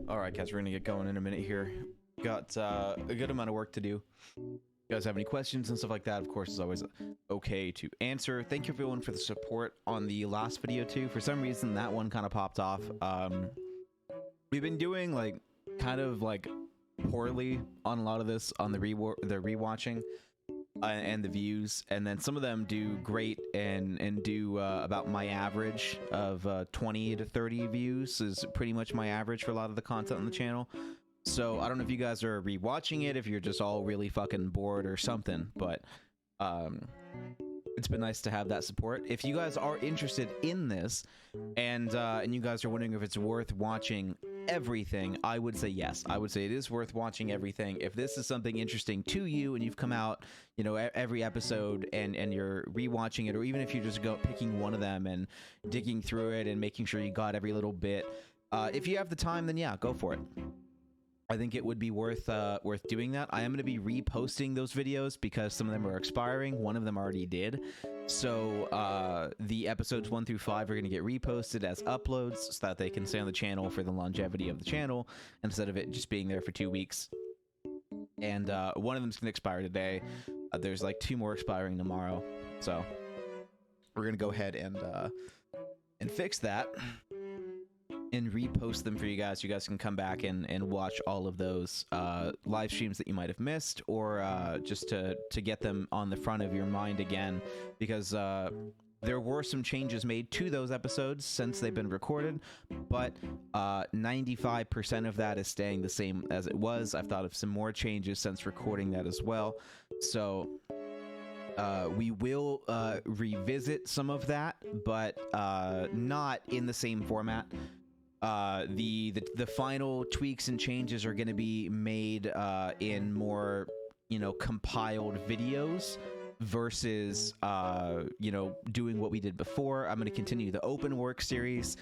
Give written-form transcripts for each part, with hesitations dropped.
All right, guys, we're gonna get going in a minute here. Got a good amount of work to do. You guys have any questions and stuff like that, of course, it's always okay to answer. Thank you everyone for the support on the last video too. For some reason, that one kind of popped off. We've been doing like kind of like poorly on a lot of this on the rewatching and the views, and then some of them do great and do about my average of 20 to 30 views is pretty much my average for a lot of the content on the channel. So I don't know if you guys are rewatching it, if you're just all really fucking bored or something, but it's been nice to have that support. If you guys are interested in this and you guys are wondering if it's worth watching everything, I would say yes. I would say it is worth watching everything. If this is something interesting to you and you've come out, you know, every episode and you're rewatching it, or even if you just go picking one of them and digging through it and making sure you got every little bit, if you have the time, then yeah, go for it. I think it would be worth doing that. I am going to be reposting those videos because some of them are expiring. One of them already did. So the episodes 1 through 5 are going to get reposted as uploads so that they can stay on the channel for the longevity of the channel instead of it just being there for 2 weeks. And one of them's going to expire today. There's like 2 more expiring tomorrow. So we're going to go ahead and fix that and repost them for you guys. You guys can come back and watch all of those live streams that you might have missed, or just to get them on the front of your mind again, because there were some changes made to those episodes since they've been recorded, but 95% of that is staying the same as it was. I've thought of some more changes since recording that as well. So we will revisit some of that, but not in the same format. The final tweaks and changes are going to be made in more, you know, compiled videos versus you know, doing what we did before. I'm going to continue the open work series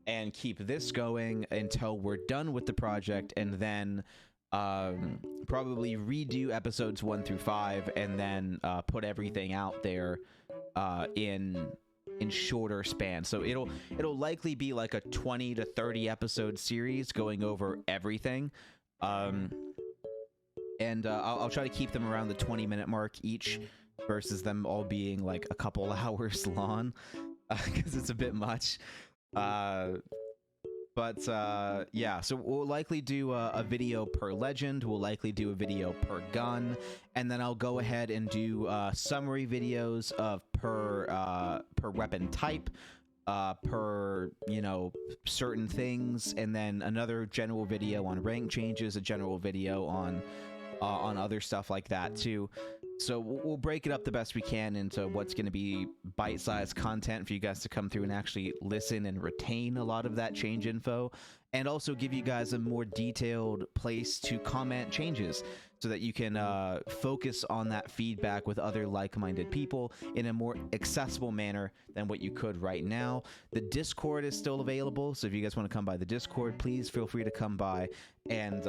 and keep this going until we're done with the project, and then probably redo episodes 1 through 5 and then put everything out there in shorter spans. So it'll likely be like a 20 to 30 episode series going over everything, and I'll try to keep them around the 20-minute mark each versus them all being like a couple hours long, because it's a bit much. But yeah, so we'll likely do a video per legend, we'll likely do a video per gun, and then I'll go ahead and do summary videos of per weapon type, per, you know, certain things, and then another general video on rank changes, a general video on other stuff like that too. So we'll break it up the best we can into what's going to be bite-sized content for you guys to come through and actually listen and retain a lot of that change info, and also give you guys a more detailed place to comment changes so that you can focus on that feedback with other like-minded people in a more accessible manner than what you could right now. The Discord is still available, so if you guys want to come by the Discord, please feel free to come by and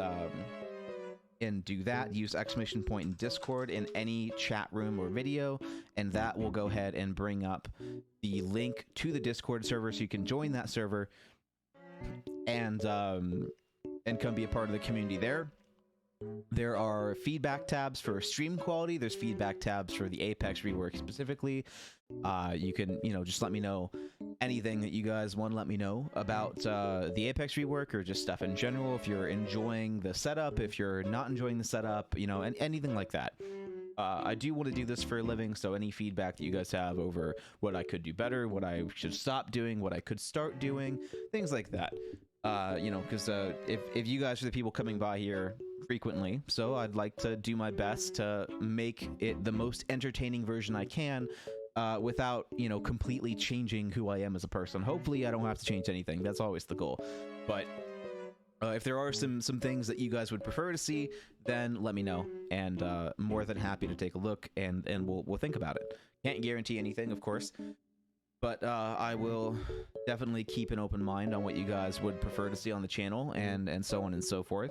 do that. Use exclamation point in Discord in any chat room or video, and that will go ahead and bring up the link to the Discord server so you can join that server and come be a part of the community there. There are feedback tabs for stream quality. There's feedback tabs for the Apex rework specifically. You can, just let me know anything that you guys want to let me know about the Apex rework or just stuff in general. If you're enjoying the setup, if you're not enjoying the setup, and anything like that. I do want to do this for a living, so any feedback that you guys have over what I could do better, what I should stop doing, what I could start doing, things like that. Because if you guys are the people coming by here frequently, so I'd like to do my best to make it the most entertaining version I can, without completely changing who I am as a person. Hopefully I don't have to change anything. That's always the goal. But if there are some things that you guys would prefer to see, then let me know, and more than happy to take a look, and we'll think about it. Can't guarantee anything, of course, but I will definitely keep an open mind on what you guys would prefer to see on the channel, and so on and so forth.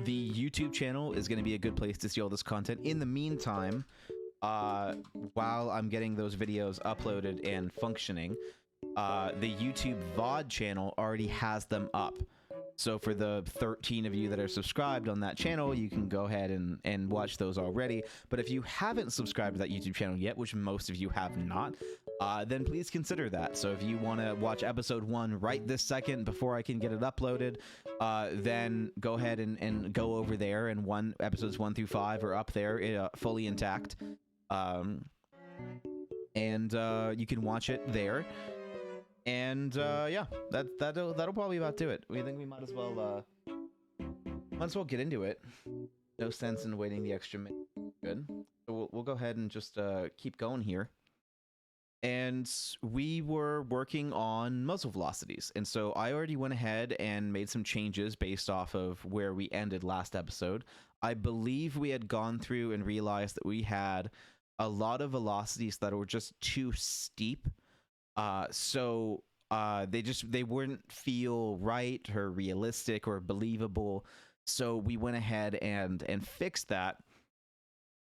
The YouTube channel is going to be a good place to see all this content. In the meantime, while I'm getting those videos uploaded and functioning, the YouTube VOD channel already has them up. So for the 13 of you that are subscribed on that channel, you can go ahead and watch those already. But if you haven't subscribed to that YouTube channel yet, which most of you have not, then please consider that. So if you want to watch episode 1 right this second before I can get it uploaded, then go ahead and go over there, and episodes 1 through 5 are up there, fully intact. And you can watch it there. And yeah, that'll probably about do it. We think we might as well get into it. No sense in waiting the extra minute. Good. So we'll go ahead and just keep going here. And we were working on muzzle velocities, and so I already went ahead and made some changes based off of where we ended last episode. I believe we had gone through and realized that we had a lot of velocities that were just too steep. So they wouldn't feel right or realistic or believable. So we went ahead and fixed that.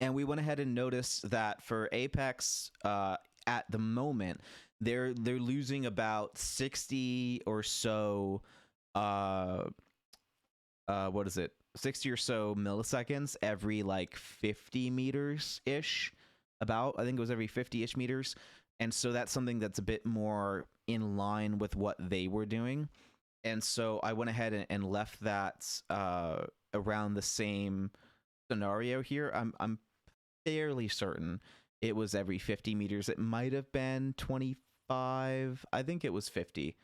And we went ahead and noticed that for Apex, at the moment, they're losing about 60 or so, 60 or so milliseconds every like 50 meters ish. I think it was every 50-ish meters. And so that's something that's a bit more in line with what they were doing. And so I went ahead and left that around the same scenario here. I'm fairly certain it was every 50 meters. It might have been 25. I think it was 50.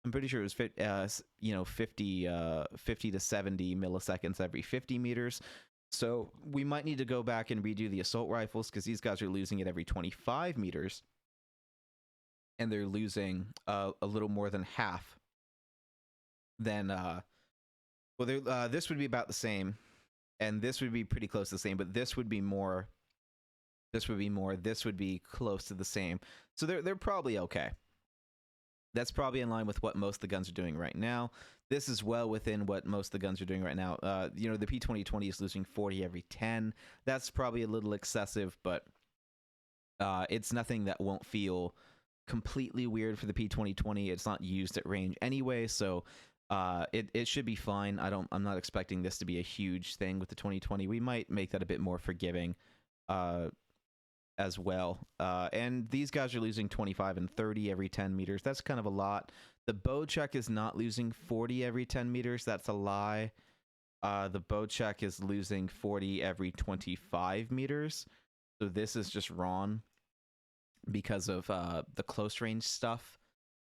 I'm pretty sure it was 50 to 70 milliseconds every 50 meters. So we might need to go back and redo the assault rifles, because these guys are losing it every 25 meters. And they're losing a little more than half. Then, this would be about the same, and this would be pretty close to the same. But this would be more. This would be more. This would be close to the same. So they're probably okay. That's probably in line with what most of the guns are doing right now. This is well within what most of the guns are doing right now. The P2020 is losing 40 every 10. That's probably a little excessive, but it's nothing that won't feel completely weird for the P2020. It's not used at range anyway, so it should be fine. I'm not expecting this to be a huge thing with the 2020. We might make that a bit more forgiving as well. And these guys are losing 25 and 30 every 10 meters. That's kind of a lot. The Bocek is not losing 40 every 10 meters. That's a lie. The Bocek is losing 40 every 25 meters. So this is just wrong because of the close range stuff.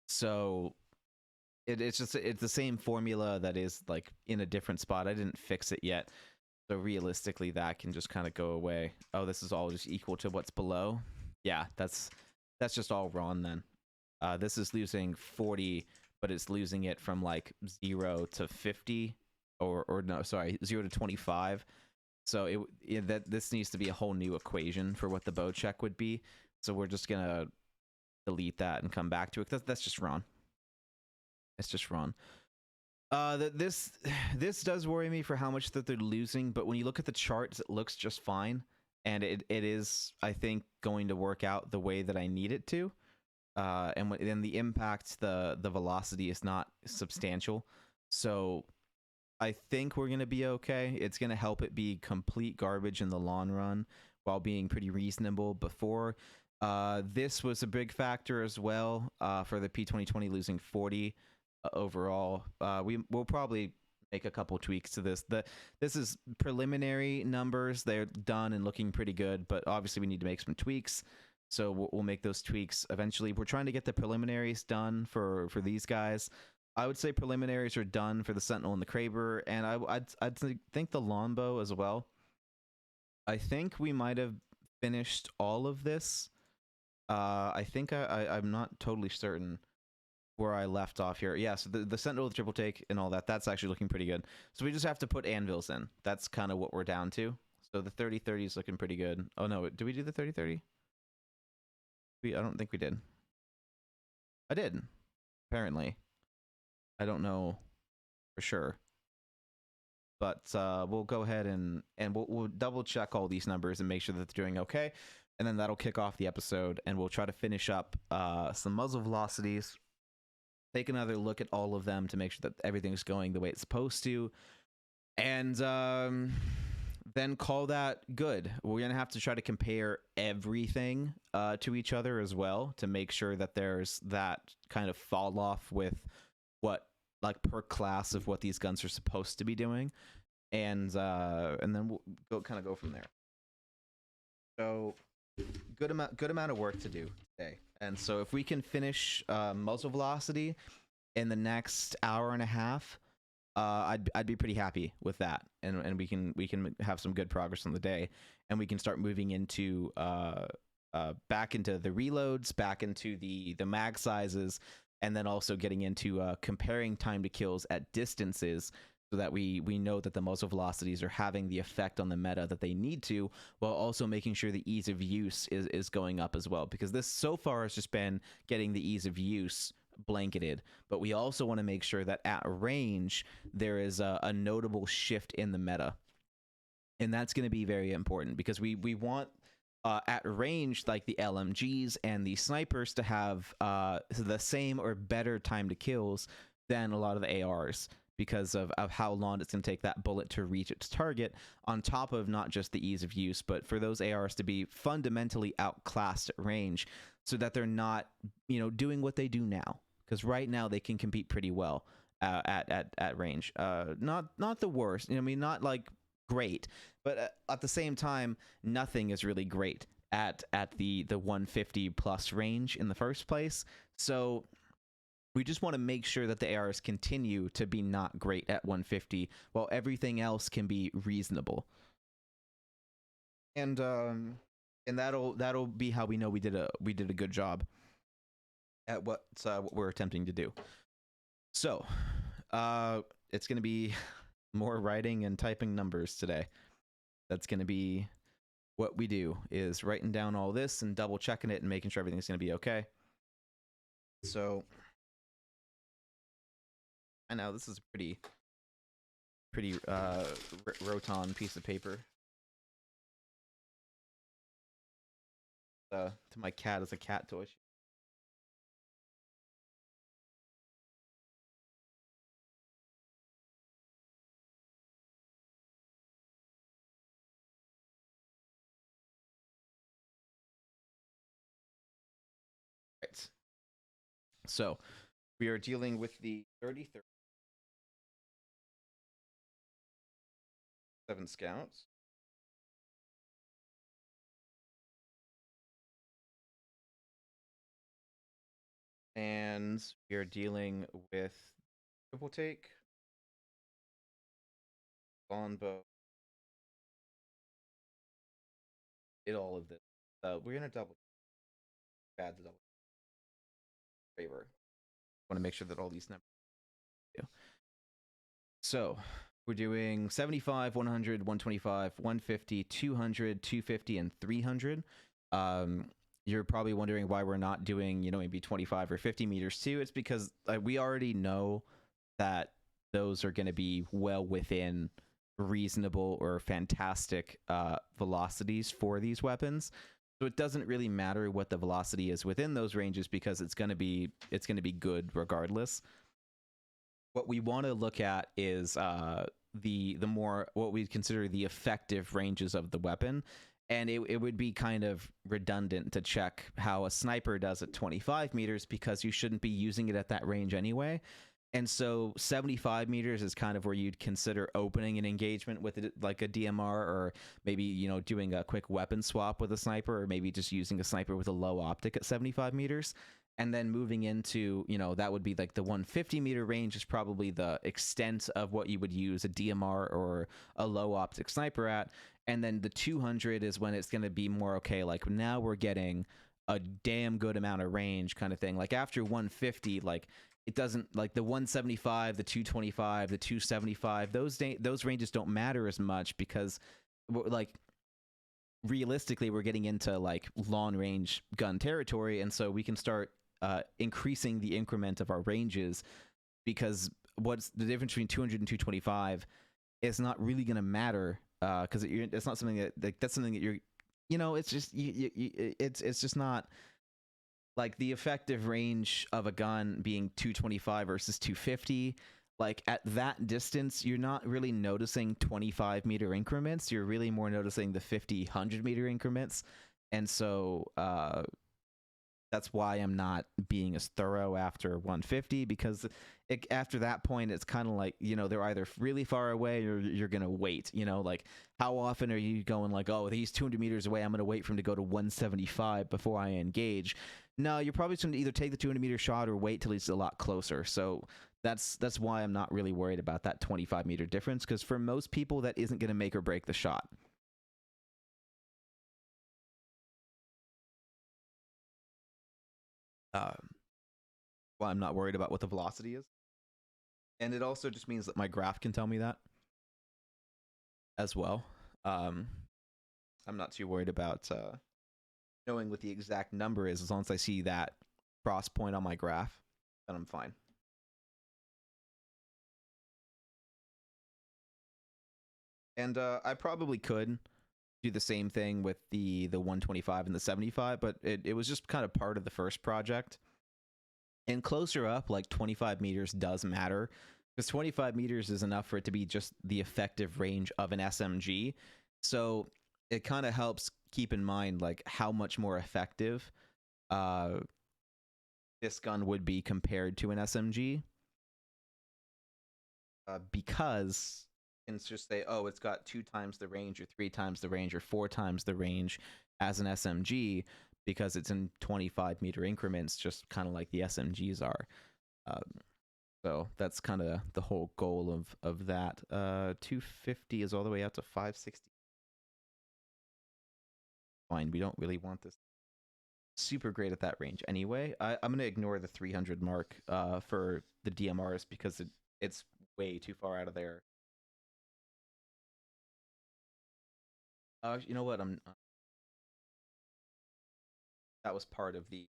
So it's the same formula that is like in a different spot. I didn't fix it yet. So realistically, that can just kind of go away. Oh, this is all just equal to what's below. Yeah, that's just all wrong then. This is losing 40, but it's losing it from like 0 to 50, or no, sorry, 0 to 25. So this needs to be a whole new equation for what the Bocek would be. So we're just gonna delete that and come back to it. That's just wrong. It's just wrong. This does worry me for how much that they're losing, but when you look at the charts, it looks just fine, and it is, I think, going to work out the way that I need it to. And then the impact, the velocity is not substantial, so I think we're gonna be okay. It's gonna help it be complete garbage in the long run while being pretty reasonable before. This was a big factor as well for the P2020 losing 40 overall. We'll probably make a couple tweaks to this. This is preliminary numbers. They're done and looking pretty good, but obviously we need to make some tweaks. So we'll make those tweaks eventually. We're trying to get the preliminaries done for these guys. I would say preliminaries are done for the Sentinel and the Kraber, and I'd think the Longbow as well. I think we might have finished all of this. I think I'm not totally certain where I left off here. Yeah, so the Sentinel, the triple take, and all that, that's actually looking pretty good. So we just have to put anvils in. That's kind of what we're down to. So the 30-30 is looking pretty good. Oh no, did we do the 30-30? I don't think we did. I did, apparently. I don't know for sure. But we'll go ahead and we'll double check all these numbers and make sure that they're doing okay. And then that'll kick off the episode, and we'll try to finish up some muzzle velocities, take another look at all of them to make sure that everything's going the way it's supposed to, and then call that good. We're going to have to try to compare everything to each other as well to make sure that there's that kind of fall off with what, like, per class of what these guns are supposed to be doing, and then we'll go from there. So good amount of work to do today, and so if we can finish muzzle velocity in the next hour and a half, I'd be pretty happy with that, and we can have some good progress on the day, and we can start moving into back into the reloads, back into the mag sizes, and then also getting into comparing time to kills at distances, so that we know that the muzzle velocities are having the effect on the meta that they need to, while also making sure the ease of use is going up as well, because this so far has just been getting the ease of use blanketed, but we also want to make sure that at range there is a notable shift in the meta, and that's going to be very important, because we want at range, like the LMGs and the snipers, to have the same or better time to kills than a lot of the ARs, because of how long it's going to take that bullet to reach its target, on top of not just the ease of use, but for those ARs to be fundamentally outclassed at range, so that they're not, doing what they do now. Because right now they can compete pretty well at range. Not the worst. Not like great, but at the same time, nothing is really great at the 150 plus range in the first place. So we just want to make sure that the ARs continue to be not great at 150, while everything else can be reasonable. And that'll be how we know we did a good job at what we're attempting to do. So it's going to be more writing and typing numbers today. That's going to be what we do, is writing down all this and double checking it and making sure everything's going to be okay. So I know this is a pretty Roton piece of paper. To my cat as a cat toy. Right. So we are dealing with the 30-7 scouts. And we are dealing with triple take, longbow, all of this. We're gonna double bad the double favor. Want to make sure that all these numbers. So we're doing 75, 100, 125, 150, 200, 250, and 300. You're probably wondering why we're not doing, maybe 25 or 50 meters too. It's because we already know that those are going to be well within reasonable or fantastic velocities for these weapons. So it doesn't really matter what the velocity is within those ranges, because it's going to be good regardless. what we want to look at is the more what we consider the effective ranges of the weapon. And it would be kind of redundant to check how a sniper does at 25 meters because you shouldn't be using it at that range anyway. And so 75 meters is kind of where you'd consider opening an engagement with it, like a DMR, or maybe, you know, doing a quick weapon swap with a sniper, or maybe just using a sniper with a low optic at 75 meters. And then moving into, you know, that would be like the 150-meter range is probably the extent of what you would use a DMR or a low optic sniper at. And then the 200 is when it's going to be more okay, like now we're getting a damn good amount of range kind of thing. Like after 150, like it doesn't, like the 175, the 225, the 275, those ranges don't matter as much because like realistically we're getting into like long range gun territory, and so we can start increasing the increment of our ranges, because what's the difference between 200 and 225 is not really going to matter, because it's not something that, like, that's something that you're, you know, it's just it's just not like the effective range of a gun being 225 versus 250. Like at that distance, you're not really noticing 25-meter increments. You're really more noticing the 50, 100-meter increments. And so that's why I'm not being as thorough after 150, because after that point, it's kind of like, you know, they're either really far away or you're going to wait. You know, like how often are you going like, oh, he's 200 meters away, I'm going to wait for him to go to 175 before I engage? No, you're probably going to either take the 200-meter shot or wait till he's a lot closer. So that's why I'm not really worried about that 25-meter difference, because for most people, that isn't going to make or break the shot. Well, I'm not worried about what the velocity is. And it also just means that my graph can tell me that as well. I'm not too worried about knowing what the exact number is. As long as I see that cross point on my graph, then I'm fine. And I probably could do the same thing with the 125 and the 75, but it was just kind of part of the first project. And closer up, like 25 meters does matter, because 25 meters is enough for it to be just the effective range of an SMG. So it kind of helps keep in mind like how much more effective this gun would be compared to an SMG. Because it's just say, oh, it's got 2 times the range or 3 times the range or 4 times the range as an SMG, because it's in 25-meter increments, just kind of like the SMGs are. So that's kind of the whole goal of that. 250 is all the way out to 560. Fine, we don't really want this super great at that range anyway. I'm going to ignore the 300 mark for the DMRs, because it's way too far out of there. You know what? That was part of the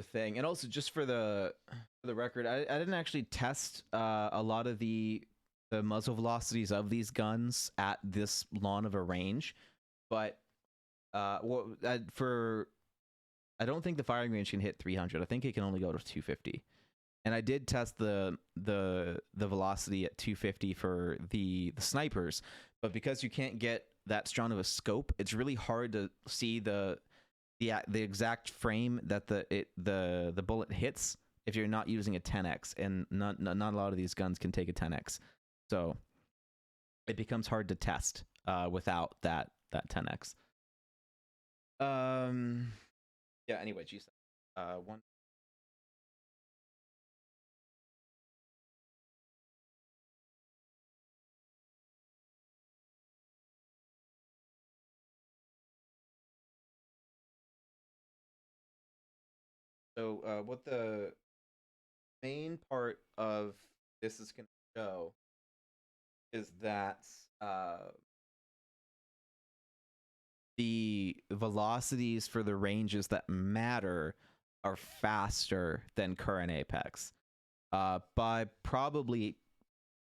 thing. And also, just for the record, I didn't actually test a lot of the muzzle velocities of these guns at this long of a range, but for I don't think the firing range can hit 300. I think it can only go to 250. And I did test the velocity at 250 for the snipers, but because you can't get that strong of a scope, it's really hard to see the exact frame that the bullet hits if you're not using a 10x, and not a lot of these guns can take a 10x, so it becomes hard to test without that 10x. Yeah. Anyway, G one. So what the main part of this is going to show is that the velocities for the ranges that matter are faster than current Apex, by probably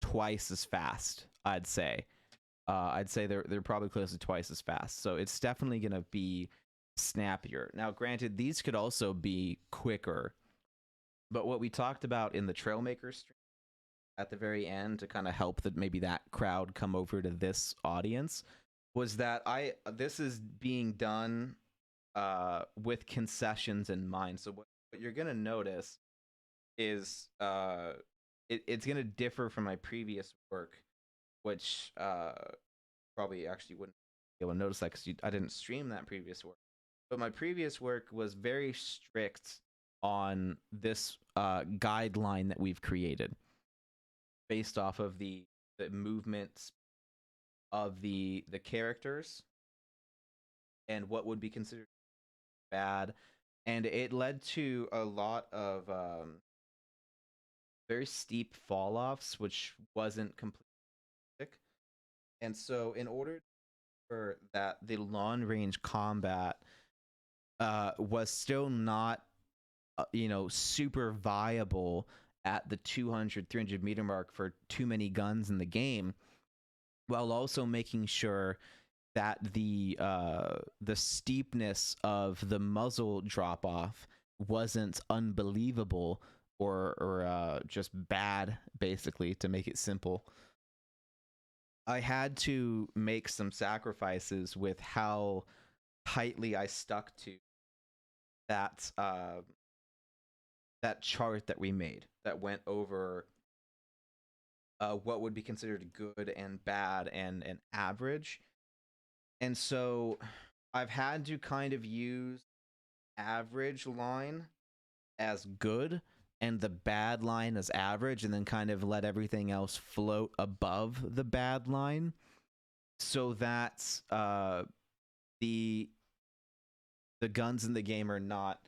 twice as fast, I'd say. I'd say they're probably close to twice as fast. So it's definitely going to be snappier. Now, granted, these could also be quicker, But what we talked about in the Trailmaker stream at the very end to kind of help that maybe that crowd come over to this audience was that this is being done with concessions in mind. So what you're gonna notice is it's gonna differ from my previous work, which probably actually wouldn't be able to notice that because I didn't stream that previous work. But my previous work was very strict on this guideline that we've created based off of the movements of the characters and what would be considered bad, and it led to a lot of very steep fall offs, which wasn't completely. And so, in order for that, the long range combat was still not, super viable at the 200, 300 meter mark for too many guns in the game, while also making sure that the steepness of the muzzle drop off wasn't unbelievable or just bad, basically, to make it simple. I had to make some sacrifices with how tightly I stuck to that that chart that we made that went over what would be considered good and bad and average. And so I've had to kind of use average line as good and the bad line as average, and then kind of let everything else float above the bad line, so that the guns in the game are not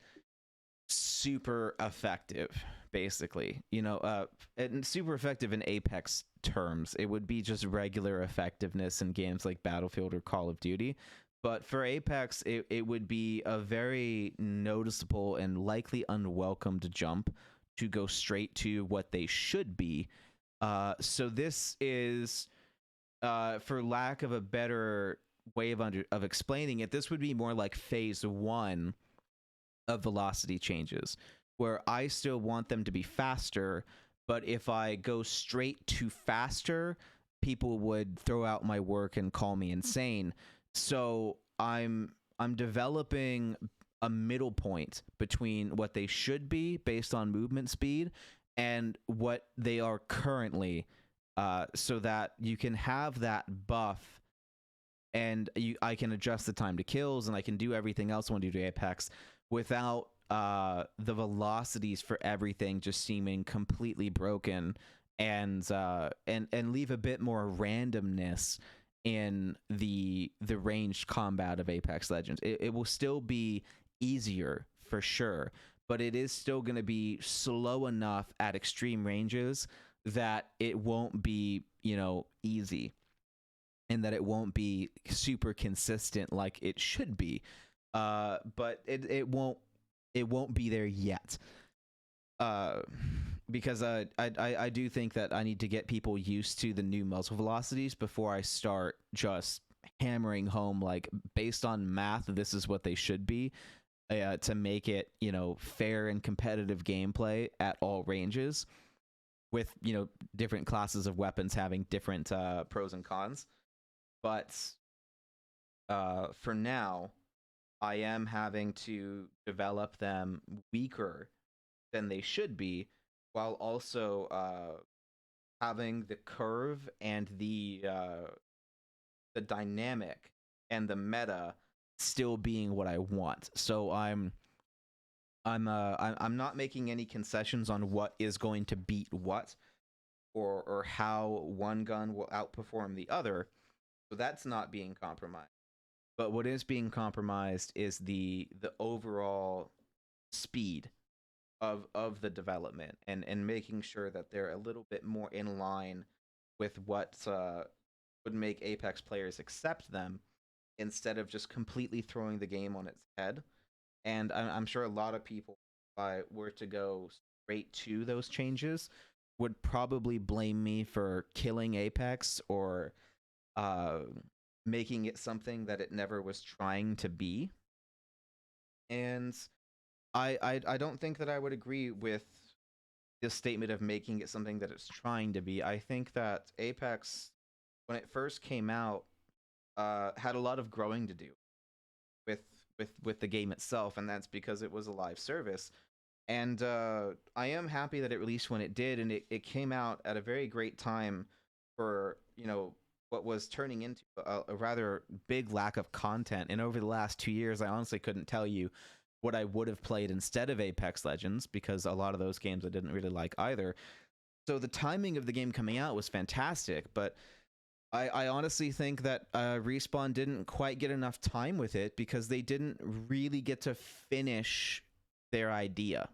super effective, basically. And super effective in Apex terms. It would be just regular effectiveness in games like Battlefield or Call of Duty. But for Apex, it would be a very noticeable and likely unwelcomed jump to go straight to what they should be. So this is, for lack of a better way of explaining it, this would be more like phase 1 of velocity changes, where I still want them to be faster, but if I go straight to faster, people would throw out my work and call me insane. So I'm developing a middle point between what they should be based on movement speed and what they are currently, so that you can have that buff, and I can adjust the time to kills, and I can do everything else I want to do to Apex without the velocities for everything just seeming completely broken, and leave a bit more randomness in the ranged combat of Apex Legends. It will still be easier for sure, but it is still going to be slow enough at extreme ranges that it won't be, easy, and that it won't be super consistent like it should be. But it won't be there yet. Because I do think that I need to get people used to the new muzzle velocities before I start just hammering home, like, based on math, this is what they should be, to make it, fair and competitive gameplay at all ranges, with, different classes of weapons having different pros and cons. But for now, I am having to develop them weaker than they should be, while also having the curve and the dynamic and the meta still being what I want. So I'm not making any concessions on what is going to beat what, or how one gun will outperform the other. So that's not being compromised. But what is being compromised is the overall speed of the development, and making sure that they're a little bit more in line with what would make Apex players accept them, instead of just completely throwing the game on its head. And I'm sure a lot of people, if I were to go straight to those changes, would probably blame me for killing Apex, or making it something that it never was trying to be. And I don't think that I would agree with this statement of making it something that it's trying to be. I think that Apex, when it first came out, had a lot of growing to do with with the game itself, and that's because it was a live service. And I am happy that it released when it did, and it came out at a very great time for, you know, what was turning into a rather big lack of content. And over the last 2 years, I honestly couldn't tell you what I would have played instead of Apex Legends, because a lot of those games I didn't really like either. So the timing of the game coming out was fantastic, but I honestly think that Respawn didn't quite get enough time with it because they didn't really get to finish their idea.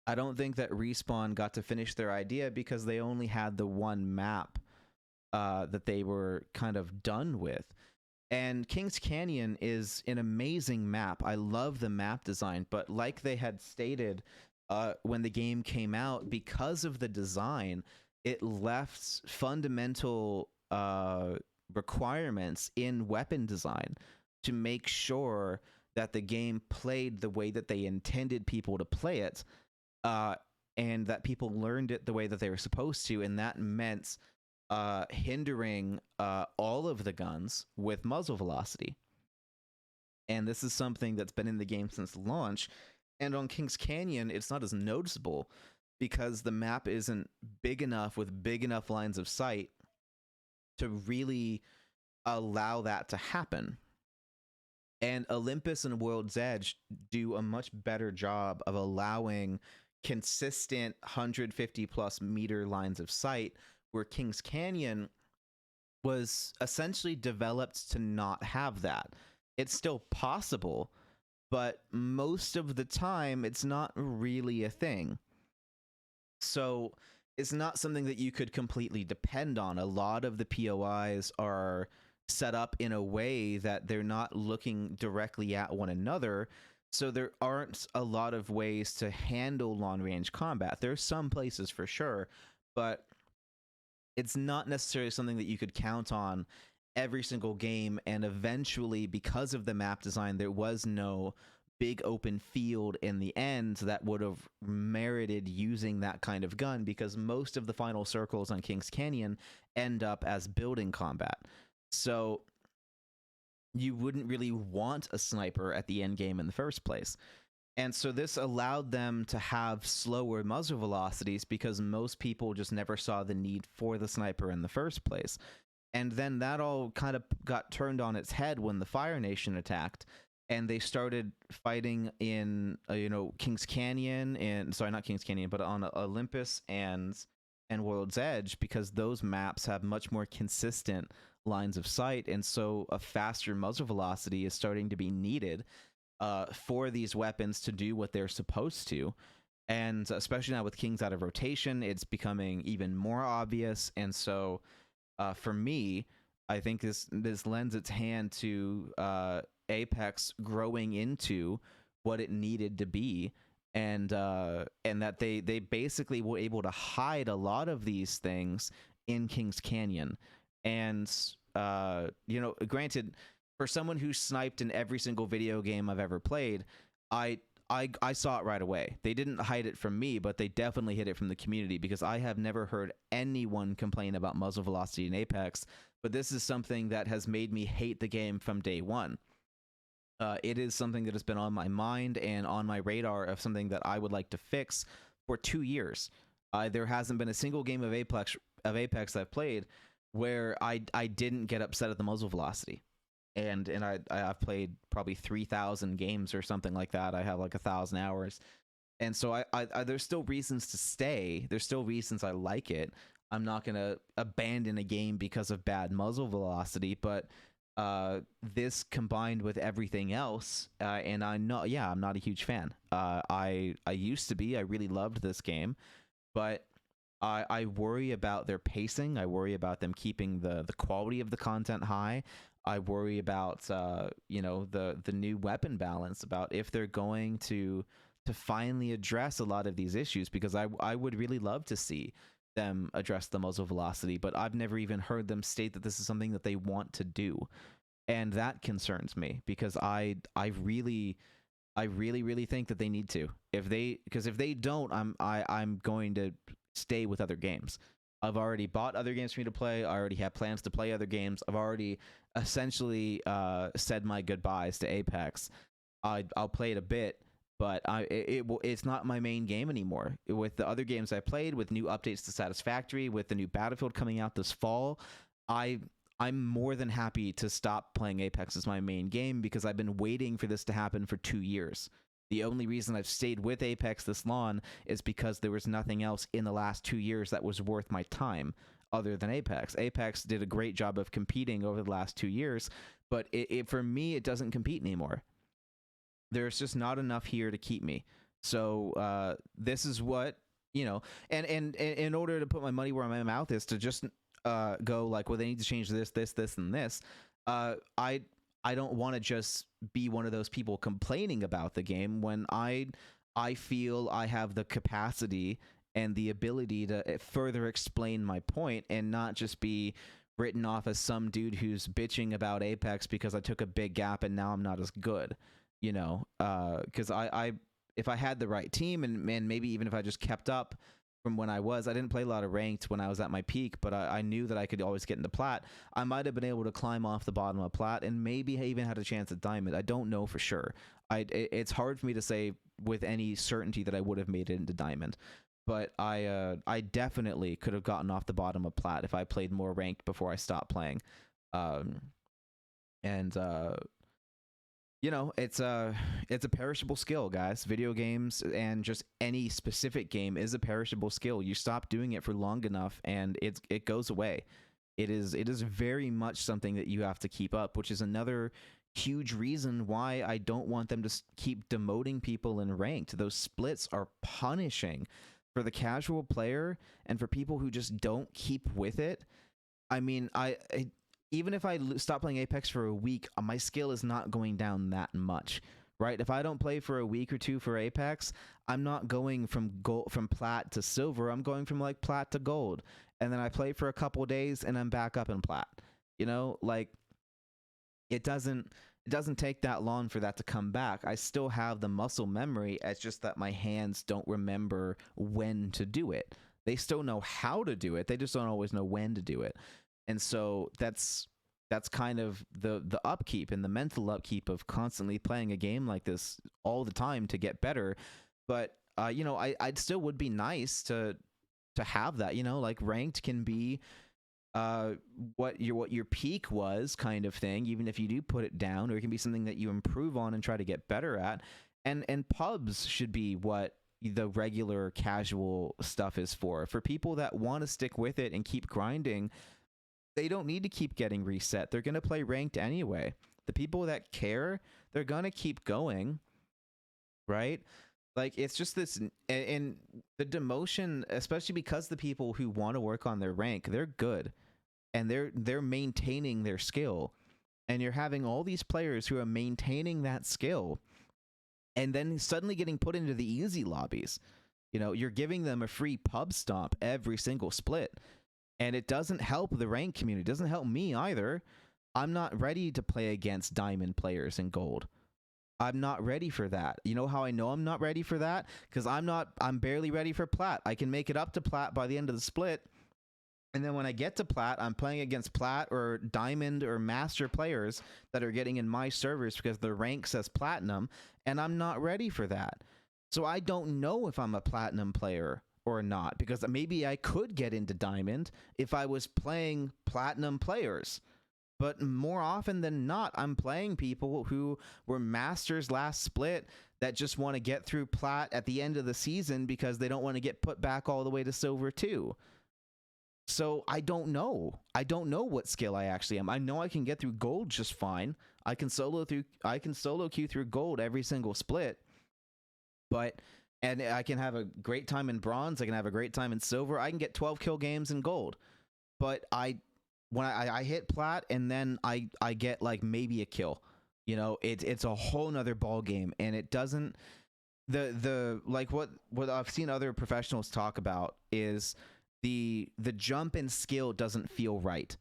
I don't think that Respawn got to finish their idea because they only had the one map that they were kind of done with. And Kings Canyon is an amazing map. I love the map design, but like they had stated when the game came out, because of the design, it left fundamental requirements in weapon design to make sure that the game played the way that they intended people to play it, and that people learned it the way that they were supposed to, and that meant hindering all of the guns with muzzle velocity. And this is something that's been in the game since launch. And on Kings Canyon, it's not as noticeable because the map isn't big enough with big enough lines of sight to really allow that to happen. And Olympus and World's Edge do a much better job of allowing consistent 150 plus meter lines of sight, where Kings Canyon was essentially developed to not have that. It's still possible, but most of the time it's not really a thing. So it's not something that you could completely depend on. A lot of the POIs are set up in a way that they're not looking directly at one another, so there aren't a lot of ways to handle long-range combat. There's some places for sure, but it's not necessarily something that you could count on every single game. And eventually, because of the map design, there was no big open field in the end that would have merited using that kind of gun, because most of the final circles on Kings Canyon end up as building combat. So you wouldn't really want a sniper at the end game in the first place. And so this allowed them to have slower muzzle velocities because most people just never saw the need for the sniper in the first place. And then that all kind of got turned on its head when the Fire Nation attacked, and they started fighting in Kings Canyon, and sorry, not Kings Canyon, but on Olympus and World's Edge, because those maps have much more consistent lines of sight, and so a faster muzzle velocity is starting to be needed for these weapons to do what they're supposed to. And especially now with Kings out of rotation, it's becoming even more obvious. And so for me, I think this lends its hand to Apex growing into what it needed to be, and that they basically were able to hide a lot of these things in Kings Canyon. And granted, for someone who sniped in every single video game I've ever played, I saw it right away. They didn't hide it from me, but they definitely hid it from the community, because I have never heard anyone complain about muzzle velocity in Apex. But this is something that has made me hate the game from day one. It is something that has been on my mind and on my radar of something that I would like to fix for 2 years. There hasn't been a single game of Apex I've played where I didn't get upset at the muzzle velocity. And I've played probably 3,000 games or something like that. I have like 1,000 hours. And so I there's still reasons to stay. There's still reasons I like it. I'm not going to abandon a game because of bad muzzle velocity, but this combined with everything else, and I'm not a huge fan. I used to be. I really loved this game, but I worry about their pacing. I worry about them keeping the quality of the content high. I worry about the new weapon balance, about if they're going to finally address a lot of these issues, because I would really love to see them address the muzzle velocity, but I've never even heard them state that this is something that they want to do. And that concerns me, because I really I really, really think that they need to. Because if they don't, I'm going to stay with other games. I've already bought other games for me to play. I already have plans to play other games. I've already essentially said my goodbyes to Apex. I'll play it a bit, but it's not my main game anymore. With the other games I played, with new updates to Satisfactory, with the new Battlefield coming out this fall, I'm more than happy to stop playing Apex as my main game because I've been waiting for this to happen for 2 years. The only reason I've stayed with Apex this long is because there was nothing else in the last 2 years that was worth my time other than Apex. Apex did a great job of competing over the last 2 years, but for me, it doesn't compete anymore. There's just not enough here to keep me. So this is what, and in order to put my money where my mouth is, to just go like, well, they need to change this, and this. I don't want to just be one of those people complaining about the game when I feel I have the capacity and the ability to further explain my point and not just be written off as some dude who's bitching about Apex because I took a big gap and now I'm not as good, because I if I had the right team and maybe even if I just kept up from when I didn't play a lot of ranked when I was at my peak, but I knew that I could always get into plat. I might have been able to climb off the bottom of plat and maybe even had a chance at diamond. I don't know for sure. It's hard for me to say with any certainty that I would have made it into diamond, but I definitely could have gotten off the bottom of plat if I played more ranked before I stopped playing. It's a perishable skill, guys. Video games and just any specific game is a perishable skill. You stop doing it for long enough and it goes away. It is very much something that you have to keep up, which is another huge reason why I don't want them to keep demoting people in ranked. Those splits are punishing for the casual player and for people who just don't keep with it. I mean, even if I stop playing Apex for a week, my skill is not going down that much, right? If I don't play for a week or two for Apex, I'm not going from plat to silver. I'm going from like plat to gold, and then I play for a couple days and I'm back up in plat. Like it doesn't take that long for that to come back. I still have the muscle memory. It's just that my hands don't remember when to do it. They still know how to do it. They just don't always know when to do it. And so that's kind of the upkeep and the mental upkeep of constantly playing a game like this all the time to get better. But I'd still would be nice to have that. Like ranked can be what your peak was, kind of thing, even if you do put it down, or it can be something that you improve on and try to get better at. And pubs should be what the regular casual stuff is for people that want to stick with it and keep grinding. They don't need to keep getting reset. They're going to play ranked anyway. The people that care, they're going to keep going, right? Like, it's just this, and the demotion, especially because the people who want to work on their rank, they're good, and they're maintaining their skill, and you're having all these players who are maintaining that skill, and then suddenly getting put into the easy lobbies. You're giving them a free pub stomp every single split. And it doesn't help the rank community. It doesn't help me either. I'm not ready to play against diamond players in gold. I'm not ready for that. You know how I know I'm not ready for that? Because I'm barely ready for plat. I can make it up to plat by the end of the split. And then when I get to plat, I'm playing against plat or diamond or master players that are getting in my servers because their rank says platinum. And I'm not ready for that. So I don't know if I'm a platinum player or not, because maybe I could get into diamond if I was playing platinum players, but more often than not, I'm playing people who were masters last split that just want to get through plat at the end of the season because they don't want to get put back all the way to silver too. So I don't know what skill I actually am. I know I can get through gold just fine. I can solo queue through gold every single split, and I can have a great time in bronze. I can have a great time in silver. I can get 12 kill games in gold. But when I hit plat and then I get like maybe a kill, it's a whole nother ball game. And it doesn't, like what I've seen other professionals talk about is the jump in skill doesn't feel right,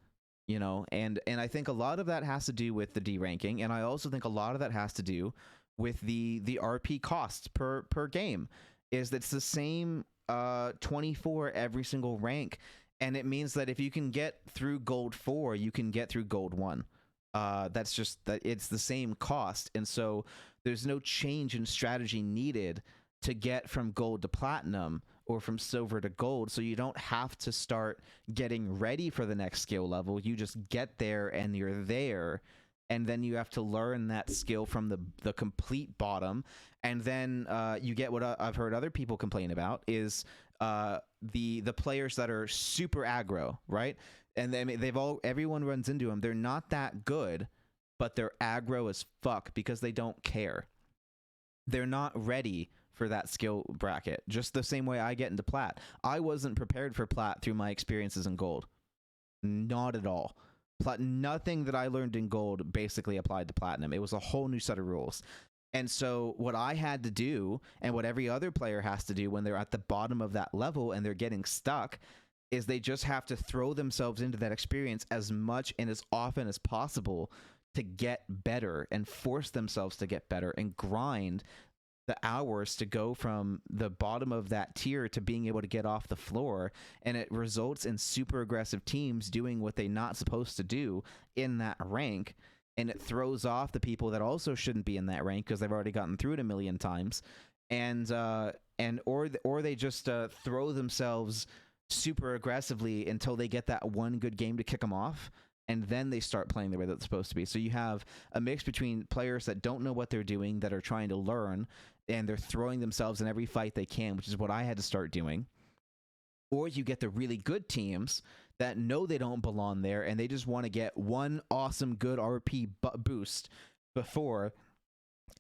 and I think a lot of that has to do with the deranking. And I also think a lot of that has to do with the RP costs per game, is that it's the same 24 every single rank, and it means that if you can get through gold 4, you can get through gold 1. That's just that it's the same cost, and so there's no change in strategy needed to get from gold to platinum or from silver to gold. So you don't have to start getting ready for the next skill level. You just get there and you're there, and then you have to learn that skill from the complete bottom. And then you get what I've heard other people complain about is the players that are super aggro, right? And then everyone runs into them. They're not that good, but they're aggro as fuck because they don't care. They're not ready for that skill bracket, just the same way I get into plat. I wasn't prepared for plat through my experiences in gold. Not at all. Nothing that I learned in gold basically applied to platinum. It was a whole new set of rules. And so what I had to do, and what every other player has to do when they're at the bottom of that level and they're getting stuck, is they just have to throw themselves into that experience as much and as often as possible to get better and force themselves to get better and grind the hours to go from the bottom of that tier to being able to get off the floor. And it results in super aggressive teams doing what they're not supposed to do in that rank. And it throws off the people that also shouldn't be in that rank because they've already gotten through it a million times. Or they just throw themselves super aggressively until they get that one good game to kick them off, and then they start playing the way that it's supposed to be. So you have a mix between players that don't know what they're doing, that are trying to learn, and they're throwing themselves in every fight they can, which is what I had to start doing. Or you get the really good teams that know they don't belong there, and they just want to get one awesome good RP boost before,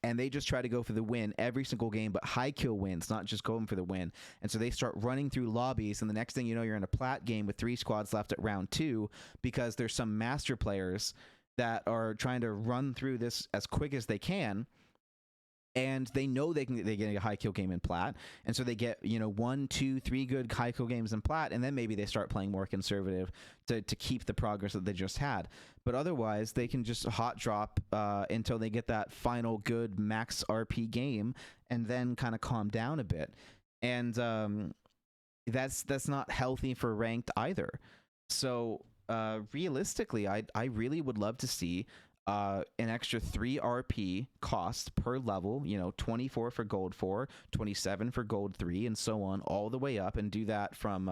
and they just try to go for the win every single game, but high kill wins, not just going for the win. And so they start running through lobbies, and the next thing you know, you're in a plat game with 3 squads left at round 2 because there's some master players that are trying to run through this as quick as they can, and they know they get a high kill game in plat, and so they get 1, 2, 3 good high kill games in plat, and then maybe they start playing more conservative to keep the progress that they just had. But otherwise, they can just hot drop until they get that final good max RP game, and then kind of calm down a bit. And that's not healthy for ranked either. So realistically, I really would love to see an extra 3 RP cost per level, 24 for gold 4, 27 for gold 3, and so on, all the way up, and do that from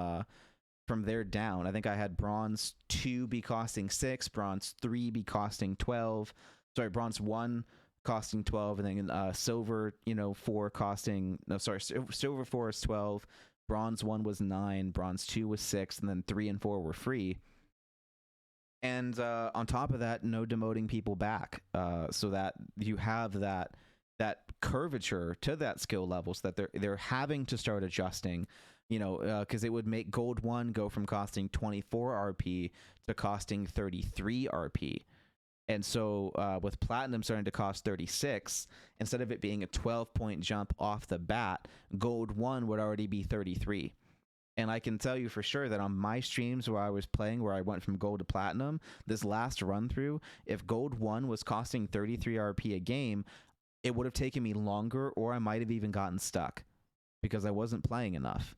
there down. I think I had bronze 2 be costing 6, bronze 3 be costing 12, sorry, bronze 1 costing 12, and then silver 4 costing, no, sorry, silver 4 is 12, bronze 1 was 9, bronze 2 was 6, and then 3 and 4 were free. And on top of that, no demoting people back, so that you have that curvature to that skill level, so that they're having to start adjusting, because it would make gold 1 go from costing 24 RP to costing 33 RP. And so with platinum starting to cost 36, instead of it being a 12-point jump off the bat, gold 1 would already be 33. And I can tell you for sure that on my streams where I was playing, where I went from gold to platinum, this last run through, if gold 1 was costing 33 RP a game, it would have taken me longer, or I might have even gotten stuck because I wasn't playing enough.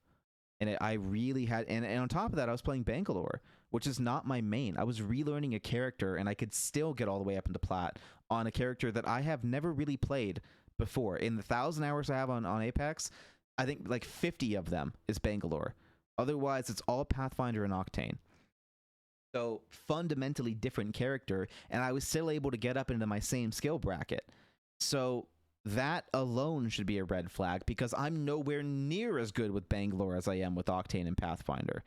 And I really had, and on top of that, I was playing Bangalore, which is not my main. I was relearning a character, and I could still get all the way up into plat on a character that I have never really played before. In the 1,000 hours I have on Apex, I think like 50 of them is Bangalore. Otherwise, it's all Pathfinder and Octane. So fundamentally different character, and I was still able to get up into my same skill bracket. So that alone should be a red flag, because I'm nowhere near as good with Bangalore as I am with Octane and Pathfinder.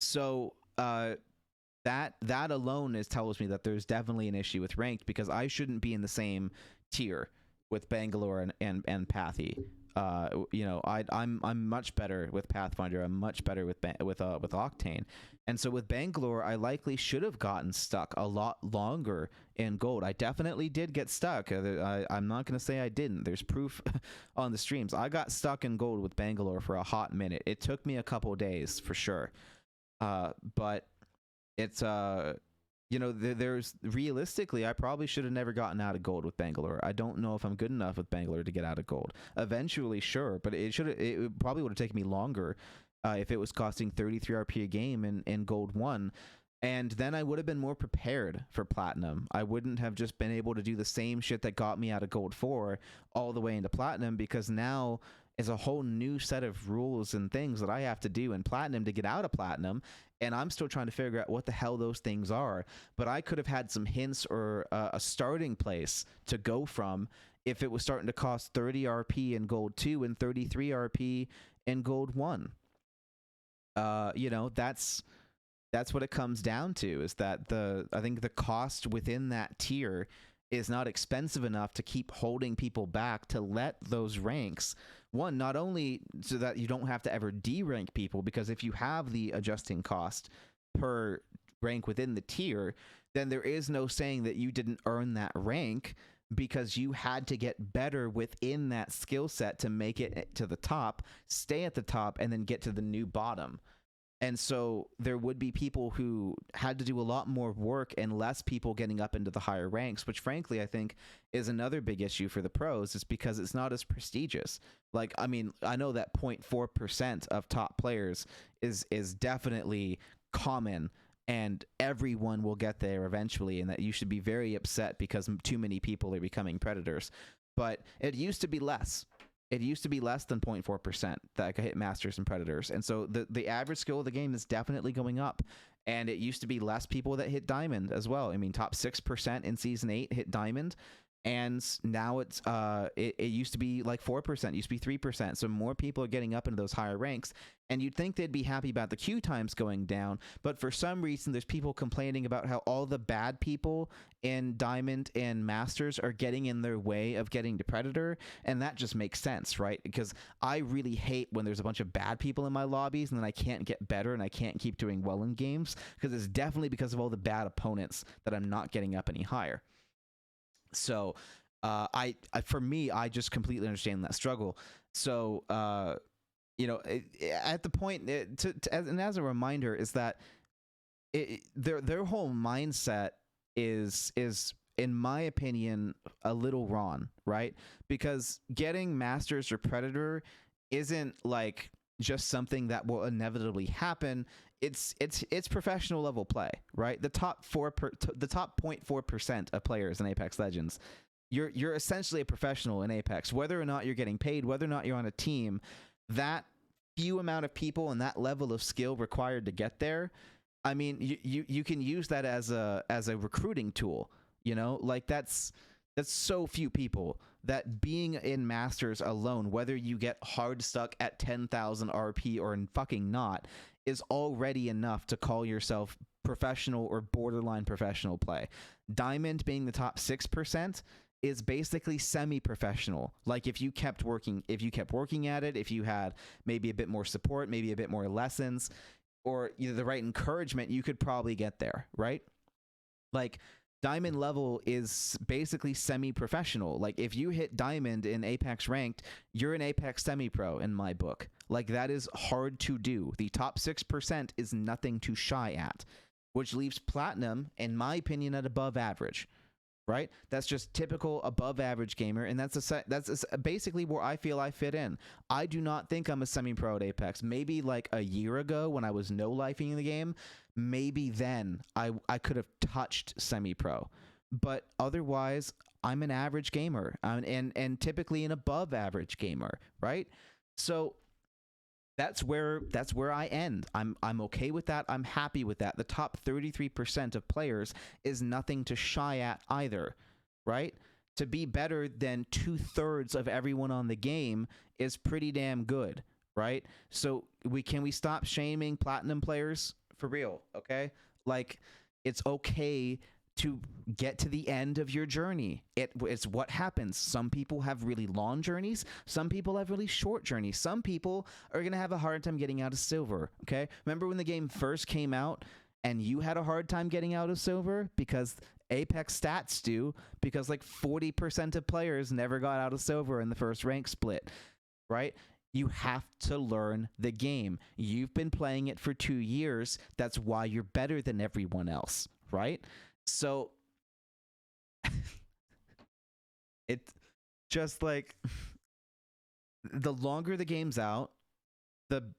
So that alone tells me that there's definitely an issue with ranked, because I shouldn't be in the same tier with Bangalore and Pathy. I'm much better with Pathfinder. I'm much better with Octane, and so with Bangalore, I likely should have gotten stuck a lot longer in gold. I definitely did get stuck. I'm not going to say I didn't. There's proof on the streams. I got stuck in gold with Bangalore for a hot minute. It took me a couple days for sure, but it's you know, there's realistically, I probably should have never gotten out of gold with Bangalore. I don't know if I'm good enough with Bangalore to get out of gold. Eventually, sure, but it probably would have taken me longer if it was costing 33 RP a game in gold 1. And then I would have been more prepared for platinum. I wouldn't have just been able to do the same shit that got me out of gold 4 all the way into platinum, because now is a whole new set of rules and things that I have to do in platinum to get out of platinum, and I'm still trying to figure out what the hell those things are. But I could have had some hints or a starting place to go from if it was starting to cost 30 RP in gold 2 and 33 RP in gold 1. You know, that's what it comes down to, is that I think the cost within that tier is not expensive enough to keep holding people back to let those ranks, one, not only so that you don't have to ever de-rank people, because if you have the adjusting cost per rank within the tier, then there is no saying that you didn't earn that rank, because you had to get better within that skill set to make it to the top, stay at the top, and then get to the new bottom. And so there would be people who had to do a lot more work and less people getting up into the higher ranks, which frankly I think is another big issue for the pros, is because it's not as prestigious. Like, I mean, I know that 0.4% of top players is definitely common, and everyone will get there eventually, and that you should be very upset because too many people are becoming predators. But it used to be less. It used to be less than 0.4% that could hit Masters and Predators. And so the average skill of the game is definitely going up. And it used to be less people that hit Diamond as well. I mean, top 6% in Season 8 hit Diamond. And now it's it used to be like 4%, it used to be 3%. So more people are getting up into those higher ranks. And you'd think they'd be happy about the queue times going down. But for some reason, there's people complaining about how all the bad people in Diamond and Masters are getting in their way of getting to Predator. And that just makes sense, right? Because I really hate when there's a bunch of bad people in my lobbies and then I can't get better and I can't keep doing well in games. Because it's definitely because of all the bad opponents that I'm not getting up any higher. So I for me, I just completely understand that struggle. So you know, at the point and as a reminder, is that their whole mindset is in my opinion a little wrong, right? Because getting Masters or Predator isn't like just something that will inevitably happen. It's professional level play, right? The top 0.4% of players in Apex Legends, you're essentially a professional in Apex. Whether or not you're getting paid, whether or not you're on a team, that few amount of people and that level of skill required to get there, I mean, you can use that as a recruiting tool. You know, like that's so few people that being in Masters alone, whether you get hard stuck at 10,000 RP or fucking not, is already enough to call yourself professional or borderline professional play. Diamond being the top 6% is basically semi-professional. Like if you kept working at it, if you had maybe a bit more support, maybe a bit more lessons, or either the right encouragement, you could probably get there, right? Like Diamond level is basically semi-professional. Like if you hit Diamond in Apex Ranked, you're an Apex semi-pro in my book. Like that is hard to do. The top 6% is nothing to shy at, which leaves Platinum, in my opinion, at above average, right? That's just typical above average gamer, and that's basically where I feel I fit in. I do not think I'm a semi-pro at Apex. Maybe like a year ago when I was no-lifing the game, maybe then I could have touched semi-pro, but otherwise I'm an average gamer, and typically an above average gamer, right? So that's where I end. I'm okay with that. I'm happy with that. The top 33% of players is nothing to shy at either, right? To be better than 2/3 of everyone on the game is pretty damn good, right? So can we stop shaming Platinum players for real, okay? Like it's okay to get to the end of your journey. It's what happens. Some people have really long journeys. Some people have really short journeys. Some people are going to have a hard time getting out of silver, okay? Remember when the game first came out and you had a hard time getting out of silver? Because Apex stats do, because like 40% of players never got out of silver in the first rank split, right? You have to learn the game. You've been playing it for 2 years. That's why you're better than everyone else, right? So it's just like the longer the game's out,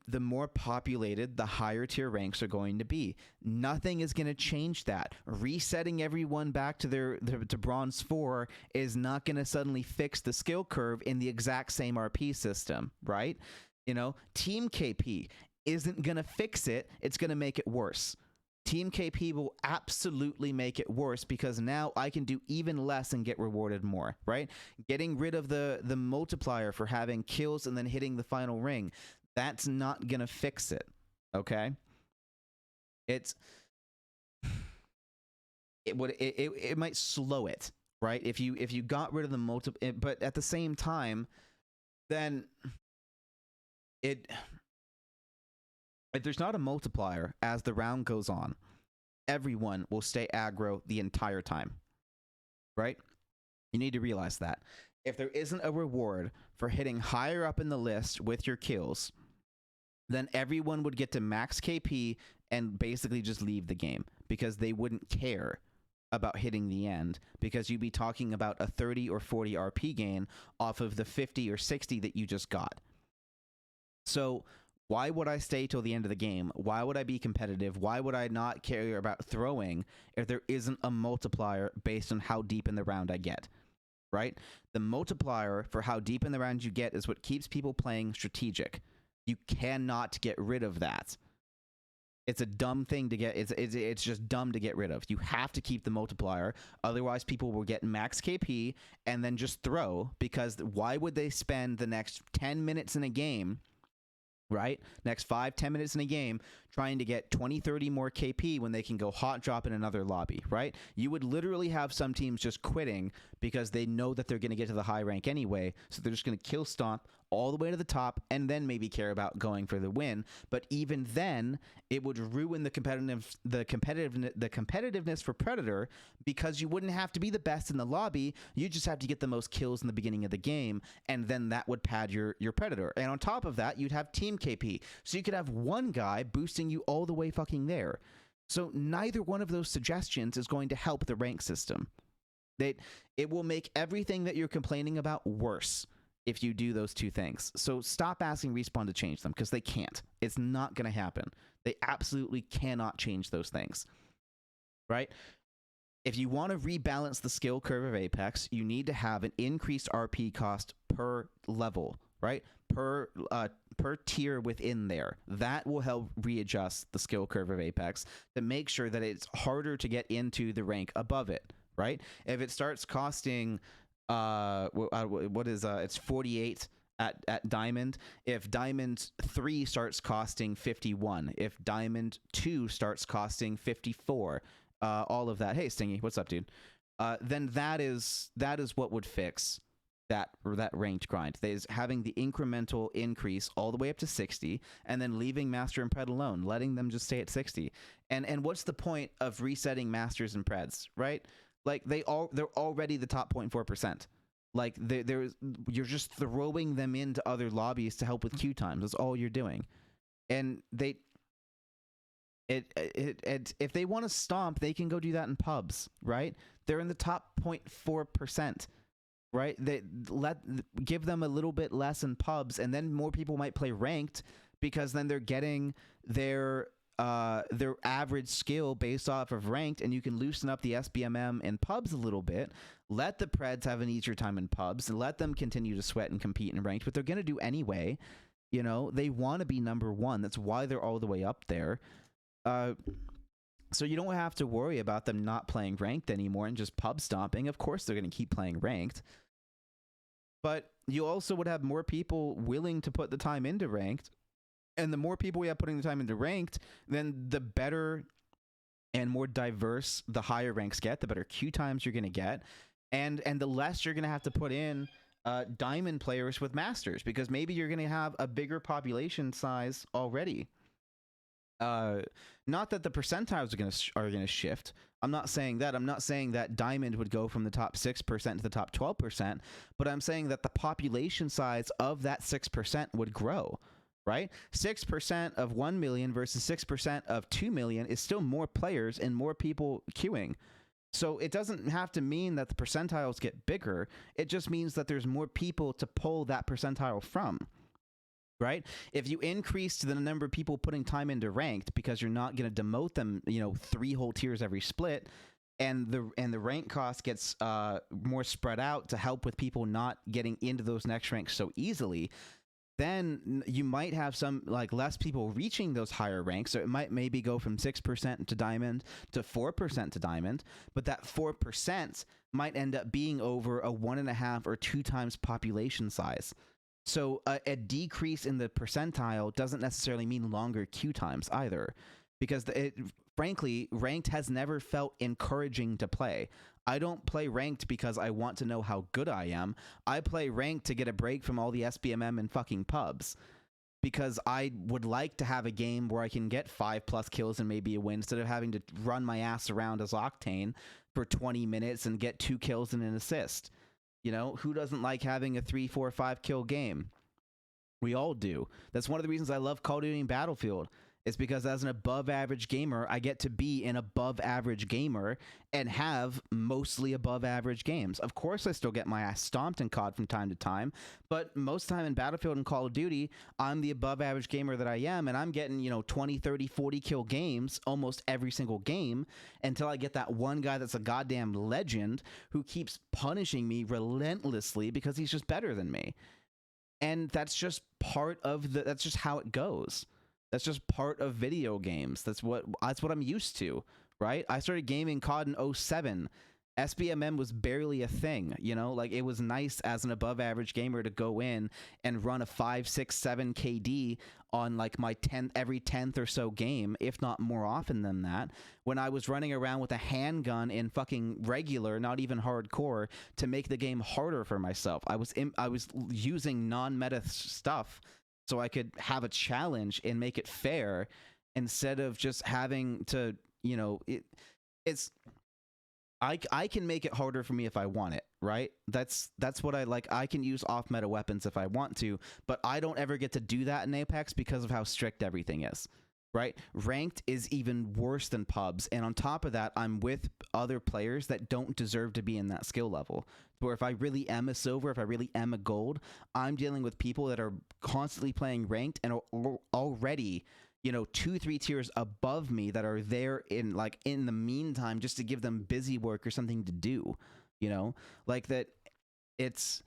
the more populated the higher tier ranks are going to be. Nothing is going to change that. Resetting everyone back to to bronze 4 is not going to suddenly fix the skill curve in the exact same RP system, right? You know, Team KP isn't going to fix it. It's going to make it worse. Team KP will absolutely make it worse because now I can do even less and get rewarded more, right? Getting rid of the multiplier for having kills and then hitting the final ring, that's not going to fix it, okay? It might slow it, right? If you got rid of the but at the same time, then if there's not a multiplier as the round goes on, everyone will stay aggro the entire time, right? You need to realize that. If there isn't a reward for hitting higher up in the list with your kills, then everyone would get to max KP and basically just leave the game because they wouldn't care about hitting the end because you'd be talking about a 30 or 40 RP gain off of the 50 or 60 that you just got. So why would I stay till the end of the game? Why would I be competitive? Why would I not care about throwing if there isn't a multiplier based on how deep in the round I get? Right? The multiplier for how deep in the round you get is what keeps people playing strategic. You cannot get rid of that. It's a dumb thing to get. It's just dumb to get rid of. You have to keep the multiplier. Otherwise, people will get max KP and then just throw because why would they spend the next 10 minutes in a game, right? Next 5-10 minutes in a game trying to get 20-30 more KP when they can go hot drop in another lobby, right? You would literally have some teams just quitting because they know that they're going to get to the high rank anyway, so they're just going to kill stomp all the way to the top and then maybe care about going for the win. But even then, it would ruin the competitiveness for Predator because you wouldn't have to be the best in the lobby. You just have to get the most kills in the beginning of the game, and then that would pad your Predator. And on top of that, you'd have Team KP. So you could have one guy boosting you all the way fucking there. So neither one of those suggestions is going to help the rank system. It will make everything that you're complaining about worse if you do those two things. So stop asking Respawn to change them because they can't. It's not going to happen. They absolutely cannot change those things, right? If you want to rebalance the skill curve of Apex, you need to have an increased RP cost per level, right? Per tier within there. That will help readjust the skill curve of Apex to make sure that it's harder to get into the rank above it, right? If it starts costing it's 48 at Diamond. If Diamond 3 starts costing 51, if Diamond 2 starts costing 54, all of that. Hey Stingy, what's up, dude? Then that is what would fix that ranked grind. That is having the incremental increase all the way up to 60 and then leaving Master and Pred alone, letting them just stay at 60. And what's the point of resetting Masters and Preds, right? Like they're already the top 0.4%. Like you're just throwing them into other lobbies to help with queue times. That's all you're doing. And if they want to stomp, they can go do that in pubs, right? They're in the top 0.4%, right? Give them a little bit less in pubs, and then more people might play ranked because then they're getting their average skill based off of ranked, and you can loosen up the SBMM in pubs a little bit. Let the Preds have an easier time in pubs and let them continue to sweat and compete in ranked, but they're going to do anyway. You know, they want to be number one. That's why they're all the way up there. So you don't have to worry about them not playing ranked anymore and just pub stomping. Of course, they're going to keep playing ranked. But you also would have more people willing to put the time into ranked. And the more people we have putting the time into ranked, then the better and more diverse the higher ranks get, the better queue times you're going to get. And the less you're going to have to put in diamond players with masters, because maybe you're going to have a bigger population size already. Not that the percentiles are going to shift. I'm not saying that. I'm not saying that diamond would go from the top 6% to the top 12%, but I'm saying that the population size of that 6% would grow. right? 6% of 1 million versus 6% of 2 million is still more players and more people queuing. So it doesn't have to mean that the percentiles get bigger. It just means that there's more people to pull that percentile from, right? If you increase the number of people putting time into ranked because you're not going to demote them, 3 whole tiers every split, and the rank cost gets more spread out to help with people not getting into those next ranks so easily, then you might have some less people reaching those higher ranks. So it might maybe go from 6% to diamond to 4% to diamond, but that 4% might end up being over a 1.5 or 2 times population size. So a decrease in the percentile doesn't necessarily mean longer queue times either, because frankly, ranked has never felt encouraging to play. I don't play ranked because I want to know how good I am. I play ranked to get a break from all the SBMM and fucking pubs, because I would like to have a game where I can get 5+ kills and maybe a win instead of having to run my ass around as Octane for 20 minutes and get 2 kills and an assist. Who doesn't like having a 3, 4, 5 kill game? We all do. That's one of the reasons I love Call of Duty and Battlefield. It's because as an above average gamer, I get to be an above average gamer and have mostly above average games. Of course, I still get my ass stomped in COD from time to time, but most time in Battlefield and Call of Duty, I'm the above average gamer that I am, and I'm getting, 20, 30, 40 kill games almost every single game until I get that one guy that's a goddamn legend who keeps punishing me relentlessly because he's just better than me. And that's just that's just how it goes. That's just part of video games. That's what I'm used to, right? I started gaming COD in 2007. SBMM was barely a thing, it was nice as an above average gamer to go in and run a 5, 6, 7 KD on my every 10th or so game, if not more often than that, when I was running around with a handgun in fucking regular, not even hardcore, to make the game harder for myself. I was using non-meta stuff so I could have a challenge and make it fair instead of just having to, I can make it harder for me if I want it, right? That's what I like. I can use off-meta weapons if I want to, but I don't ever get to do that in Apex because of how strict everything is, right? Ranked is even worse than pubs, and on top of that, I'm with other players that don't deserve to be in that skill level. Where if I really am a silver, if I really am a gold, I'm dealing with people that are constantly playing ranked and are already 2-3 tiers above me that are there in the meantime just to give them busy work or something to do, that it's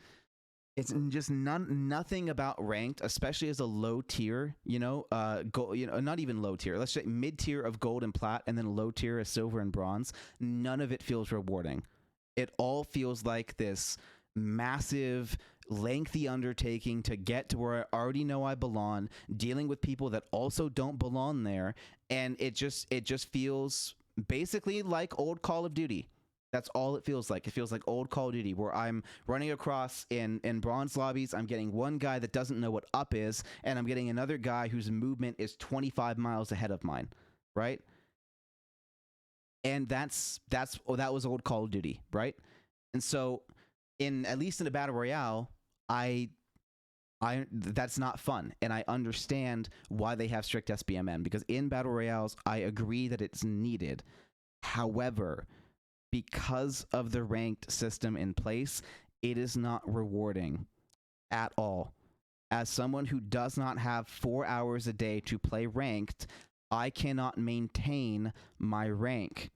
just nothing about ranked, especially as a low tier, not even low tier, let's say mid tier of gold and plat, and then low tier of silver and bronze. None of it feels rewarding. It all feels like this massive, lengthy undertaking to get to where I already know I belong, dealing with people that also don't belong there, and it just feels basically like old Call of Duty. That's all it feels like. It feels like old Call of Duty, where I'm running across in bronze lobbies, I'm getting one guy that doesn't know what up is, and I'm getting another guy whose movement is 25 miles ahead of mine, right? And that was old Call of Duty, right? And so at least in a battle royale, that's not fun, and I understand why they have strict SBMM, because in battle royales I agree that it's needed. However, because of the ranked system in place, it is not rewarding at all. As someone who does not have 4 hours a day to play ranked, I cannot maintain my rank.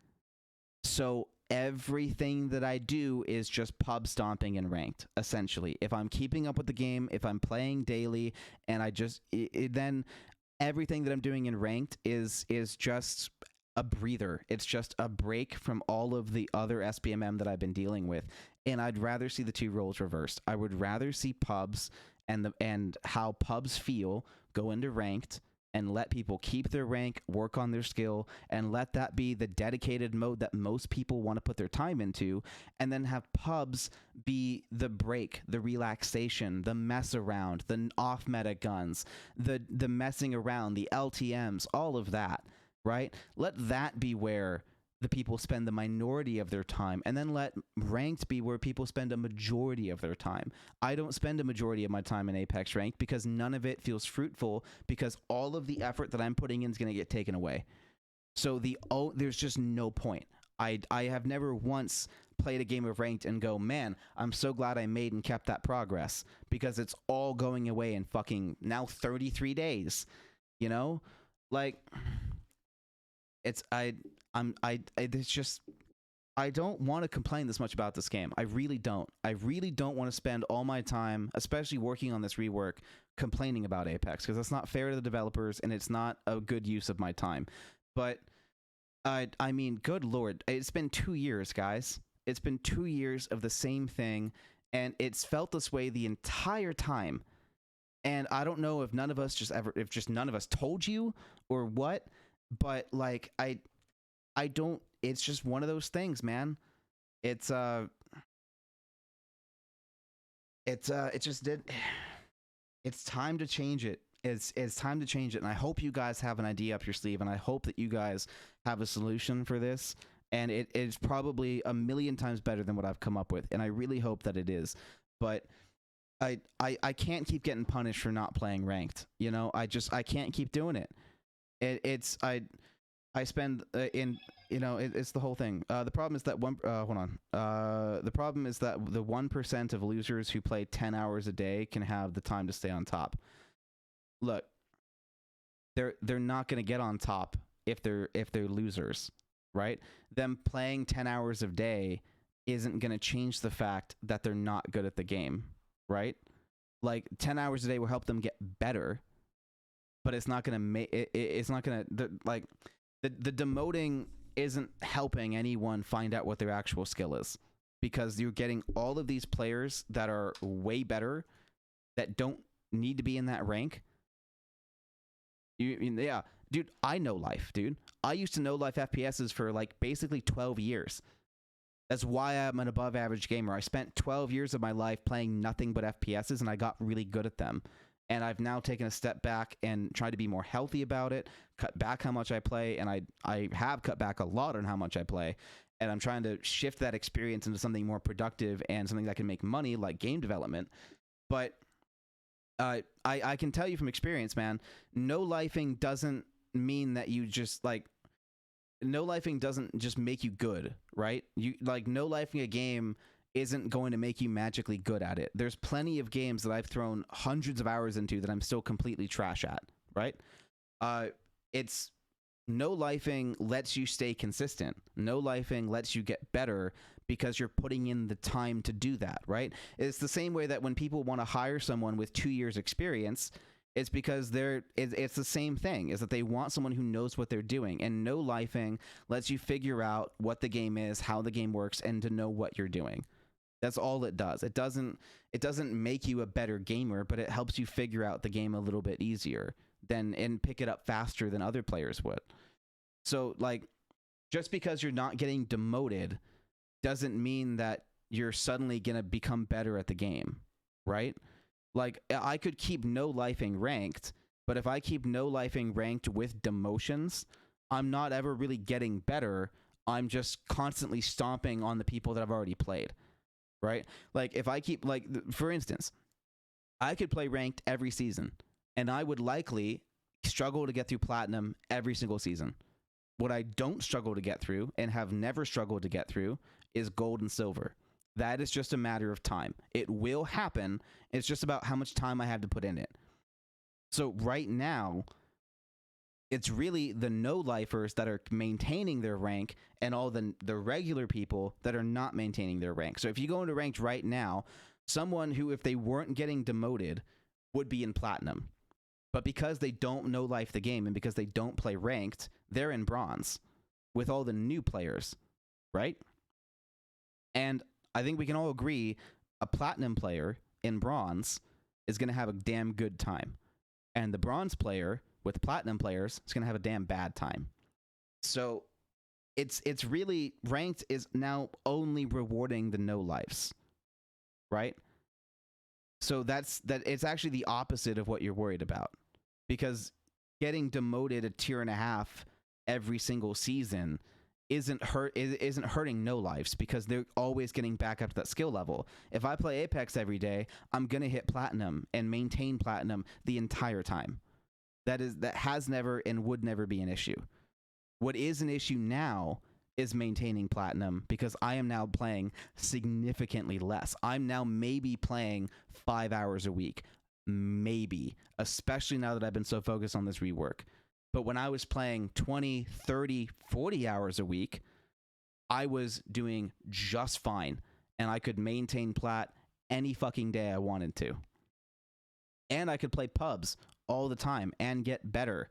So everything that I do is just pub stomping and ranked, essentially. If I'm keeping up with the game, if I'm playing daily, and then everything that I'm doing in ranked is just a breather. It's just a break from all of the other SBMM that I've been dealing with. And I'd rather see the two roles reversed. I would rather see pubs and how pubs feel go into ranked, and let people keep their rank, work on their skill, and let that be the dedicated mode that most people want to put their time into, and then have pubs be the break, the relaxation, the mess around, the off-meta guns, the messing around, the LTMs, all of that, right? Let that be where the people spend the minority of their time, and then let ranked be where people spend a majority of their time. I don't spend a majority of my time in Apex ranked because none of it feels fruitful, because all of the effort that I'm putting in is going to get taken away. So there's just no point. I have never once played a game of ranked and go, man, I'm so glad I made and kept that progress, because it's all going away in fucking now 33 days. You know, like it's I don't want to complain this much about this game. I really don't. I really don't want to spend all my time, especially working on this rework, complaining about Apex, because that's not fair to the developers and it's not a good use of my time. But I mean, good lord, it's been 2 years, guys. It's been 2 years of the same thing, and it's felt this way the entire time. And I don't know if none of us if none of us told you or what, but like I don't. It's just one of those things, man. It just did. It's time to change it. It's time to change it, and I hope you guys have an idea up your sleeve, and I hope that you guys have a solution for this. And it is probably a million times better than what I've come up with, and I really hope that it is. But I can't keep getting punished for not playing ranked. You know, I can't keep doing it. I spend it's the whole thing. The problem is that the problem is that the 1% of losers who play 10 hours a day can have the time to stay on top. Look, they're not going to get on top if they're losers, right? Them playing 10 hours a day isn't going to change the fact that they're not good at the game, right? Like 10 hours a day will help them get better, but it's not going to make it's not going to like the demoting isn't helping anyone find out what their actual skill is, because you're getting all of these players that are way better that don't need to be in that rank. Yeah, dude, I know life, dude. I used to know life FPSs for like basically 12 years. That's why I'm an above average gamer. I spent 12 years of my life playing nothing but FPSs, and I got really good at them. And I've now taken a step back and tried to be more healthy about it, cut back how much I play, and I have cut back a lot on how much I play. And I'm trying to shift that experience into something more productive and something that can make money, like game development. But I can tell you from experience, man, no-lifing doesn't mean that you just, like, no-lifing doesn't just make you good, right? You, like, no-lifing a game isn't going to make you magically good at it. There's plenty of games that I've thrown hundreds of hours into that I'm still completely trash at, right? It's no-lifing lets you stay consistent. No-lifing lets you get better because you're putting in the time to do that, right? It's the same way that when people want to hire someone with 2 years experience, it's because it's the same thing, is that they want someone who knows what they're doing. And no-lifing lets you figure out what the game is, how the game works, and to know what you're doing. That's all it does. It doesn't make you a better gamer, but it helps you figure out the game a little bit easier and pick it up faster than other players would. So, like, just because you're not getting demoted doesn't mean that you're suddenly going to become better at the game, right? Like, I could keep no-lifing ranked, but if I keep no-lifing ranked with demotions, I'm not ever really getting better. I'm just constantly stomping on the people that I've already played, right? Like, if I keep, like, for instance, I could play ranked every season, and I would likely struggle to get through platinum every single season. What I don't struggle to get through, and have never struggled to get through, is gold and silver. That is just a matter of time. It will happen. It's just about how much time I have to put in it. So right now, it's really the no-lifers that are maintaining their rank and all the regular people that are not maintaining their rank. So if you go into ranked right now, someone who, if they weren't getting demoted, would be in platinum. But because they don't no-life the game and because they don't play ranked, they're in bronze with all the new players, right? And I think we can all agree a platinum player in bronze is going to have a damn good time. And the bronze player with platinum players is going to have a damn bad time. So it's really, ranked is now only rewarding the no-lifes, right? So it's actually the opposite of what you're worried about. Because getting demoted a tier and a half every single season isn't hurting no lives because they're always getting back up to that skill level. If I play Apex every day, I'm gonna hit platinum and maintain platinum the entire time. That has never and would never be an issue. What is an issue now is maintaining platinum because I am now playing significantly less. I'm now maybe playing 5 hours a week, maybe, especially now that I've been so focused on this rework. But when I was playing 20, 30, 40 hours a week, I was doing just fine, and I could maintain plat any fucking day I wanted to. And I could play pubs all the time and get better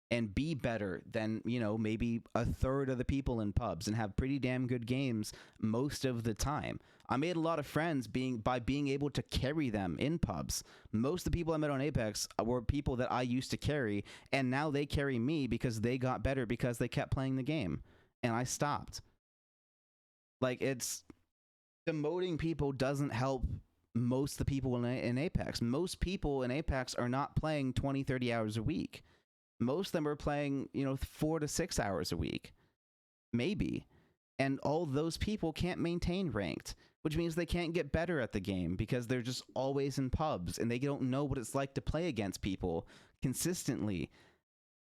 and be better than, you know, maybe a third of the people in pubs and have pretty damn good games most of the time. I made a lot of friends by being able to carry them in pubs. Most of the people I met on Apex were people that I used to carry, and now they carry me because they got better because they kept playing the game, and I stopped. Like, it's demoting people doesn't help most of the people in Apex. Most people in Apex are not playing 20, 30 hours a week. Most of them are playing, 4 to 6 hours a week, maybe. And all those people can't maintain ranked, which means they can't get better at the game because they're just always in pubs and they don't know what it's like to play against people consistently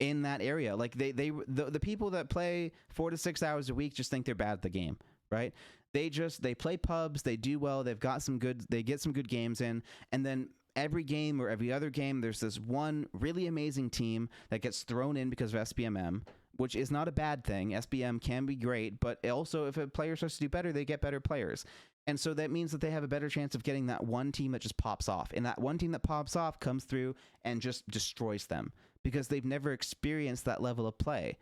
in that area. Like the people that play 4 to 6 hours a week just think they're bad at the game, right? They play pubs, they do well, they get some good games in, and then every game or every other game, there's this one really amazing team that gets thrown in because of SBMM, which is not a bad thing. SBM can be great, but also if a player starts to do better, they get better players. And so that means that they have a better chance of getting that one team that just pops off. And that one team that pops off comes through and just destroys them because they've never experienced that level of play.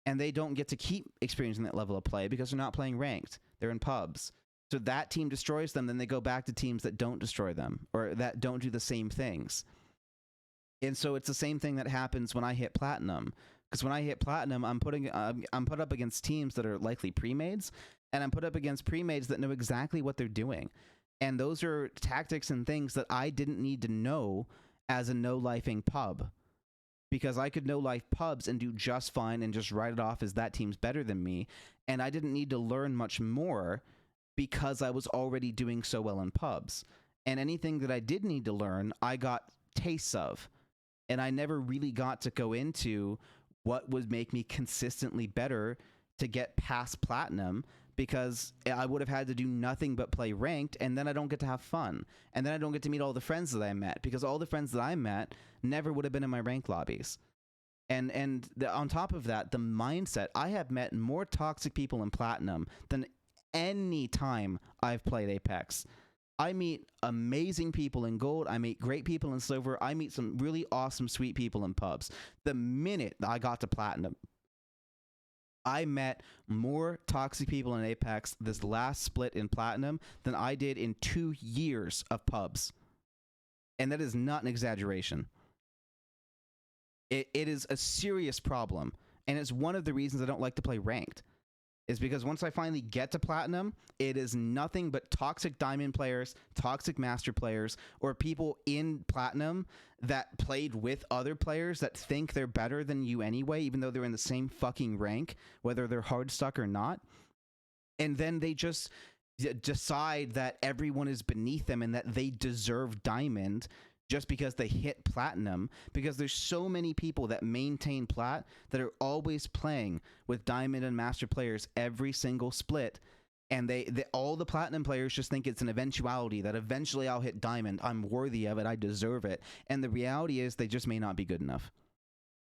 And they don't get to keep experiencing that level of play because they're not playing ranked. They're in pubs. So that team destroys them, then they go back to teams that don't destroy them or that don't do the same things. And so it's the same thing that happens when I hit platinum. Because when I hit platinum, I'm put up against teams that are likely pre-mades, and I'm put up against pre-mades that know exactly what they're doing. And those are tactics and things that I didn't need to know as a no-lifing pub. Because I could no-life pubs and do just fine and just write it off as that team's better than me. And I didn't need to learn much more because I was already doing so well in pubs. And anything that I did need to learn, I got tastes of. And I never really got to go into what would make me consistently better to get past platinum because I would have had to do nothing but play ranked, and then I don't get to have fun. And then I don't get to meet all the friends that I met because all the friends that I met never would have been in my ranked lobbies. And on top of that, the mindset, I have met more toxic people in platinum than any time I've played Apex. I meet amazing people in gold. I meet great people in silver. I meet some really awesome, sweet people in pubs. The minute I got to platinum, I met more toxic people in Apex this last split in platinum than I did in 2 years of pubs. And that is not an exaggeration. It is a serious problem. And it's one of the reasons I don't like to play ranked. Is because once I finally get to platinum, it is nothing but toxic diamond players, toxic master players, or people in platinum that played with other players that think they're better than you anyway, even though they're in the same fucking rank, whether they're hard stuck or not. And then they just decide that everyone is beneath them and that they deserve diamond just because they hit platinum, because there's so many people that maintain plat that are always playing with diamond and master players every single split, and they all the platinum players just think it's an eventuality that eventually I'll hit diamond, I'm worthy of it, I deserve it, and the reality is they just may not be good enough.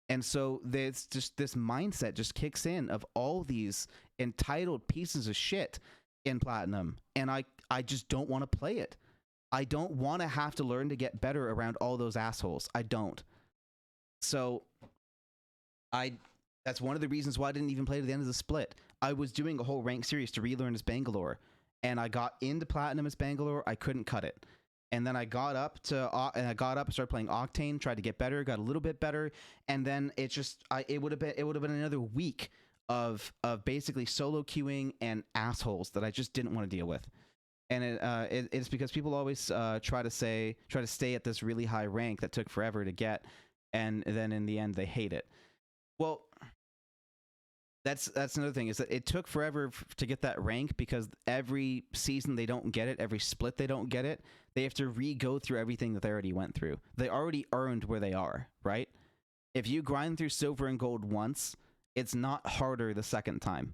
And so there's just this mindset just kicks in of all these entitled pieces of shit in platinum, and I just don't want to play it. I don't want to have to learn to get better around all those assholes. I don't. So that's one of the reasons why I didn't even play to the end of the split. I was doing a whole rank series to relearn as Bangalore, and I got into platinum as Bangalore. I couldn't cut it. And then I got up and started playing Octane, tried to get better, got a little bit better, and then it would have been another week of basically solo queuing and assholes that I just didn't want to deal with. And it's because people always try to stay at this really high rank that took forever to get, and then in the end they hate it. Well, that's another thing, is that it took forever to get that rank, because every season they don't get it, every split they don't get it. They have to re-go through everything that they already went through. They already earned where they are, right? If you grind through silver and gold once, it's not harder the second time.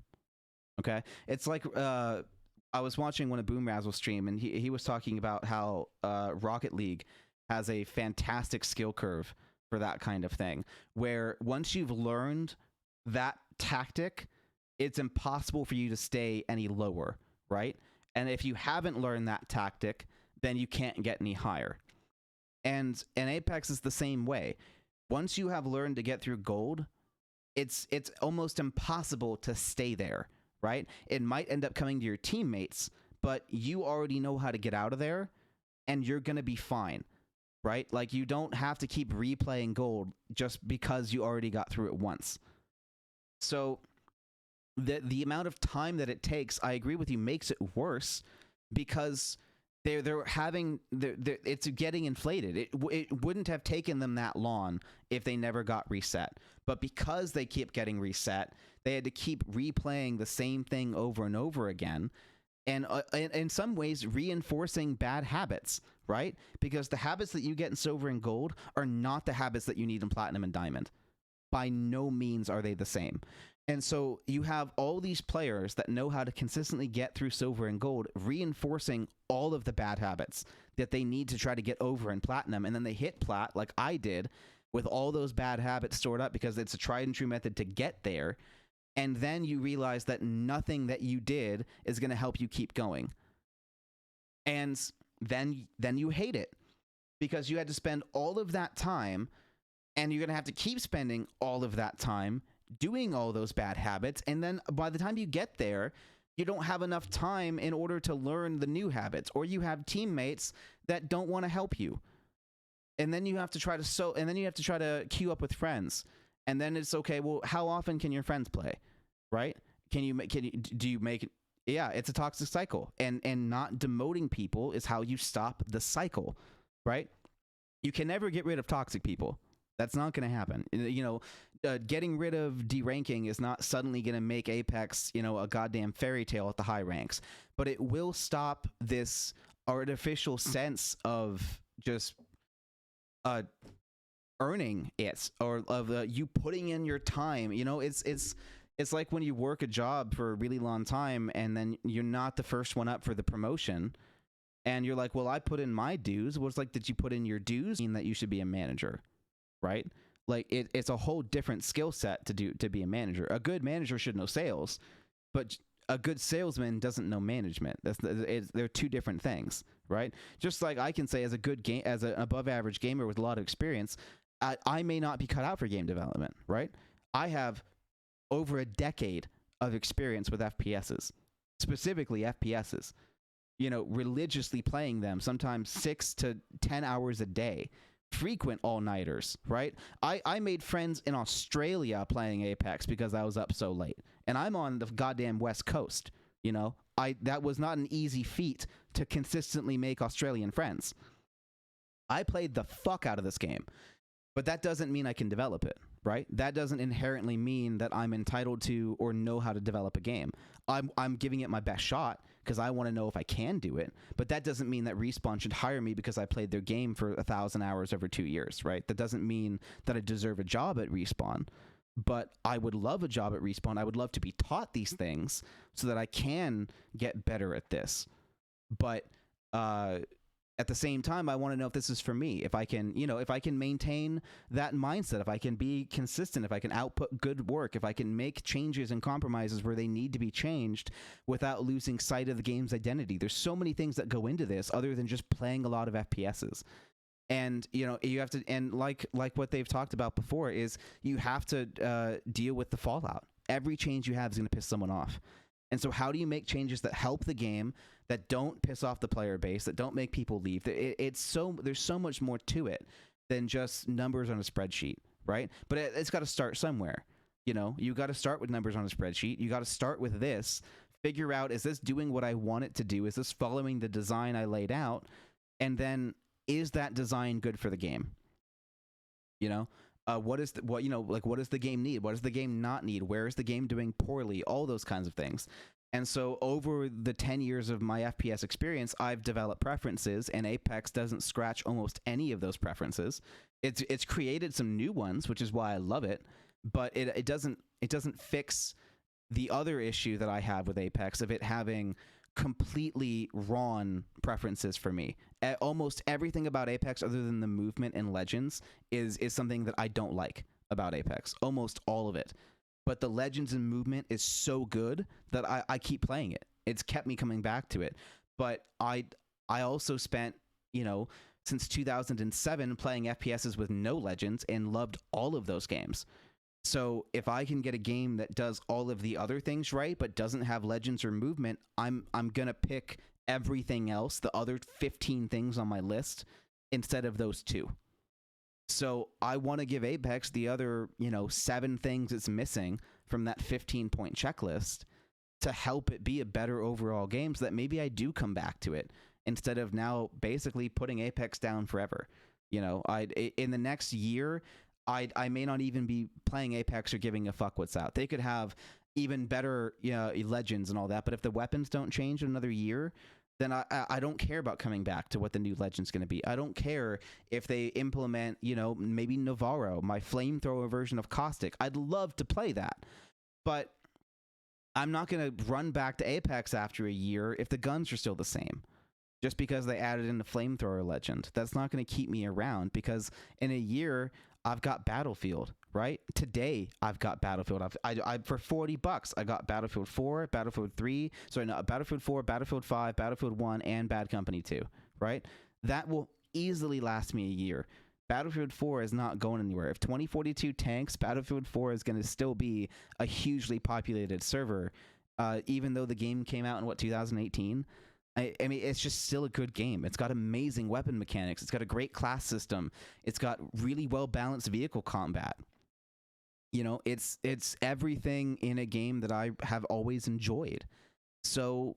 Okay? It's like I was watching one of Boom Razzle stream, and he was talking about how Rocket League has a fantastic skill curve for that kind of thing, where once you've learned that tactic, it's impossible for you to stay any lower, right? And if you haven't learned that tactic, then you can't get any higher. And Apex is the same way. Once you have learned to get through gold, it's almost impossible to stay there, right? It might end up coming to your teammates, but you already know how to get out of there, and you're going to be fine, right? Like, you don't have to keep replaying gold just because you already got through it once. So the amount of time that it takes, I agree with you, makes it worse, because it's getting inflated. It wouldn't have taken them that long if they never got reset. But because they keep getting reset, they had to keep replaying the same thing over and over again, and in some ways reinforcing bad habits, right? Because the habits that you get in silver and gold are not the habits that you need in platinum and diamond. By no means are they the same. And so you have all these players that know how to consistently get through silver and gold, reinforcing all of the bad habits that they need to try to get over in platinum. And then they hit plat, like I did, with all those bad habits stored up, because it's a tried and true method to get there. And then you realize that nothing that you did is going to help you keep going. And then you hate it, because you had to spend all of that time, and you're going to have to keep spending all of that time doing all those bad habits. And then by the time you get there, you don't have enough time in order to learn the new habits, or you have teammates that don't want to help you. And then you have to try to queue up with friends. And then it's okay, well, how often can your friends play? Right? Do you make it? Yeah, it's a toxic cycle. And not demoting people is how you stop the cycle, right? You can never get rid of toxic people. That's not going to happen. Getting rid of deranking is not suddenly going to make Apex, a goddamn fairy tale at the high ranks. But it will stop this artificial sense of just earning it, or of you putting in your time. It's like when you work a job for a really long time, and then you're not the first one up for the promotion, and you're like, well, I put in my dues. Well, it's like, did you put in your dues? Mean that you should be a manager, right? Like, it's a whole different skill set to be a manager. A good manager should know sales, but a good salesman doesn't know management. They're two different things, right? Just like I can say, as an above average gamer with a lot of experience, I may not be cut out for game development, right? I have over a decade of experience with FPSs, specifically FPSs. Religiously playing them, sometimes 6 to 10 hours a day. Frequent all-nighters, right? I made friends in Australia playing Apex because I was up so late, and I'm on the goddamn West Coast. That was not an easy feat to consistently make Australian friends. I played the fuck out of this game, but that doesn't mean I can develop it, right? That doesn't inherently mean that I'm entitled to or know how to develop a game. I'm giving it my best shot because I want to know if I can do it, but that doesn't mean that Respawn should hire me because I played their game for 1,000 hours over 2 years, right? That doesn't mean that I deserve a job at Respawn, but I would love a job at Respawn. I would love to be taught these things so that I can get better at this. But at the same time, I want to know if this is for me, if I can, if I can maintain that mindset, if I can be consistent, if I can output good work, if I can make changes and compromises where they need to be changed without losing sight of the game's identity. There's so many things that go into this other than just playing a lot of FPSs. And, you have to, and like what they've talked about before, is you have to deal with the fallout. Every change you have is going to piss someone off. And so how do you make changes that help the game, that don't piss off the player base, that don't make people leave? There's so much more to it than just numbers on a spreadsheet, right? But it's got to start somewhere. You got to start with numbers on a spreadsheet. You got to start with this, figure out, is this doing what I want it to do? Is this following the design I laid out? And then, is that design good for the game? What is what like what does the game need? What does the game not need? Where is the game doing poorly? All those kinds of things. And so over the 10 years of my FPS experience, I've developed preferences, and Apex doesn't scratch almost any of those preferences. It's created some new ones, which is why I love it, but it doesn't fix the other issue that I have with Apex of it having completely wrong preferences for me. Almost everything about Apex other than the movement and legends is something that I don't like about Apex. Almost all of it. But the legends and movement is so good that I keep playing it. It's kept me coming back to it. But I also spent, since 2007 playing FPSs with no legends and loved all of those games. So if I can get a game that does all of the other things right but doesn't have legends or movement, I'm going to pick everything else, the other 15 things on my list, instead of those two. So I want to give Apex the other, 7 things it's missing from that 15-point checklist to help it be a better overall game, so that maybe I do come back to it instead of now basically putting Apex down forever. In the next year, I may not even be playing Apex or giving a fuck what's out. They could have even better legends and all that, but if the weapons don't change in another year, then I don't care about coming back to what the new legend's going to be. I don't care if they implement, maybe Navarro, my flamethrower version of Caustic. I'd love to play that, but I'm not going to run back to Apex after a year if the guns are still the same. Just because they added in the flamethrower legend, that's not going to keep me around, because in a year I've got Battlefield, right? Today I've got Battlefield. I for $40 I got Battlefield 4, Battlefield 3, Battlefield 4, Battlefield 5, Battlefield 1, and Bad Company 2, right? That will easily last me a year. Battlefield 4 is not going anywhere. If 2042 tanks, Battlefield 4 is going to still be a hugely populated server, even though the game came out in 2018. I mean, it's just still a good game. It's got amazing weapon mechanics. It's got a great class system. It's got really well-balanced vehicle combat. It's everything in a game that I have always enjoyed. So,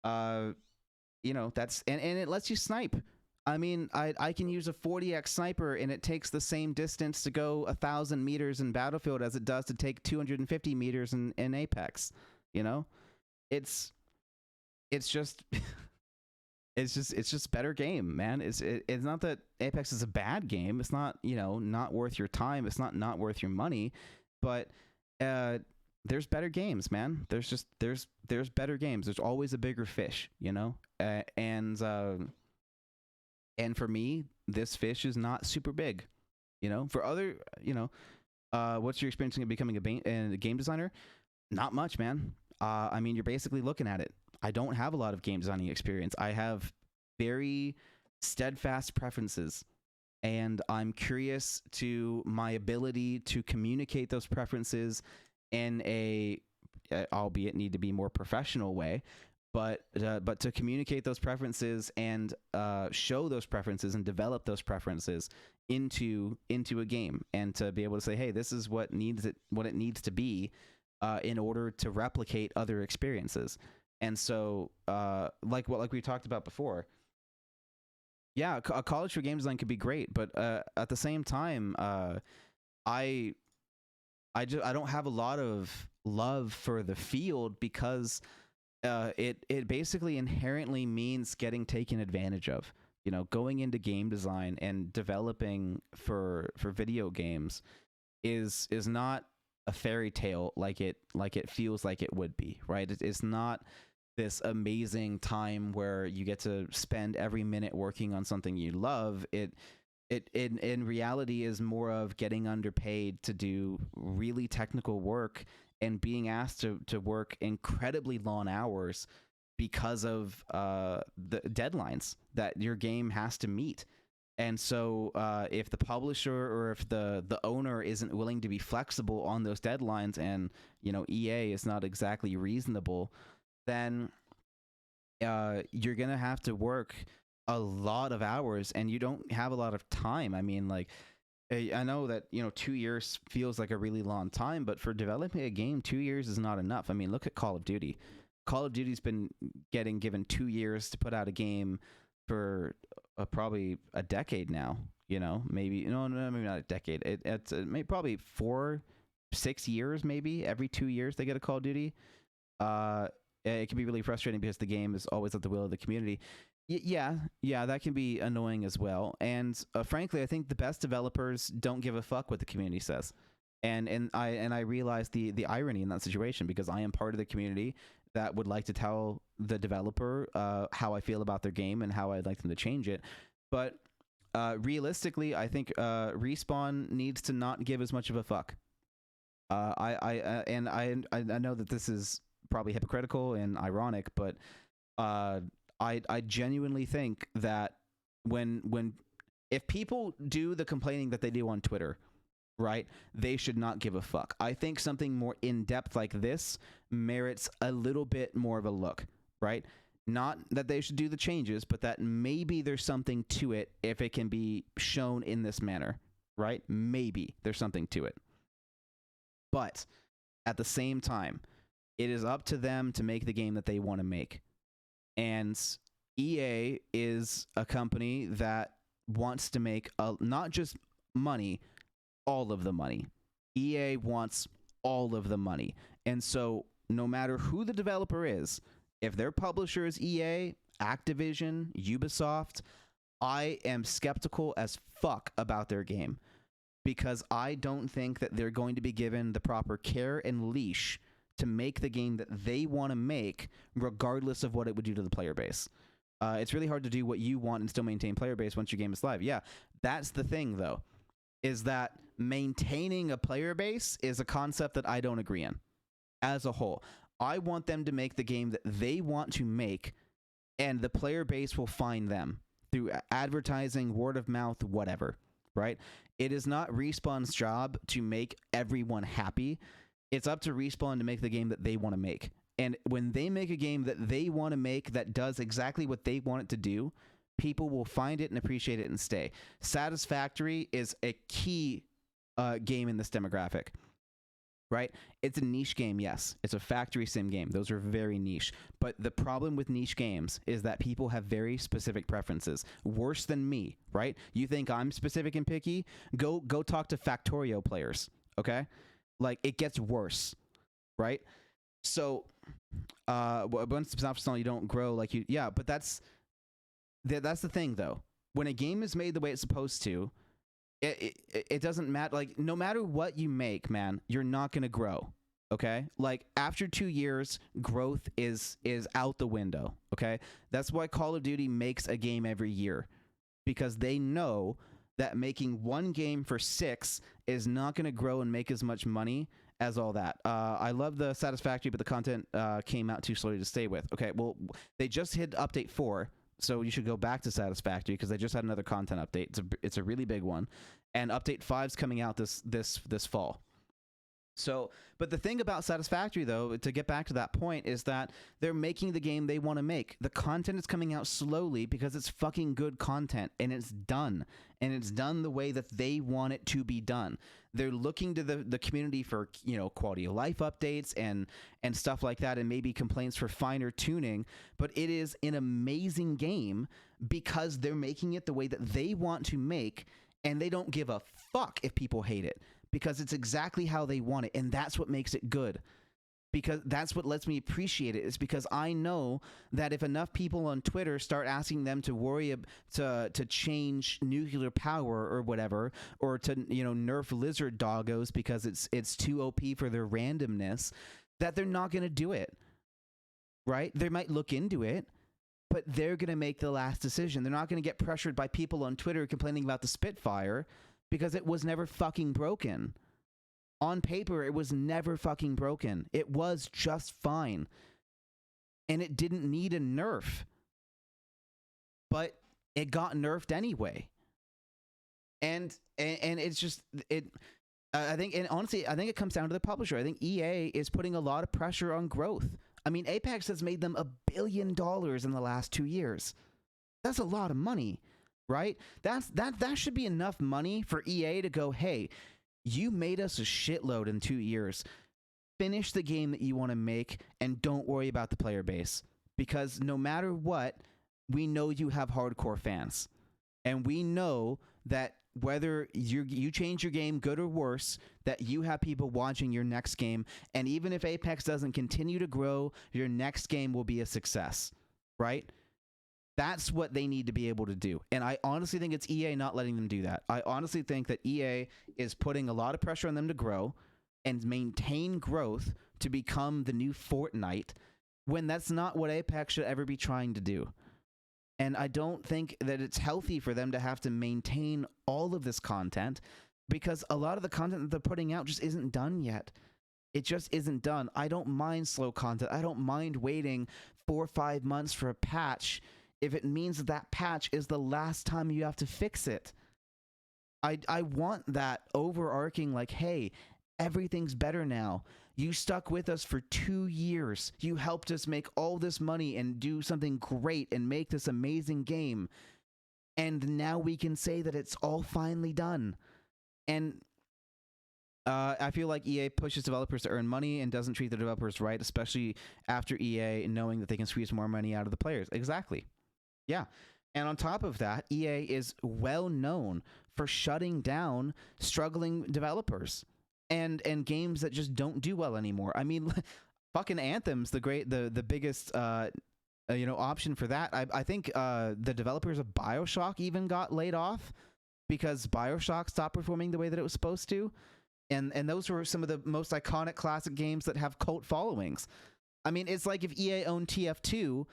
that's, and it lets you snipe. I mean, I can use a 40x sniper, and it takes the same distance to go 1,000 meters in Battlefield as it does to take 250 meters in Apex. It's just it's just better game, man. It's not that Apex is a bad game. It's not, not worth your time. It's not worth your money, but there's better games, man. There's better games. There's always a bigger fish, and for me, this fish is not super big, for other, what's your experience in becoming a game designer? Not much, man. I mean, you're basically looking at it. I don't have a lot of game designing experience. I have very steadfast preferences, and I'm curious to my ability to communicate those preferences in a, albeit need to be more professional way, but to communicate those preferences and show those preferences and develop those preferences into a game, and to be able to say, hey, this is what it needs to be in order to replicate other experiences. And so, like we talked about before, yeah, a college for game design could be great, but at the same time, I don't have a lot of love for the field, because it basically inherently means getting taken advantage of. Going into game design and developing for video games is not a fairy tale like it feels like it would be, right? It's not this amazing time where you get to spend every minute working on something you love. It in reality is more of getting underpaid to do really technical work and being asked to work incredibly long hours because of the deadlines that your game has to meet. And so if the publisher or if the owner isn't willing to be flexible on those deadlines, and EA is not exactly reasonable, then you're going to have to work a lot of hours, and you don't have a lot of time. I mean, like, I know that 2 years feels like a really long time, but for developing a game, 2 years is not enough. I mean, look at Call of Duty. Call of Duty's been given 2 years to put out a game for probably a decade now, You know, maybe no, maybe not a decade. It's maybe probably 4-6 years, maybe every 2 years they get a Call of Duty. It can be really frustrating because the game is always at the will of the community. Yeah, that can be annoying as well. And frankly, I think the best developers don't give a fuck what the community says. And I realize the irony in that situation, because I am part of the community that would like to tell the developer how I feel about their game and how I'd like them to change it. But realistically, I think Respawn needs to not give as much of a fuck. I know that this is probably hypocritical and ironic, but I genuinely think that when if people do the complaining that they do on Twitter, right, they should not give a fuck. I think something more in depth like this merits a little bit more of a look, right? Not that they should do the changes, but that maybe there's something to it if it can be shown in this manner, right? Maybe there's something to it. But at the same time, it is up to them to make the game that they want to make. And EA is a company that wants to make not just money, all of the money. EA wants all of the money. And so no matter who the developer is, if their publisher is EA, Activision, Ubisoft, I am skeptical as fuck about their game, because I don't think that they're going to be given the proper care and leash to make the game that they want to make, regardless of what it would do to the player base. It's really hard to do what you want and still maintain player base once your game is live. Yeah, that's the thing, though, is that maintaining a player base is a concept that I don't agree in as a whole. I want them to make the game that they want to make, and the player base will find them through advertising, word of mouth, whatever, right? It is not Respawn's job to make everyone happy. It's up to Respawn to make the game that they want to make. And when they make a game that they want to make that does exactly what they want it to do, people will find it and appreciate it and stay. Satisfactory is a key game in this demographic, right? It's a niche game, yes. It's a factory sim game. Those are very niche. But the problem with niche games is that people have very specific preferences. Worse than me, right? You think I'm specific and picky? Go talk to Factorio players, okay? Like, it gets worse, right? So, once it's not you don't grow like you... Yeah, but that's the thing, though. When a game is made the way it's supposed to, it doesn't matter. Like, no matter what you make, man, you're not going to grow, okay? Like, after 2 years, growth is out the window, okay? That's why Call of Duty makes a game every year, because they know that making one game for 6 is not going to grow and make as much money as all that. I love the Satisfactory, but the content came out too slowly to stay with. Okay, well, they just hit update 4, so you should go back to Satisfactory because they just had another content update. It's a really big one, and update 5's coming out this fall. So, but the thing about Satisfactory, though, to get back to that point, is that they're making the game they want to make. The content is coming out slowly because it's fucking good content, and it's done. And it's done the way that they want it to be done. They're looking to the community for, you know, quality of life updates and stuff like that, and maybe complaints for finer tuning. But it is an amazing game because they're making it the way that they want to make, and they don't give a fuck if people hate it. Because it's exactly how they want it, and that's what makes it good. Because that's what lets me appreciate it, is because I know that if enough people on Twitter start asking them to worry to change nuclear power or whatever, or to, you know, nerf lizard doggos because it's too OP for their randomness, that they're not going to do it, right? They might look into it, but they're going to make the last decision. They're not going to get pressured by people on Twitter complaining about the Spitfire, because it was never fucking broken. On paper, it was never fucking broken. It was just fine. And it didn't need a nerf. But it got nerfed anyway. And it's just... I think, and honestly, I think it comes down to the publisher. I think EA is putting a lot of pressure on growth. I mean, Apex has made them $1 billion in the last 2 years. That's a lot of money. Right? That should be enough money for EA to go, hey, you made us a shitload in 2 years. Finish the game that you want to make and don't worry about the player base. Because no matter what, we know you have hardcore fans. And we know that whether you change your game good or worse, that you have people watching your next game. And even if Apex doesn't continue to grow, your next game will be a success, right? That's what they need to be able to do. And I honestly think it's EA not letting them do that. I honestly think that EA is putting a lot of pressure on them to grow and maintain growth to become the new Fortnite, when that's not what Apex should ever be trying to do. And I don't think that it's healthy for them to have to maintain all of this content, because a lot of the content that they're putting out just isn't done yet. It just isn't done. I don't mind slow content. I don't mind waiting 4 or 5 months for a patch if it means that that patch is the last time you have to fix it. I want that overarching, like, hey, everything's better now. You stuck with us for 2 years. You helped us make all this money and do something great and make this amazing game. And now we can say that it's all finally done. And I feel like EA pushes developers to earn money and doesn't treat the developers right, especially after EA knowing that they can squeeze more money out of the players. Exactly. Yeah. And on top of that, EA is well known for shutting down struggling developers and games that just don't do well anymore. I mean, fucking Anthem's the biggest option for that. I think the developers of BioShock even got laid off because BioShock stopped performing the way that it was supposed to. And those were some of the most iconic classic games that have cult followings. I mean, it's like if EA owned TF2,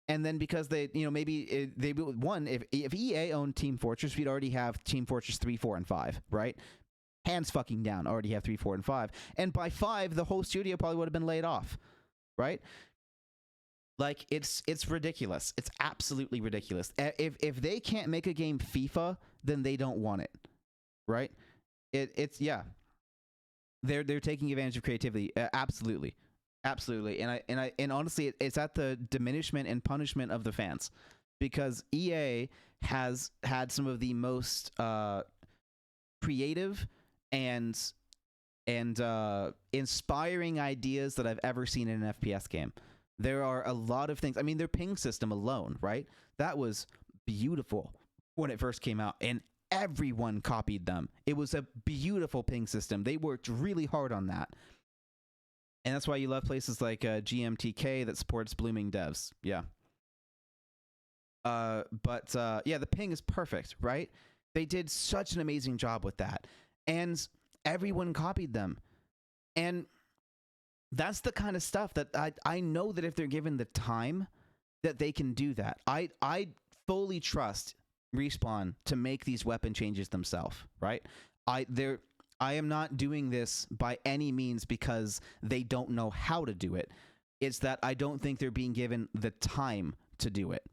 and then because they, they won. If EA owned Team Fortress, we'd already have Team Fortress 3, 4, and 5, right? Hands fucking down, already have 3, 4, and 5. And by 5, the whole studio probably would have been laid off, right? Like, it's ridiculous. It's absolutely ridiculous. If they can't make a game FIFA, then they don't want it, right? It's yeah. They're taking advantage of creativity. Absolutely. And honestly, it's at the diminishment and punishment of the fans, because EA has had some of the most creative and inspiring ideas that I've ever seen in an FPS game. There are a lot of things. I mean, their ping system alone, right? That was beautiful when it first came out, and everyone copied them. It was a beautiful ping system. They worked really hard on that. And that's why you love places like GMTK that supports blooming devs. Yeah. But the ping is perfect, right? They did such an amazing job with that. And everyone copied them. And that's the kind of stuff that I know that if they're given the time, that they can do that. I fully trust Respawn to make these weapon changes themselves, right? I am not doing this by any means because they don't know how to do it. It's that I don't think they're being given the time to do it.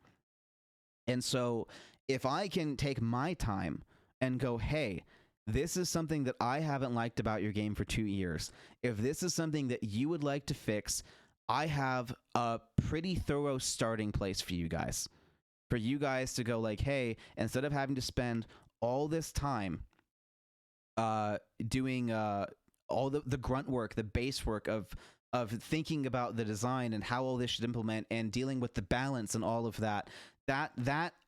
And so if I can take my time and go, hey, this is something that I haven't liked about your game for 2 years. If this is something that you would like to fix, I have a pretty thorough starting place for you guys. For you guys to go like, hey, instead of having to spend all this time doing all the grunt work, the base work of thinking about the design and how all this should implement and dealing with the balance and all of that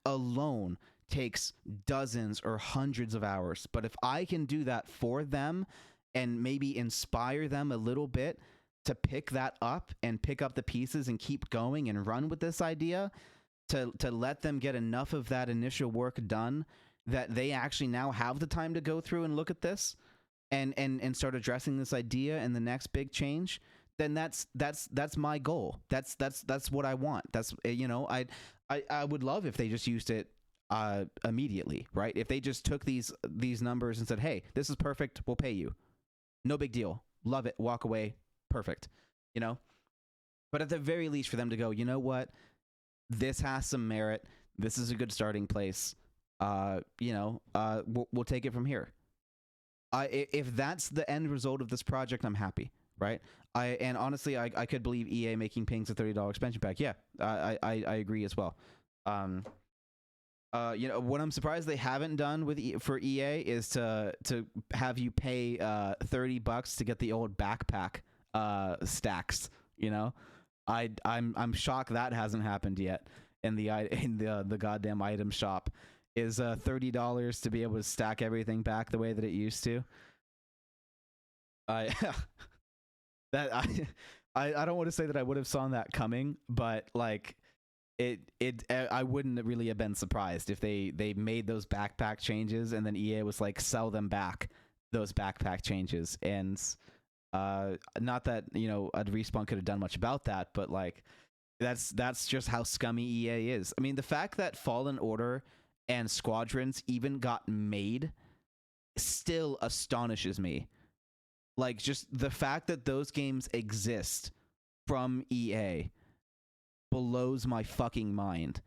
alone takes dozens or hundreds of hours. But if I can do that for them and maybe inspire them a little bit to pick that up and pick up the pieces and keep going and run with this idea, to let them get enough of that initial work done that they actually now have the time to go through and look at this and start addressing this idea and the next big change, then that's my goal. That's what I want. That's, I would love if they just used it immediately, right? If they just took these numbers and said, hey, this is perfect, we'll pay you. No big deal. Love it. Walk away. Perfect. But at the very least for them to go, you know what? This has some merit. This is a good starting place. We'll take it from here. If that's the end result of this project, I'm happy, right? And honestly, I could believe EA making pings a $30 expansion pack. Yeah, I agree as well. What I'm surprised they haven't done for EA is to have you pay $30 to get the old backpack stacks. I'm shocked that hasn't happened yet in the goddamn item shop. is $30 to be able to stack everything back the way that it used to. I that I don't want to say that I would have saw that coming, but like I wouldn't really have been surprised if they made those backpack changes and then EA was like, sell them back those backpack changes. And not that, you know, a Respawn could have done much about that, but like that's just how scummy EA is. I mean, the fact that Fallen Order and Squadrons even got made still astonishes me. Like, just the fact that those games exist from EA blows my fucking mind,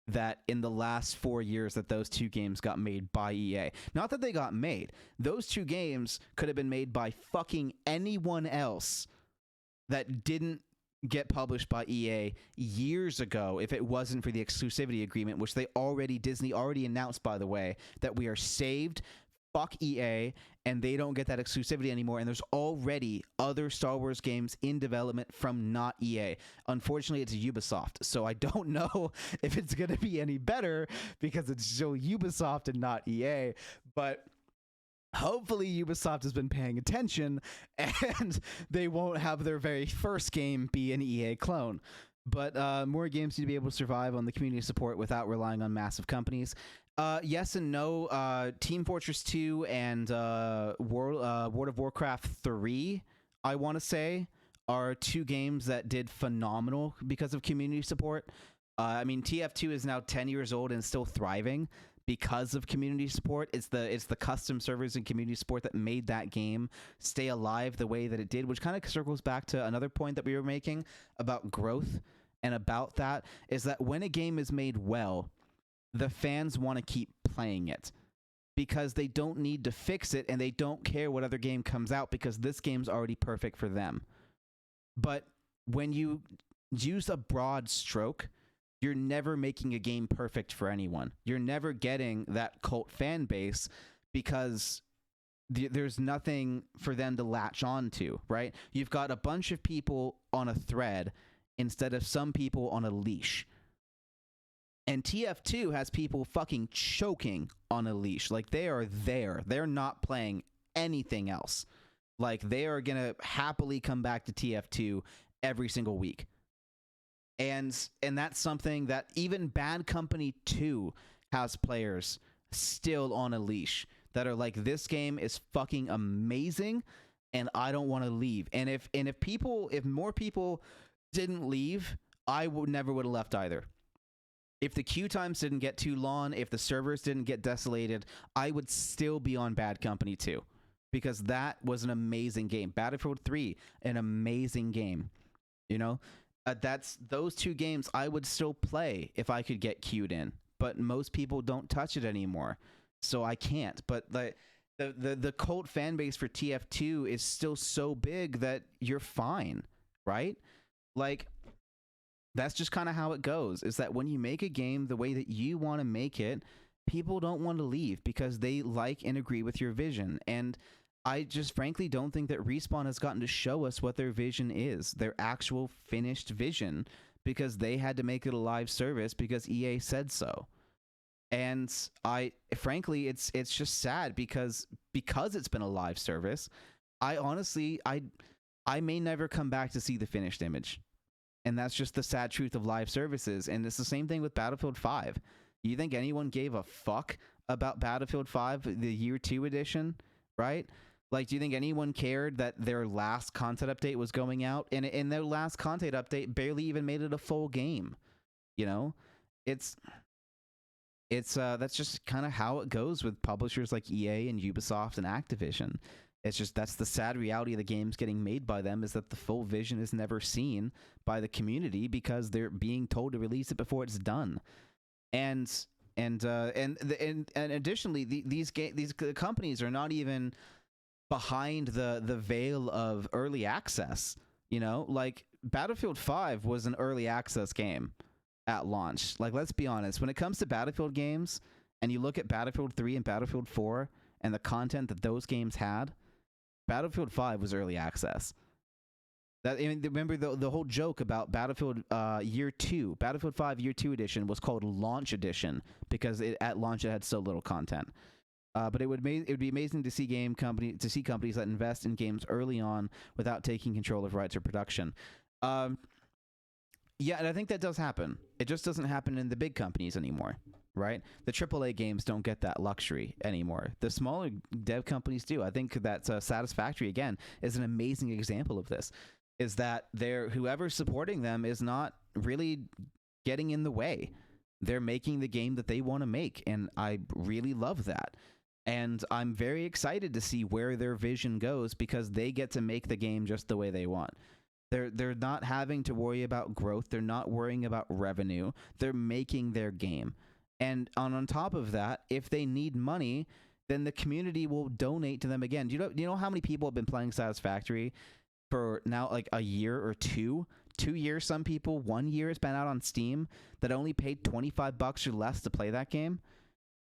that in the last 4 years that those two games got made by EA. Not that they got made. Those two games could have been made by fucking anyone else that didn't get published by EA years ago if it wasn't for the exclusivity agreement, which Disney already announced, by the way, that we are saved. Fuck EA, and they don't get that exclusivity anymore, and there's already other Star Wars games in development from not EA. Unfortunately, it's Ubisoft, so I don't know if it's going to be any better because it's still Ubisoft and not EA, but hopefully Ubisoft has been paying attention and they won't have their very first game be an EA clone. But more games need to be able to survive on the community support without relying on massive companies. Yes and no. Team Fortress 2 and World of Warcraft 3, I want to say, are two games that did phenomenal because of community support. I mean, TF2 is now 10 years old and still thriving because of community support. It's the custom servers and community support that made that game stay alive the way that it did, which kind of circles back to another point that we were making about growth. And about that is that when a game is made well, the fans want to keep playing it because they don't need to fix it and they don't care what other game comes out because this game's already perfect for them. But when you use a broad stroke, you're never making a game perfect for anyone. You're never getting that cult fan base because there's nothing for them to latch on to, right? You've got a bunch of people on a thread instead of some people on a leash. And TF2 has people fucking choking on a leash. Like, they are there. They're not playing anything else. Like, they are going to happily come back to TF2 every single week. And that's something that even Bad Company 2 has players still on a leash that are like, this game is fucking amazing and I don't want to leave. And if more people didn't leave, I never would have left either. If the queue times didn't get too long, if the servers didn't get desolated, I would still be on Bad Company 2 because that was an amazing game. Battlefield 3, an amazing game. You know, that's those two games I would still play if I could get queued in, but most people don't touch it anymore, so I can't. But the cult fan base for TF2 is still so big that you're fine, right? Like, that's just kind of how it goes, is that when you make a game the way that you want to make it, people don't want to leave because they like and agree with your vision. And I just frankly don't think that Respawn has gotten to show us what their vision is, their actual finished vision, because they had to make it a live service because EA said so. And frankly, it's just sad because it's been a live service. I honestly may never come back to see the finished image. And that's just the sad truth of live services. And it's the same thing with Battlefield 5. You think anyone gave a fuck about Battlefield 5, the Year 2 edition, right? Like, do you think anyone cared that their last content update was going out? And their last content update barely even made it a full game. You know? It's that's just kind of how it goes with publishers like EA and Ubisoft and Activision. It's just, that's the sad reality of the games getting made by them, is that the full vision is never seen by the community because they're being told to release it before it's done. And additionally, these companies are not even behind the veil of early access. You know, like Battlefield 5 was an early access game at launch. Like, let's be honest, when it comes to Battlefield games, and you look at Battlefield 3 and Battlefield 4 and the content that those games had, Battlefield 5 was early access. That, I mean, remember the whole joke about Battlefield Year 2, Battlefield 5 Year 2 edition was called Launch Edition because at launch it had so little content. But it would be amazing to see companies that invest in games early on without taking control of rights or production. Yeah, and I think that does happen. It just doesn't happen in the big companies anymore, right? The AAA games don't get that luxury anymore. The smaller dev companies do. I think that Satisfactory, again, is an amazing example of this, is that whoever's supporting them is not really getting in the way. They're making the game that they want to make, and I really love that. And I'm very excited to see where their vision goes because they get to make the game just the way they want. They're not having to worry about growth. They're not worrying about revenue. They're making their game. And on top of that, if they need money, then the community will donate to them again. Do you know how many people have been playing Satisfactory for now, like a year or two? 2 years, some people. 1 year it's been out on Steam that only paid $25 or less to play that game.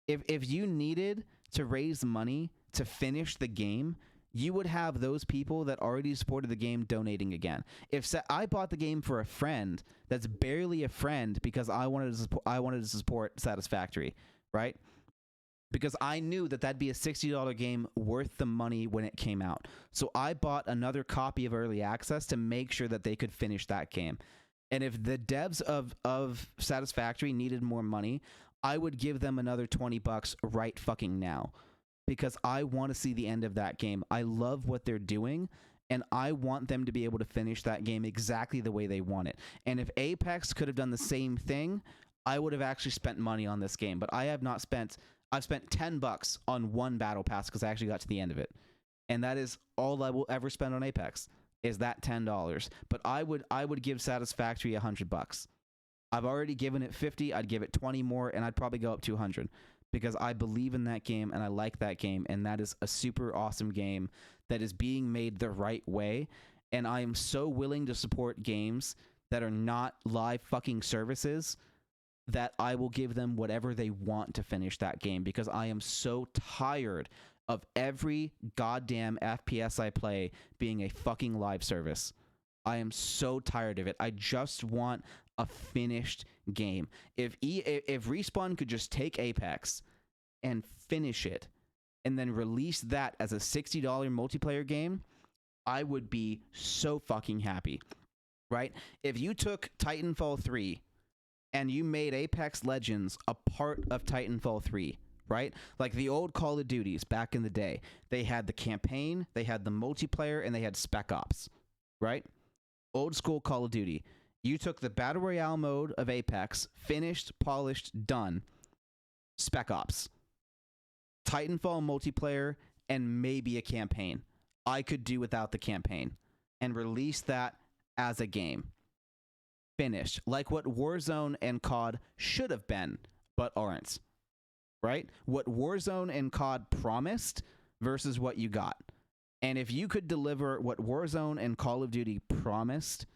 If you needed to raise money to finish the game, you would have those people that already supported the game donating again. If I bought the game for a friend that's barely a friend because I wanted to support Satisfactory, right? Because I knew that that'd be a $60 game worth the money when it came out. So I bought another copy of Early Access to make sure that they could finish that game. And if the devs of Satisfactory needed more money, I would give them another $20 right fucking now. Because I want to see the end of that game. I love what they're doing, and I want them to be able to finish that game exactly the way they want it. And if Apex could have done the same thing, I would have actually spent money on this game. But I have not spent. I've spent $10 on one battle pass because I actually got to the end of it, and that is all I will ever spend on Apex is that $10. But I would give Satisfactory $100. I've already given it 50. I'd give it 20 more, and I'd probably go up to 100. Because I believe in that game and I like that game, and that is a super awesome game that is being made the right way. And I am so willing to support games that are not live fucking services that I will give them whatever they want to finish that game because I am so tired of every goddamn FPS I play being a fucking live service. I am so tired of it. I just want a finished game. If Respawn could just take Apex and finish it and then release that as a $60 multiplayer game, I would be so fucking happy, right? If you took Titanfall 3 and you made Apex Legends a part of Titanfall 3, right? Like the old Call of Duties back in the day, they had the campaign, they had the multiplayer, and they had Spec Ops, right? Old school Call of Duty. You took the Battle Royale mode of Apex, finished, polished, done. Spec Ops. Titanfall multiplayer, and maybe a campaign. I could do without the campaign. And release that as a game. Finished. Like what Warzone and COD should have been, but aren't. Right? What Warzone and COD promised versus what you got. And if you could deliver what Warzone and Call of Duty promised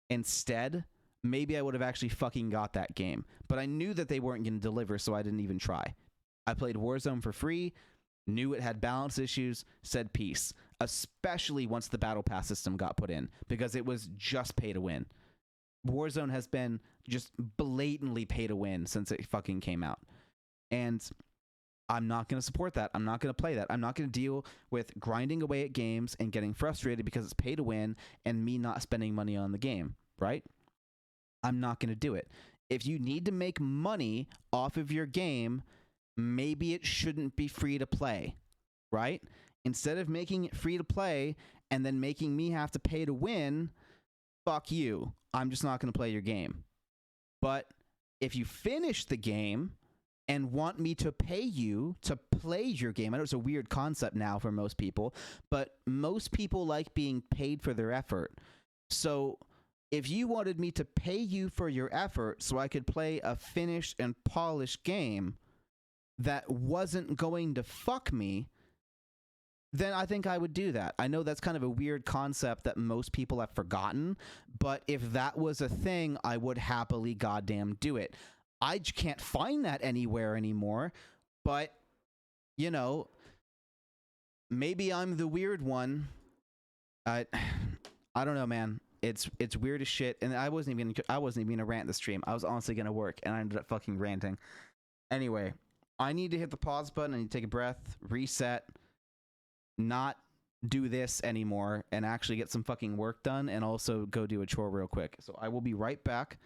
instead, maybe I would have actually fucking got that game. But I knew that they weren't going to deliver, so I didn't even try. I played Warzone for free, knew it had balance issues, said peace. Especially once the Battle Pass system got put in, because it was just pay to win. Warzone has been just blatantly pay to win since it fucking came out. And I'm not going to support that. I'm not going to play that. I'm not going to deal with grinding away at games and getting frustrated because it's pay to win and me not spending money on the game, right? I'm not going to do it. If you need to make money off of your game, maybe it shouldn't be free to play, right? Instead of making it free to play and then making me have to pay to win, fuck you. I'm just not going to play your game. But if you finish the game and want me to pay you to play your game, I know it's a weird concept now for most people, but most people like being paid for their effort. So if you wanted me to pay you for your effort so I could play a finished and polished game that wasn't going to fuck me, then I think I would do that. I know that's kind of a weird concept that most people have forgotten, but if that was a thing, I would happily goddamn do it. I can't find that anywhere anymore, but, you know, maybe I'm the weird one. I don't know, man. It's weird as shit. And I wasn't even gonna rant the stream. I was honestly gonna work, and I ended up fucking ranting. Anyway, I need to hit the pause button. I need to take a breath, reset, not do this anymore, and actually get some fucking work done, and also go do a chore real quick. So I will be right back.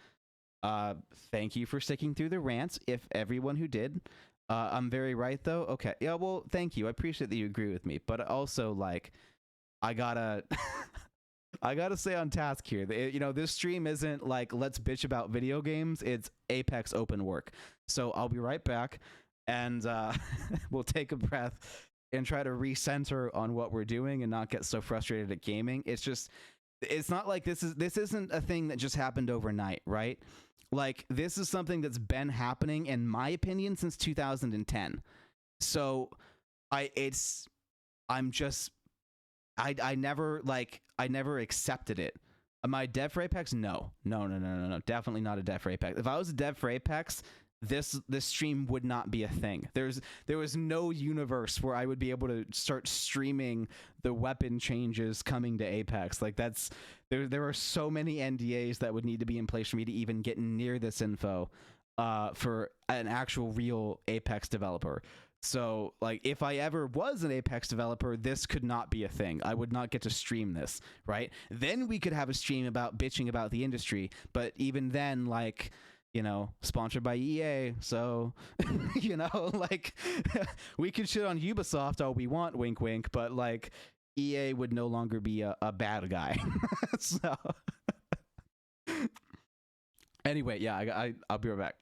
Thank you for sticking through the rants. If everyone who did, I'm very right though. Okay, yeah. Well, thank you. I appreciate that you agree with me, but also like, I gotta. I gotta stay on task here. This stream isn't like let's bitch about video games. It's Apex open work. So I'll be right back, and we'll take a breath and try to recenter on what we're doing and not get so frustrated at gaming. It's not like this isn't a thing that just happened overnight, right? Like this is something that's been happening, in my opinion, since 2010. So I never accepted it. Am I a dev for Apex? No. Definitely not a dev for Apex. If I was a dev for Apex, this stream would not be a thing. There was no universe where I would be able to start streaming the weapon changes coming to Apex. Like there are so many NDAs that would need to be in place for me to even get near this info for an actual real Apex developer. So, like, if I ever was an Apex developer, this could not be a thing. I would not get to stream this, right? Then we could have a stream about bitching about the industry. But even then, like, sponsored by EA. So, like, we can shit on Ubisoft all we want, wink, wink. But, like, EA would no longer be a bad guy. So, anyway, yeah, I'll be right back.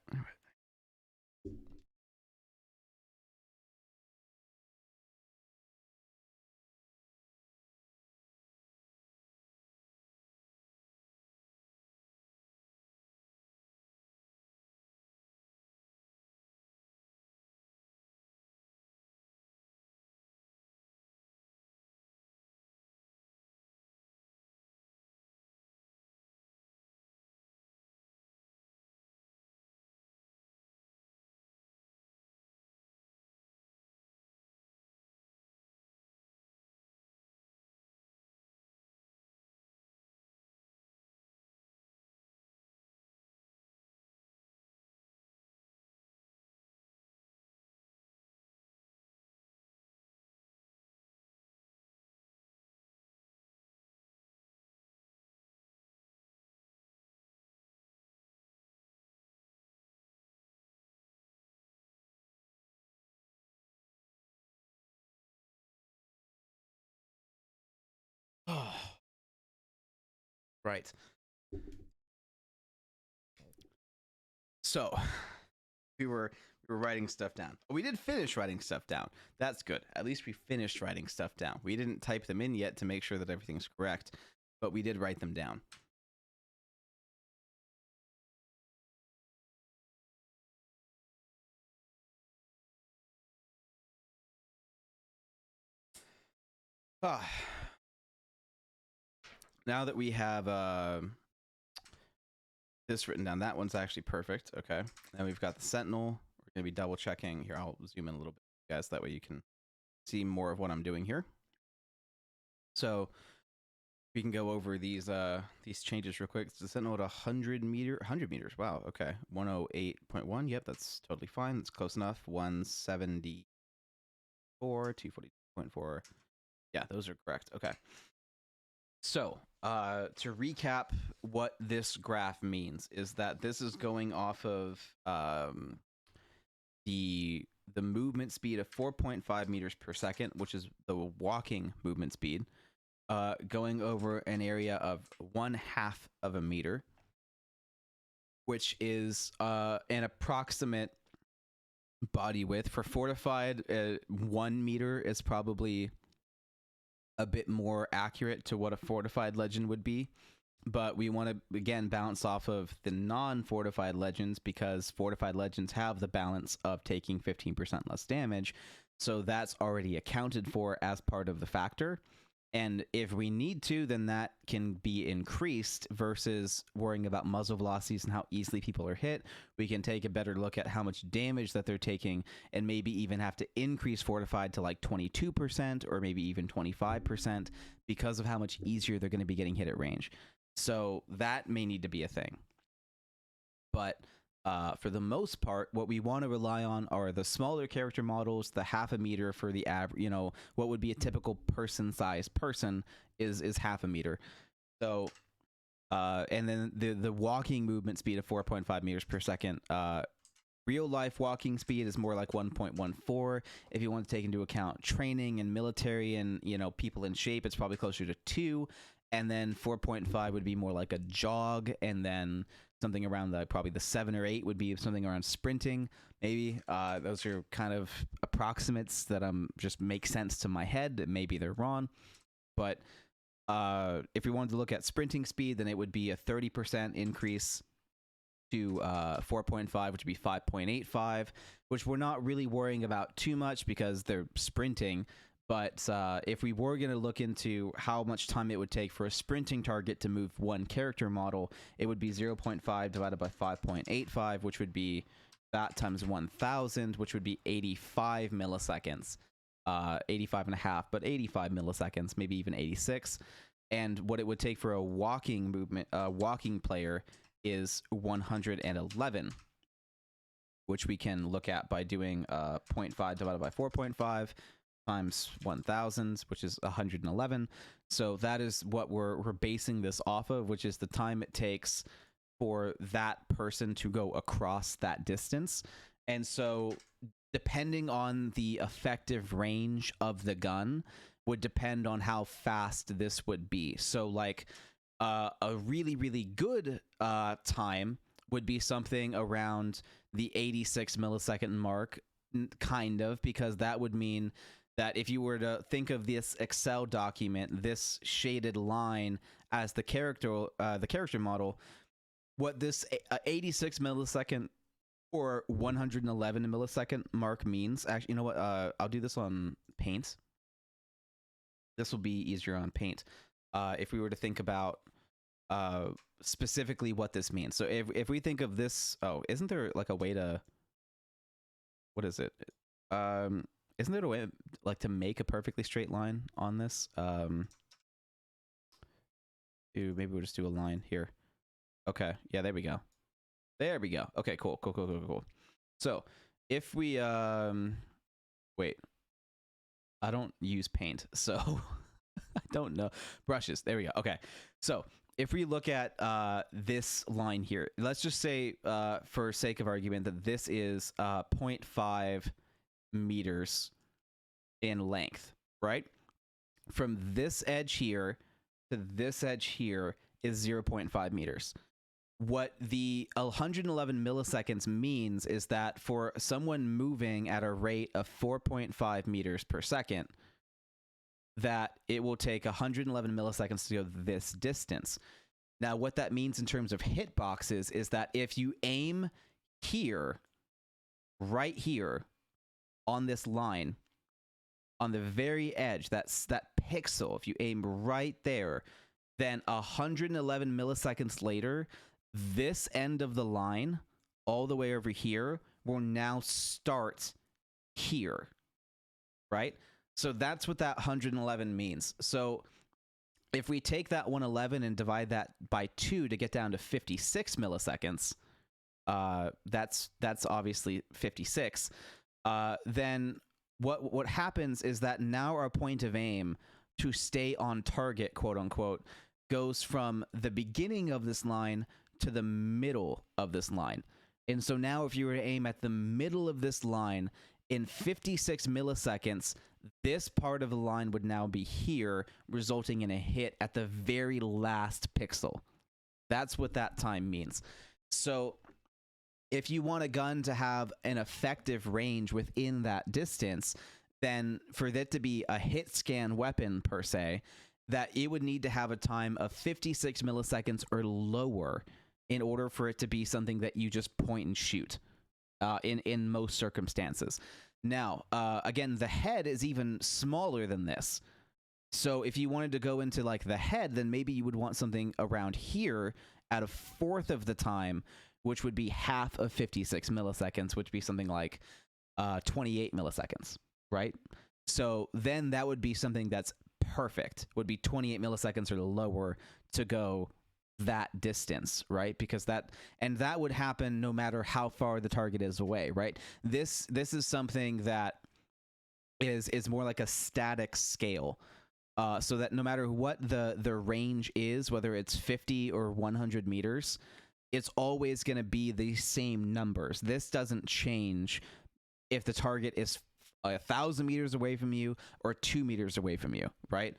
Right. So we were writing stuff down. We did finish writing stuff down. That's good. At least we finished writing stuff down. We didn't type them in yet to make sure that everything's correct, but we did write them down. Now that we have this written down, that one's actually perfect. Okay. Now we've got the Sentinel. We're going to be double checking. Here, I'll zoom in a little bit, guys. That way you can see more of what I'm doing here. So we can go over these changes real quick. The Sentinel at 100 meters. Wow. Okay. 108.1. Yep, that's totally fine. That's close enough. 174, 240.4. Yeah, those are correct. Okay. So, to recap what this graph means is that this is going off of the movement speed of 4.5 meters per second, which is the walking movement speed, going over an area of 1/2 of a meter, which is an approximate body width. For fortified, 1 meter is probably a bit more accurate to what a fortified legend would be, but we want to again bounce off of the non-fortified legends because fortified legends have the balance of taking 15% less damage, so that's already accounted for as part of the factor. And if we need to, then that can be increased versus worrying about muzzle velocities and how easily people are hit. We can take a better look at how much damage that they're taking and maybe even have to increase fortified to like 22% or maybe even 25% because of how much easier they're going to be getting hit at range. So that may need to be a thing. But for the most part, what we want to rely on are the smaller character models. The half a meter for the average, what would be a typical person-sized person is half a meter. So, and then the walking movement speed of 4.5 meters per second. Real life walking speed is more like 1.14. If you want to take into account training and military and people in shape, it's probably closer to 2. And then 4.5 would be more like a jog, and then something around probably the 7 or 8 would be something around sprinting. Maybe those are kind of approximates that just make sense to my head. Maybe they're wrong, but if we wanted to look at sprinting speed, then it would be a 30% increase to 4.5, which would be 5.85, which we're not really worrying about too much because they're sprinting. But if we were going to look into how much time it would take for a sprinting target to move one character model, it would be 0.5 divided by 5.85, which would be that times 1,000, which would be 85 milliseconds. 85 and a half, but 85 milliseconds, maybe even 86. And what it would take for a walking player is 111, which we can look at by doing 0.5 divided by 4.5 times 1,000, which is 111. So that is what we're basing this off of, which is the time it takes for that person to go across that distance. And so depending on the effective range of the gun would depend on how fast this would be. So like a really, really good time would be something around the 86 millisecond mark, kind of, because that would mean that if you were to think of this Excel document, this shaded line as the character model, what this 86 millisecond or 111 millisecond mark means, actually, you know what? I'll do this on Paint. This will be easier on Paint. If we were to think about specifically what this means. So if we think of this, isn't there like a way to, what is it? Isn't there a way like to make a perfectly straight line on this? Maybe we'll just do a line here. Okay, yeah, there we go. There we go. Okay, cool. So if we wait, I don't use Paint, so I don't know. Brushes, there we go. Okay, so if we look at this line here, let's just say for sake of argument that this is 0.5 meters in length, right? From this edge here to this edge here is 0.5 meters. What the 111 milliseconds means is that for someone moving at a rate of 4.5 meters per second, that it will take 111 milliseconds to go this distance. Now, what that means in terms of hitboxes is that if you aim here, right here, on this line, on the very edge, that pixel, if you aim right there, then 111 milliseconds later, this end of the line, all the way over here, will now start here, right? So that's what that 111 means. So if we take that 111 and divide that by 2 to get down to 56 milliseconds, that's obviously 56. Then what happens is that now our point of aim to stay on target, quote unquote, goes from the beginning of this line to the middle of this line. And so now if you were to aim at the middle of this line in 56 milliseconds, this part of the line would now be here, resulting in a hit at the very last pixel. That's what that time means. So if you want a gun to have an effective range within that distance, then for that to be a hit scan weapon per se, that it would need to have a time of 56 milliseconds or lower in order for it to be something that you just point and shoot in most circumstances. Now, again, the head is even smaller than this. So if you wanted to go into like the head, then maybe you would want something around here at a fourth of the time, which would be half of 56 milliseconds, which would be something like 28 milliseconds, right? So then that would be something that's perfect, would be 28 milliseconds or lower to go that distance, right? Because that would happen no matter how far the target is away, right? This is something that is more like a static scale. So that no matter what the range is, whether it's 50 or 100 meters, it's always going to be the same numbers. This doesn't change if the target is 1,000 meters away from you or 2 meters away from you, right?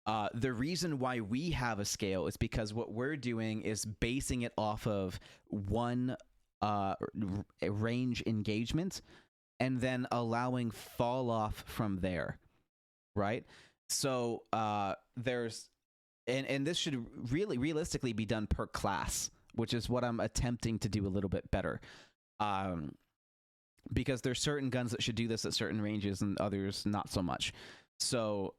The reason why we have a scale is because what we're doing is basing it off of one range engagement and then allowing fall off from there, right? So there's and this should really realistically be done per class, which is what I'm attempting to do a little bit better. Because there's certain guns that should do this at certain ranges and others not so much. So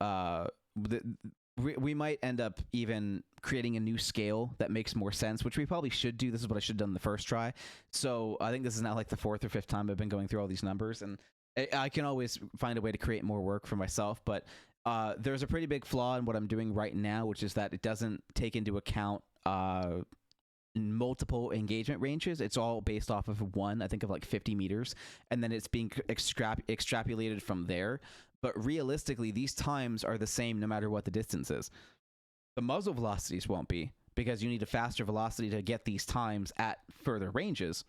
we might end up even creating a new scale that makes more sense, which we probably should do. This is what I should have done the first try. So I think this is now like the 4th or 5th time I've been going through all these numbers, and I can always find a way to create more work for myself. But there's a pretty big flaw in what I'm doing right now, which is that it doesn't take into account multiple engagement ranges. It's all based off of one, I think of like 50 meters, and then it's being extrapolated from there. But realistically, these times are the same no matter what the distance is. The muzzle velocities won't be, because you need a faster velocity to get these times at further ranges.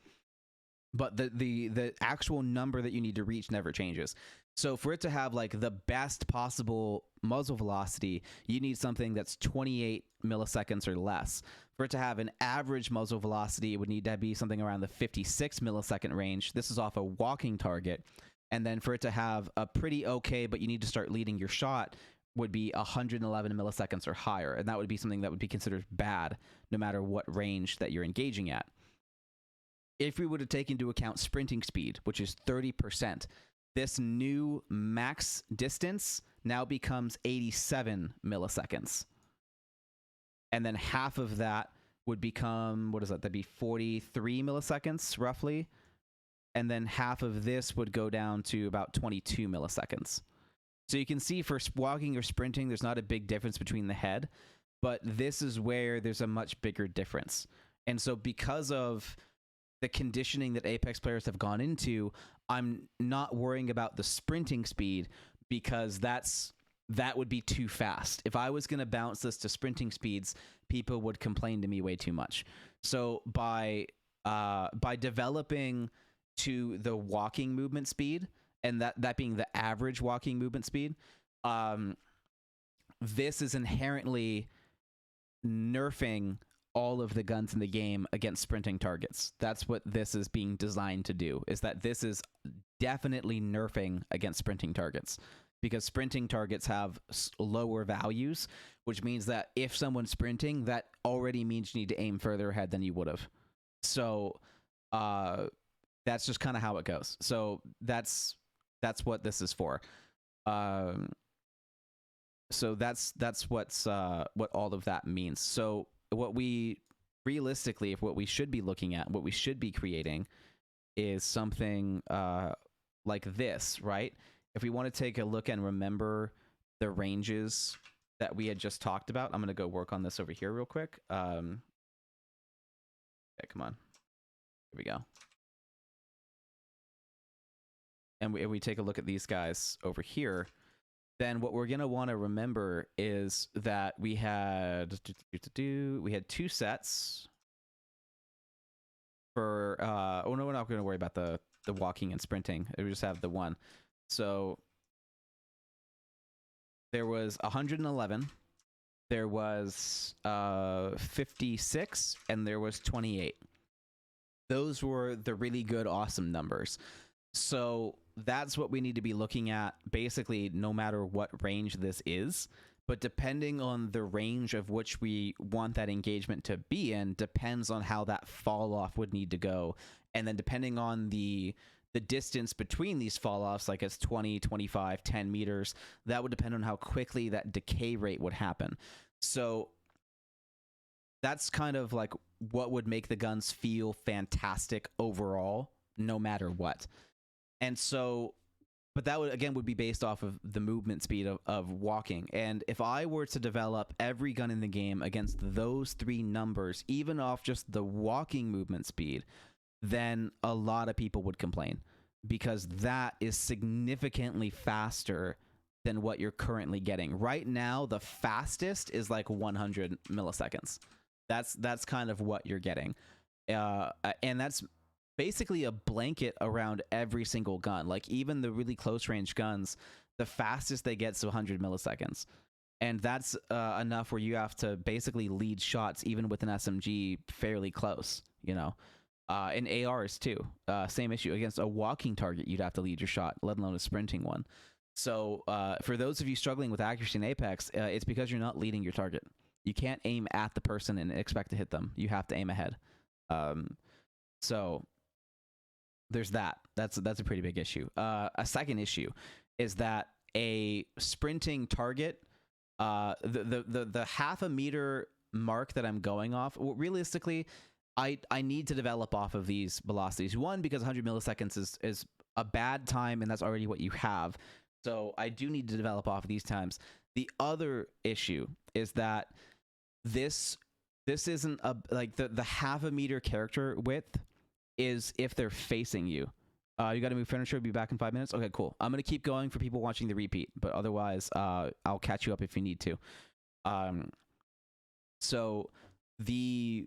But the actual number that you need to reach never changes. So for it to have like the best possible muzzle velocity, you need something that's 28 milliseconds or less. For it to have an average muzzle velocity, it would need to be something around the 56 millisecond range. This is off a walking target. And then for it to have a pretty okay, but you need to start leading your shot, would be 111 milliseconds or higher. And that would be something that would be considered bad no matter what range that you're engaging at. If we were to take into account sprinting speed, which is 30%, this new max distance now becomes 87 milliseconds. And then half of that would become, what is that? That'd be 43 milliseconds, roughly. And then half of this would go down to about 22 milliseconds. So you can see for walking or sprinting, there's not a big difference between the head, but this is where there's a much bigger difference. And so because of the conditioning that Apex players have gone into, I'm not worrying about the sprinting speed, because that would be too fast. If I was going to bounce this to sprinting speeds, people would complain to me way too much. So by developing to the walking movement speed, and that being the average walking movement speed, this is inherently nerfing all of the guns in the game against sprinting targets. That's what this is being designed to do, is that this is definitely nerfing against sprinting targets, because sprinting targets have lower values, which means that if someone's sprinting, that already means you need to aim further ahead than you would have. So that's just kind of how it goes. So that's what this is for. So that's what all of that means. So what we realistically, if what we should be looking at, what we should be creating, is something like this, right? If we want to take a look and remember the ranges that we had just talked about, I'm going to go work on this over here real quick. Okay, come on. Here we go. And we take a look at these guys over here, then what we're going to want to remember is that we had 2 sets for oh no, we're not going to worry about the walking and sprinting. We just have the one. So there was 111, there was 56, and there was 28. Those were the really good, awesome numbers. So that's what we need to be looking at, basically, no matter what range this is. But depending on the range of which we want that engagement to be in, depends on how that fall off would need to go. And then depending on the the distance between these fall offs, like it's 20, 25, 10 meters, that would depend on how quickly that decay rate would happen. So that's kind of like what would make the guns feel fantastic overall, no matter what. And so, but that would, again, would be based off of the movement speed of walking. And if I were to develop every gun in the game against those three numbers, even off just the walking movement speed, then a lot of people would complain, because that is significantly faster than what you're currently getting. Right now, the fastest is like 100 milliseconds. That's kind of what you're getting. And that's basically a blanket around every single gun. Like even the really close range guns, the fastest they get is 100 milliseconds. And that's enough where you have to basically lead shots even with an SMG fairly close, you know. And ARs too, same issue. Against a walking target, you'd have to lead your shot, let alone a sprinting one. So for those of you struggling with accuracy in Apex, it's because you're not leading your target. You can't aim at the person and expect to hit them. You have to aim ahead. So there's that. That's a pretty big issue. A second issue is that a sprinting target, the half a meter mark that I'm going off, realistically, I need to develop off of these velocities. One, because 100 milliseconds is a bad time, and that's already what you have. So I do need to develop off of these times. The other issue is that this isn't like the half a meter character width is if they're facing you. You got to move furniture. Be back in 5 minutes. Okay, cool. I'm gonna keep going for people watching the repeat, but otherwise, I'll catch you up if you need to. So the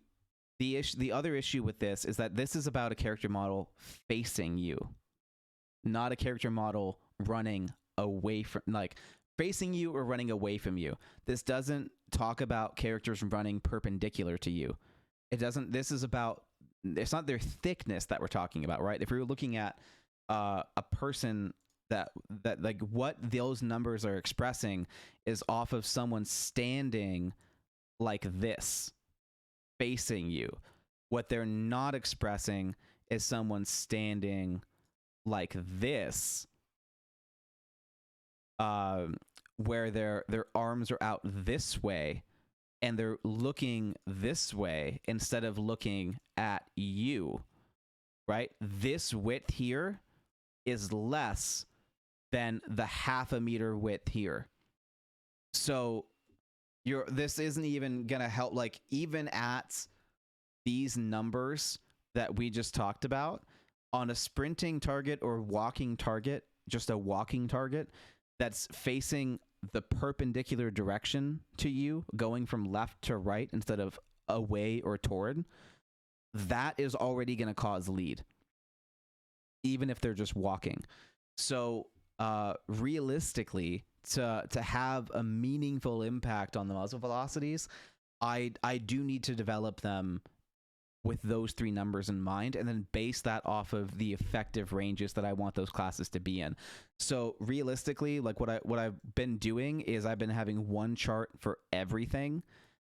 other issue with this is that this is about a character model facing you, not a character model running away from, like, facing you or running away from you. This doesn't talk about characters running perpendicular to you. It doesn't. This is about, it's not their thickness that we're talking about, right? If we were looking at a person that like what those numbers are expressing is off of someone standing like this, facing you. What they're not expressing is someone standing like this, where their arms are out this way and they're looking this way instead of looking at you, right? This width here is less than the half a meter width here. So this isn't even gonna help. Like, even at these numbers that we just talked about, on a sprinting target or walking target, just a walking target that's facing the perpendicular direction to you, going from left to right instead of away or toward, that is already going to cause lead, even if they're just walking. So realistically, to have a meaningful impact on the muzzle velocities, I do need to develop them with those three numbers in mind, and then base that off of the effective ranges that I want those classes to be in. So realistically, like what I've been doing is I've been having one chart for everything,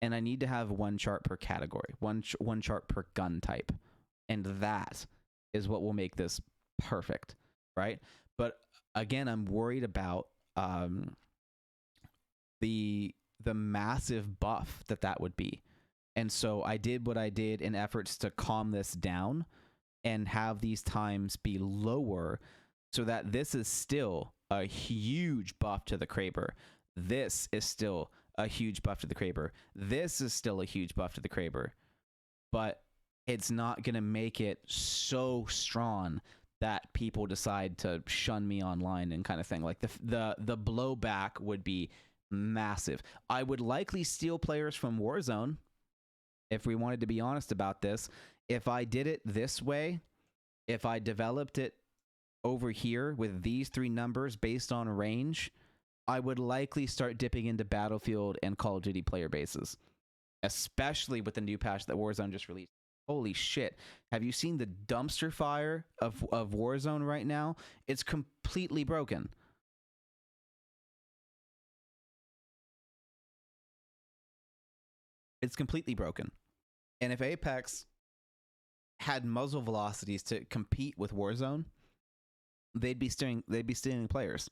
and I need to have one chart per category, one chart per gun type, and that is what will make this perfect, right? But again, I'm worried about the massive buff that would be. And so I did what I did in efforts to calm this down and have these times be lower, so that this is still a huge buff to the Kraber. This is still a huge buff to the Kraber. This is still a huge buff to the Kraber. But it's not going to make it so strong that people decide to shun me online and kind of thing. Like the blowback would be massive. I would likely steal players from Warzone, if we wanted to be honest about this. If I did it this way, if I developed it over here with these three numbers based on range, I would likely start dipping into Battlefield and Call of Duty player bases, especially with the new patch that Warzone just released. Holy shit. Have you seen the dumpster fire of Warzone right now? It's completely broken. It's completely broken. And if Apex had muzzle velocities to compete with Warzone, they'd be stealing players.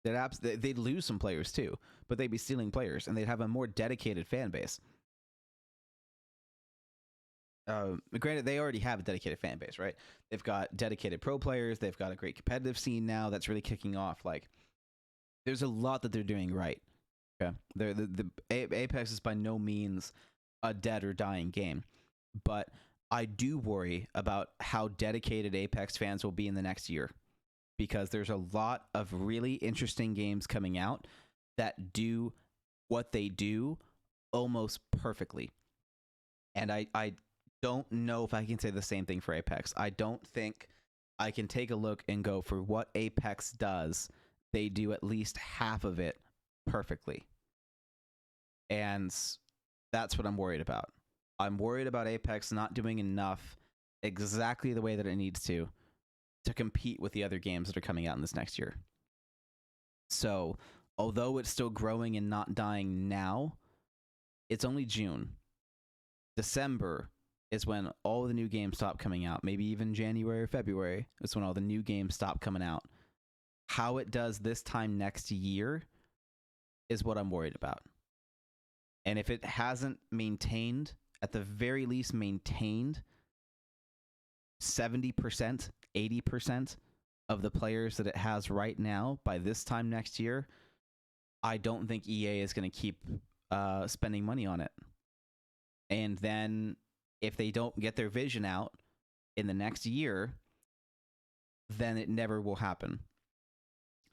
They'd lose some players too, but they'd be stealing players, and they'd have a more dedicated fan base. Granted, they already have a dedicated fan base, right? They've got dedicated pro players. They've got a great competitive scene now that's really kicking off. Like, there's a lot that they're doing right. Okay, Apex is by no means a dead or dying game, but I do worry about how dedicated Apex fans will be in the next year, because there's a lot of really interesting games coming out that do what they do almost perfectly. And I don't know if I can say the same thing for Apex. I don't think I can take a look and go, for what Apex does, they do at least half of it perfectly. And that's what I'm worried about. I'm worried about Apex not doing enough exactly the way that it needs to compete with the other games that are coming out in this next year. So, although it's still growing and not dying now, it's only June. December is when all the new games stop coming out. Maybe even January or February is when all the new games stop coming out. How it does this time next year is what I'm worried about. And if it hasn't maintained, at the very least maintained 70%, 80% of the players that it has right now by this time next year, I don't think EA is going to keep spending money on it. And then if they don't get their vision out in the next year, then it never will happen.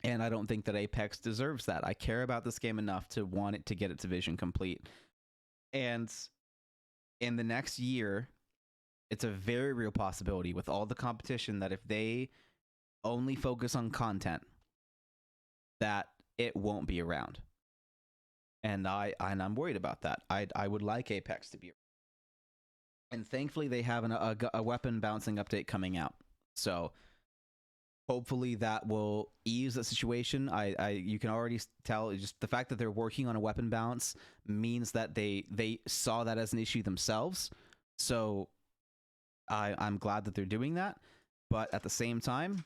And I don't think that Apex deserves that. I care about this game enough to want it to get its vision complete. And in the next year, it's a very real possibility with all the competition that if they only focus on content, that it won't be around. And I'm worried about that. I would like Apex to be around. And thankfully they have a weapon bouncing update coming out. So hopefully that will ease the situation. You can already tell, just the fact that they're working on a weapon bounce means that they saw that as an issue themselves. So I'm glad that they're doing that. But at the same time,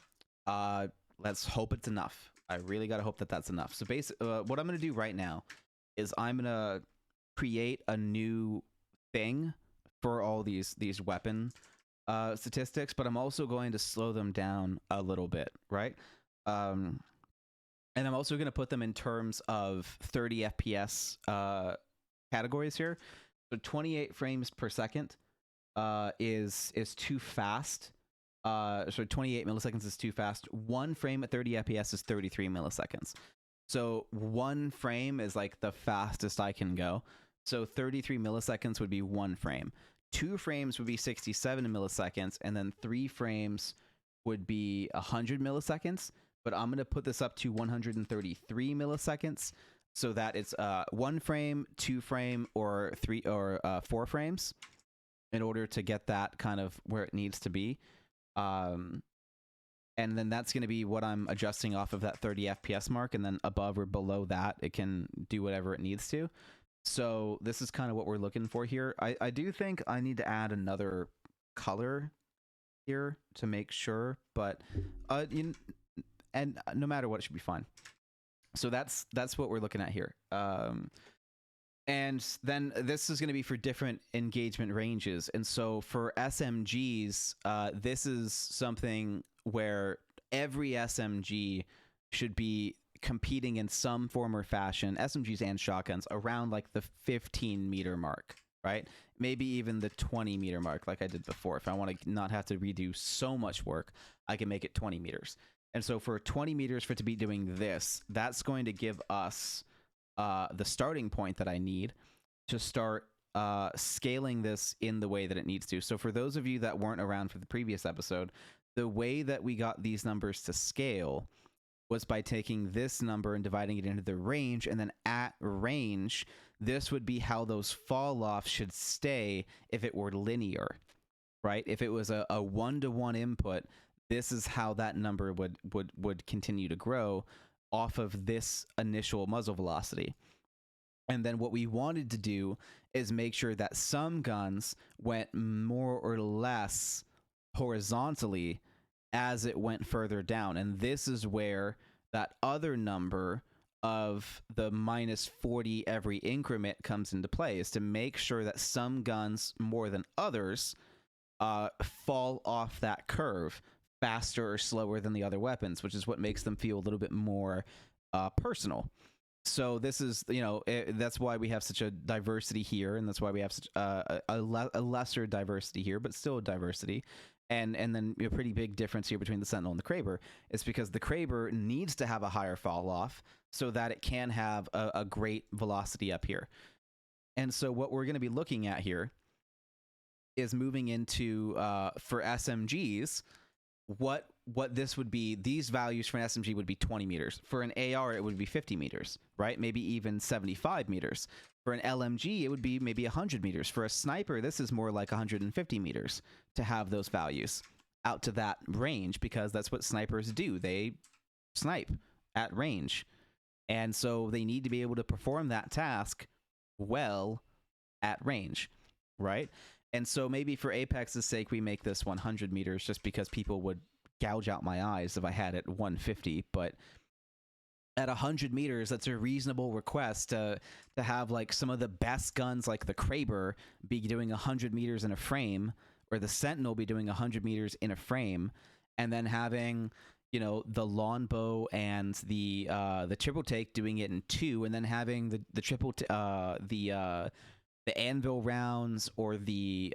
let's hope it's enough. I really got to hope that that's enough. So basically, what I'm going to do right now is I'm going to create a new thing for all these weapon statistics, but I'm also going to slow them down a little bit, right? And I'm also going to put them in terms of 30 FPS categories here. So 28 frames per second is too fast. So 28 milliseconds is too fast. 1 frame at 30 FPS is 33 milliseconds. So 1 frame is like the fastest I can go. So 33 milliseconds would be 1 frame. 2 frames would be 67 milliseconds, and then 3 frames would be 100 milliseconds. But I'm going to put this up to 133 milliseconds so that it's 1 frame, 2 frame, or 3 or 4 frames in order to get that kind of where it needs to be. And then that's going to be what I'm adjusting off of that 30 FPS mark, and then above or below that, it can do whatever it needs to. So this is kind of what we're looking for here. I do think I need to add another color here to make sure, but and no matter what, it should be fine. So that's what we're looking at here. And then this is going to be for different engagement ranges. And so for SMGs, this is something where every SMG should be competing in some form or fashion, SMGs and shotguns, around like the 15 meter mark, right? Maybe even the 20 meter mark like I did before. If I want to not have to redo so much work, I can make it 20 meters. And so for 20 meters for it to be doing this, that's going to give us the starting point that I need to start scaling this in the way that it needs to. So for those of you that weren't around for the previous episode, the way that we got these numbers to scale was by taking this number and dividing it into the range, and then at range, this would be how those fall offs should stay if it were linear, right? If it was a 1-to-1 input, this is how that number would continue to grow off of this initial muzzle velocity. And then what we wanted to do is make sure that some guns went more or less horizontally as it went further down. And this is where that other number of the minus 40 every increment comes into play, is to make sure that some guns more than others fall off that curve faster or slower than the other weapons, which is what makes them feel a little bit more personal. So this is, that's why we have such a diversity here, and that's why we have such a lesser diversity here, but still a diversity. And then a pretty big difference here between the Sentinel and the Kraber is because the Kraber needs to have a higher fall off so that it can have a great velocity up here. And so what we're going to be looking at here is moving into, for SMGs, what this would be. These values for an SMG would be 20 meters. For an AR, it would be 50 meters, right? Maybe even 75 meters. For an LMG, it would be maybe 100 meters. For a sniper, this is more like 150 meters to have those values out to that range, because that's what snipers do. They snipe at range. And so they need to be able to perform that task well at range, right? And so maybe for Apex's sake, we make this 100 meters just because people would gouge out my eyes if I had it 150. But at 100 meters, that's a reasonable request to have like some of the best guns like the Kraber be doing 100 meters in a frame, or the Sentinel be doing 100 meters in a frame, and then having, the longbow and the triple take doing it in 2, and then having the triple the anvil rounds or the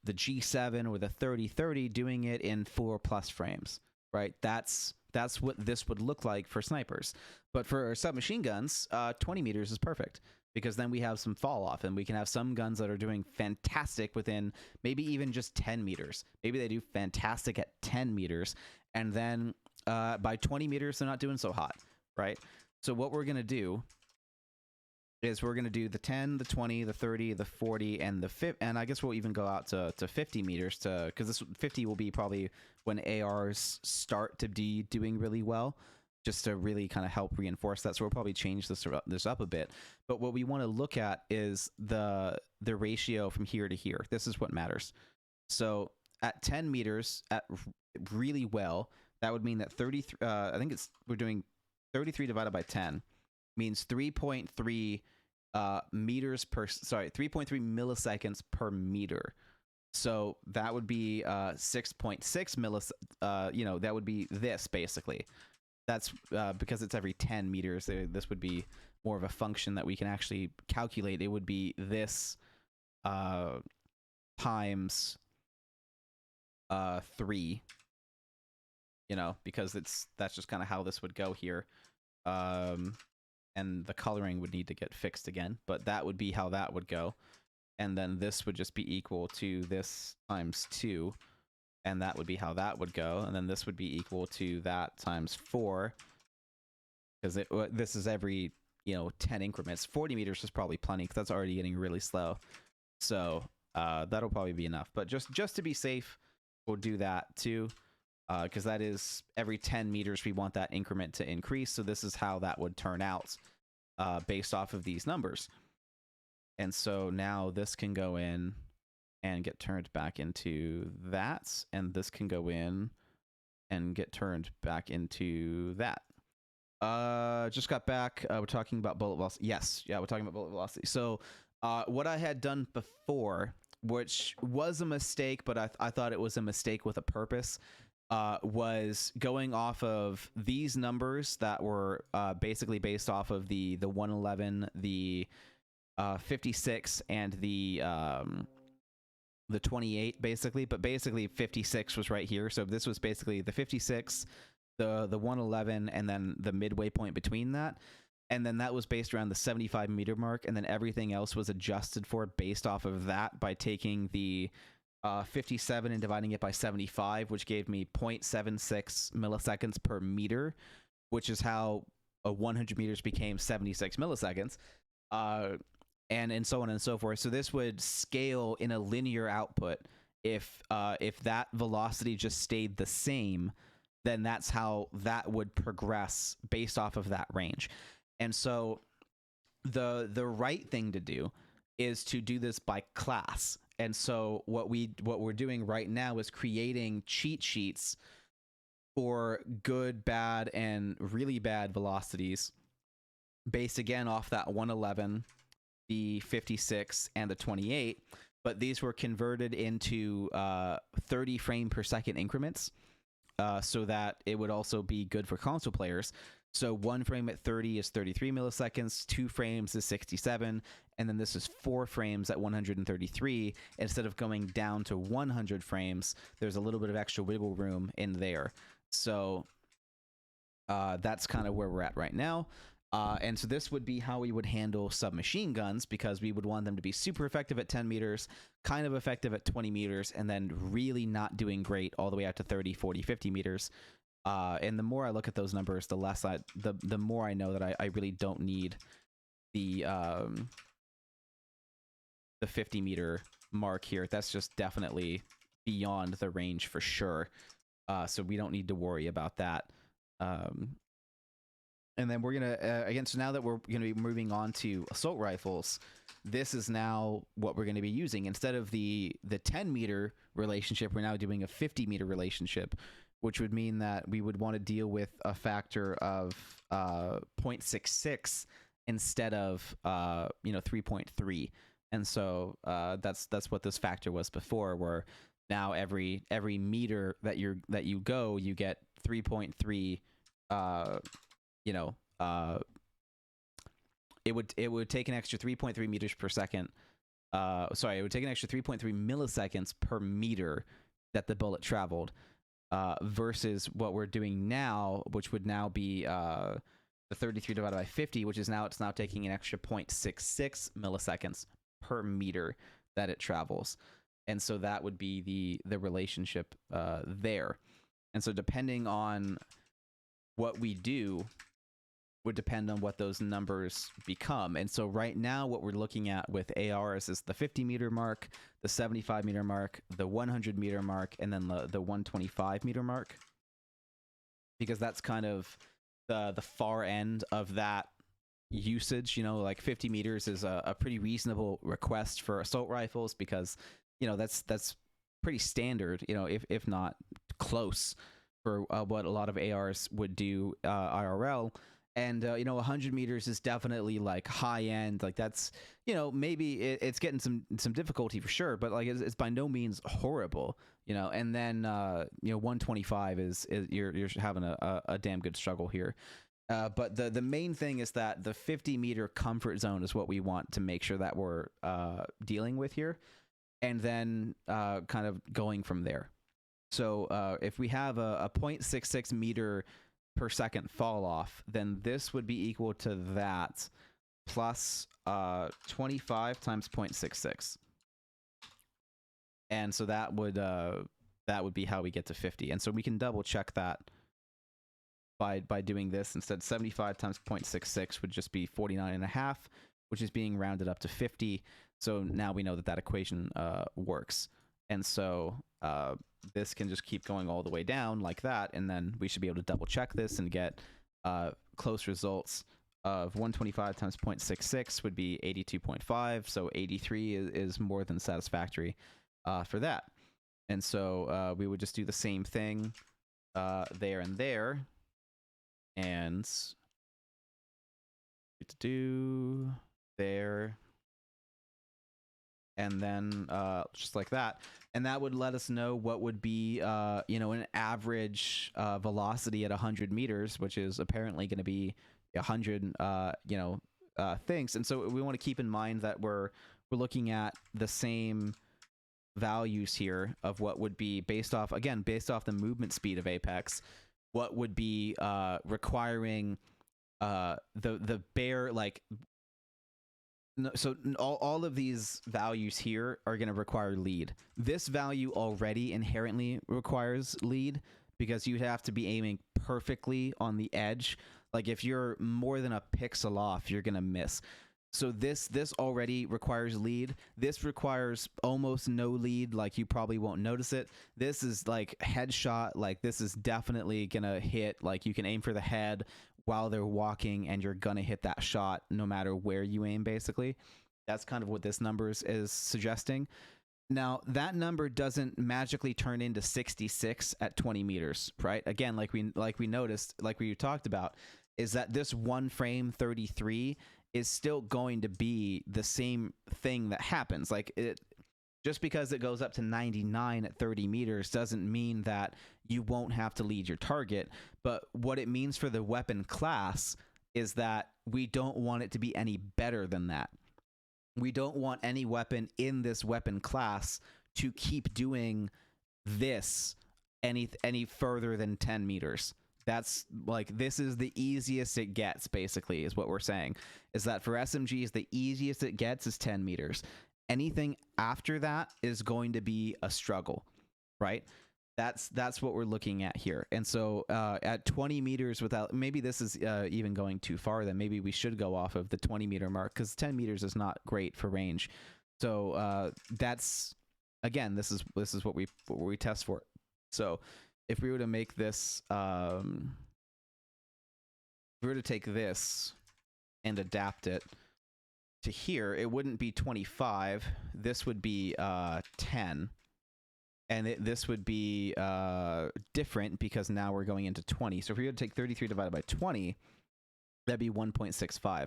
G7 or the 30-30 doing it in 4+ frames, right? That's what this would look like for snipers. But for submachine guns, 20 meters is perfect, because then we have some fall off, and we can have some guns that are doing fantastic within maybe even just 10 meters. Maybe they do fantastic at 10 meters, and then by 20 meters, they're not doing so hot, right? So what we're going to do is we're going to do the 10, the 20, the 30, the 40, and the 50, and I guess we'll even go out to 50 meters, because this 50 will be probably when ARs start to be doing really well, just to really kind of help reinforce that. So we'll probably change this up a bit. But what we want to look at is the ratio from here to here. This is what matters. So at 10 meters, at really well, that would mean that 33. I think we're doing 33 divided by 10 means 3.3 meters per. Sorry, 3.3 milliseconds per meter. So that would be 6.6 milliseconds. That would be this basically. That's because it's every 10 meters. This would be more of a function that we can actually calculate. It would be this times 3. Because that's just kind of how this would go here. And the coloring would need to get fixed again, but that would be how that would go. And then this would just be equal to this times 2, and that would be how that would go. And then this would be equal to that times 4, because this is every 10 increments. 40 meters is probably plenty, because that's already getting really slow. So that'll probably be enough. But just to be safe, we'll do that too, because that is every 10 meters we want that increment to increase. So this is how that would turn out based off of these numbers. And so now this can go in and get turned back into that, and this can go in and get turned back into that. Just got back. We're talking about bullet velocity. Yes, yeah, we're talking about bullet velocity. So what I had done before, which was a mistake, but I thought it was a mistake with a purpose, was going off of these numbers that were basically based off of the 111, the 56, and the 28 basically, but basically 56 was right here. So this was basically the 56, the 111, and then the midway point between that. And then that was based around the 75 meter mark, and then everything else was adjusted for based off of that by taking the 57 and dividing it by 75, which gave me 0.76 milliseconds per meter, which is how 100 meters became 76 milliseconds. And so on and so forth. So this would scale in a linear output. If that velocity just stayed the same, then that's how that would progress based off of that range. And so the right thing to do is to do this by class. And so what we're doing right now is creating cheat sheets for good, bad, and really bad velocities based again off that 111, the 56, and the 28. But these were converted into 30 frame per second increments, so that it would also be good for console players. So 1 frame at 30 is 33 milliseconds, 2 frames is 67, and then this is 4 frames at 133. Instead of going down to 100 frames, there's a little bit of extra wiggle room in there. So that's kind of where we're at right now. And so this would be how we would handle submachine guns, because we would want them to be super effective at 10 meters, kind of effective at 20 meters, and then really not doing great all the way out to 30, 40, 50 meters. And the more I look at those numbers, the more I know that I really don't need the 50 meter mark here. That's just definitely beyond the range for sure. So we don't need to worry about that. And then we're gonna again. So now that we're gonna be moving on to assault rifles, this is now what we're gonna be using. Instead of the 10 meter relationship, we're now doing a 50 meter relationship, which would mean that we would want to deal with a factor of 0.66 instead of 3.3. And so that's what this factor was before, where now every meter that you go, you get 3.3. It would take an extra 3.3 meters per second. It would take an extra 3.3 milliseconds per meter that the bullet traveled, versus what we're doing now, which would now be the 33 divided by 50, which is it's now taking an extra 0.66 milliseconds per meter that it travels. And so that would be the relationship there. And so depending on what we do would depend on what those numbers become. And so right now what we're looking at with ARs is the 50 meter mark, the 75 meter mark, the 100 meter mark, and then the 125 meter mark, because that's kind of the far end of that usage. Like 50 meters is a pretty reasonable request for assault rifles, because that's pretty standard, if not close for what a lot of ARs would do IRL. And 100 meters is definitely like high end. Like that's maybe it's getting some difficulty for sure, but like it's by no means horrible. And then 125 is you're having a damn good struggle here. But the main thing is that the 50 meter comfort zone is what we want to make sure that we're dealing with here, and then kind of going from there. So if we have a 0.66 meter per second fall off, then this would be equal to that plus 25 times 0.66. And so that would be how we get to 50. And so we can double check that by doing this. Instead, 75 times 0.66 would just be 49.5, which is being rounded up to 50. So now we know that equation works. And so this can just keep going all the way down like that, and then we should be able to double check this and get close results of 125 times 0.66 would be 82.5. So 83 is more than satisfactory for that. And so we would just do the same thing there and there, and do there, and then just like that. And that would let us know what would be, an average velocity at 100 meters, which is apparently going to be 100, things. And so we want to keep in mind that we're looking at the same values here of what would be based off the movement speed of Apex, what would be requiring the bare like. So all of these values here are going to require lead. This value already inherently requires lead, because you'd have to be aiming perfectly on the edge. Like if you're more than a pixel off, you're going to miss. So this already requires lead. This requires almost no lead, like you probably won't notice it. This is like headshot, like this is definitely going to hit, like you can aim for the head while they're walking and you're gonna hit that shot no matter where you aim. Basically, that's kind of what this numbers is suggesting. Now, that number doesn't magically turn into 66 at 20 meters, right? Again, like we noticed, like we talked about, is that this one frame 33 is still going to be the same thing that happens. Like it, just because it goes up to 99 at 30 meters doesn't mean that you won't have to lead your target. But what it means for the weapon class is that we don't want it to be any better than that. We don't want any weapon in this weapon class to keep doing this any further than 10 meters. That's like, this is the easiest it gets, basically, is what we're saying. Is that for SMGs, the easiest it gets is 10 meters. Anything after that is going to be a struggle, right? That's what we're looking at here. And so at 20 meters without, maybe this is even going too far, then maybe we should go off of the 20 meter mark, because 10 meters is not great for range. So that's, again, this is what we test for. So if we were to make this, if we were to take this and adapt it to here, it wouldn't be 25. This would be 10. And this would be different because now we're going into 20. So if we were to take 33 divided by 20, that'd be 1.65. So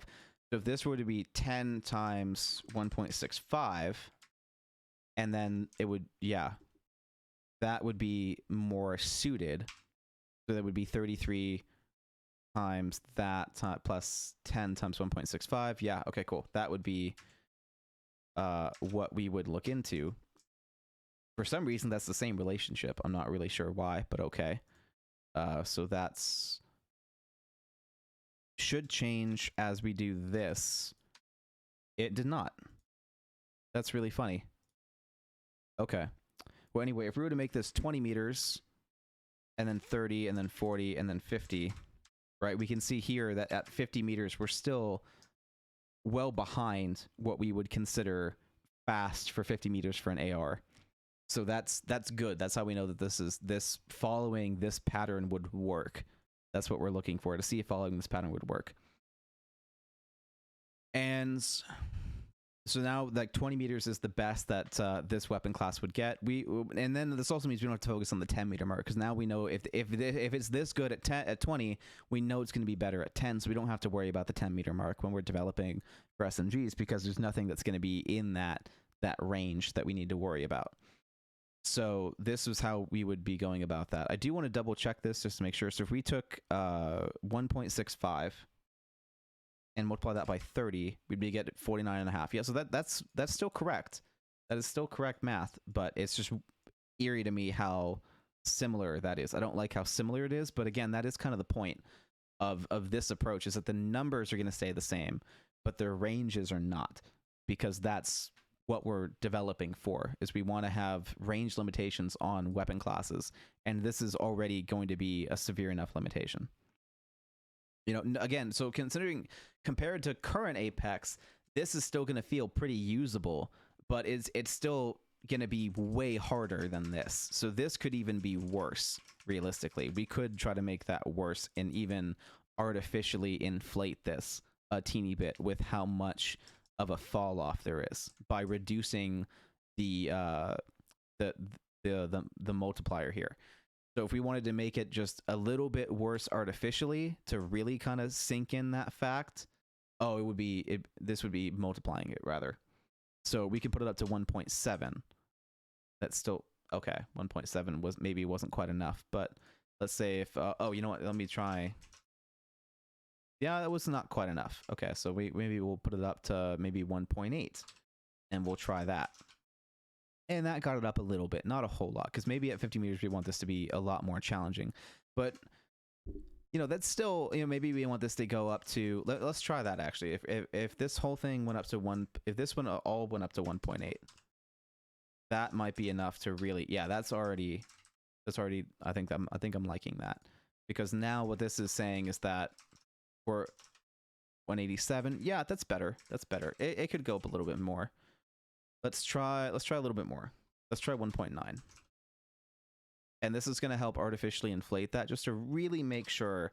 if this were to be 10 times 1.65, and then it would, yeah, that would be more suited. So that would be 33 times that plus 10 times 1.65. Yeah, okay, cool. That would be what we would look into. For some reason, that's the same relationship. I'm not really sure why, but okay. So that's should change as we do this. It did not. That's really funny. Okay. Well, anyway, if we were to make this 20 meters, and then 30, and then 40, and then 50, right, we can see here that at 50 meters, we're still well behind what we would consider fast for 50 meters for an AR. So that's good. That's how we know that this following this pattern would work. That's what we're looking for, to see if following this pattern would work. And so now, like, 20 meters is the best that this weapon class would get. And then this also means we don't have to focus on the 10 meter mark, because now we know if it's this good at 20, we know it's going to be better at 10. So we don't have to worry about the 10 meter mark when we're developing for SMGs, because there's nothing that's going to be in that range that we need to worry about. So this is how we would be going about that. I do want to double check this just to make sure. So if we took 1.65 and multiply that by 30, we'd be get 49.5. Yeah, so that's still correct. That is still correct math, but it's just eerie to me how similar that is. I don't like how similar it is, but again, that is kind of the point of this approach, is that the numbers are going to stay the same, but their ranges are not, because that's what we're developing for, is we want to have range limitations on weapon classes, and this is already going to be a severe enough limitation. You know, again, so considering compared to current Apex, this is still going to feel pretty usable, but it's still going to be way harder than this. So this could even be worse, realistically. We could try to make that worse and even artificially inflate this a teeny bit with how much of a fall off there is by reducing the multiplier here. So if we wanted to make it just a little bit worse artificially to really kind of sink in that fact, this would be multiplying it rather. So we could put it up to 1.7. That's still okay. 1.7 wasn't quite enough, but let's say if you know what? Let me try. Yeah, that was not quite enough. Okay, so maybe we'll put it up to maybe 1.8, and we'll try that. And that got it up a little bit, not a whole lot, because maybe at 50 meters we want this to be a lot more challenging. But, you know, that's still, you know, maybe we want this to go up to, let's try that actually. If this whole thing went up to if this one all went up to 1.8, that might be enough to really, yeah, that's already, I think I'm liking that. Because now what this is saying is that for 187, yeah, that's better. That's better. It could go up a little bit more. Let's try a little bit more. Let's try 1.9. And this is going to help artificially inflate that, just to really make sure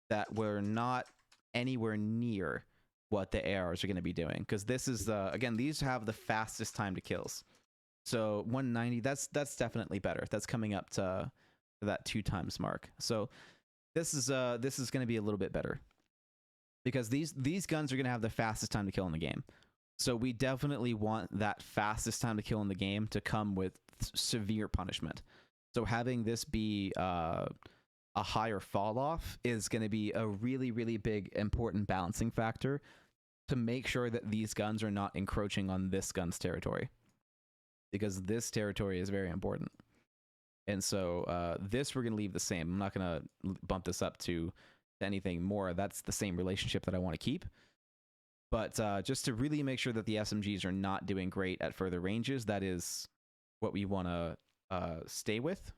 that we're not anywhere near what the ARs are going to be doing. Because this is, again, these have the fastest time to kills. So 190, that's definitely better. That's coming up to that 2 times mark. So this is going to be a little bit better because these guns are going to have the fastest time to kill in the game. So we definitely want that fastest time to kill in the game to come with severe punishment. So having this be a higher fall off is going to be a really, really big, important balancing factor to make sure that these guns are not encroaching on this gun's territory, because this territory is very important. And so this we're going to leave the same. I'm not going to bump this up to anything more. That's the same relationship that I want to keep. But just to really make sure that the SMGs are not doing great at further ranges, that is what we want to stay with.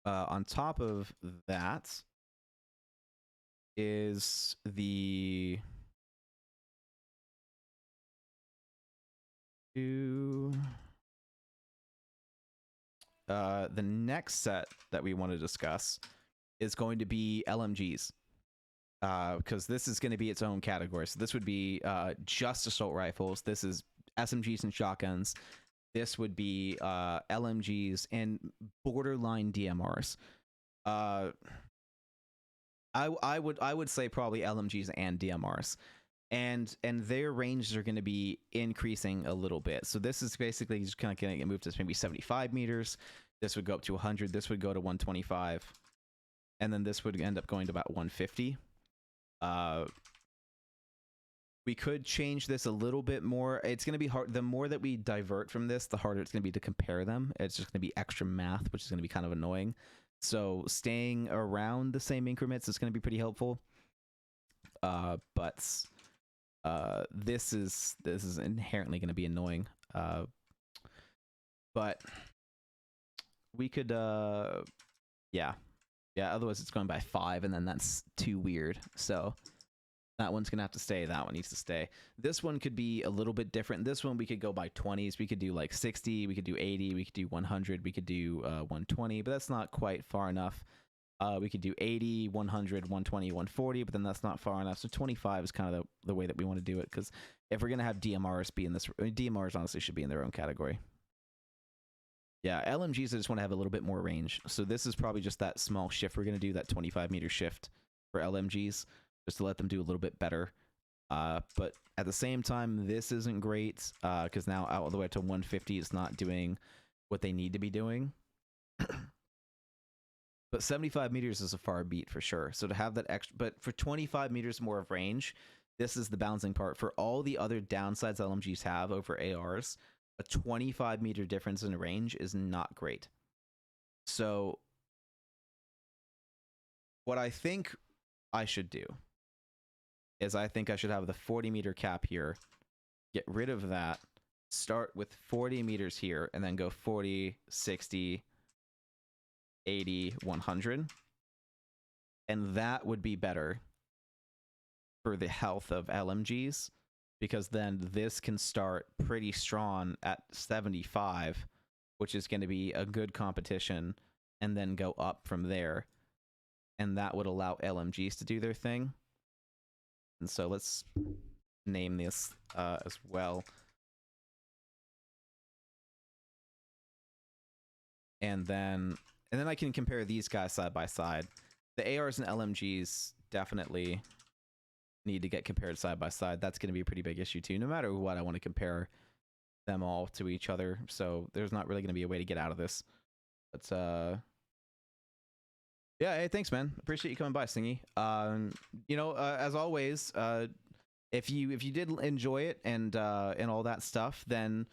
On top of that is the next set that we want to discuss is going to be LMGs. Because this is going to be its own category. So this would be just assault rifles. This is SMGs and shotguns. This would be LMGs and borderline DMRs. I would say probably LMGs and DMRs, and their ranges are going to be increasing a little bit. So this is basically just kind of going to get moved to maybe 75 meters. This would go up to 100. This would go to 125, and then this would end up going to about 150. We could change this a little bit more. It's going to be hard. The more that we divert from this, the harder it's going to be to compare them. It's just going to be extra math, which is going to be kind of annoying. So staying around the same increments is going to be pretty helpful. But this is inherently going to be annoying. But we could, yeah. Otherwise, it's going by 5, and then that's too weird. So that one's gonna have to stay. That one needs to stay. This one could be a little bit different. This one we could go by 20s. We could do like 60. We could do 80. We could do 100. We could do 120. But that's not quite far enough. We could do 80, 100, 120, 140. But then that's not far enough. So 25 is kind of the way that we want to do it. Because if we're gonna have DMRs be in this, DMRs honestly should be in their own category. Yeah, LMGs I just want to have a little bit more range. So this is probably just that small shift we're going to do, that 25-meter shift for LMGs, just to let them do a little bit better. But at the same time, this isn't great because now out all the way to 150 is not doing what they need to be doing. But 75 meters is a far beat for sure. So to have that extra, but for 25 meters more of range, this is the balancing part. For all the other downsides LMGs have over ARs, a 25-meter difference in range is not great. So what I think I should do is I think I should have the 40-meter cap here, get rid of that, start with 40 meters here, and then go 40, 60, 80, 100. And that would be better for the health of LMGs, because then this can start pretty strong at 75, which is going to be a good competition, and then go up from there. And that would allow LMGs to do their thing. And so let's name this as well. And then I can compare these guys side by side. The ARs and LMGs definitely need to get compared side by side. That's going to be a pretty big issue too. No matter what, I want to compare them all to each other. So there's not really going to be a way to get out of this. But yeah, hey, thanks, man. Appreciate you coming by, Singy. As always, if you did enjoy it and all that stuff, then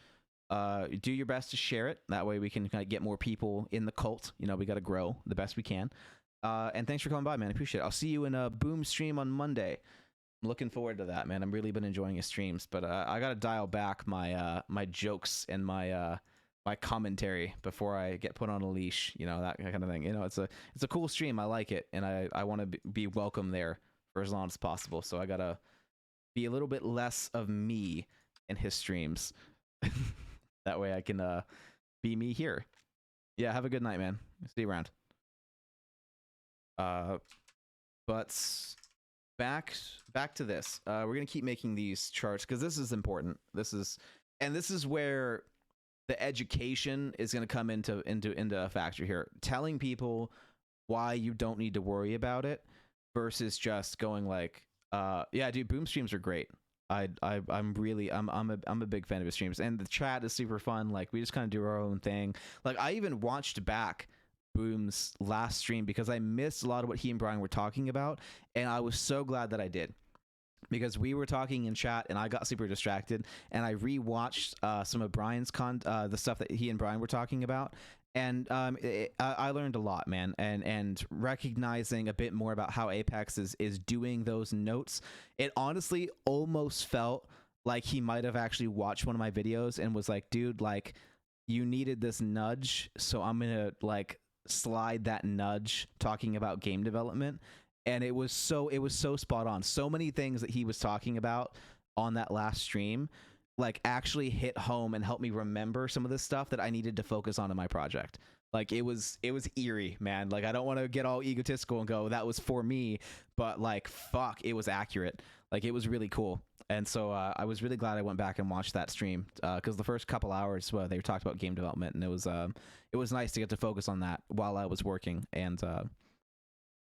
do your best to share it. That way we can kind of get more people in the cult. You know, we got to grow the best we can. And thanks for coming by, man. I appreciate it. I'll see you in a Boom stream on Monday. I'm looking forward to that, man. I've really been enjoying his streams, but I gotta dial back my my jokes and my my commentary before I get put on a leash. You know, that kind of thing. You know, it's a cool stream. I like it, and I want to be welcome there for as long as possible. So I gotta be a little bit less of me in his streams. That way I can be me here. Yeah, have a good night, man. See you around. But back to this. We're gonna keep making these charts because this is important. This is where the education is going to come into a factor here. Telling people why you don't need to worry about it versus just going like, yeah, dude, Boom streams are great. I'm a big fan of his streams, and the chat is super fun. Like, we just kind of do our own thing. Like, I even watched back Boom's last stream because I missed a lot of what he and Brian were talking about, and I was so glad that I did, because we were talking in chat and I got super distracted, and I rewatched some of Brian's the stuff that he and Brian were talking about, and I learned a lot, man, and recognizing a bit more about how Apex is doing those notes. It honestly almost felt like he might have actually watched one of my videos and was like, dude, like, you needed this nudge, so I'm gonna like slide that nudge talking about game development. And it was so spot on. So many things that he was talking about on that last stream like actually hit home and helped me remember some of this stuff that I needed to focus on in my project. Like, it was eerie, man. Like, I don't want to get all egotistical and go, that was for me, but like, fuck, it was accurate. Like, it was really cool. And so I was really glad I went back and watched that stream, because the first couple hours they talked about game development, and it was nice to get to focus on that while I was working. And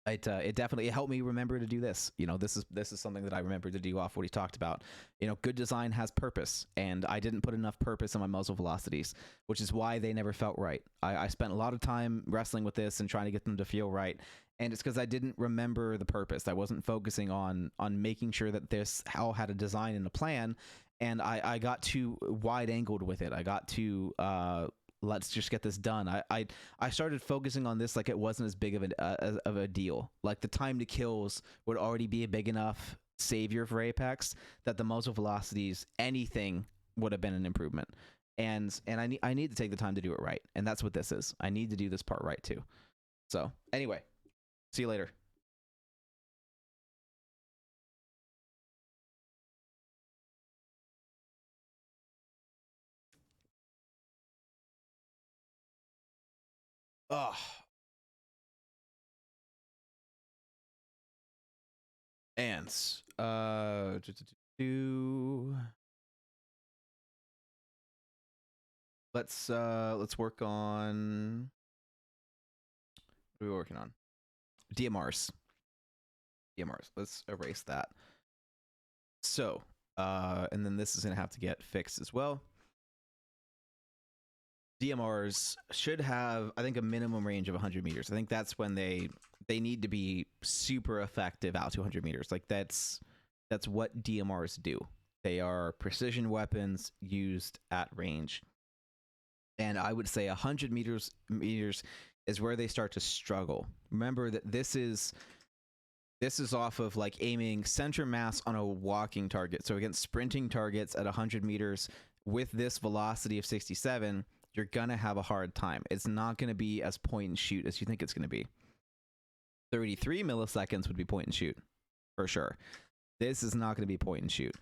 it definitely helped me remember to do this. You know, this is something that I remember to do off what he talked about. You know, good design has purpose, and I didn't put enough purpose in my muzzle velocities, which is why they never felt right. I spent a lot of time wrestling with this and trying to get them to feel right, and it's because I didn't remember the purpose. I wasn't focusing on making sure that this all had a design and a plan, and I got too wide angled with it. I got too let's just get this done. I started focusing on this like it wasn't as big of a deal. Like, the time to kills would already be a big enough savior for Apex that the muzzle velocities, anything would have been an improvement. And I need to take the time to do it right. And that's what this is. I need to do this part right too. So anyway, see you later. Oh. Ants. Let's work on, what are we working on? DMRs. Let's erase that. So, and then this is gonna have to get fixed as well. DMRs should have, I think, a minimum range of 100 meters. I think that's when they need to be super effective out to 100 meters. Like, that's what DMRs do. They are precision weapons used at range. And I would say 100 meters is where they start to struggle. Remember that this is off of like aiming center mass on a walking target. So against sprinting targets at 100 meters with this velocity of 67, you're going to have a hard time. It's not going to be as point and shoot as you think it's going to be. 33 milliseconds would be point and shoot for sure. This is not going to be point and shoot.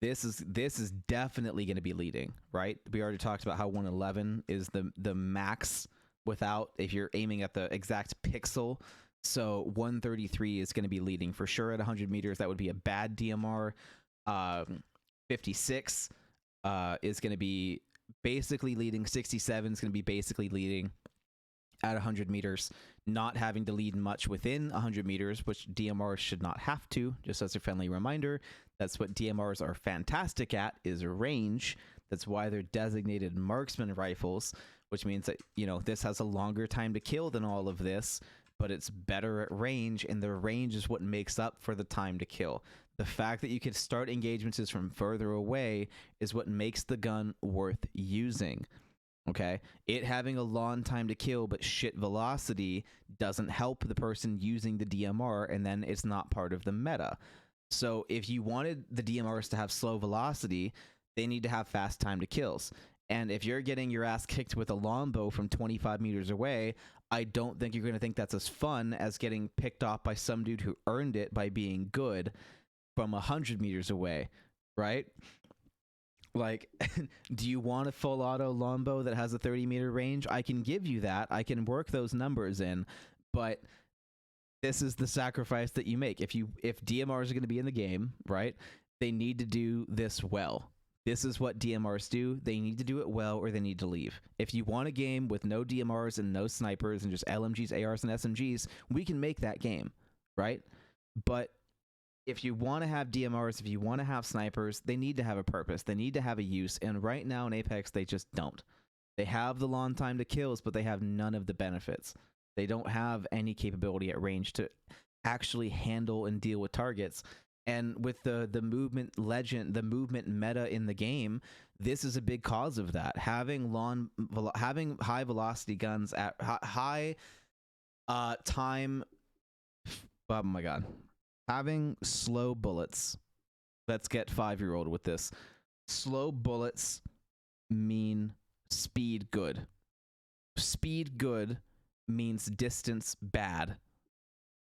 This is definitely going to be leading, right? We already talked about how 111 is the max without, if you're aiming at the exact pixel. So 133 is going to be leading for sure at 100 meters. That would be a bad DMR. 56 is going to be basically leading. 67 is going to be basically leading at 100 meters, not having to lead much within 100 meters, which DMRs should not have to. Just as a friendly reminder, that's what DMRs are fantastic at, is range. That's why they're designated marksman rifles, which means that, you know, this has a longer time to kill than all of this, but it's better at range, and the range is what makes up for the time to kill. The fact that you can start engagements from further away is what makes the gun worth using. Okay, it having a long time to kill but shit velocity doesn't help the person using the DMR, and then it's not part of the meta. So if you wanted the DMRs to have slow velocity, they need to have fast time to kills. And if you're getting your ass kicked with a longbow from 25 meters away, I don't think you're going to think that's as fun as getting picked off by some dude who earned it by being good from 100 meters away, right? Like, do you want a full auto longbow that has a 30-meter range? I can give you that. I can work those numbers in, but this is the sacrifice that you make. If DMRs are going to be in the game, right, they need to do this well. This is what DMRs do. They need to do it well or they need to leave. If you want a game with no DMRs and no snipers and just LMGs, ARs, and SMGs, we can make that game, right? But if you want to have DMRs, if you want to have snipers, they need to have a purpose. They need to have a use. And right now in Apex, they just don't. They have the long time to kills, but they have none of the benefits. They don't have any capability at range to actually handle and deal with targets. And with the movement legend, the movement meta in the game, this is a big cause of that. Having high velocity guns at high time. Oh my god. Having slow bullets. Let's get 5-year-old with this. Slow bullets mean speed good. Speed good means distance bad.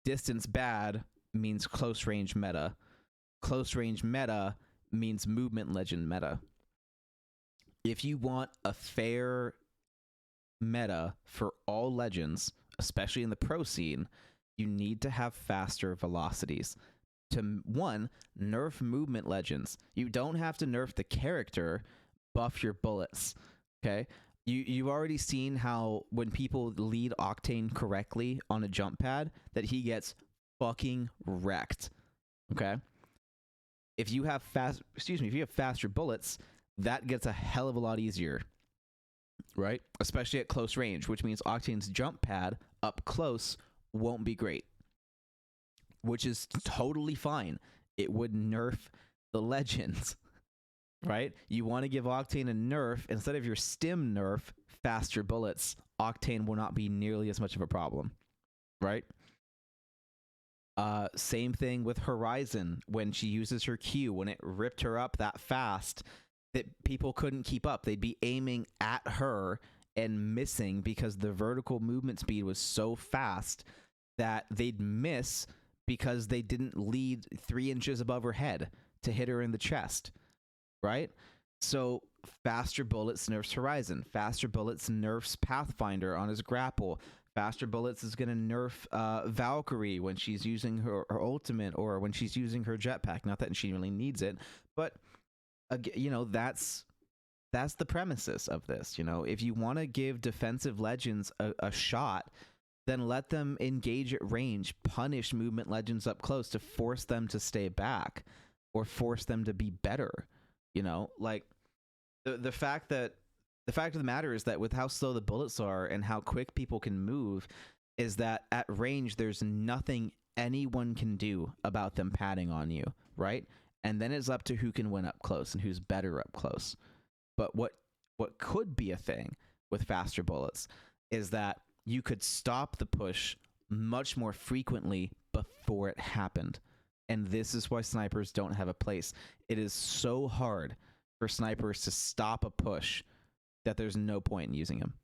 Distance bad means close range meta. Close range meta means movement legend meta. If you want a fair meta for all legends, especially in the pro scene, you need to have faster velocities. To one, nerf movement legends. You don't have to nerf the character, buff your bullets. Okay? You've already seen how when people lead Octane correctly on a jump pad, that he gets fucking wrecked. Okay? If you have faster bullets, that gets a hell of a lot easier. Right? Especially at close range, which means Octane's jump pad up close won't be great. Which is totally fine. It would nerf the legends. Right? You want to give Octane a nerf. Instead of your stim nerf, faster bullets, Octane will not be nearly as much of a problem. Right? Same thing with Horizon when she uses her Q. When it ripped her up that fast that people couldn't keep up. They'd be aiming at her and missing because the vertical movement speed was so fast that they'd miss because they didn't lead 3 inches above her head to hit her in the chest. Right? So faster bullets nerfs Horizon. Faster bullets nerfs Pathfinder on his grapple. Faster bullets is going to nerf Valkyrie when she's using her ultimate or when she's using her jetpack. Not that she really needs it, but you know, that's the premises of this. You know, if you want to give defensive legends a shot, then let them engage at range, punish movement legends up close to force them to stay back or force them to be better. You know, like the fact of the matter is that with how slow the bullets are and how quick people can move, is that at range there's nothing anyone can do about them padding on you, right? And then it's up to who can win up close and who's better up close. But what could be a thing with faster bullets is that you could stop the push much more frequently before it happened. And this is why snipers don't have a place. It is so hard for snipers to stop a push that there's no point in using them.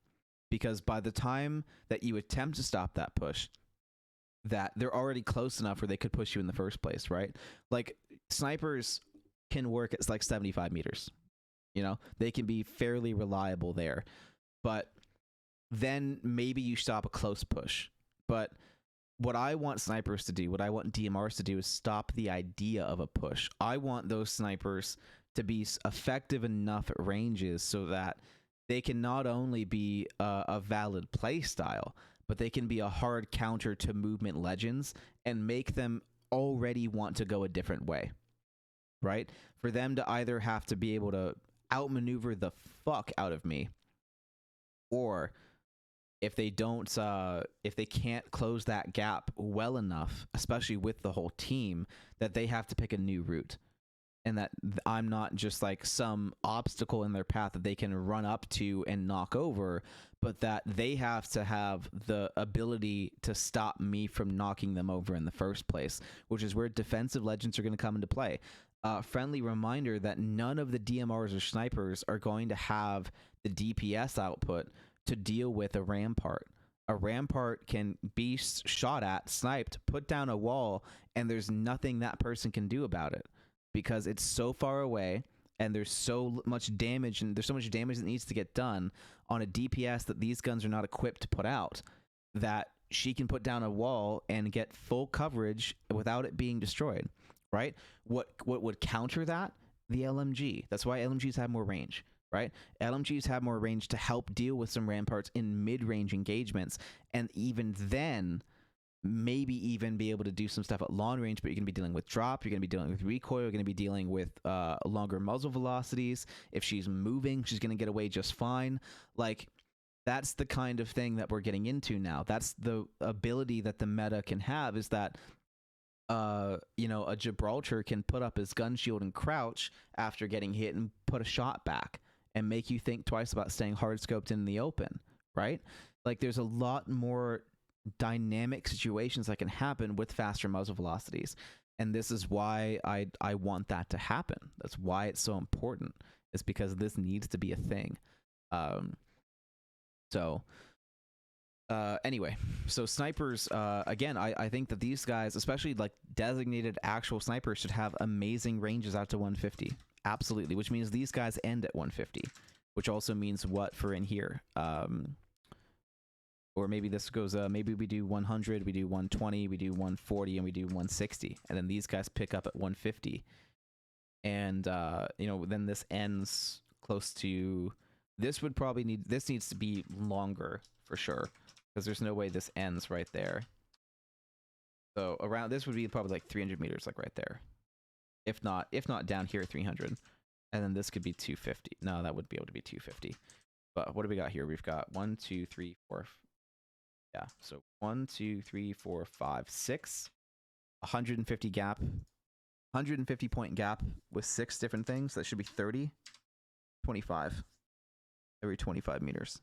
Because by the time that you attempt to stop that push, that they're already close enough where they could push you in the first place, right? Like, snipers can work at like 75 meters. You know, they can be fairly reliable there. But then maybe you stop a close push. But what I want snipers to do, what I want DMRs to do, is stop the idea of a push. I want those snipers to be effective enough at ranges so that they can not only be a valid play style, but they can be a hard counter to movement legends and make them already want to go a different way, right? For them to either have to be able to outmaneuver the fuck out of me, or if they don't, if they can't close that gap well enough, especially with the whole team, that they have to pick a new route. And that I'm not just like some obstacle in their path that they can run up to and knock over, but that they have to have the ability to stop me from knocking them over in the first place, which is where defensive legends are going to come into play. Friendly reminder that none of the DMRs or snipers are going to have the DPS output to deal with a rampart. A rampart can be shot at, sniped, put down a wall, and there's nothing that person can do about it because it's so far away and there's so much damage and there's so much damage that needs to get done on a DPS that these guns are not equipped to put out, that she can put down a wall and get full coverage without it being destroyed, right? What would counter that? the LMG. That's why LMGs have more range, right? LMGs have more range to help deal with some ramparts in mid-range engagements, and even then, maybe even be able to do some stuff at long range. But you're going to be dealing with drop, you're going to be dealing with recoil, you're going to be dealing with longer muzzle velocities. If she's moving, she's going to get away just fine. Like, that's the kind of thing that we're getting into now. That's the ability that the meta can have, is that you know, a Gibraltar can put up his gun shield and crouch after getting hit and put a shot back and make you think twice about staying hard scoped in the open, right? Like, there's a lot more dynamic situations that can happen with faster muzzle velocities, and this is why I want that to happen. That's why it's so important. It's because this needs to be a thing. Anyway, so snipers, again, I think that these guys, especially like designated actual snipers, should have amazing ranges out to 150. Absolutely, which means these guys end at 150, which also means what for in here? Or maybe this goes, maybe we do 100, we do 120, we do 140, and we do 160, and then these guys pick up at 150. And, you know, then this ends close to, this needs to be longer for sure, because there's no way this ends right there. So around, this would be probably like 300 meters, like right there. If not down here, 300. And then this could be 250. No, that would be able to be 250. But what do we got here? We've got 1, 2, 3, 4. Yeah, so 1, 2, 3, 4, 5, 6. 150 gap. 150 point gap with 6 different things. That should be 30. 25. Every 25 meters.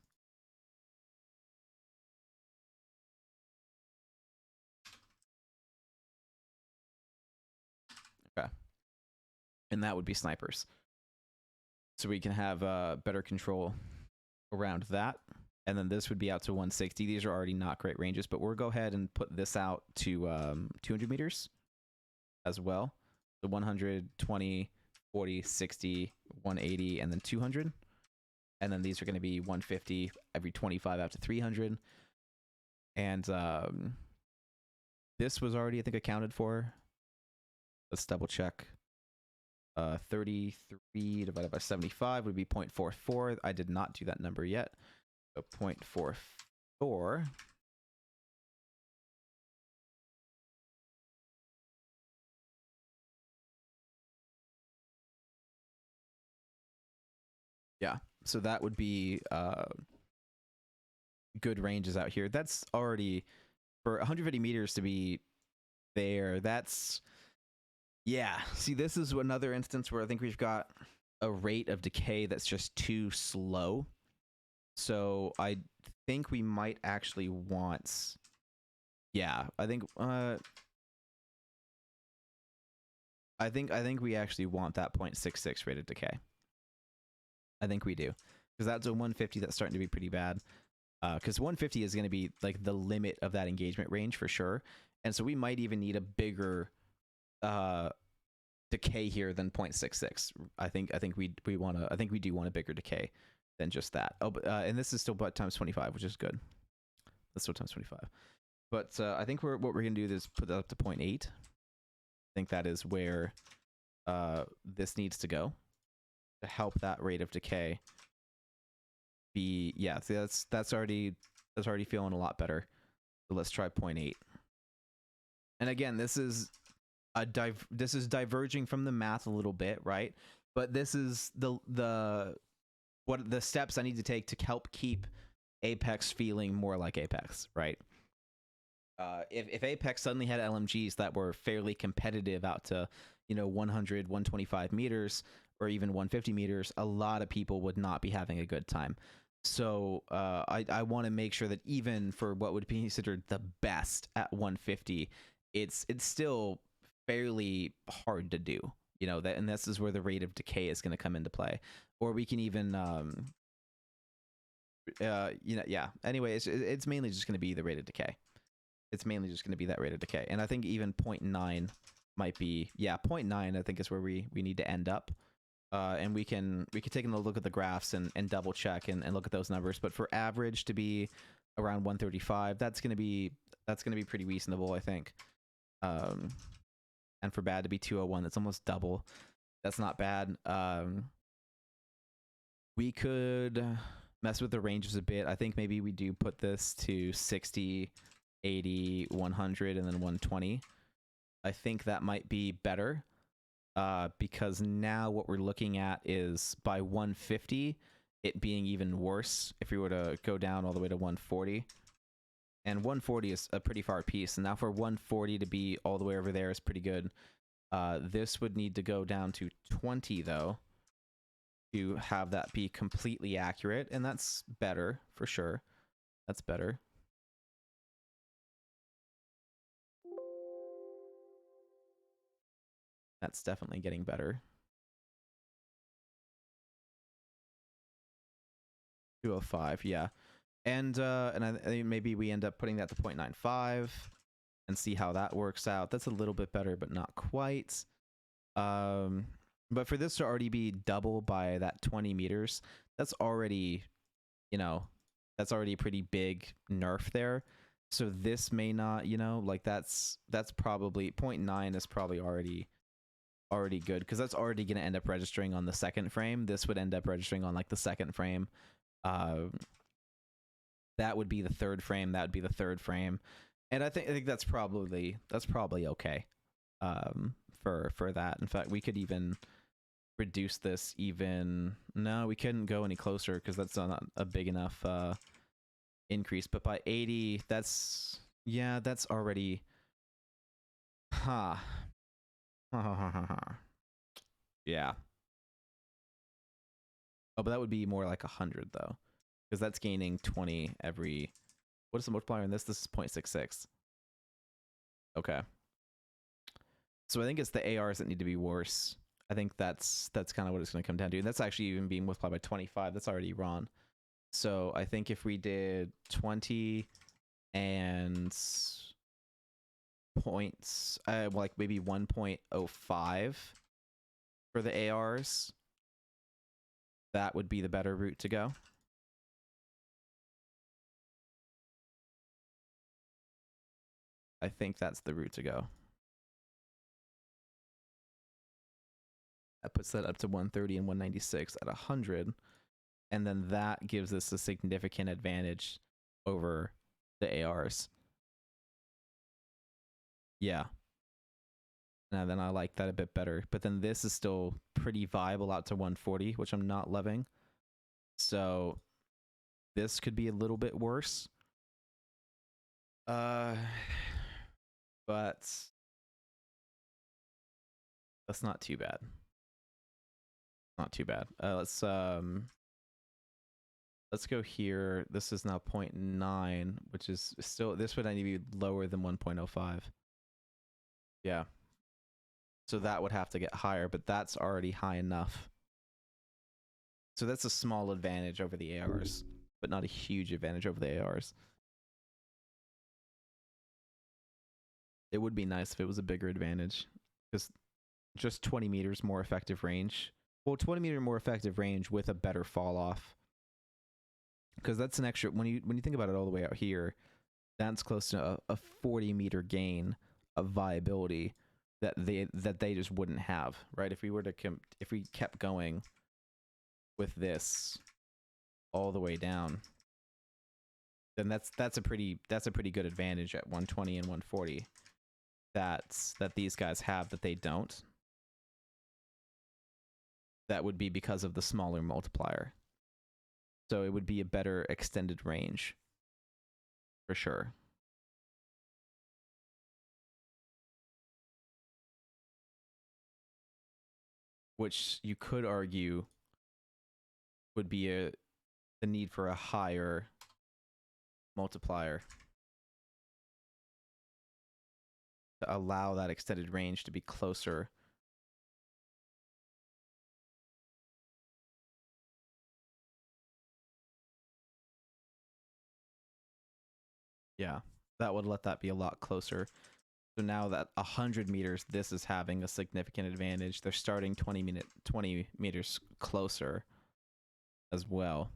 Okay. And that would be snipers. So we can have better control around that. And then this would be out to 160. These are already not great ranges, but we'll go ahead and put this out to 200 meters as well. So 120, 40, 60, 180, and then 200. And then these are going to be 150 every 25 out to 300. And this was already, I think, accounted for. Let's double check. 33 divided by 75 would be 0.44. I did not do that number yet. So 0.44. Yeah, so that would be good ranges out here. That's already, for 150 meters to be there, that's, yeah. See, this is another instance where I think we've got a rate of decay that's just too slow. So I think we might actually want, yeah, I think we actually want that 0.66 rate of decay. I think we do, because that's a 150 that's starting to be pretty bad. Because 150 is going to be like the limit of that engagement range for sure, and so we might even need a bigger decay here than 0.66. I think we do want a bigger decay than just that. Oh, but and this is still but times 25, which is good. That's still times 25. But I think what we're gonna do is put that up to 0.8. I think that is where this needs to go to help that rate of decay be, yeah. See, that's already feeling a lot better. So let's try 0.8. And again, this is diverging from the math a little bit, right? But this is the steps I need to take to help keep Apex feeling more like Apex, right? If Apex suddenly had LMGs that were fairly competitive out to, 100, 125 meters, or even 150 meters, a lot of people would not be having a good time. So I want to make sure that even for what would be considered the best at 150, it's still fairly hard to do. And this is where the rate of decay is going to come into play. Or we can even, yeah. Anyway, it's mainly just going to be the rate of decay. It's mainly just going to be that rate of decay. And I think even 0.9 might be, 0.9 I think is where we need to end up. And we can take a look at the graphs and double check and look at those numbers. But for average to be around 135, that's going to be pretty reasonable, I think. And for bad to be 201, that's almost double. That's not bad. We could mess with the ranges a bit. I think maybe we do put this to 60, 80, 100, and then 120. I think that might be better because now what we're looking at is by 150, it being even worse if we were to go down all the way to 140. And 140 is a pretty far piece. And now for 140 to be all the way over there is pretty good. This would need to go down to 20, though, to have that be completely accurate. And that's better, for sure. That's better. That's definitely getting better. 205, yeah. And I think maybe we end up putting that to 0.95 and see how that works out. That's a little bit better, but not quite. But for this to already be double by that 20 meters, that's already, you know, that's already a pretty big nerf there. So this may not, you know, like that's probably 0.9 is probably already good because that's already going to end up registering on the second frame. This would end up registering on like the second frame. That would be the third frame. That would be the third frame, and I think that's probably okay. For that. In fact, we could even reduce this. Even no, we couldn't go any closer because that's not a big enough increase. But by 80, that's already. Ha. Yeah. Oh, but that would be more like 100 though, because that's gaining 20 every. What is the multiplier in this? This is 0.66. Okay. So I think it's the ARs that need to be worse. I think that's kind of what it's going to come down to. And that's actually even being multiplied by 25. That's already wrong. So I think if we did 20 and points, like maybe 1.05 for the ARs, that would be the better route to go. I think that's the route to go. That puts that up to 130 and 196 at 100. And then that gives us a significant advantage over the ARs. Yeah. Now then I like that a bit better. But then this is still pretty viable out to 140, which I'm not loving. So this could be a little bit worse. But that's not too bad. Not too bad. Let's go here. This is now 0.9, which is still, this would need to be lower than 1.05. Yeah. So that would have to get higher, but that's already high enough. So that's a small advantage over the ARs, but not a huge advantage over the ARs. It would be nice if it was a bigger advantage, because just 20 meters more effective range. Well, 20 meter more effective range with a better fall off. Because that's an extra, when you think about it all the way out here, that's close to a 40 meter gain of viability that they just wouldn't have, right? If we were to if we kept going with this all the way down, then that's a pretty good advantage at 120 and 140 that these guys have that they don't. That would be because of the smaller multiplier. So it would be a better extended range for sure. Which you could argue would be the need for a higher multiplier to allow that extended range to be closer. Yeah, that would let that be a lot closer. So now that 100 meters, this is having a significant advantage. They're starting 20 meters closer as well.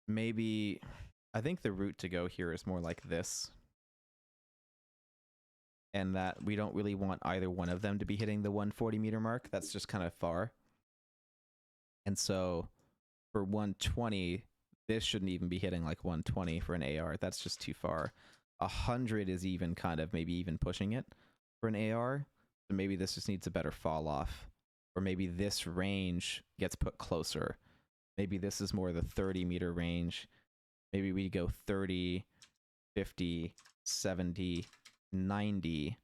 Maybe, I think the route to go here is more like this. and that we don't really want either one of them to be hitting the 140 meter mark. That's just kind of far. And so for 120, this shouldn't even be hitting like 120 for an AR. That's just too far. 100 is even kind of maybe even pushing it for an AR. So maybe this just needs a better fall off. Or maybe this range gets put closer. Maybe this is more the 30 meter range. Maybe we go 30, 50, 70, 90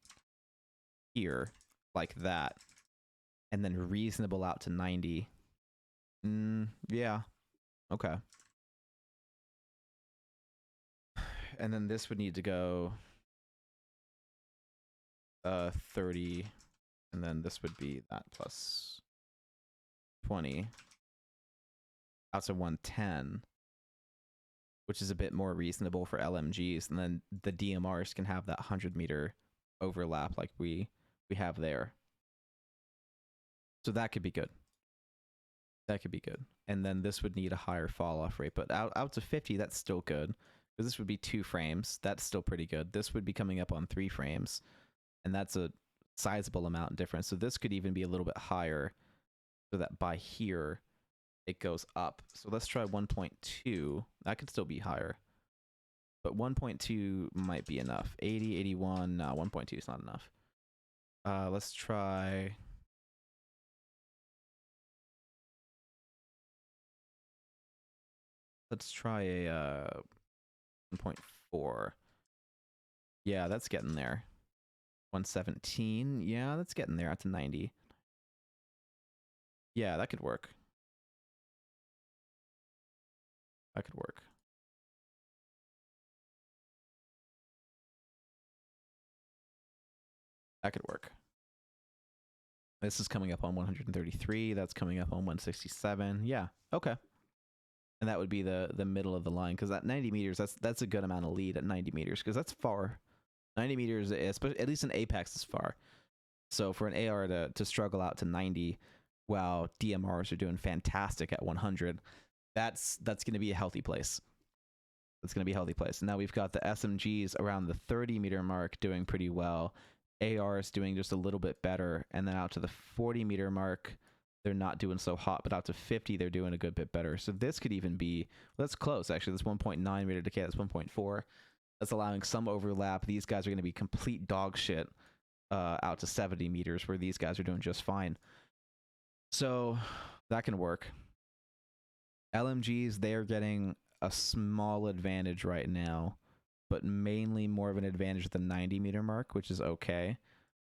here, like that. And then reasonable out to 90. Yeah. Okay. And then this would need to go 30, and then this would be that plus 20 out to 110, which is a bit more reasonable for LMGs, and then the DMRs can have that 100 meter overlap like we have there. So that could be good. That could be good. And then this would need a higher fall off rate, but out to 50, that's still good. Because this would be 2 frames. That's still pretty good. This would be coming up on 3 frames. And that's a sizable amount in difference. So this could even be a little bit higher. So that by here, it goes up. So let's try 1.2. That could still be higher. But 1.2 might be enough. 80, 81. No, 1.2 is not enough. Let's try... Let's try a 1.4. Yeah, that's getting there. 117. Yeah, that's getting there. That's a 90. Yeah, that could work. That could work. That could work. This is coming up on 133. That's coming up on 167. Yeah, okay. And that would be the middle of the line, because at 90 meters, that's a good amount of lead at 90 meters, because that's far. 90 meters, especially, at least in Apex, is far. So for an AR to struggle out to 90, while DMRs are doing fantastic at 100, that's going to be a healthy place. That's going to be a healthy place. And now we've got the SMGs around the 30 meter mark doing pretty well. ARs doing just a little bit better, and then out to the 40 meter mark, they're not doing so hot, but out to 50, they're doing a good bit better. So this could even be, well, that's close, actually. That's 1.9 rate of decay. That's 1.4. That's allowing some overlap. These guys are going to be complete dog shit out to 70 meters, where these guys are doing just fine. So that can work. LMGs, they are getting a small advantage right now, but mainly more of an advantage at the 90 meter mark, which is okay,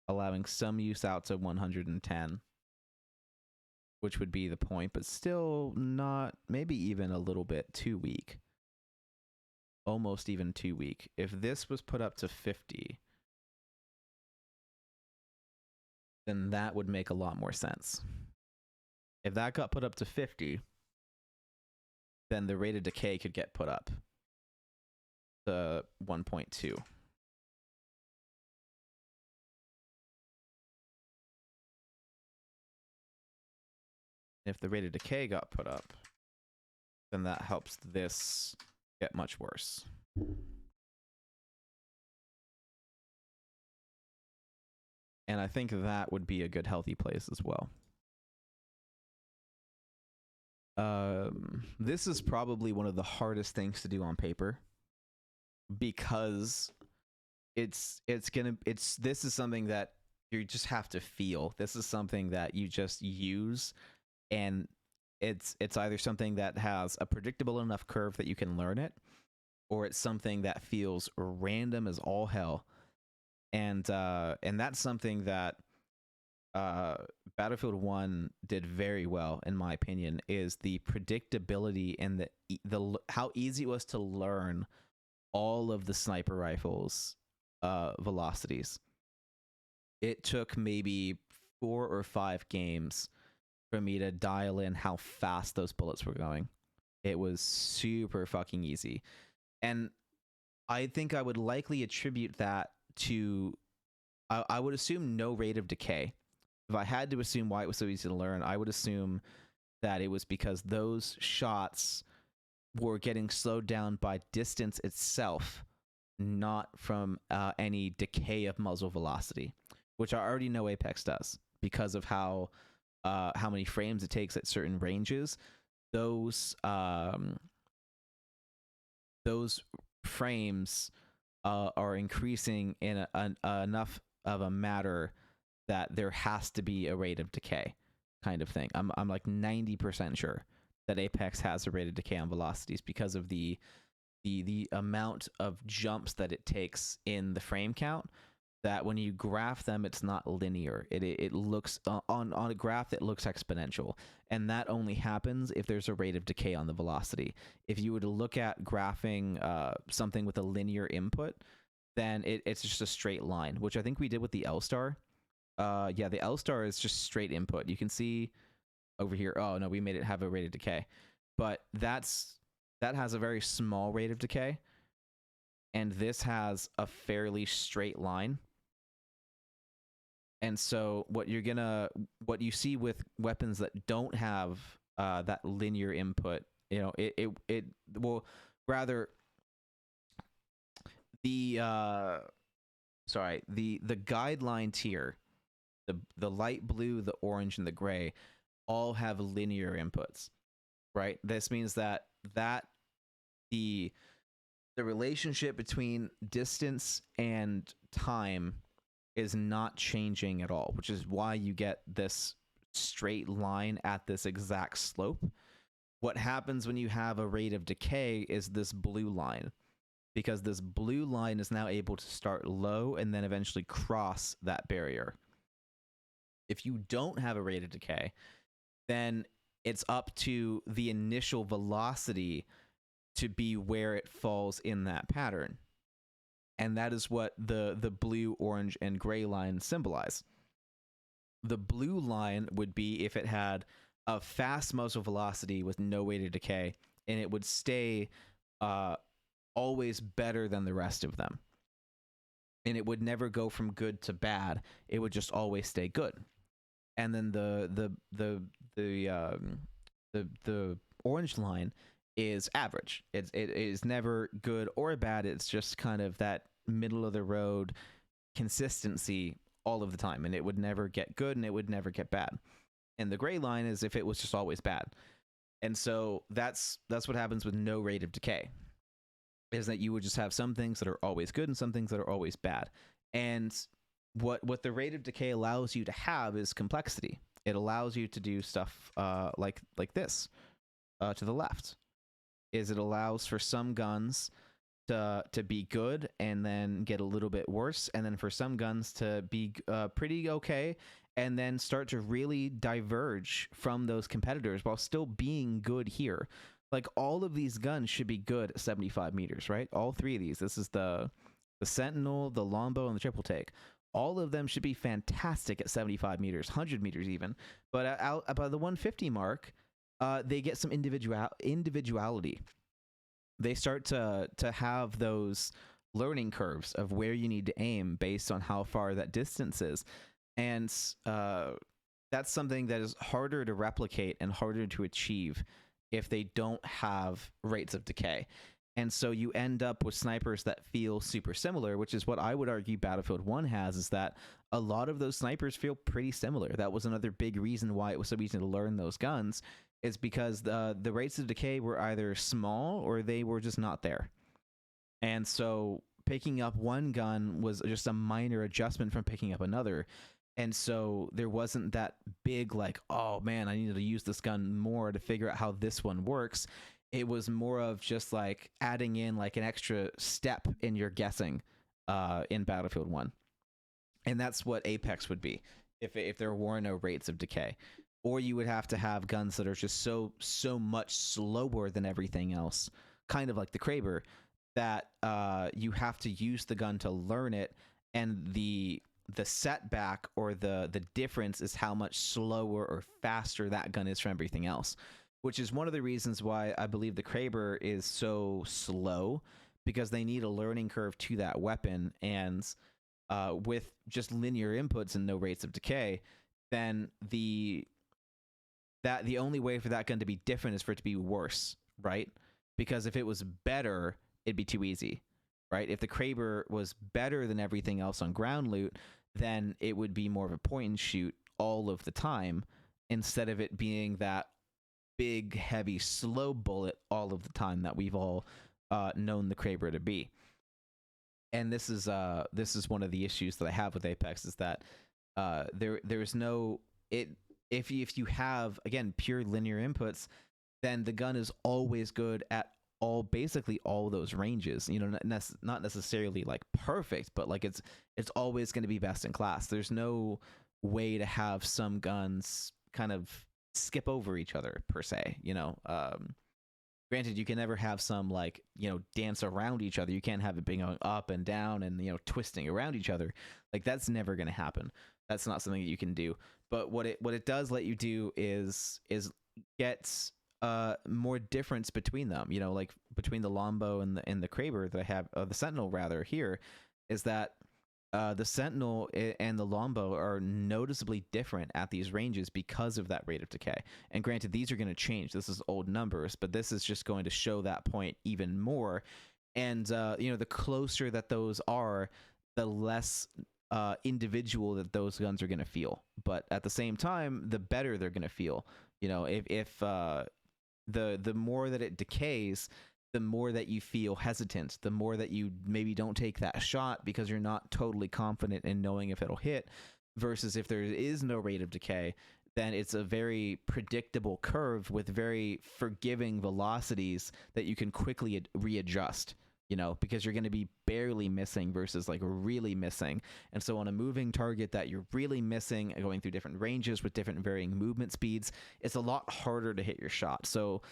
allowing some use out to 110. Which would be the point, but still not, maybe even a little bit too weak. Almost even too weak. If this was put up to 50, then that would make a lot more sense. If that got put up to 50, then the rate of decay could get put up to 1.2. If the rate of decay got put up, then that helps this get much worse. And I think that would be a good healthy place as well. This is probably one of the hardest things to do on paper, because this is something that you just have to feel. This is something that you just use, and it's either something that has a predictable enough curve that you can learn it, or it's something that feels random as all hell. And that's something that Battlefield 1 did very well, in my opinion, is the predictability and the how easy it was to learn all of the sniper rifles velocities. It took maybe 4 or 5 games for me to dial in how fast those bullets were going. It was super fucking easy. And I think I would likely attribute that to, I would assume no rate of decay. If I had to assume why it was so easy to learn, I would assume that it was because those shots were getting slowed down by distance itself not from any decay of muzzle velocity, which I already know Apex does because of how many frames it takes at certain ranges. Those frames are increasing in enough of a matter that there has to be a rate of decay kind of thing. I'm like 90% sure that Apex has a rate of decay on velocities because of the amount of jumps that it takes in the frame count, that when you graph them, it's not linear. It looks on a graph, it looks exponential, and that only happens if there's a rate of decay on the velocity. If you were to look at graphing something with a linear input, then it's just a straight line, which I think we did with the L-Star. Yeah, the L-Star is just straight input. You can see over here. Oh no, we made it have a rate of decay, but that has a very small rate of decay, and this has a fairly straight line. And so what you see with weapons that don't have that linear input, it will rather the guidelines here, the light blue, the orange, and the gray all have linear inputs, right? This means that the relationship between distance and time is not changing at all, which is why you get this straight line at this exact slope. What happens when you have a rate of decay is this blue line, because this blue line is now able to start low and then eventually cross that barrier. If you don't have a rate of decay, then it's up to the initial velocity to be where it falls in that pattern. And that is what the blue, orange, and gray lines symbolize. The blue line would be if it had a fast muzzle velocity with no rate of decay, and it would stay always better than the rest of them. And it would never go from good to bad. It would just always stay good. And then the orange line is average. It is never good or bad. It's just kind of that middle of the road consistency all of the time, and it would never get good and it would never get bad. And the gray line is if it was just always bad. And so that's what happens with no rate of decay, is that you would just have some things that are always good and some things that are always bad. And what the rate of decay allows you to have is complexity. It allows you to do stuff like this to the left. Is it allows for some guns to be good and then get a little bit worse, and then for some guns to be pretty okay and then start to really diverge from those competitors while still being good here. Like, all of these guns should be good at 75 meters, right? All three of these. This is the Sentinel, the Longbow, and the Triple Take. All of them should be fantastic at 75 meters, 100 meters even. But by the 150 mark, they get some individuality. They start to have those learning curves of where you need to aim based on how far that distance is. And that's something that is harder to replicate and harder to achieve if they don't have rates of decay. And so you end up with snipers that feel super similar, which is what I would argue Battlefield 1 has, is that a lot of those snipers feel pretty similar. That was another big reason why it was so easy to learn those guns, is because the rates of decay were either small or they were just not there. And so picking up one gun was just a minor adjustment from picking up another. And so there wasn't that big, like, oh man, I needed to use this gun more to figure out how this one works. It was more of just like adding in like an extra step in your guessing in Battlefield 1. And that's what Apex would be if there were no rates of decay. Or you would have to have guns that are just so much slower than everything else, kind of like the Kraber, that you have to use the gun to learn it, and the setback or the difference is how much slower or faster that gun is from everything else, which is one of the reasons why I believe the Kraber is so slow, because they need a learning curve to that weapon. And with just linear inputs and no rates of decay, then the only way for that gun to be different is for it to be worse, right? Because if it was better, it'd be too easy, right? If the Kraber was better than everything else on ground loot, then it would be more of a point and shoot all of the time instead of it being that big, heavy, slow bullet all of the time that we've all known the Kraber to be. And this is one of the issues that I have with Apex, is that there's no it if you have, again, pure linear inputs, then the gun is always good at basically all those ranges. You know, not necessarily like perfect, but like it's always going to be best in class. There's no way to have some guns kind of skip over each other per se, you know. Granted, you can never have some, like, you know, dance around each other. You can't have it being going up and down and, you know, twisting around each other. Like, that's never going to happen. That's not something that you can do. But what it does let you do is get more difference between them. You know, like between the Longbow and the Kraber that I have, the Sentinel rather, here, is that the Sentinel and the Longbow are noticeably different at these ranges because of that rate of decay. And granted, these are going to change. This is old numbers, but this is just going to show that point even more. And you know, the closer that those are, the less individual that those guns are going to feel. But at the same time, the better they're going to feel. You know, if the more that it decays, the more that you feel hesitant, the more that you maybe don't take that shot because you're not totally confident in knowing if it'll hit, versus if there is no rate of decay, then it's a very predictable curve with very forgiving velocities that you can quickly readjust, you know, because you're going to be barely missing versus like really missing. And so on a moving target that you're really missing and going through different ranges with different varying movement speeds, it's a lot harder to hit your shot. So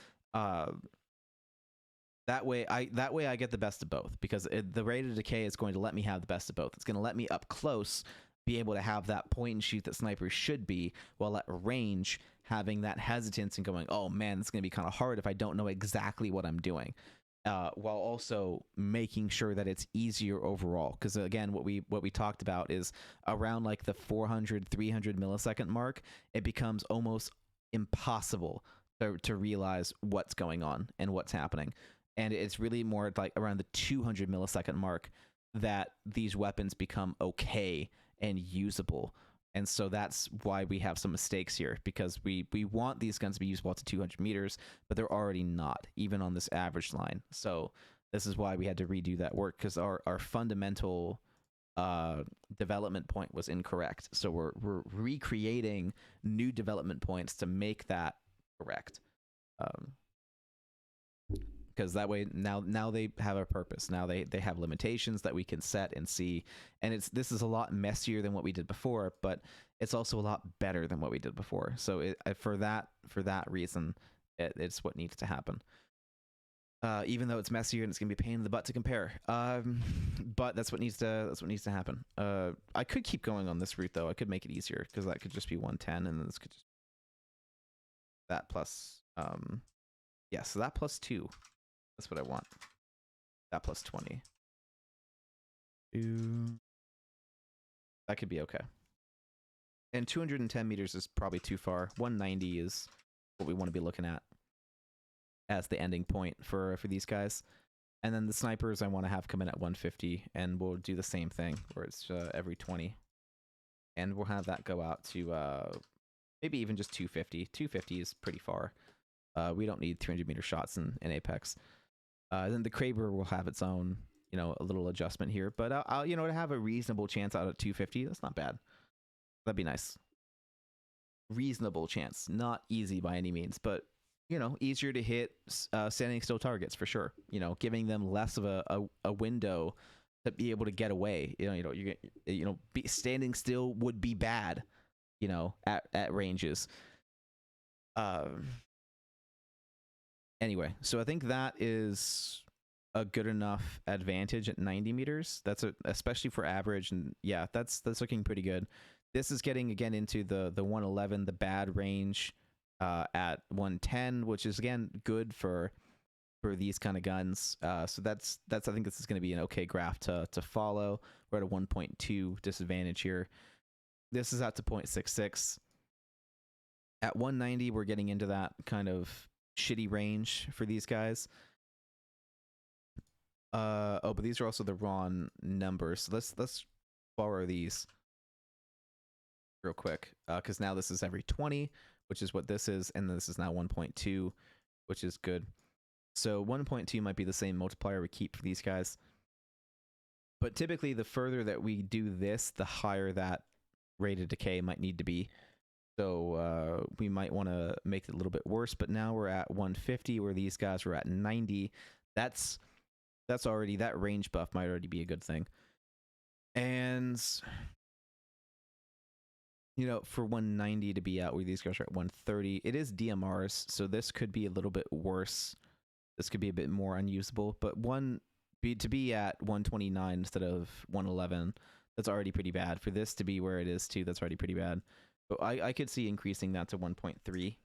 that way I get the best of both, because the rate of decay is going to let me have the best of both. It's going to let me up close be able to have that point and shoot that snipers should be, while at range having that hesitance and going, oh man, it's going to be kind of hard if I don't know exactly what I'm doing, while also making sure that it's easier overall. Because again, what we talked about is around like the 400 300 millisecond mark, it becomes almost impossible to realize what's going on and what's happening. And it's really more like around the 200 millisecond mark that these weapons become okay and usable. And so that's why we have some mistakes here, because we want these guns to be usable to 200 meters, but they're already not, even on this average line. So this is why we had to redo that work, because our fundamental development point was incorrect. So we're recreating new development points to make that correct. Because that way now they have a purpose. Now they have limitations that we can set and see. And this is a lot messier than what we did before, but it's also a lot better than what we did before. So for that reason, it's what needs to happen. Even though it's messier and it's gonna be a pain in the butt to compare. But that's what needs to happen. I could keep going on this route though. I could make it easier, because that could just be 110, and then this could just that plus yeah, so that plus 2. That's what I want. That plus 20. That could be okay. And 210 meters is probably too far. 190 is what we want to be looking at as the ending point for these guys. And then the snipers I want to have come in at 150, and we'll do the same thing where it's every 20. And we'll have that go out to maybe even just 250. 250 is pretty far. We don't need 300 meter shots in Apex. Then the Kraber will have its own, you know, a little adjustment here, but I'll you know, to have a reasonable chance out at 250, that's not bad. That'd be nice. Reasonable chance, not easy by any means, but you know, easier to hit standing still targets for sure. You know, giving them less of a window to be able to get away. Standing still would be bad, you know, at ranges. Anyway, so I think that is a good enough advantage at 90 meters. That's especially for average, and yeah, that's looking pretty good. This is getting again into the 111, the bad range at 110, which is again good for these kind of guns. So that's I think this is going to be an okay graph to follow. We're at a 1.2 disadvantage here. This is out to 0.66. At 190, we're getting into that kind of shitty range for these guys. Oh, but these are also the wrong numbers. So let's borrow these real quick, because now this is every 20, which is what this is, and this is now 1.2, which is good. So 1.2 might be the same multiplier we keep for these guys. But typically, the further that we do this, the higher that rate of decay might need to be. So we might want to make it a little bit worse. But now we're at 150, where these guys were at 90. That's already, that range buff might already be a good thing. And you know, for 190 to be out where these guys are at 130, it is DMRs, so this could be a little bit worse. This could be a bit more unusable, but to be at 129 instead of 111, that's already pretty bad. For this to be where it is too, that's already pretty bad. But I could see increasing that to 1.3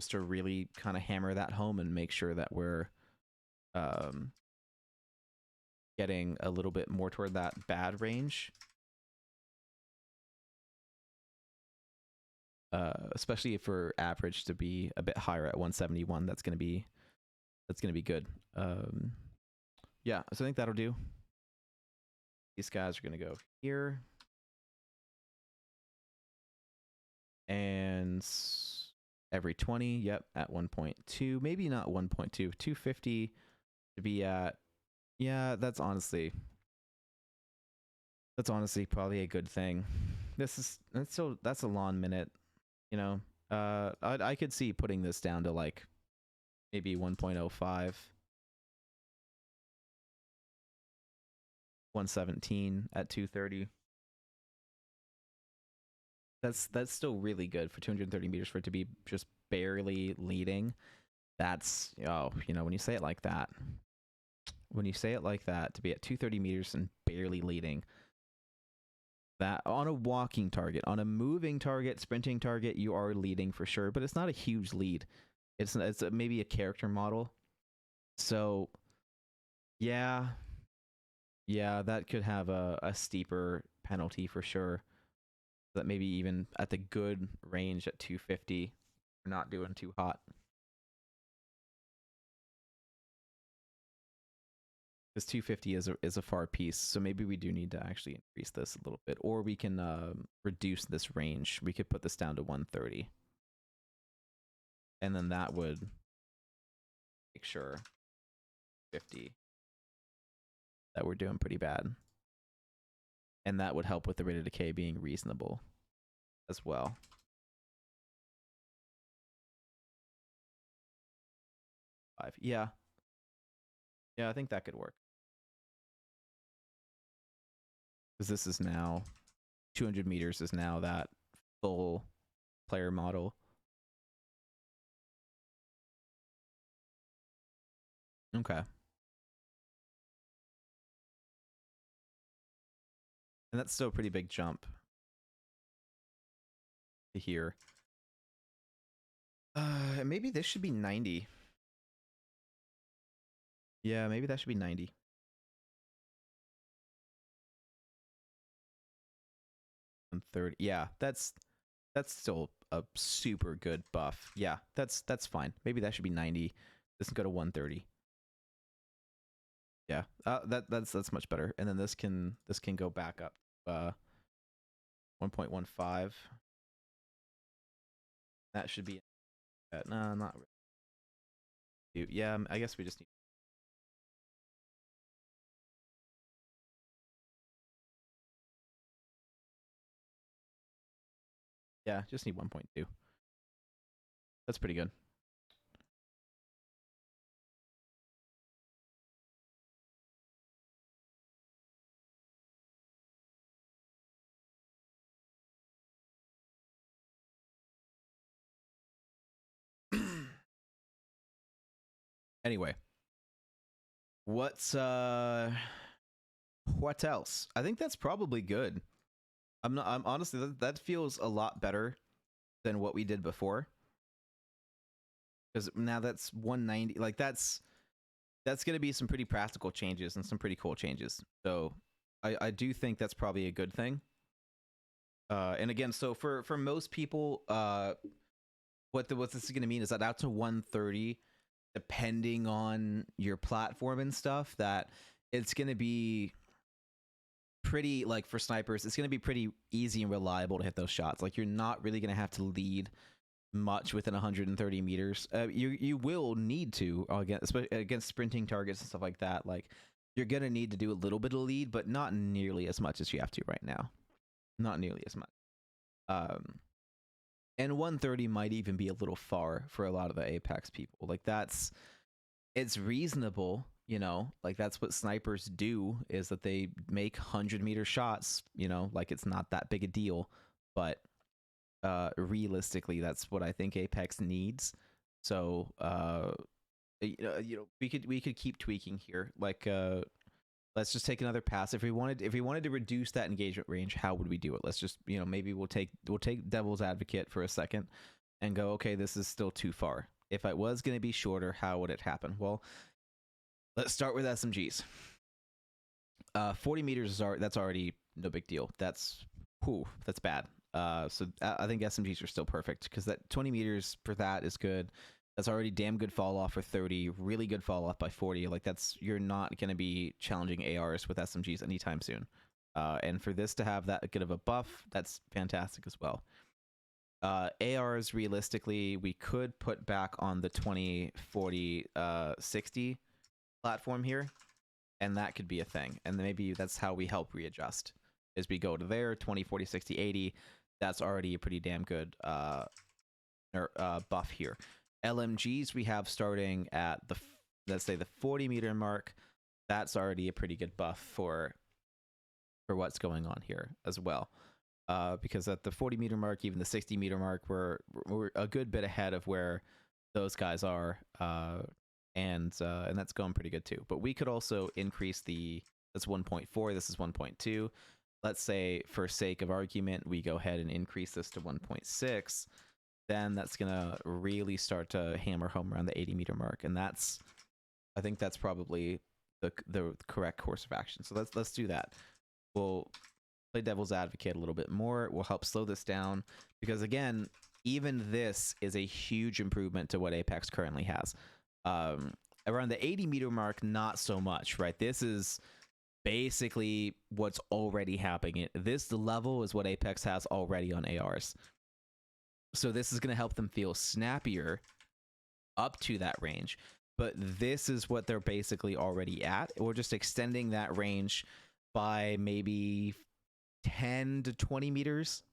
just to really kind of hammer that home and make sure that we're getting a little bit more toward that bad range. Especially if we're average to be a bit higher at 171, that's gonna be good. Yeah, so I think that'll do. These guys are gonna go here, and every 20. Yep, at 1.2, maybe not 1.2, 250 to be at. Yeah, that's honestly probably a good thing. That's a long minute. You know, I could see putting this down to like maybe 1.05, 117 at 230. That's still really good for 230 meters for it to be just barely leading. That's, oh, you know, when you say it like that, to be at 230 meters and barely leading, that on a walking target, on a moving target, sprinting target, you are leading for sure, but it's not a huge lead. It's maybe a character model. So yeah, that could have a steeper penalty for sure. That maybe even at the good range at 250, we're not doing too hot. Because 250 is a far piece, so maybe we do need to actually increase this a little bit, or we can reduce this range. We could put this down to 130, and then that would make sure 50 that we're doing pretty bad, and that would help with the rate of decay being reasonable as well. Yeah, I think that could work. Because this is now 200 meters is now that full player model. Okay. And that's still a pretty big jump to here. Maybe this should be 90. Yeah, maybe that should be 90. And 30. Yeah, that's still a super good buff. Yeah, that's fine. Maybe that should be 90. This can go to 130. Yeah, that's much better. And then this can go back up 1.15. That should be no, not really. Yeah, I guess we just need. Yeah, just need 1.2. That's pretty good. Anyway, what else? I think that's probably good. I'm honestly, that feels a lot better than what we did before. Because now that's 190. Like that's going to be some pretty practical changes and some pretty cool changes. So I do think that's probably a good thing. And again, so for most people, what this is going to mean is that out to 130, depending on your platform and stuff, that it's going to be pretty, like for snipers, it's going to be pretty easy and reliable to hit those shots. Like you're not really going to have to lead much within 130 meters. You will need to against sprinting targets and stuff like that. Like you're going to need to do a little bit of lead, but not nearly as much as you have to right now. Not nearly as much. And 130 might even be a little far for a lot of the Apex people. Like it's reasonable, you know, like that's what snipers do, is that they make 100-meter shots, you know, like it's not that big a deal, but realistically that's what I think Apex needs. So you know, we could keep tweaking here. Like let's just take another pass. If we wanted to reduce that engagement range, how would we do it? Let's just, you know, maybe we'll take devil's advocate for a second and go, okay, this is still too far. If it was going to be shorter, how would it happen? Well, let's start with SMGs. 40 meters that's already no big deal. That's bad. So I think SMGs are still perfect, because that 20 meters for that is good. That's already damn good fall off for 30, really good fall off by 40. Like you're not going to be challenging ARs with SMGs anytime soon. And for this to have that good of a buff, that's fantastic as well. ARs, realistically, we could put back on the 20, 40, 60 platform here, and that could be a thing. And maybe that's how we help readjust, is we go to there, 20, 40, 60, 80. That's already a pretty damn good buff here. LMGs we have starting at let's say the 40-meter mark. That's already a pretty good buff for what's going on here as well. Because at the 40-meter mark, even the 60-meter mark, we're a good bit ahead of where those guys are, and that's going pretty good too. But we could also increase that's 1.4. This is 1.2. Let's say, for sake of argument, we go ahead and increase this to 1.6. Then that's gonna really start to hammer home around the 80-meter mark, and I think that's probably the correct course of action. So let's do that. We'll play devil's advocate a little bit more. We'll help slow this down, because again, even this is a huge improvement to what Apex currently has. Around the 80-meter mark, not so much, right? This is basically what's already happening. This level is what Apex has already on ARs. So this is going to help them feel snappier up to that range. But this is what they're basically already at. We're just extending that range by maybe 10 to 20 meters,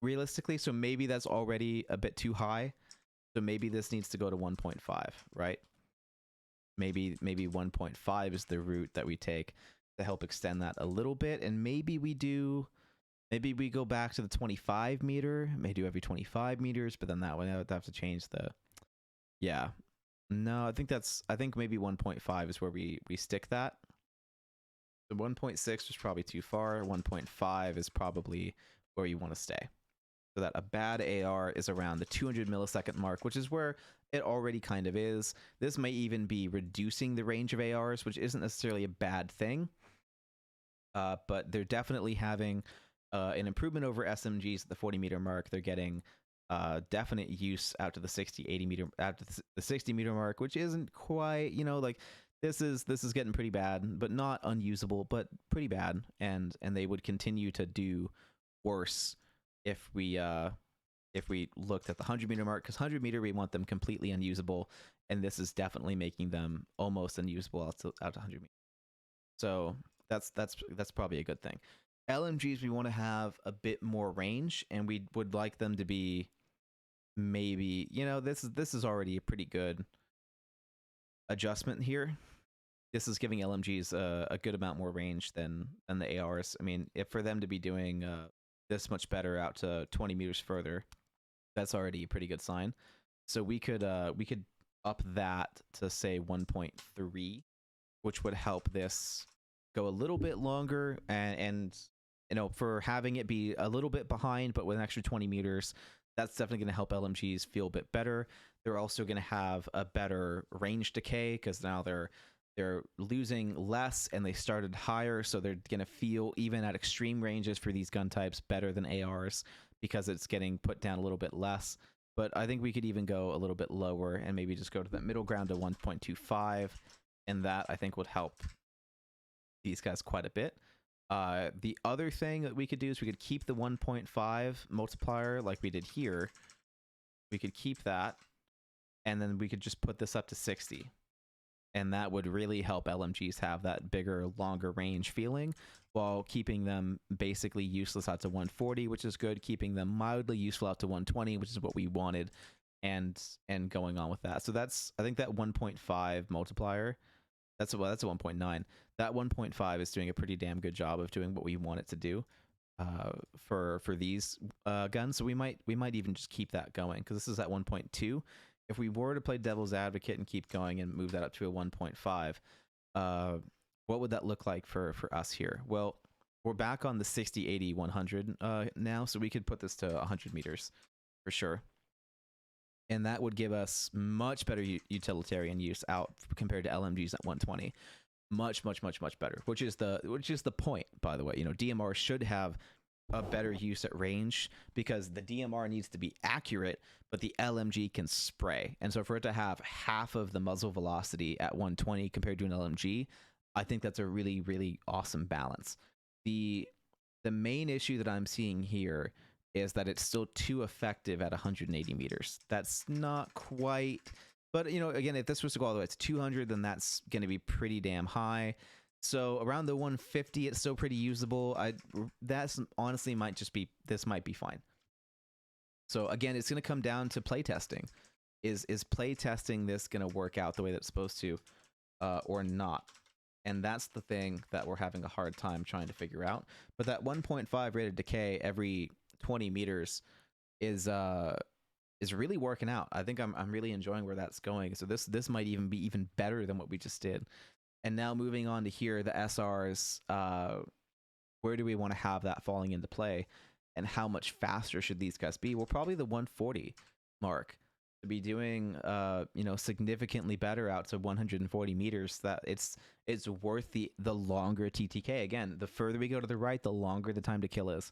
realistically. So maybe that's already a bit too high. So maybe this needs to go to 1.5, right? Maybe 1.5 is the route that we take to help extend that a little bit. And maybe we go back to the 25 meter, maybe do every 25 meters, but then that one I would have to change yeah. No, I think maybe 1.5 is where we stick that. The 1.6 was probably too far. 1.5 is probably where you want to stay. So that a bad AR is around the 200 millisecond mark, which is where it already kind of is. This may even be reducing the range of ARs, which isn't necessarily a bad thing. But they're definitely having an improvement over SMGs at the 40-meter mark. They're getting definite use out to the 60-80 meter, out to the 60-meter mark, which isn't quite, you know, like this is getting pretty bad, but not unusable, but pretty bad. And they would continue to do worse if we looked at the 100-meter mark, because 100-meter we want them completely unusable, and this is definitely making them almost unusable out to 100 meters. So that's probably a good thing. LMGs, we want to have a bit more range, and we would like them to be maybe, you know, this is already a pretty good adjustment here. This is giving LMGs a good amount more range than the ARs. I mean, if for them to be doing this much better out to 20 meters further, that's already a pretty good sign. So we could up that to say 1.3, which would help this go a little bit longer, and you know, for having it be a little bit behind, but with an extra 20 meters, that's definitely going to help LMGs feel a bit better. They're also going to have a better range decay, because now they're losing less and they started higher, so they're going to feel, even at extreme ranges for these gun types, better than ARs, because it's getting put down a little bit less. but I think we could even go a little bit lower and maybe just go to that middle ground to 1.25, and that I think would help these guys quite a bit. The other thing that we could do is we could keep the 1.5 multiplier like we did here. We could keep that, and then we could just put this up to 60. And that would really help LMGs have that bigger, longer range feeling, while keeping them basically useless out to 140, which is good, keeping them mildly useful out to 120, which is what we wanted, and going on with that. So that's, I think that 1.5 multiplier, that's a 1.9. That 1.5 is doing a pretty damn good job of doing what we want it to do for these guns. So we might even just keep that going, because this is at 1.2. If we were to play devil's advocate and keep going and move that up to a 1.5, what would that look like for us here? Well, we're back on the 60, 80, 100 now, so we could put this to 100 meters for sure. And that would give us much better utilitarian use out compared to LMGs at 120. Much better, which is the point, by the way. You know, DMR should have a better use at range, because the DMR needs to be accurate, but the LMG can spray. And so for it to have half of the muzzle velocity at 120 compared to an LMG, I think that's a really, really awesome balance. The main issue that I'm seeing here is that it's still too effective at 180 meters. That's not quite, but you know, again, if this was to go all the way to 200, then that's going to be pretty damn high. So around the 150, it's still pretty usable. That's honestly this might be fine. So again, it's going to come down to playtesting. Is playtesting this going to work out the way that it's supposed to, or not? And that's the thing that we're having a hard time trying to figure out. But that 1.5 rate of decay every 20 meters is really working out. I think I'm really enjoying where that's going. So this might even be even better than what we just did. And now moving on to here, the SRs, where do we want to have that falling into play, and how much faster should these guys be? Well, probably the 140 mark to be doing, you know, significantly better out to 140 meters. That it's worth the longer TTK. Again, the further we go to the right, the longer the time to kill is.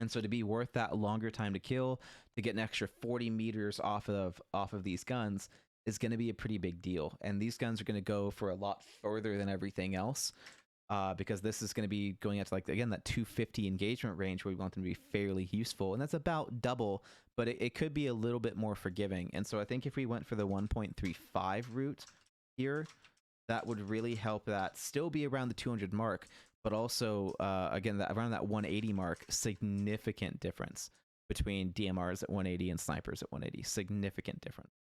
And so to be worth that longer time to kill, to get an extra 40 meters off of these guns, is going to be a pretty big deal. And these guns are going to go for a lot further than everything else, because this is going to be going out to, like, again, that 250 engagement range where we want them to be fairly useful. And that's about double, but it could be a little bit more forgiving. And so I think if we went for the 1.35 route here, that would really help that still be around the 200 mark, but also, again, around that 180 mark, significant difference between DMRs at 180 and snipers at 180. Significant difference.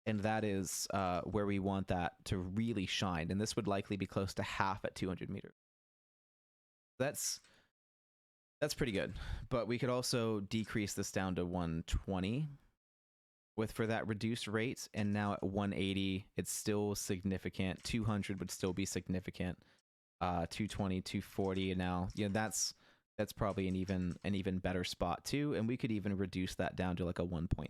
And that is where we want that to really shine. And this would likely be close to half at 200 meters. That's pretty good. But we could also decrease this down to 120 for that reduced rate. And now at 180, it's still significant. 200 would still be significant. 220, 240, and now, you know, that's probably an even better spot too. And we could even reduce that down to like a 1.3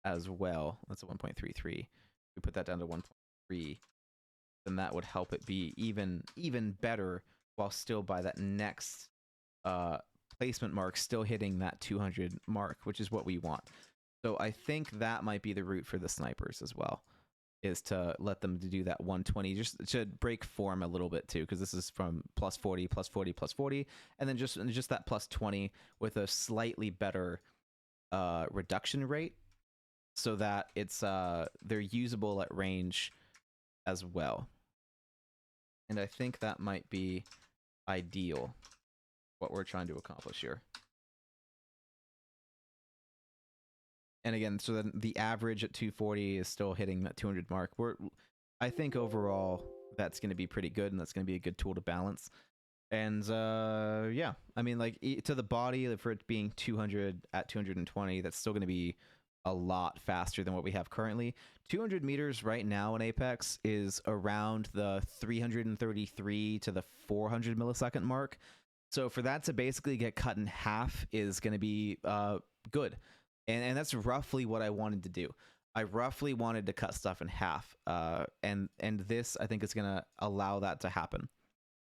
as well. That's a 1.33. We put that down to 1.3, then that would help it be even better, while still by that next placement mark still hitting that 200 mark, which is what we want. So I think that might be the route for the snipers as well, is to let them do that 120, just to break form a little bit too, because this is from plus 40, plus 40, plus 40, and then just that plus 20 with a slightly better reduction rate, so that it's they're usable at range as well. And I think that might be ideal, what we're trying to accomplish here. And again, so then the average at 240 is still hitting that 200 mark. I think overall that's going to be pretty good, and that's going to be a good tool to balance. And yeah, I mean, like, to the body, for it being 200 at 220, that's still going to be a lot faster than what we have currently. 200 meters right now in Apex is around the 333 to the 400 millisecond mark. So for that to basically get cut in half is going to be good. And that's roughly what I wanted to do. I roughly wanted to cut stuff in half. And this, I think, is going to allow that to happen.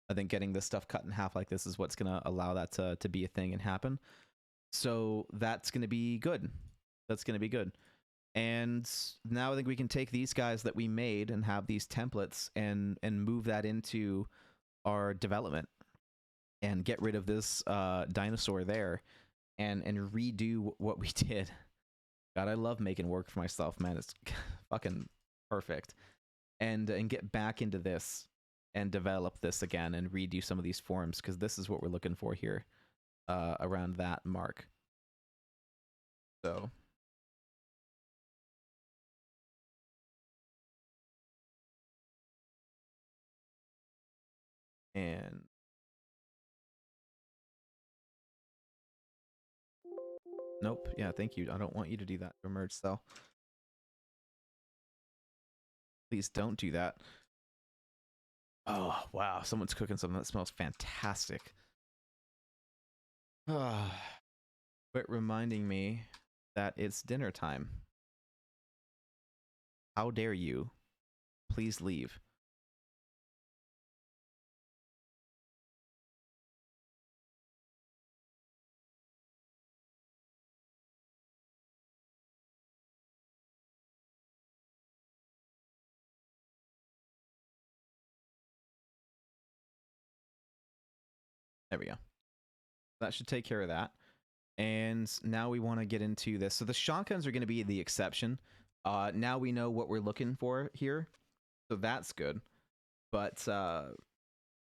I think getting this stuff cut in half like this is what's going to allow that to be a thing and happen. So that's going to be good. That's going to be good. And now I think we can take these guys that we made and have these templates and move that into our development and get rid of this dinosaur there and redo what we did. God, I love making work for myself, man. It's fucking perfect. And get back into this and develop this again and redo some of these forms, because this is what we're looking for here around that mark. So and nope, yeah, thank you. I don't want you to do that to merge cell. Please don't do that. Oh, wow. Someone's cooking something that smells fantastic. Quit reminding me that it's dinner time. How dare you? Please leave. There we go. That should take care of that. And now we want to get into this. So the shotguns are going to be the exception. Now we know what we're looking for here. So that's good. But the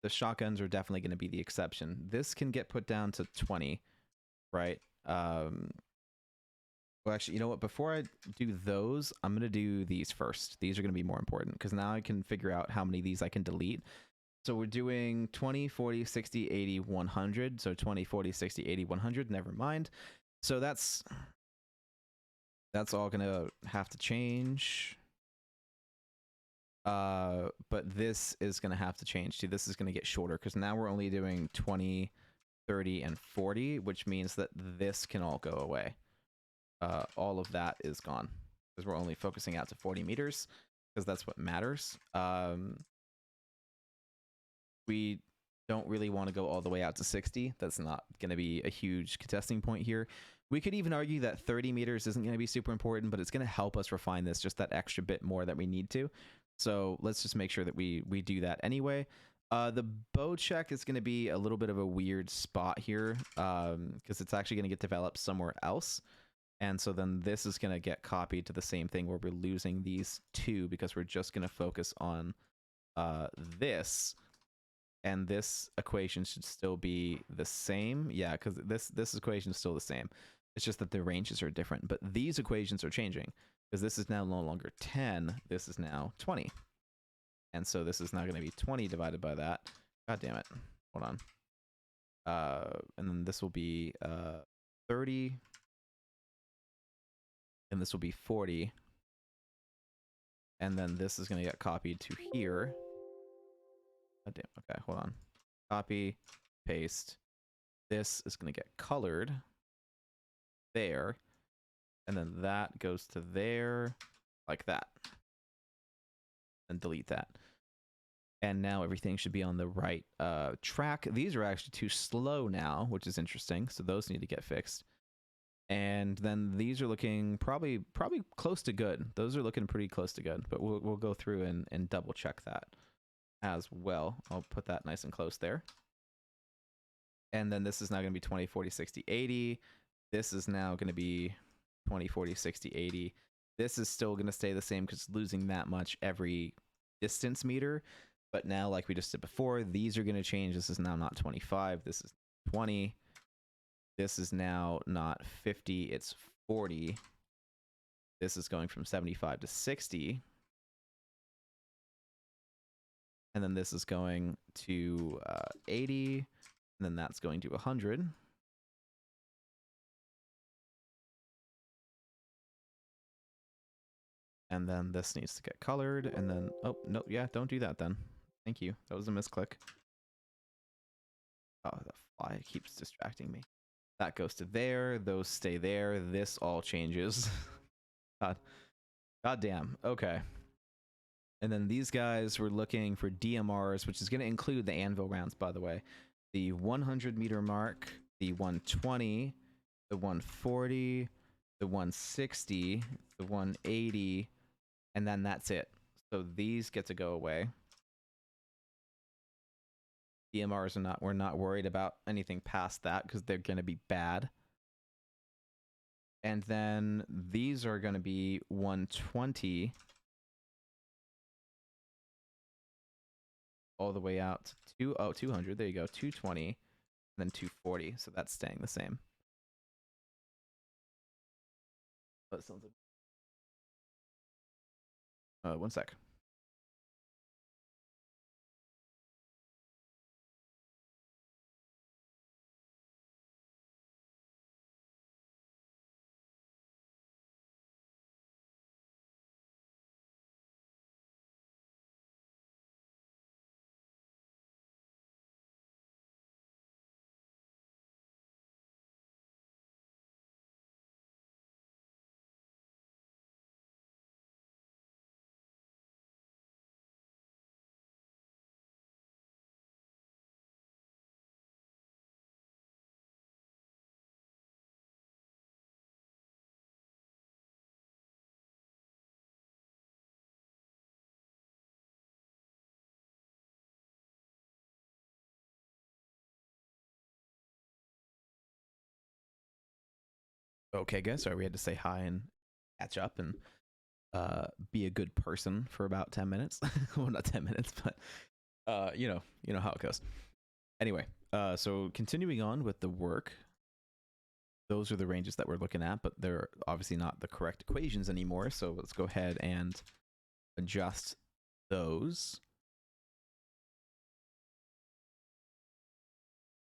shotguns are definitely going to be the exception. This can get put down to 20, right? Well, actually, you know what? Before I do those, I'm going to do these first. These are going to be more important because now I can figure out how many of these I can delete. So we're doing 20, 40, 60, 80, 100. So 20, 40, 60, 80, 100. Never mind. So that's all going to have to change. But this is going to have to change too. This is going to get shorter because now we're only doing 20, 30, and 40, which means that this can all go away. All of that is gone because we're only focusing out to 40 meters because that's what matters. We don't really want to go all the way out to 60. That's not going to be a huge contesting point here. We could even argue that 30 meters isn't going to be super important, but it's going to help us refine this just that extra bit more that we need to. So let's just make sure that we do that anyway. The bow check is going to be a little bit of a weird spot here because it's actually going to get developed somewhere else. And so then this is going to get copied to the same thing where we're losing these two because we're just going to focus on this. And this equation should still be the same. Yeah, because this equation is still the same. It's just that the ranges are different. But these equations are changing because this is now no longer 10. This is now 20. And so this is now going to be 20 divided by that. God damn it. Hold on. And then this will be 30. And this will be 40. And then this is going to get copied to here. God damn. Okay, hold on. Copy, paste. This is going to get colored there. And then that goes to there like that. And delete that. And now everything should be on the right track. These are actually too slow now, which is interesting. So those need to get fixed. And then these are looking probably close to good. Those are looking pretty close to good. But we'll go through and double check that as well. I'll put that nice and close there. And then this is now going to be 20, 40, 60, 80. This is now going to be 20, 40, 60, 80. This is still going to stay the same because it's losing that much every distance meter. But now, like we just did before, these are going to change. This is now not 25. This is 20. This is now not 50. It's 40. This is going from 75 to 60. And then this is going to 80. And then that's going to 100. And then this needs to get colored. And then, oh, no, yeah, don't do that then. Thank you. That was a misclick. Oh, the fly keeps distracting me. That goes to there. Those stay there. This all changes. God damn. Okay. And then these guys were looking for DMRs, which is going to include the anvil rounds, by the way. The 100 meter mark, the 120, the 140, the 160, the 180, and then that's it. So these get to go away. DMRs are not, we're not worried about anything past that because they're going to be bad. And then these are going to be 120 all the way out to 200. There you go, 220, and then 240. So that's staying the same. That sounds like... one sec. Okay, guys. Sorry, we had to say hi and catch up and be a good person for about 10 minutes. Well, not 10 minutes, but you know how it goes. Anyway, so continuing on with the work, those are the ranges that we're looking at, but they're obviously not the correct equations anymore. So let's go ahead and adjust those.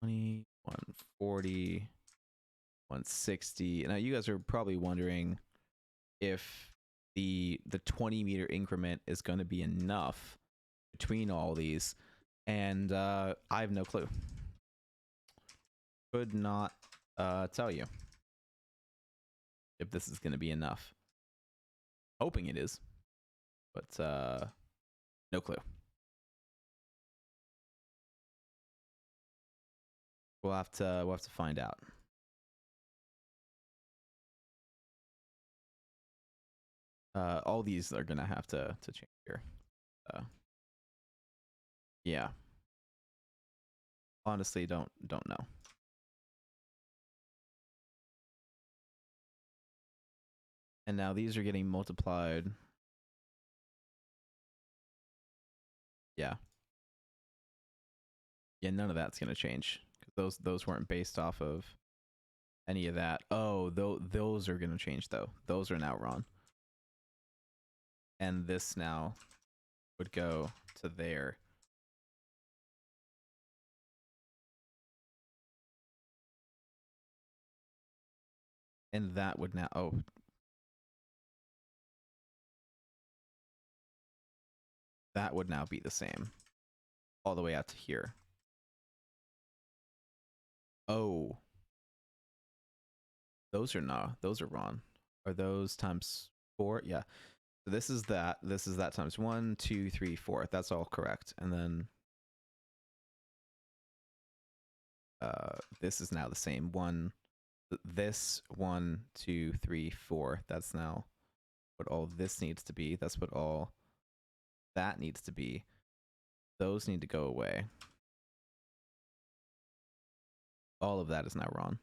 20, 140, 160. Now you guys are probably wondering if the 20 meter increment is going to be enough between all these, and I have no clue. Could not tell you if this is going to be enough. Hoping it is, but no clue. We'll have to find out. All these are gonna have to change here. Yeah. Honestly, don't know. And now these are getting multiplied. Yeah. Yeah, none of that's gonna change because those weren't based off of any of that. Oh, those are gonna change though. Those are now wrong. And this now would go to there. And that would now, oh. That would now be the same. All the way out to here. Oh. Those are not, those are wrong. Are those times 4? Yeah. So this is that times 1, 2, 3, 4. That's all correct. And then this is now the same. This 1, 2, 3, 4. That's now what all this needs to be. That's what all that needs to be. Those need to go away. All of that is now wrong.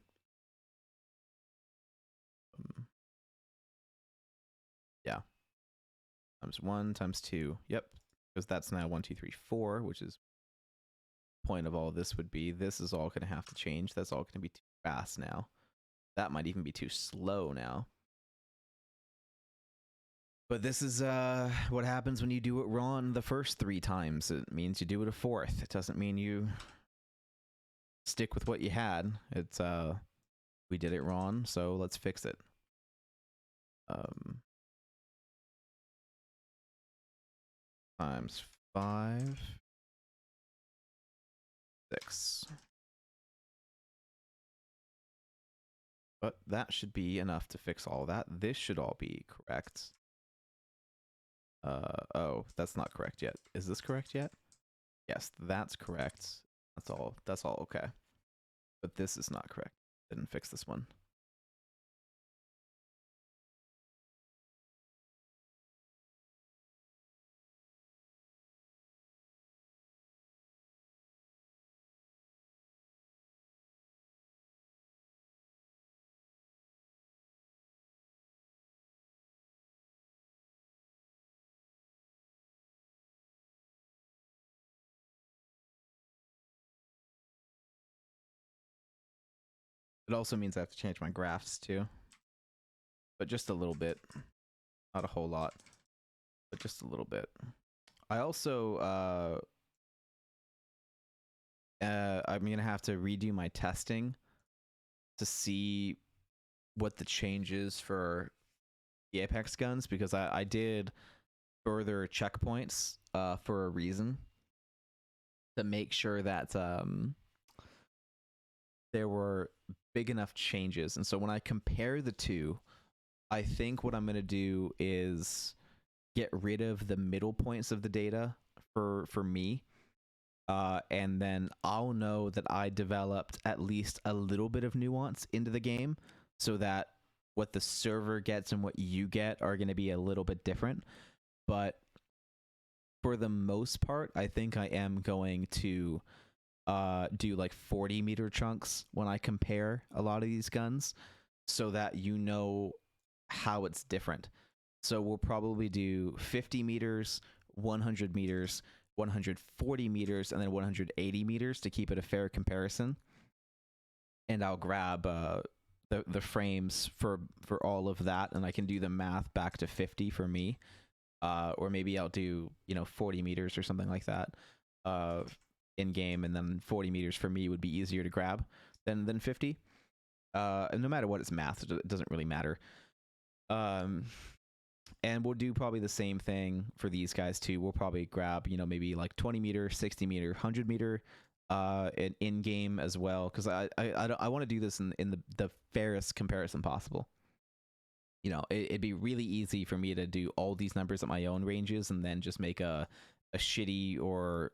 Yeah. Times 1, times 2. Yep. Because that's now 1, 2, 3, 4, which is point of all this would be. This is all going to have to change. That's all going to be too fast now. That might even be too slow now. But this is what happens when you do it wrong the first 3 times. It means you do it a 4th. It doesn't mean you stick with what you had. It's we did it wrong, so let's fix it. Times 5, 6. But that should be enough to fix all that. This should all be correct. Oh, that's not correct yet. Is this correct yet? Yes, that's correct. That's all okay. But this is not correct. Didn't fix this one. It also means I have to change my graphs too, but just a little bit, not a whole lot, but just a little bit. I also I'm gonna have to redo my testing to see what the change is for the Apex guns, because I did further checkpoints for a reason, to make sure that there were big enough changes. And so when I compare the two, I think what I'm going to do is get rid of the middle points of the data for me, and then I'll know that I developed at least a little bit of nuance into the game, so that what the server gets and what you get are going to be a little bit different. But for the most part, I think I am going to do like 40-meter chunks when I compare a lot of these guns, so that you know how it's different. So we'll probably do 50 meters, 100 meters, 140 meters, and then 180 meters to keep it a fair comparison. And I'll grab the frames for all of that, and I can do the math back to 50 for me. Or maybe I'll do 40 meters or something like that in game, and then 40 meters for me would be easier to grab than 50. And no matter what, it's math; it doesn't really matter. And we'll do probably the same thing for these guys too. We'll probably grab maybe like 20 meter, 60 meter, 100 meter in game as well, because I want to do this in the fairest comparison possible. It'd be really easy for me to do all these numbers at my own ranges and then just make a shitty or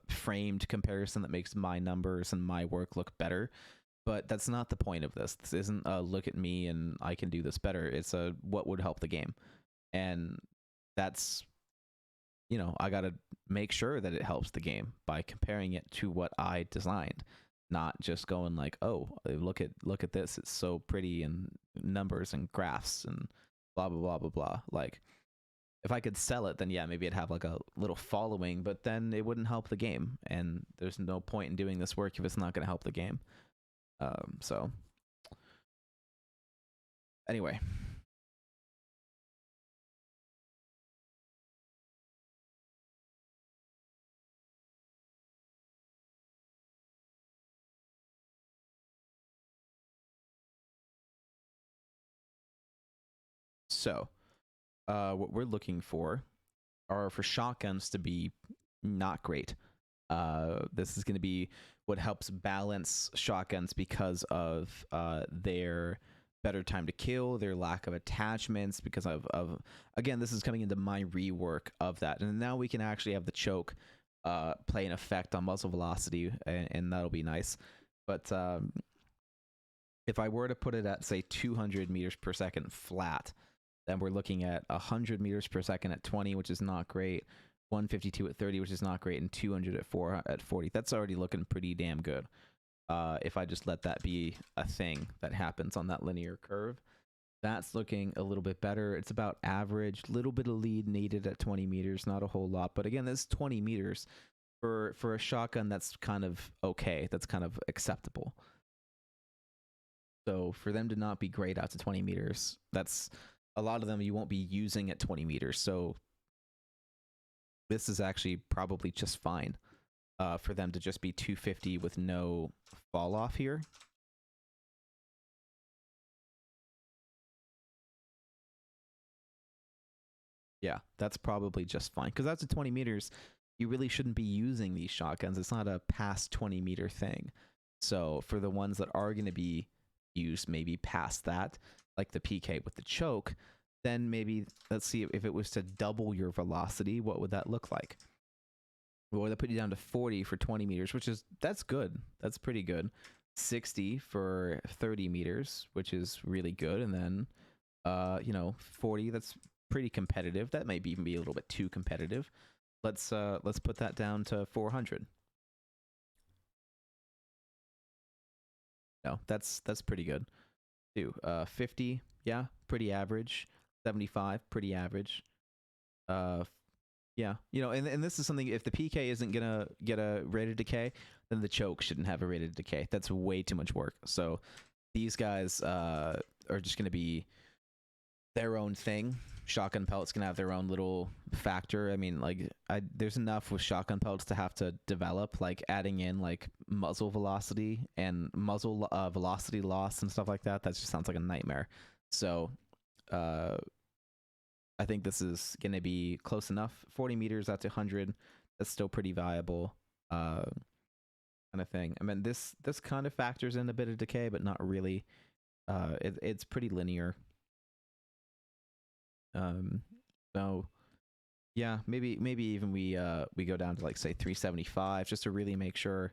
framed comparison that makes my numbers and my work look better. But that's not the point of this. This isn't a look at me and I can do this better. It's a what would help the game. And that's, I got to make sure that it helps the game by comparing it to what I designed. Not just going like, oh, look at this, it's so pretty, and numbers and graphs and blah blah blah blah blah. Like, if I could sell it, then yeah, maybe it'd have like a little following, but then it wouldn't help the game, and there's no point in doing this work if it's not going to help the game. So anyway. So, what we're looking for are for shotguns to be not great. This is going to be what helps balance shotguns because of their better time to kill, their lack of attachments, because of again, this is coming into my rework of that. And now we can actually have the choke play an effect on muzzle velocity, and that'll be nice. But if I were to put it at, say, 200 meters per second flat, then we're looking at 100 meters per second at 20, which is not great, 152 at 30, which is not great, and 200 at 40. That's already looking pretty damn good. If I just let that be a thing that happens on that linear curve, that's looking a little bit better. It's about average, little bit of lead needed at 20 meters, not a whole lot. But again, this is 20 meters. For a shotgun, that's kind of okay. That's kind of acceptable. So for them to not be great out to 20 meters, that's a lot of them you won't be using at 20 meters. So this is actually probably just fine for them to just be 250 with no fall off here. Yeah, that's probably just fine, because that's at 20 meters. You really shouldn't be using these shotguns. It's not a past 20 meter thing. So for the ones that are going to be used maybe past that, like the PK with the choke, then maybe let's see if it was to double your velocity, what would that look like? Well, that put you down to 40 for 20 meters, that's good. That's pretty good. 60 for 30 meters, which is really good. And then, 40, that's pretty competitive. That might even be a little bit too competitive. Let's put that down to 400. No, that's pretty good too. 50, yeah, pretty average. 75, pretty average. Yeah, and this is something, if the PK isn't gonna get a rate of decay, then the choke shouldn't have a rate of decay. That's way too much work. So these guys are just going to be their own thing. Shotgun pellets can have their own little factor. I mean, like, there's enough with shotgun pellets to have to develop, like adding in like muzzle velocity and muzzle velocity loss and stuff like that. That just sounds like a nightmare. So I think this is going to be close enough. 40 meters out to 100. That's still pretty viable. Kind of thing. I mean, this kind of factors in a bit of decay, but not really. It's pretty linear. So yeah, maybe even we go down to like say 375 just to really make sure,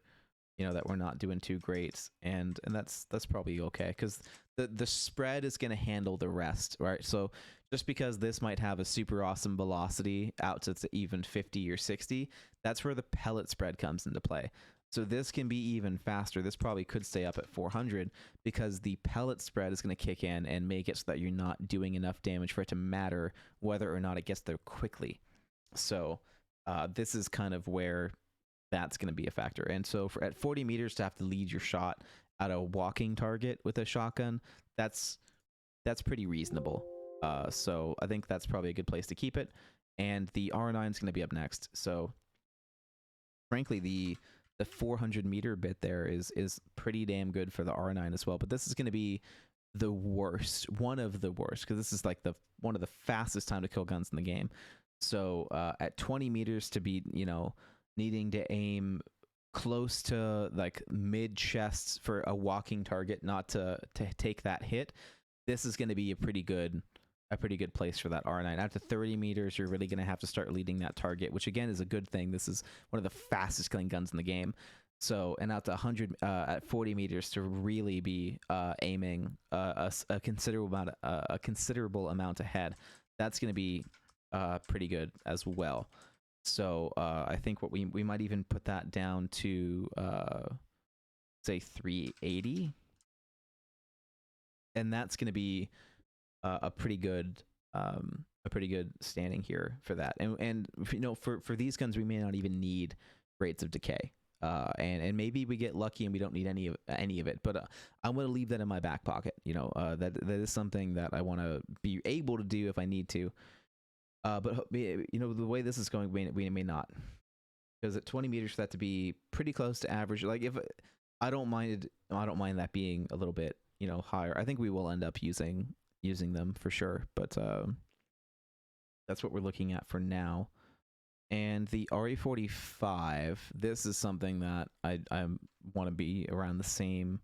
you know, that we're not doing too great, and that's probably okay, because the spread is going to handle the rest, right? So just because this might have a super awesome velocity out to even 50 or 60, that's where the pellet spread comes into play. So this can be even faster. This probably could stay up at 400 because the pellet spread is going to kick in and make it so that you're not doing enough damage for it to matter whether or not it gets there quickly. So this is kind of where that's going to be a factor. And so at 40 meters to have to lead your shot at a walking target with a shotgun, that's pretty reasonable. So I think that's probably a good place to keep it. And the R9 is going to be up next. So frankly, the 400 meter bit there is pretty damn good for the R9 as well. But this is going to be the worst, one of the worst, because this is like one of the fastest time to kill guns in the game. So at 20 meters to be, you know, needing to aim close to like mid chest for a walking target, not to take that hit, this is going to be a pretty good place for that R9. After 30 meters, you're really going to have to start leading that target, which again is a good thing. This is one of the fastest killing guns in the game. So, and out to 100 at 40 meters to really be aiming a considerable amount ahead. That's going to be pretty good as well. So I think what we might even put that down to say 380, and that's going to be a pretty good standing here for that. And you know, for these guns, we may not even need rates of decay. And maybe we get lucky and we don't need any of it. But I'm going to leave that in my back pocket. You know, that is something that I want to be able to do if I need to. But you know, the way this is going, we may not, because at 20 meters for that to be pretty close to average. Like, if I don't mind that being a little bit, you know, higher. I think we will end up using them for sure, but that's what we're looking at for now. And the RE45, this is something that I want to be around the same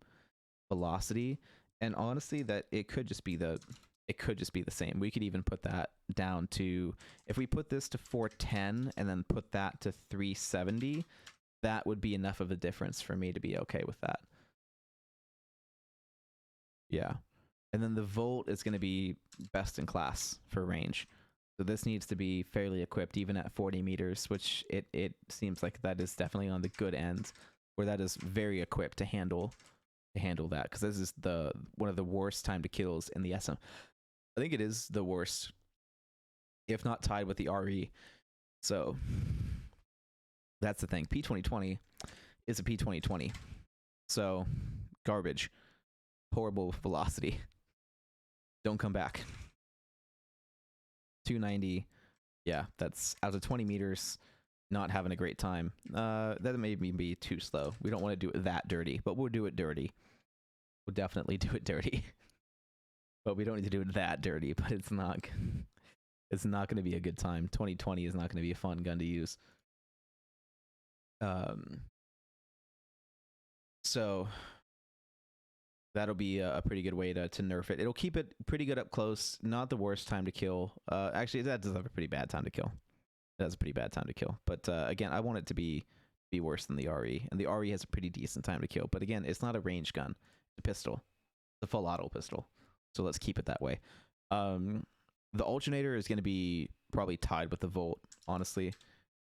velocity, and honestly, that it could just be the same. We could even put that down to, if we put this to 410 and then put that to 370, that would be enough of a difference for me to be okay with that. Yeah. And then the Volt is going to be best in class for range. So this needs to be fairly equipped even at 40 meters, which it seems like that is definitely on the good end, where that is very equipped to handle that, because this is one of the worst time to kills in the SM. I think it is the worst, if not tied with the RE. So that's the thing. P2020 is a P2020. So garbage. Horrible velocity. Don't come back. 290. Yeah, that's out of 20 meters. Not having a great time. That may be too slow. We don't want to do it that dirty, but we'll do it dirty. We'll definitely do it dirty. But we don't need to do it that dirty. But it's not going to be a good time. 2020 is not going to be a fun gun to use. So that'll be a pretty good way to nerf it. It'll keep it pretty good up close. Not the worst time to kill. Actually, that does have a pretty bad time to kill. That's a pretty bad time to kill. But again, I want it to be worse than the RE. And the RE has a pretty decent time to kill. But again, it's not a range gun. It's a pistol. It's a full auto pistol. So let's keep it that way. The alternator is going to be probably tied with the Volt, honestly.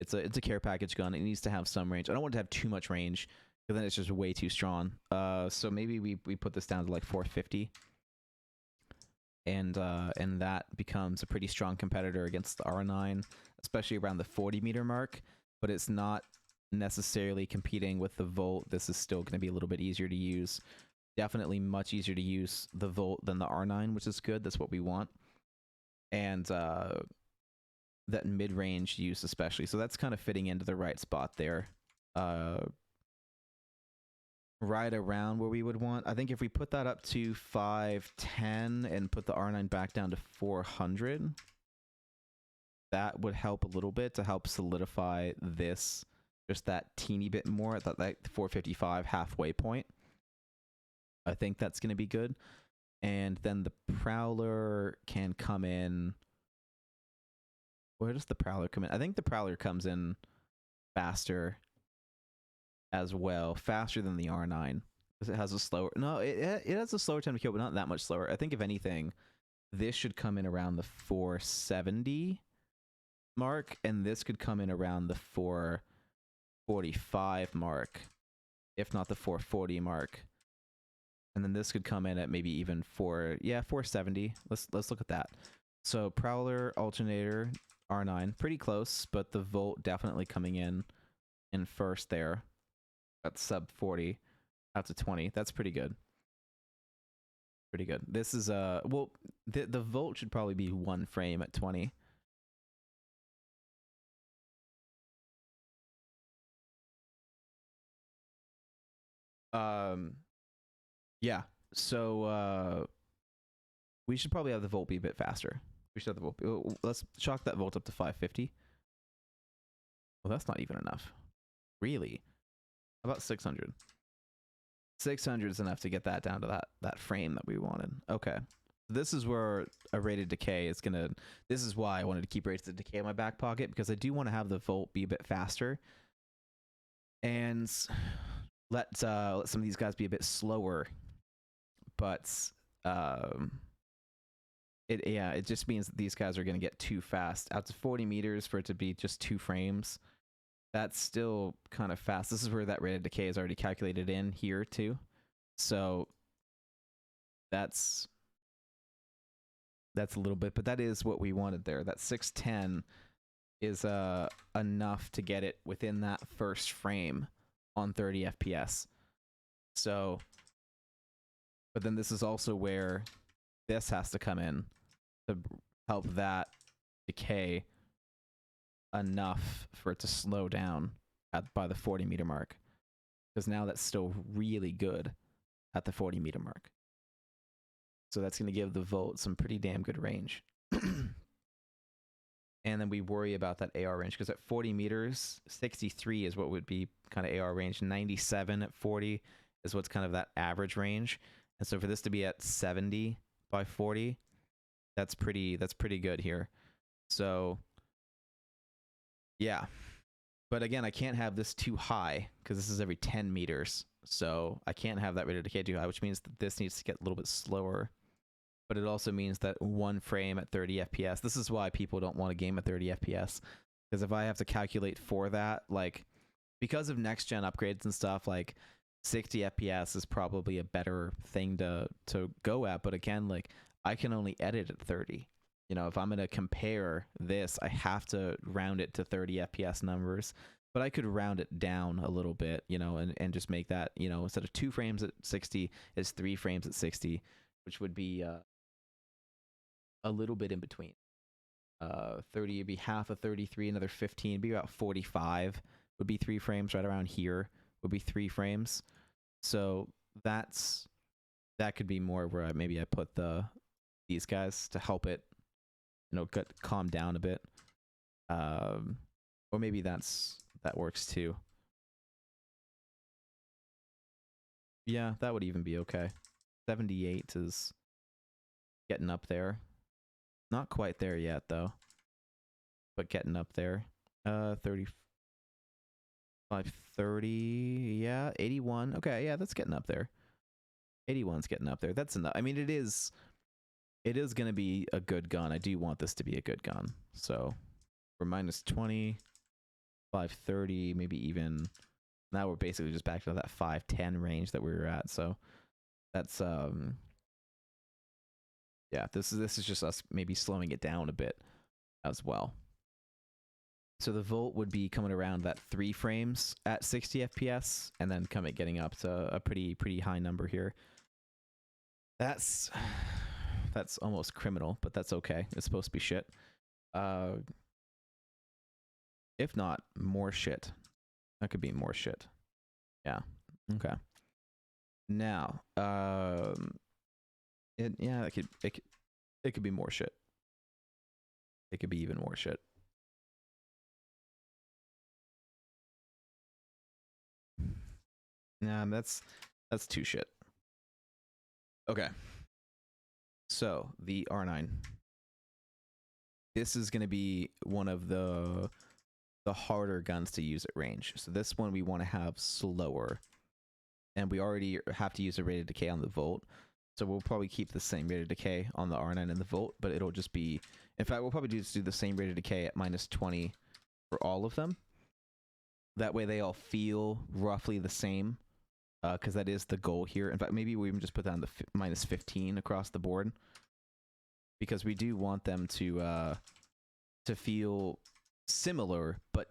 It's a care package gun. It needs to have some range. I don't want it to have too much range, because then it's just way too strong. So maybe we put this down to like 450. And that becomes a pretty strong competitor against the R9, especially around the 40 meter mark. But it's not necessarily competing with the Volt. This is still going to be a little bit easier to use. definitely much easier to use the Volt than the R9, which is good. That's what we want. And that mid-range use especially. So that's kind of fitting into the right spot there. Right around where we would want. I think if we put that up to 510 and put the R9 back down to 400, that would help a little bit to help solidify this just that teeny bit more at that 455 halfway point. I think that's going to be good. And then the Prowler can come in. Where does the Prowler come in? I think the Prowler comes in faster as well, faster than the R9 because it has a slower. No, it has a slower time to kill, but not that much slower. I think if anything, this should come in around the 470 mark, and this could come in around the 445 mark, if not the 440 mark. And then this could come in at maybe even 470. Let's look at that. So Prowler, Alternator, R9, pretty close, but the Volt definitely coming in first there at sub 40 out to 20. That's pretty good. Pretty good. This is well, the Volt should probably be 1 frame at 20. Yeah. So we should probably have the Volt be a bit faster. We should have the Volt. Let's chalk that Volt up to 550. Well, that's not even enough. Really? How about 600? 600 is enough to get that down to that frame that we wanted. Okay. This is where a rated decay is gonna. This is why I wanted to keep rated decay in my back pocket, because I do want to have the Volt be a bit faster, and let some of these guys be a bit slower. But it just means that these guys are going to get too fast. Out to 40 meters for it to be just 2 frames, that's still kind of fast. This is where that rated decay is already calculated in here too. So that's a little bit, but that is what we wanted there. That 610 is enough to get it within that first frame on 30 FPS. So, but then this is also where this has to come in to help that decay enough for it to slow down by the 40 meter mark, because now that's still really good at the 40 meter mark. So that's going to give the Volt some pretty damn good range. And then we worry about that AR range, because at 40 meters, 63 is what would be kind of AR range. 97 at 40 is what's kind of that average range. And so for this to be at 70 by 40, that's pretty good here. So yeah. But again, I can't have this too high, because this is every 10 meters. So I can't have that rate of decay too high, which means that this needs to get a little bit slower. But it also means that 1 frame at 30 FPS. This is why people don't want a game at 30 FPS. Because if I have to calculate for that, like, because of next gen upgrades and stuff, like 60 FPS is probably a better thing to go at. But again, like, I can only edit at 30. You know, if I'm going to compare this, I have to round it to 30 FPS numbers. But I could round it down a little bit, you know, and just make that, you know, instead of 2 frames at 60, it's 3 frames at 60, which would be a little bit in between. 30 would be half of 33, another 15 would be about 45 would be 3 frames. Right around here would be 3 frames. So that could be more where maybe I put these guys to help it, you know, calm down a bit. Or maybe that works too. Yeah, that would even be okay. 78 is getting up there. Not quite there yet though, but getting up there. 35, 30, yeah, 81. Okay, yeah, that's getting up there. 81's getting up there. That's enough. I mean, it is going to be a good gun. I do want this to be a good gun. So we're minus 20, 530, maybe even. Now we're basically just back to that 510 range that we were at. So that's yeah, this is just us maybe slowing it down a bit as well. So the Volt would be coming around that 3 frames at 60 FPS, and then getting up to a pretty high number here. That's that's almost criminal, but that's okay. It's supposed to be shit. Uh, if not more shit, that could be more shit. Yeah. Okay. Now, yeah, it could be more shit. It could be even more shit. Nah, that's too shit. Okay. So the R9. This is going to be one of the harder guns to use at range. So this one we want to have slower, and we already have to use a rate of decay on the Volt. So we'll probably keep the same rate of decay on the R9 and the Volt, but it'll just be, in fact, we'll probably just do the same rate of decay at -20 for all of them. That way they all feel roughly the same, because that is the goal here. In fact, maybe we even just put down the -15 across the board, because we do want them to feel similar but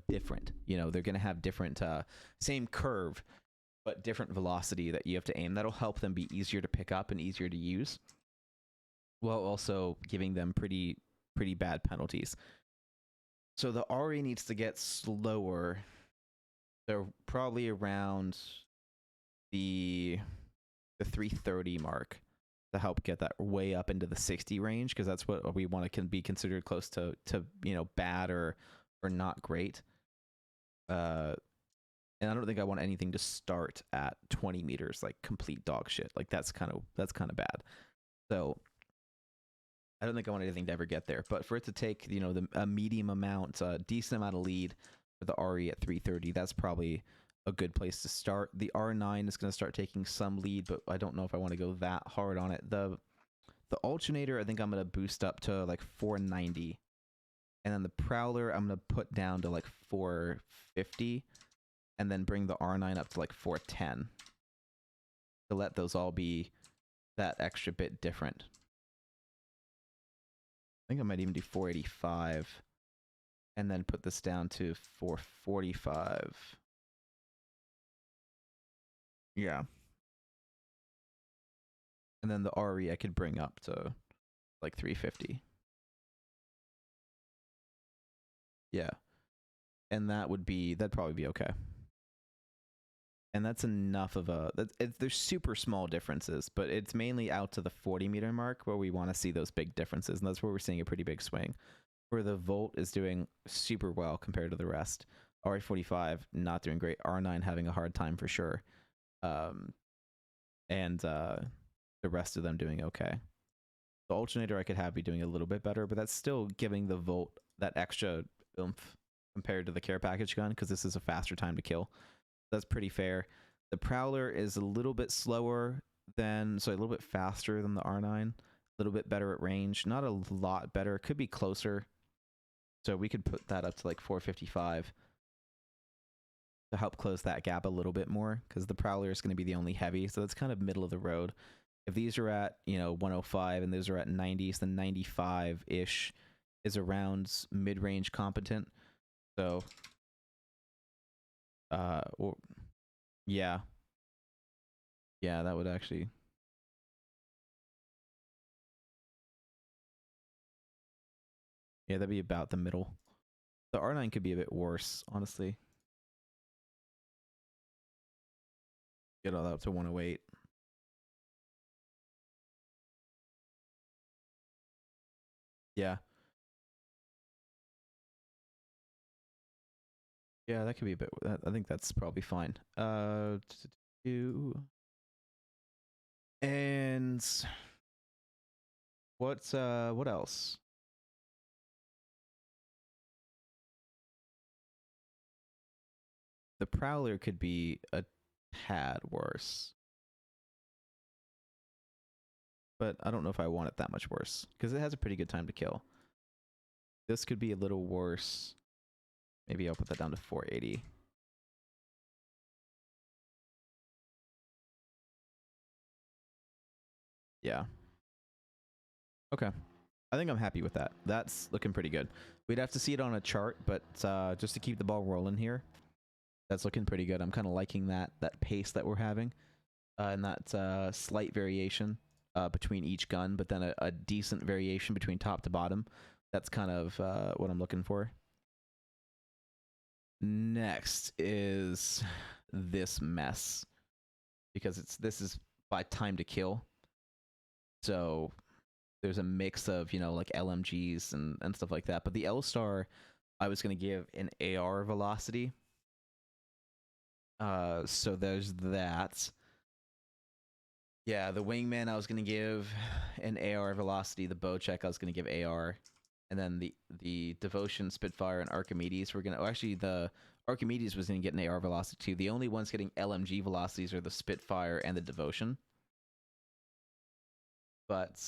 different. You know, they're going to have different, same curve but different velocity that you have to aim. That'll help them be easier to pick up and easier to use, while also giving them pretty bad penalties. So the RE needs to get slower. They're probably around the 330 mark to help get that way up into the 60 range, because that's what we want to can be considered close to you know, bad or not great. And I don't think I want anything to start at 20 meters, like complete dog shit. Like that's kind of bad. So I don't think I want anything to ever get there. But for it to take, you know, a medium amount, a decent amount of lead for the RE at 330, that's probably a good place to start. The R9 is going to start taking some lead, but I don't know if I want to go that hard on it. The alternator, I think I'm going to boost up to like 490. And then the Prowler, I'm going to put down to like 450. And then bring the R9 up to like 410 to let those all be that extra bit different. I think I might even do 485 and then put this down to 445. Yeah. And then the RE I could bring up to like 350. Yeah. And that'd probably be okay. And that's enough of there's super small differences, but it's mainly out to the 40 meter mark where we want to see those big differences. And that's where we're seeing a pretty big swing, where the Volt is doing super well compared to the rest. RE45 not doing great. R9 having a hard time for sure. And the rest of them doing okay. The alternator I could have be doing a little bit better, but that's still giving the Volt that extra oomph compared to the care package gun, because this is a faster time to kill. That's pretty fair. The Prowler is a little bit slower than, so a little bit faster than the R9. A little bit better at range. Not a lot better. It could be closer. So we could put that up to like 455 to help close that gap a little bit more, because the Prowler is going to be the only heavy. So that's kind of middle of the road. If these are at, you know, 105 and those are at 90s, then 95-ish is around mid-range competent. So or yeah, that would actually, yeah, that'd be about the middle. The R9 could be a bit worse, honestly. Get all out to 108. Yeah. Yeah, that could be a bit. I think that's probably fine. And what else? The Prowler could be a tad worse, but I don't know if I want it that much worse, because it has a pretty good time to kill. This could be a little worse. Maybe I'll put that down to 480. Yeah. Okay. I think I'm happy with that. That's looking pretty good. We'd have to see it on a chart, but just to keep the ball rolling here, that's looking pretty good. I'm kind of liking that pace that we're having. and that's slight variation between each gun, but then a decent variation between top to bottom. That's kind of what I'm looking for. Next is this mess, because this is by time to kill. So there's a mix of, like LMGs and stuff like that. But the L-Star, I was going to give an AR velocity. So there's that. Yeah, the Wingman I was going to give an AR velocity. The Bocek I was going to give AR. And then the Devotion, Spitfire, and Archimedes were going to... Oh, actually, the Archimedes was going to get an AR velocity too. The only ones getting LMG velocities are the Spitfire and the Devotion. But...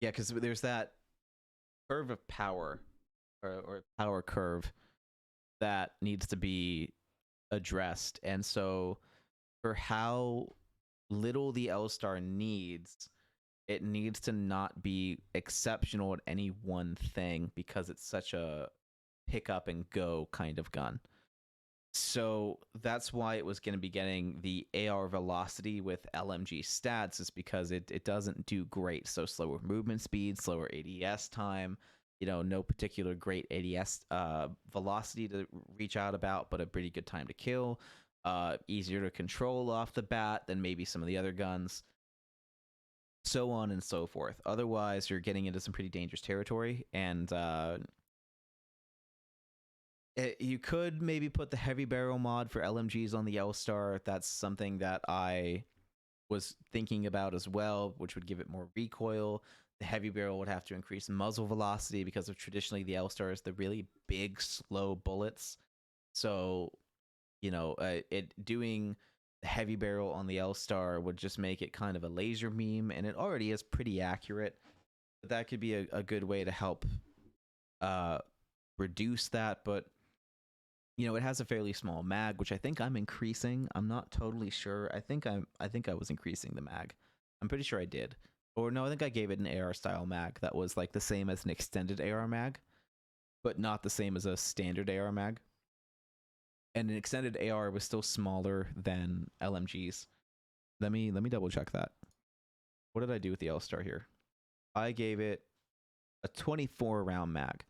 yeah, because there's that curve of power, or power curve, that needs to be addressed. And so for how little the L-Star needs, it needs to not be exceptional at any one thing, because it's such a pick up and go kind of gun. So that's why it was going to be getting the AR velocity with LMG stats, is because it doesn't do great. So slower movement speed, slower ADS time, no particular great ADS velocity to reach out about, but a pretty good time to kill. Easier to control off the bat than maybe some of the other guns. So on and so forth. Otherwise, you're getting into some pretty dangerous territory, and you could maybe put the heavy barrel mod for LMGs on the L-Star. That's something that I was thinking about as well, which would give it more recoil. The heavy barrel would have to increase muzzle velocity, because of traditionally the L-Star is the really big, slow bullets. So, it doing the heavy barrel on the L-Star would just make it kind of a laser beam, and it already is pretty accurate. But that could be a good way to help reduce that. But it has a fairly small mag, which I think I'm increasing. I'm not totally sure. I think I was increasing the mag. I'm pretty sure I did. Or no, I think I gave it an AR style mag that was like the same as an extended AR mag, but not the same as a standard AR mag. And an extended AR was still smaller than LMGs. Let me double check that. What did I do with the L-Star here? I gave it a 24 round mag.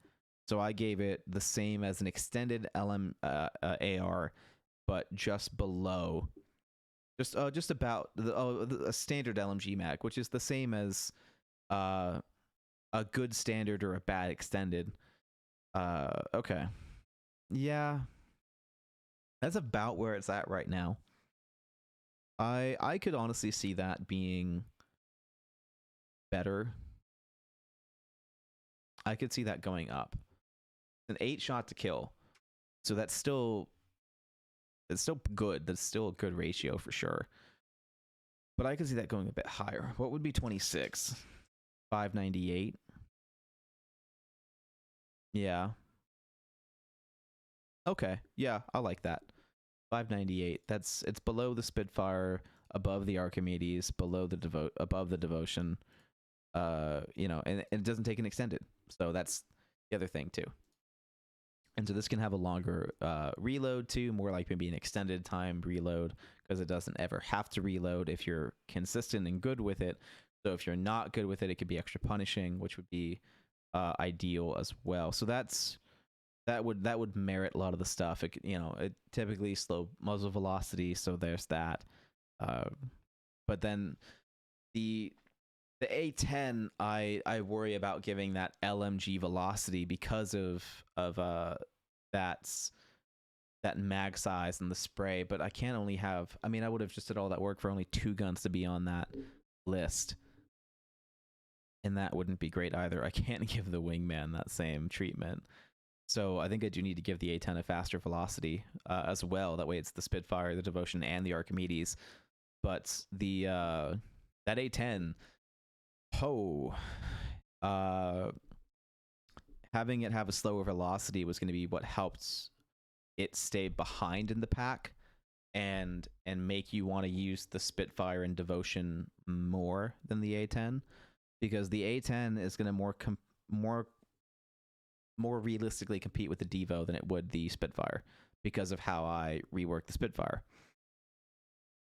So I gave it the same as an extended AR, but just below, just about a standard LMG mag, which is the same as a good standard or a bad extended. Okay, yeah, that's about where it's at right now. I could honestly see that being better. I could see that going up. An 8 shot to kill, so it's still good. That's still a good ratio for sure. But I could see that going a bit higher. What would be 26? 598. Yeah. Okay. Yeah, I like that. 598. It's below the Spitfire, above the Archimedes, above the Devotion. And it doesn't take an extended. So that's the other thing too. And so this can have a longer reload too, more like maybe an extended time reload, because it doesn't ever have to reload if you're consistent and good with it. So if you're not good with it, it could be extra punishing, which would be ideal as well. So that would merit a lot of the stuff. It typically slow muzzle velocity, so there's that. But then the A10, I worry about giving that LMG velocity because of that mag size and the spray. But I can't only have. I mean, I would have just did all that work for only 2 guns to be on that list, and that wouldn't be great either. I can't give the Wingman that same treatment. So I think I do need to give the A10 a faster velocity as well. That way it's the Spitfire, the Devotion, and the Archimedes. But the that A10, having it have a slower velocity was going to be what helped it stay behind in the pack and make you want to use the Spitfire and Devotion more than the A10, because the A10 is going to more realistically compete with the Devo than it would the Spitfire, because of how I rework the Spitfire.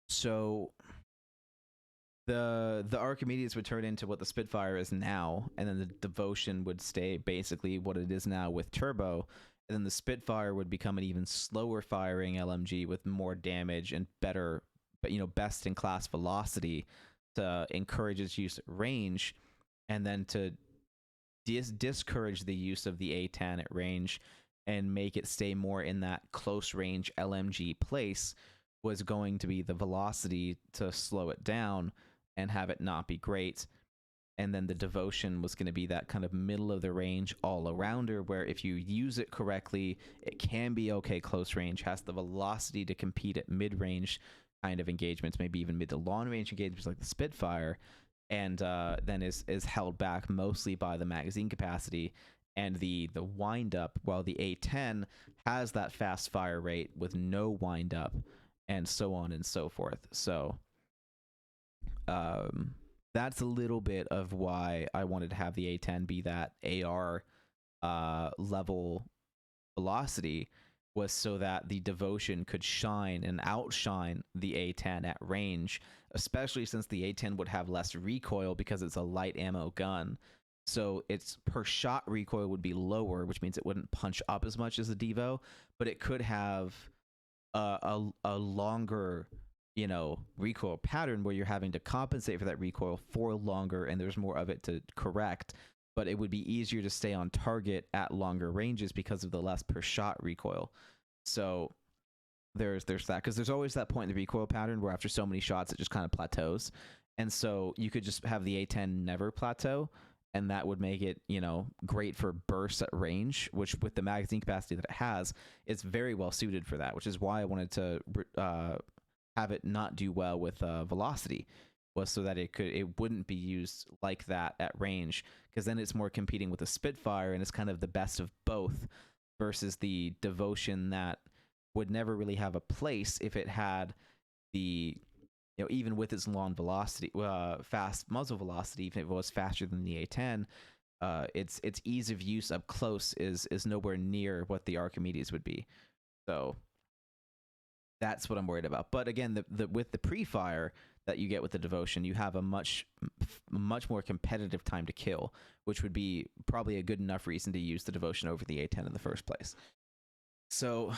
So the Archimedes would turn into what the Spitfire is now, and then the Devotion would stay basically what it is now with turbo, and then the Spitfire would become an even slower firing LMG with more damage and better, but best in class velocity to encourage its use at range, and then to discourage the use of the A10 at range and make it stay more in that close range LMG place was going to be the velocity to slow it down and have it not be great. And then the Devotion was going to be that kind of middle of the range all arounder, where if you use it correctly, it can be okay close range, has the velocity to compete at mid range kind of engagements, maybe even mid to long range engagements like the Spitfire, and then is held back mostly by the magazine capacity and the wind up, while the A10 has that fast fire rate with no wind up, and so on and so forth. So that's a little bit of why I wanted to have the A10 be that AR level velocity, was so that the Devotion could shine and outshine the A10 at range, especially since the A10 would have less recoil because it's a light ammo gun. So its per shot recoil would be lower, which means it wouldn't punch up as much as the Devo, but it could have a longer recoil pattern where you're having to compensate for that recoil for longer, and there's more of it to correct, but it would be easier to stay on target at longer ranges because of the less per shot recoil. So there's that, because there's always that point in the recoil pattern where after so many shots it just kind of plateaus, and so you could just have the A10 never plateau, and that would make it great for bursts at range, which with the magazine capacity that it has, it's very well suited for that, which is why I wanted to have it not do well with velocity, was so that it wouldn't be used like that at range, because then it's more competing with the Spitfire, and it's kind of the best of both, versus the Devotion that would never really have a place if it had the even with its long velocity, fast muzzle velocity, even if it was faster than the A10, its ease of use up close is nowhere near what the Archimedes would be. So that's what I'm worried about. But again, with the pre-fire that you get with the Devotion, you have a much more competitive time to kill, which would be probably a good enough reason to use the Devotion over the A10 in the first place. So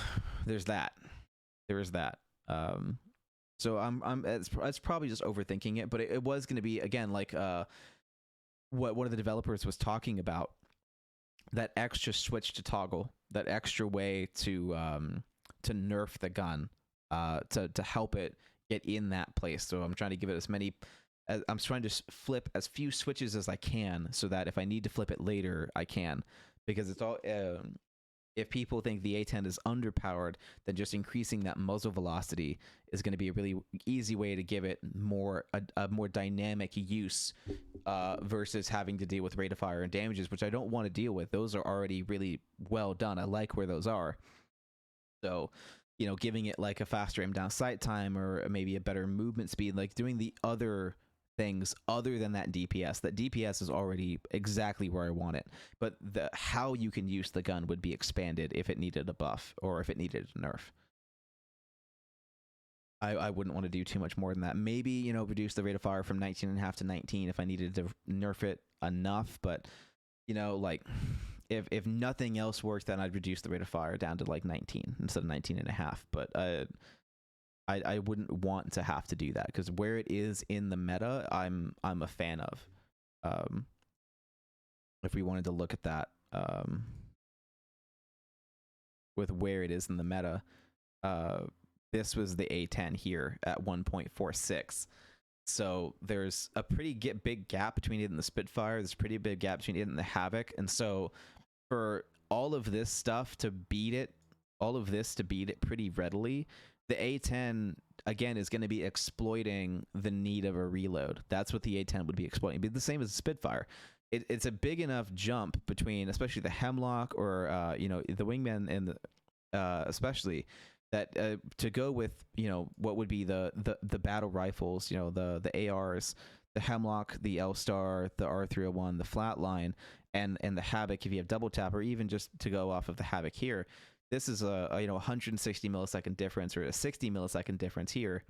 there's that. There is that. So it's probably just overthinking it, but it was going to be, again, like what one of the developers was talking about, that extra switch to toggle, that extra way to nerf the gun, to help it get in that place. So I'm trying to give it I'm trying to flip as few switches as I can, so that if I need to flip it later, I can, because it's all. If people think the A10 is underpowered, then just increasing that muzzle velocity is going to be a really easy way to give it a more dynamic use, versus having to deal with rate of fire and damages, which I don't want to deal with. Those are already really well done. I like where those are. So, giving it like a faster aim down sight time, or maybe a better movement speed, like doing the other things other than that DPS. That DPS is already exactly where I want it, but how you can use the gun would be expanded if it needed a buff or if it needed a nerf. I wouldn't want to do too much more than that. Maybe, reduce the rate of fire from 19.5 to 19 if I needed to nerf it enough, but like if nothing else worked, then I'd reduce the rate of fire down to like 19 instead of 19.5. But I wouldn't want to have to do that, because where it is in the meta, I'm a fan of. If we wanted to look at that, with where it is in the meta, this was the A10 here at 1.46. So there's a pretty big gap between it and the Spitfire. There's a pretty big gap between it and the Havoc. And so for all of this stuff to beat it, pretty readily, the A10, again, is going to be exploiting the need of a reload. That's what the A10 would be exploiting. It'd be the same as the Spitfire. It's a big enough jump between, especially the Hemlock or the Wingman, and especially that to go with what would be the battle rifles, the ARs, the Hemlock, the L-Star, the R301, the Flatline, and the Havoc. If you have double tap, or even just to go off of the Havoc here, this is a 160 millisecond difference, or a 60 millisecond difference here.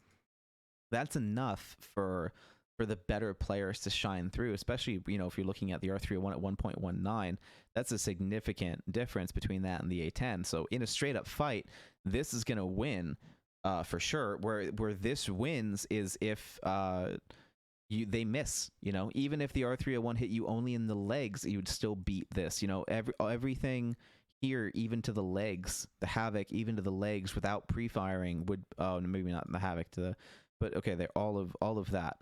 that's enough for the better players to shine through, especially, you know, if you're looking at the R301 at 1.19, that's a significant difference between that and the A10. So in a straight up fight, this is going to win for sure. Where this wins is if they miss, you know, even if the R301 hit you only in the legs, you would still beat this, you know, everything here, even to the legs, the Havoc, even to the legs without pre-firing would, oh, maybe not the Havoc to the, but okay, they're all of that.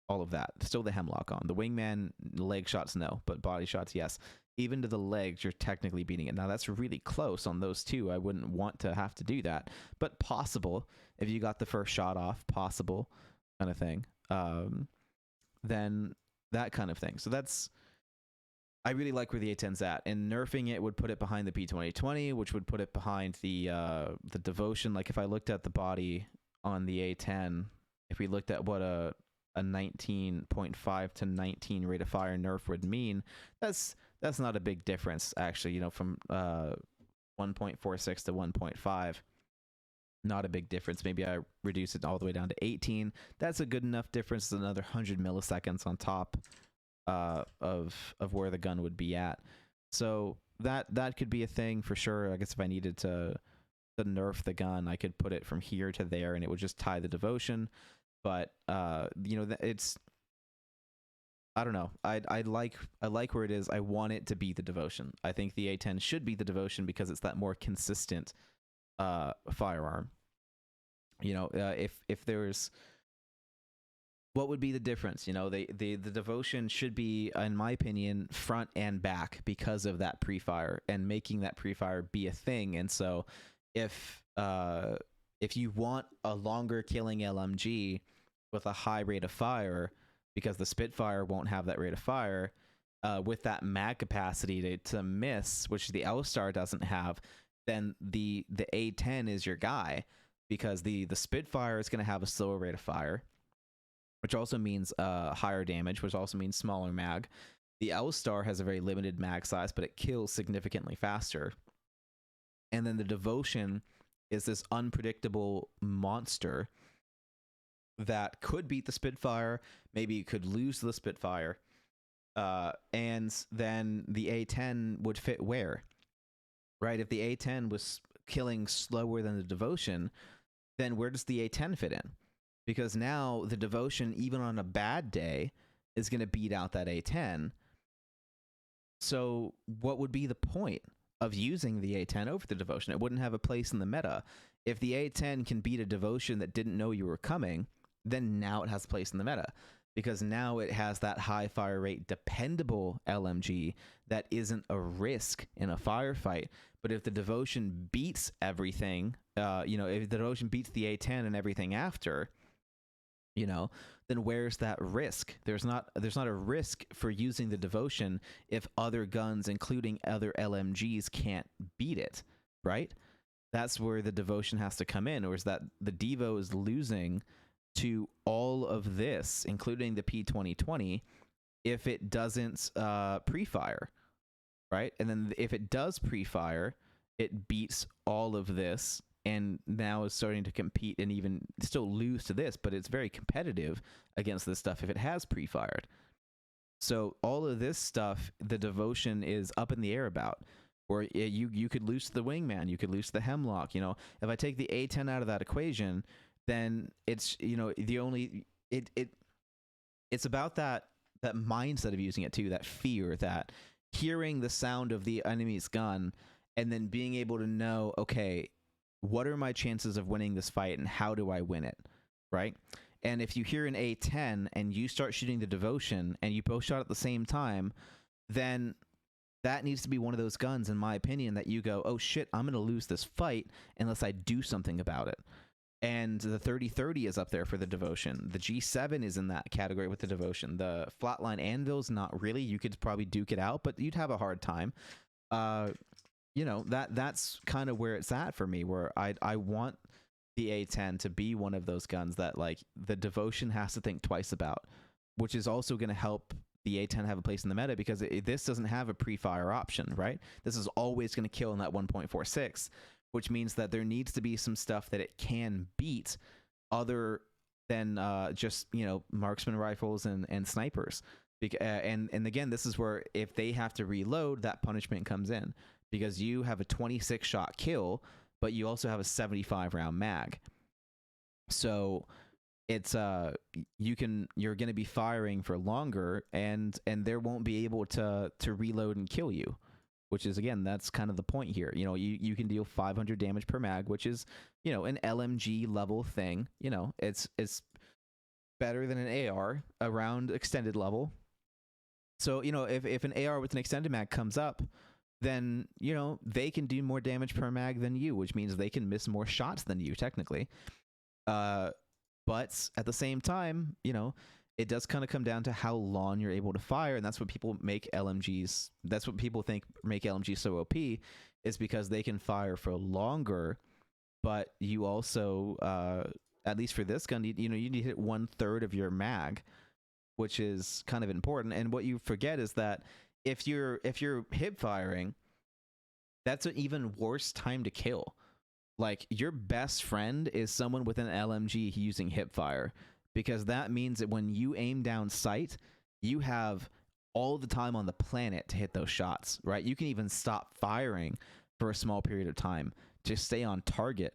All of that. Still the Hemlock on. The Wingman leg shots, no, but body shots, yes. Even to the legs, you're technically beating it. Now, that's really close on those two. I wouldn't want to have to do that, but possible. If you got the first shot off, possible kind of thing. Then that kind of thing. So that's, I really like where the A10's at, and nerfing it would put it behind the P2020, which would put it behind the Devotion. Like if I looked at the body on the A10, if we looked at what a 19.5 to 19 rate of fire nerf would mean, that's not a big difference actually, you know, from 1.46 to 1.5, not a big difference. Maybe I reduce it all the way down to 18. That's a good enough difference. It's another 100 milliseconds on top of where the gun would be at. So that could be a thing for sure. I guess if I needed to nerf the gun, I could put it from here to there and it would just tie the Devotion. But you know, it's, I don't know. I like where it is. I want it to be the Devotion. I think the A10 should be the Devotion because it's that more consistent firearm. You know, if there's, what would be the difference? You know, the Devotion should be, in my opinion, front and back because of that pre-fire and making that pre-fire be a thing. And so if you want a longer killing LMG with a high rate of fire, because the Spitfire won't have that rate of fire, with that mag capacity to miss, which the L-Star doesn't have, then the A10 is your guy, because the Spitfire is going to have a slower rate of fire, which also means higher damage, which also means smaller mag. The L-Star has a very limited mag size, but it kills significantly faster. And then the Devotion is this unpredictable monster that could beat the Spitfire, maybe you could lose the Spitfire, and then the A10 would fit where? Right? If the A10 was killing slower than the Devotion, then where does the A10 fit in? Because now the Devotion, even on a bad day, is going to beat out that A10. So what would be the point of using the A10 over the Devotion? It wouldn't have a place in the meta. If the A10 can beat a Devotion that didn't know you were coming, then now it has a place in the meta, because now it has that high fire rate dependable LMG that isn't a risk in a firefight. But if the Devotion beats everything, you know, if the Devotion beats the A10 and everything after, you know, then where's that risk? There's not a risk for using the Devotion if other guns, including other LMGs, can't beat it, right? That's where the Devotion has to come in, or is that the Devo is losing to all of this, including the P2020, if it doesn't pre-fire, right? And then if it does pre-fire, it beats all of this, and now is starting to compete and even still lose to this, but it's very competitive against this stuff if it has pre-fired. So all of this stuff, the Devotion is up in the air about. Or you could lose the Wingman, you could lose the Hemlock. You know, if I take the A10 out of that equation, then it's, you know, the only it's about that mindset of using it too, that fear, that hearing the sound of the enemy's gun and then being able to know, okay, what are my chances of winning this fight and how do I win it, right? And if you hear an A10 and you start shooting the Devotion and you both shot at the same time, then that needs to be one of those guns, in my opinion, that you go, oh shit, I'm going to lose this fight unless I do something about it. And the 3030 is up there for the Devotion. The G7 is in that category with the Devotion. The Flatline Anvil's not really. You could probably duke it out, but you'd have a hard time. You know, that's kind of where it's at for me, where I want the A10 to be one of those guns that, like, the Devotion has to think twice about, which is also going to help the A10 have a place in the meta, because this doesn't have a pre-fire option, right? This is always going to kill in that 1.46, which means that there needs to be some stuff that it can beat other than just marksman rifles and snipers. And again, this is where if they have to reload, that punishment comes in, because you have a 26 shot kill, but you also have a 75 round mag. So it's you're going to be firing for longer, and there won't be able to reload and kill you, which is, again, that's kind of the point here. You can deal 500 damage per mag, which is an LMG level thing. It's better than an AR around extended level. So if an AR with an extended mag comes up, then they can do more damage per mag than you, which means they can miss more shots than you technically. But at the same time, it does kind of come down to how long you're able to fire, and that's what people make LMGs. That's what people think make LMGs so OP, is because they can fire for longer. But you also, at least for this gun, you need to hit 1/3 of your mag, which is kind of important. And what you forget is that if you're hip firing, that's an even worse time to kill. Like, your best friend is someone with an LMG using hip fire, because that means that when you aim down sight, you have all the time on the planet to hit those shots, right? You can even stop firing for a small period of time to stay on target,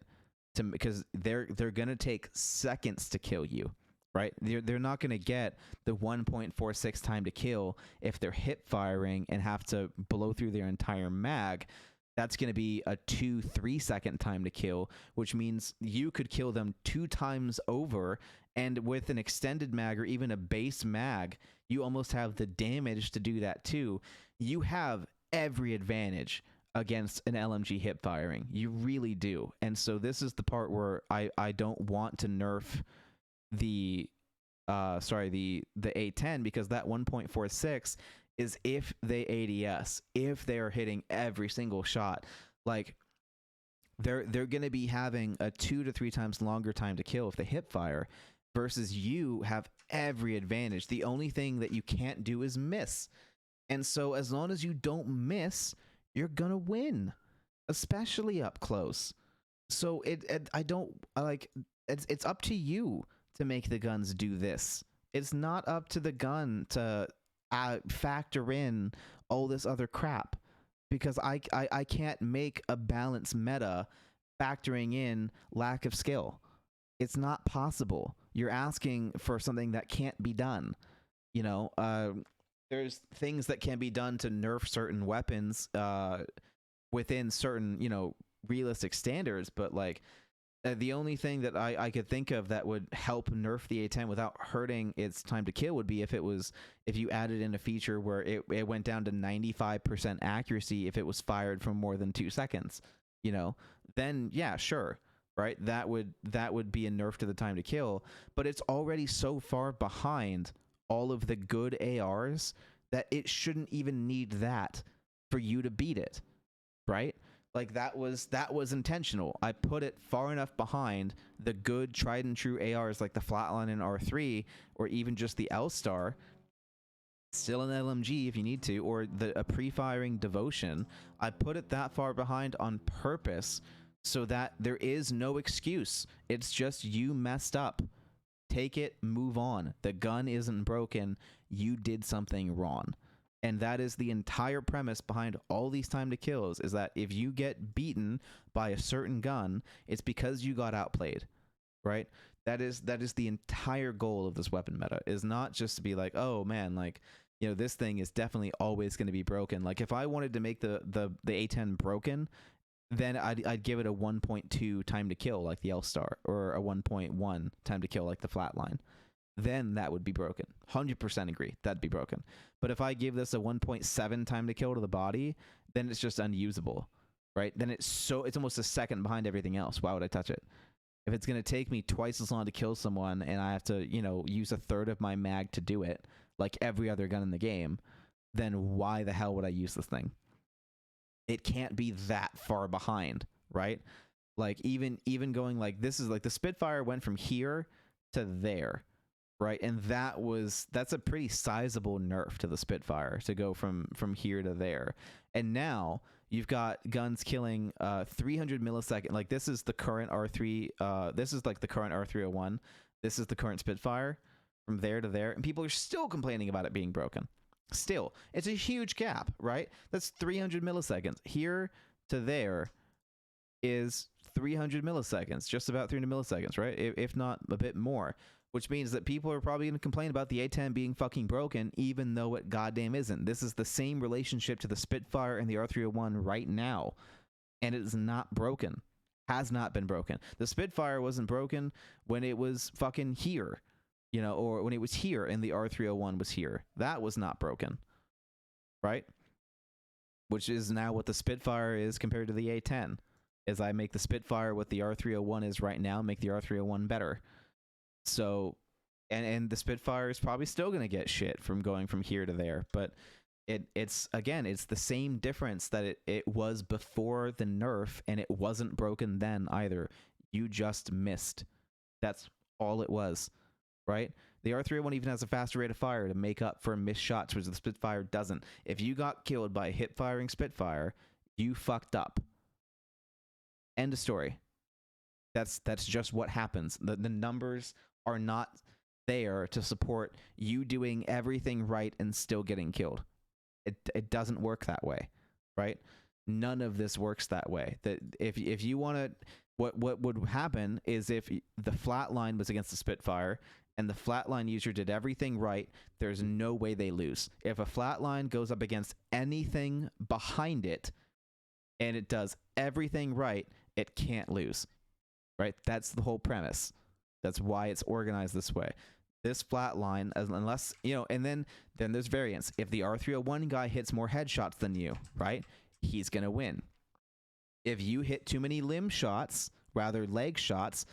because they're going to take seconds to kill you, right? They're not going to get the 1.46 time to kill if they're hip firing and have to blow through their entire mag. That's going to be a 2-3 second time to kill, which means you could kill them 2 times over. And with an extended mag or even a base mag, you almost have the damage to do that too. You have every advantage against an LMG hip firing. You really do. And so this is the part where I don't want to nerf the A10, because that 1.46 is if they ADS, if they are hitting every single shot. Like, they're going to be having a 2 to 3 times longer time to kill if they hip fire, versus you have every advantage. The only thing that you can't do is miss. And so as long as you don't miss, you're going to win, especially up close. So it's up to you to make the guns do this. It's not up to the gun to factor in all this other crap, because I can't make a balanced meta factoring in lack of skill. It's not possible. You're asking for something that can't be done. There's things that can be done to nerf certain weapons within certain realistic standards, but like, the only thing that I could think of that would help nerf the A10 without hurting its time to kill would be if you added in a feature where it went down to 95% accuracy if it was fired from more than 2 seconds. Then yeah, sure, right? That would be a nerf to the time to kill, but it's already so far behind all of the good ARs that it shouldn't even need that for you to beat it, right? Like, that was intentional. I put it far enough behind the good tried and true ARs like the Flatline and R3, or even just the L-Star, still an LMG if you need to, or a pre-firing Devotion. I put it that far behind on purpose so that there is no excuse. It's just, you messed up. Take it, move on. The gun isn't broken. You did something wrong. And that is the entire premise behind all these time to kills, is that if you get beaten by a certain gun, it's because you got outplayed, right? That is the entire goal of this weapon meta, is not just to be like, oh man, like, this thing is definitely always going to be broken. Like, if I wanted to make the A10 broken, then I'd give it a 1.2 time to kill like the L-Star, or a 1.1 time to kill like the Flatline. Then that would be broken. 100% agree. That'd be broken. But if I give this a 1.7 time to kill to the body, then it's just unusable, right? Then it's almost a second behind everything else. Why would I touch it? If it's going to take me twice as long to kill someone, and I have to, use 1/3 of my mag to do it, like every other gun in the game, then why the hell would I use this thing? It can't be that far behind, right? Like, even going like, this is like the Spitfire went from here to there, right? And that's a pretty sizable nerf to the Spitfire, to go from here to there. And now you've got guns killing 300 millisecond. Like, this is the current R3. This is like the current R301. This is the current Spitfire from there to there, and people are still complaining about it being broken. Still, it's a huge gap, right? That's 300 milliseconds. Here to there is 300 milliseconds, just about 300 milliseconds, right? If not a bit more, which means that people are probably going to complain about the A10 being fucking broken, even though it goddamn isn't. This is the same relationship to the Spitfire and the R301 right now, and it is not broken. Has not been broken. The Spitfire wasn't broken when it was fucking here, you know, or when it was here and the R301 was here. That was not broken, right? Which is now what the Spitfire is compared to the A10. As I make the Spitfire what the R301 is right now, make the R301 better. So, and the Spitfire is probably still going to get shit from going from here to there, but it's again, it's the same difference that it was before the nerf, and it wasn't broken then either. You just missed. That's all it was, right? The R301 even has a faster rate of fire to make up for missed shots, which the Spitfire doesn't. If you got killed by a hip-firing Spitfire, you fucked up. End of story. That's just what happens. The numbers are not there to support you doing everything right and still getting killed. It doesn't work that way, right? None of this works that way. That if you want to, what would happen is if the flatline was against the Spitfire and the flatline user did everything right, there's no way they lose. If a flatline goes up against anything behind it and it does everything right, it can't lose, right? That's the whole premise. That's why it's organized this way. This flat line, unless, you know, and then there's variance. If the R301 guy hits more headshots than you, right, he's going to win. If you hit too many limb shots, rather leg shots,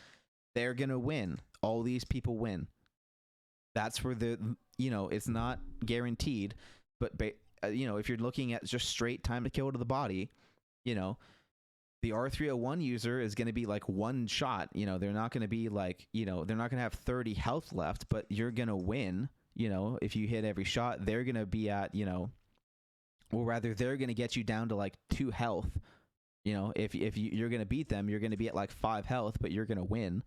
they're going to win. All these people win. That's where you know, it's not guaranteed, but, you know, if you're looking at just straight time to kill to the body, you know, the R301 user is going to be like one shot. You know, they're not going to be like, you know, they're not going to have 30 health left, but you're going to win. You know, if you hit every shot, they're going to be at, you know, or rather they're going to get you down to like 2 health. You know, if you're going to beat them, you're going to be at like 5 health, but you're going to win.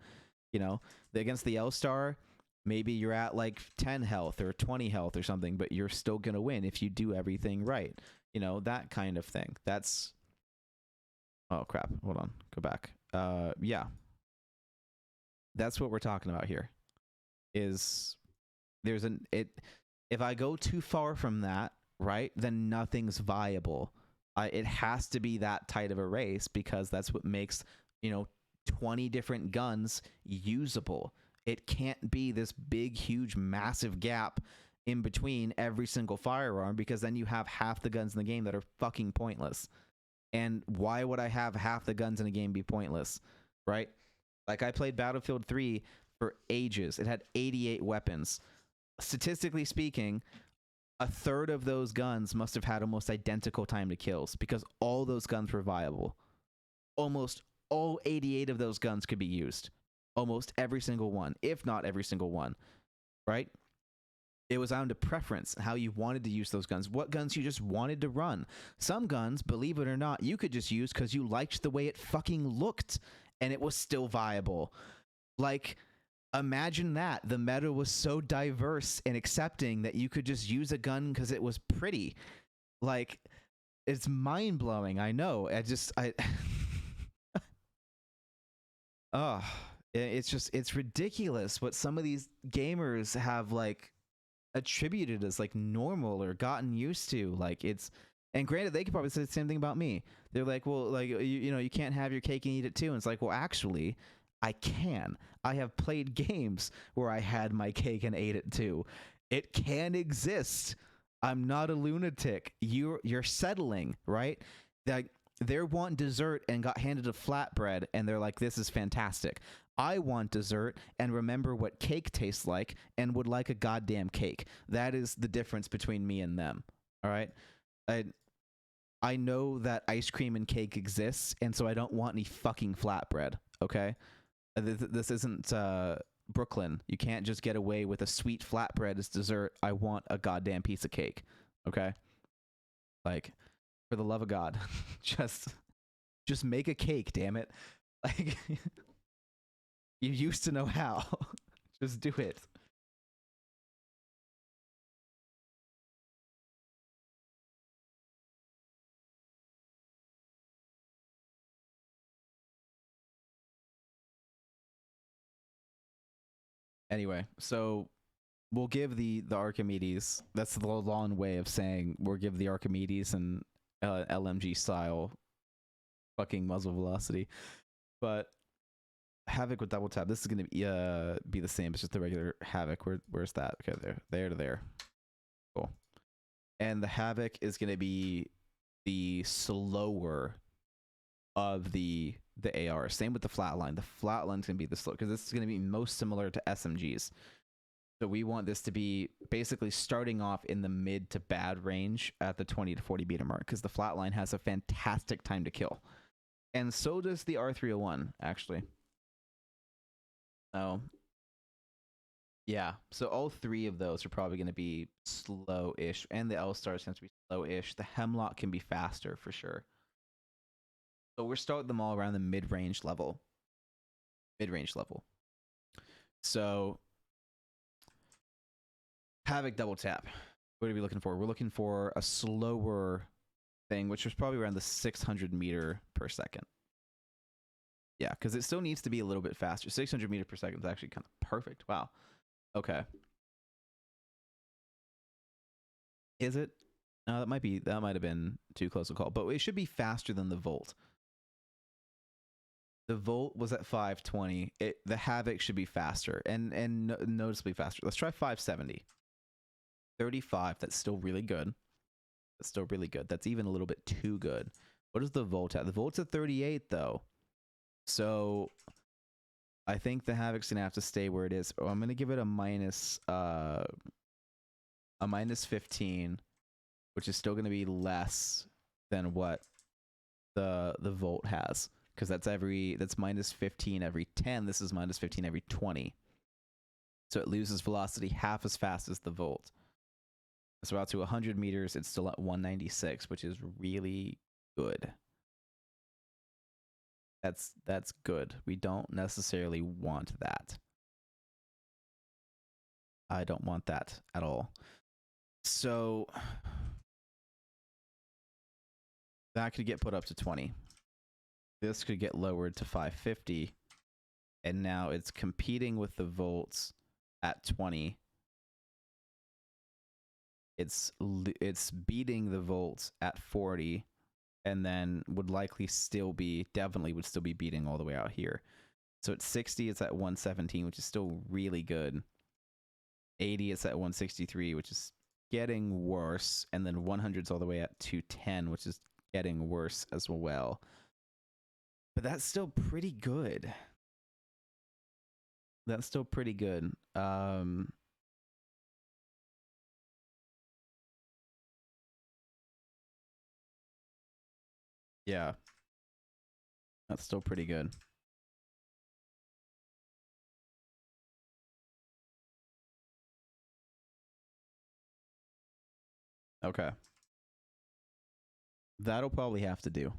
You know, against the L-Star, maybe you're at like 10 health or 20 health or something, but you're still going to win if you do everything right. You know, that kind of thing. That's... Oh, crap. Hold on. Go back. Yeah. That's what we're talking about here. Is there's if I go too far from that, right, then nothing's viable. It has to be that tight of a race because that's what makes, you know, 20 different guns usable. It can't be this big, huge, massive gap in between every single firearm because then you have half the guns in the game that are fucking pointless. And why would I have half the guns in a game be pointless, right? Like, I played Battlefield 3 for ages. It had 88 weapons. Statistically speaking, a third of those guns must have had almost identical time to kills because all those guns were viable. Almost all 88 of those guns could be used. Almost every single one, if not every single one, right? It was down to preference, how you wanted to use those guns, what guns you just wanted to run. Some guns, believe it or not, you could just use because you liked the way it fucking looked, and it was still viable. Like, imagine that. The meta was so diverse and accepting that you could just use a gun because it was pretty. Like, it's mind-blowing, I know. Oh, it's ridiculous what some of these gamers have, like, attributed as like normal or gotten used to. Like, it's, and granted, they could probably say the same thing about me. They're like, well, like, you know, you can't have your cake and eat it too. And it's like, well, actually, I can. I have played games where I had my cake and ate it too. It can exist. I'm not a lunatic. You're settling, right? Like, they want dessert and got handed a flatbread and they're like, this is fantastic. I want dessert and remember what cake tastes like and would like a goddamn cake. That is the difference between me and them. All right? I know that ice cream and cake exists, and so I don't want any fucking flatbread, okay? This isn't Brooklyn. You can't just get away with a sweet flatbread as dessert. I want a goddamn piece of cake, okay? Like, for the love of God, just make a cake, damn it. Like, you used to know how. Just do it. Anyway, so we'll give the Archimedes. That's the long way of saying we'll give the Archimedes and LMG style fucking muzzle velocity. But Havoc with double tap. This is gonna be the same. It's just the regular Havoc. Where's that? Okay, there to there. Cool. And the Havoc is gonna be the slower of the AR. Same with the flatline. The flatline's gonna be the slow because this is gonna be most similar to SMGs. So we want this to be basically starting off in the mid to bad range at the 20 to 40 meter mark because the flatline has a fantastic time to kill. And so does the R301, actually. Oh. Yeah, so all three of those are probably going to be slow-ish, and the L-Star tends to be slow-ish. The Hemlock can be faster, for sure. So we're starting them all around the mid-range level. So Havoc double tap. What are we looking for? We're looking for a slower thing, which was probably around the 600 meter per second. Yeah, because it still needs to be a little bit faster. 600 meter per second is actually kind of perfect. Wow. Okay. Is it? No, that might have been too close a call, but it should be faster than the Volt. The Volt was at 520. The Havoc should be faster and noticeably faster. Let's try 570. 35. That's still really good. That's even a little bit too good. What is the Volt at? The Volt's at 38 though. So I think the Havoc's gonna have to stay where it is. Oh, I'm gonna give it a minus 15, which is still gonna be less than what the Volt has, because that's minus 15 every 10. This is minus 15 every 20. So it loses velocity half as fast as the Volt. So out to 100 meters, it's still at 196, which is really good. That's good. We don't necessarily want that. I don't want that at all. So that could get put up to 20. This could get lowered to 550. And now it's competing with the Volts at 20. It's beating the Volts at 40. And then would definitely still be beating all the way out here. So at 60, it's at 117, which is still really good. 80, it's at 163, which is getting worse. And then 100's all the way at 210, which is getting worse as well. But that's still pretty good. Yeah. That's still pretty good. Okay. That'll probably have to do.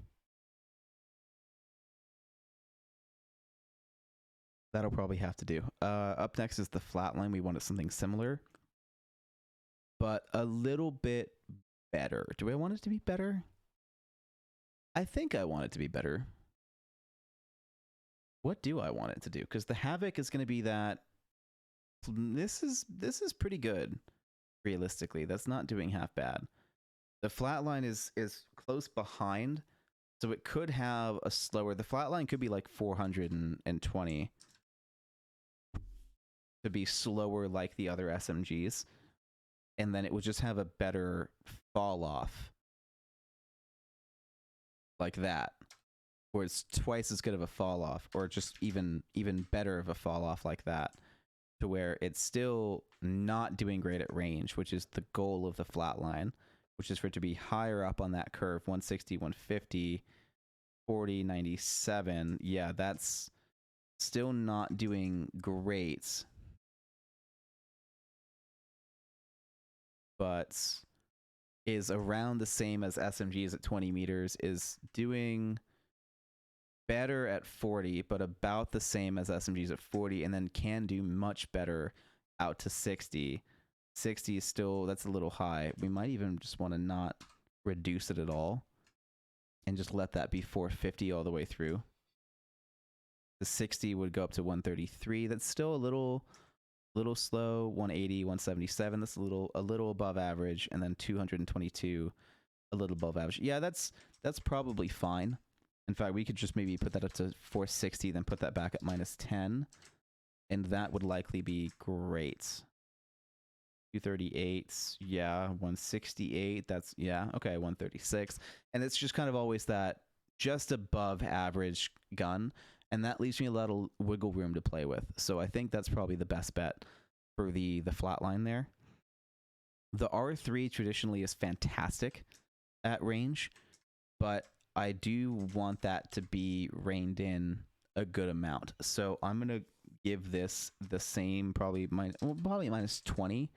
Up next is the flatline. We wanted something similar, but a little bit better. Do I want it to be better? I think I want it to be better. What do I want it to do? Because the Havoc is going to be that. This is pretty good. Realistically, that's not doing half bad. The flatline is close behind, so it could have a slower. The flatline could be like 420 to be slower like the other SMGs, and then it would just have a better fall off like that, where it's twice as good of a fall off, or just even better of a fall off like that, to where it's still not doing great at range, which is the goal of the flatline, which is for it to be higher up on that curve, 160, 150, 40, 97. Yeah, that's still not doing great, but is around the same as SMGs at 20 meters, is doing better at 40, but about the same as SMGs at 40, and then can do much better out to 60. 60 is still, that's a little high. We might even just want to not reduce it at all and just let that be 450 all the way through. The 60 would go up to 133. That's still a little slow. 180, 177. That's a little above average, and then 222, a little above average. Yeah, that's probably fine. In fact, we could just maybe put that up to 460, then put that back at -10, and that would likely be great. 238, yeah, 168, that's, yeah, okay, 136. And it's just kind of always that just above average gun, and that leaves me a lot of wiggle room to play with. So I think that's probably the best bet for the flatline there. The R3 traditionally is fantastic at range, but I do want that to be reined in a good amount. So I'm going to give this the same, probably -20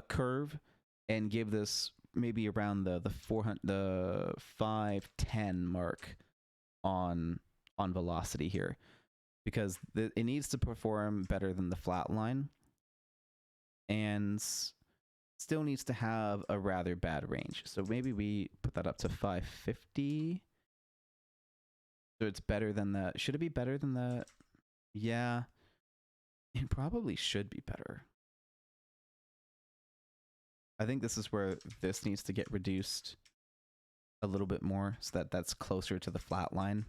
curve, and give this maybe around the 510 mark on velocity here, because it needs to perform better than the flatline, and still needs to have a rather bad range. So maybe we put that up to 550. So it's better than the, should it be better than the, yeah, it probably should be better. I think this is where this needs to get reduced a little bit more, so that that's closer to the flat line.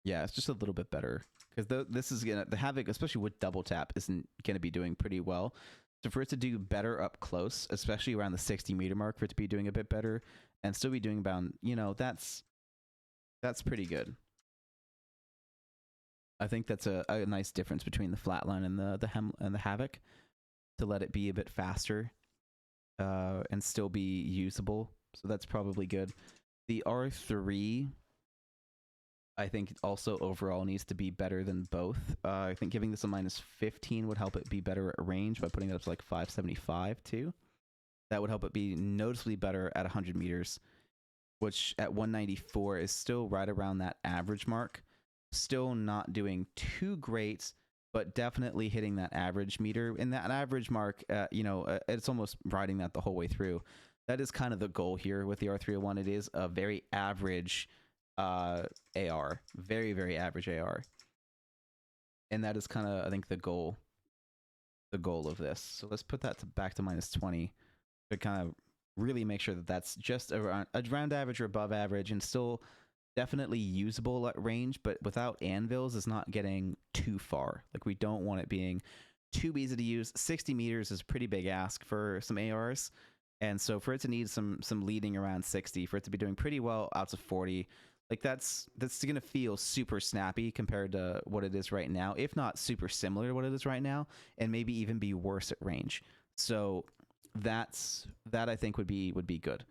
Yeah, it's just a little bit better, because this is gonna, the Havoc, especially with double tap, isn't gonna be doing pretty well. So for it to do better up close, especially around the 60 meter mark, for it to be doing a bit better and still be doing about, you know, that's pretty good. I think that's a nice difference between the flatline and the Havoc, to let it be a bit faster and still be usable. So that's probably good. The R3, I think also overall needs to be better than both. I think giving this a -15 would help it be better at range by putting it up to like 575 too. That would help it be noticeably better at 100 meters, which at 194 is still right around that average mark. Still not doing too great, but definitely hitting that average meter. And that average mark, you know, it's almost riding that the whole way through. That is kind of the goal here with the R301. It is a very average AR, very, very average AR. And that is kind of, I think, the goal of this. So let's put that back to -20 to kind of really make sure that that's just around average or above average, and still definitely usable at range, but without anvils is not getting too far. Like, we don't want it being too easy to use. 60 meters is a pretty big ask for some ARs. And so for it to need some leading around 60, for it to be doing pretty well out to 40, like that's going to feel super snappy compared to what it is right now, if not super similar to what it is right now, and maybe even be worse at range. So that I think would be good.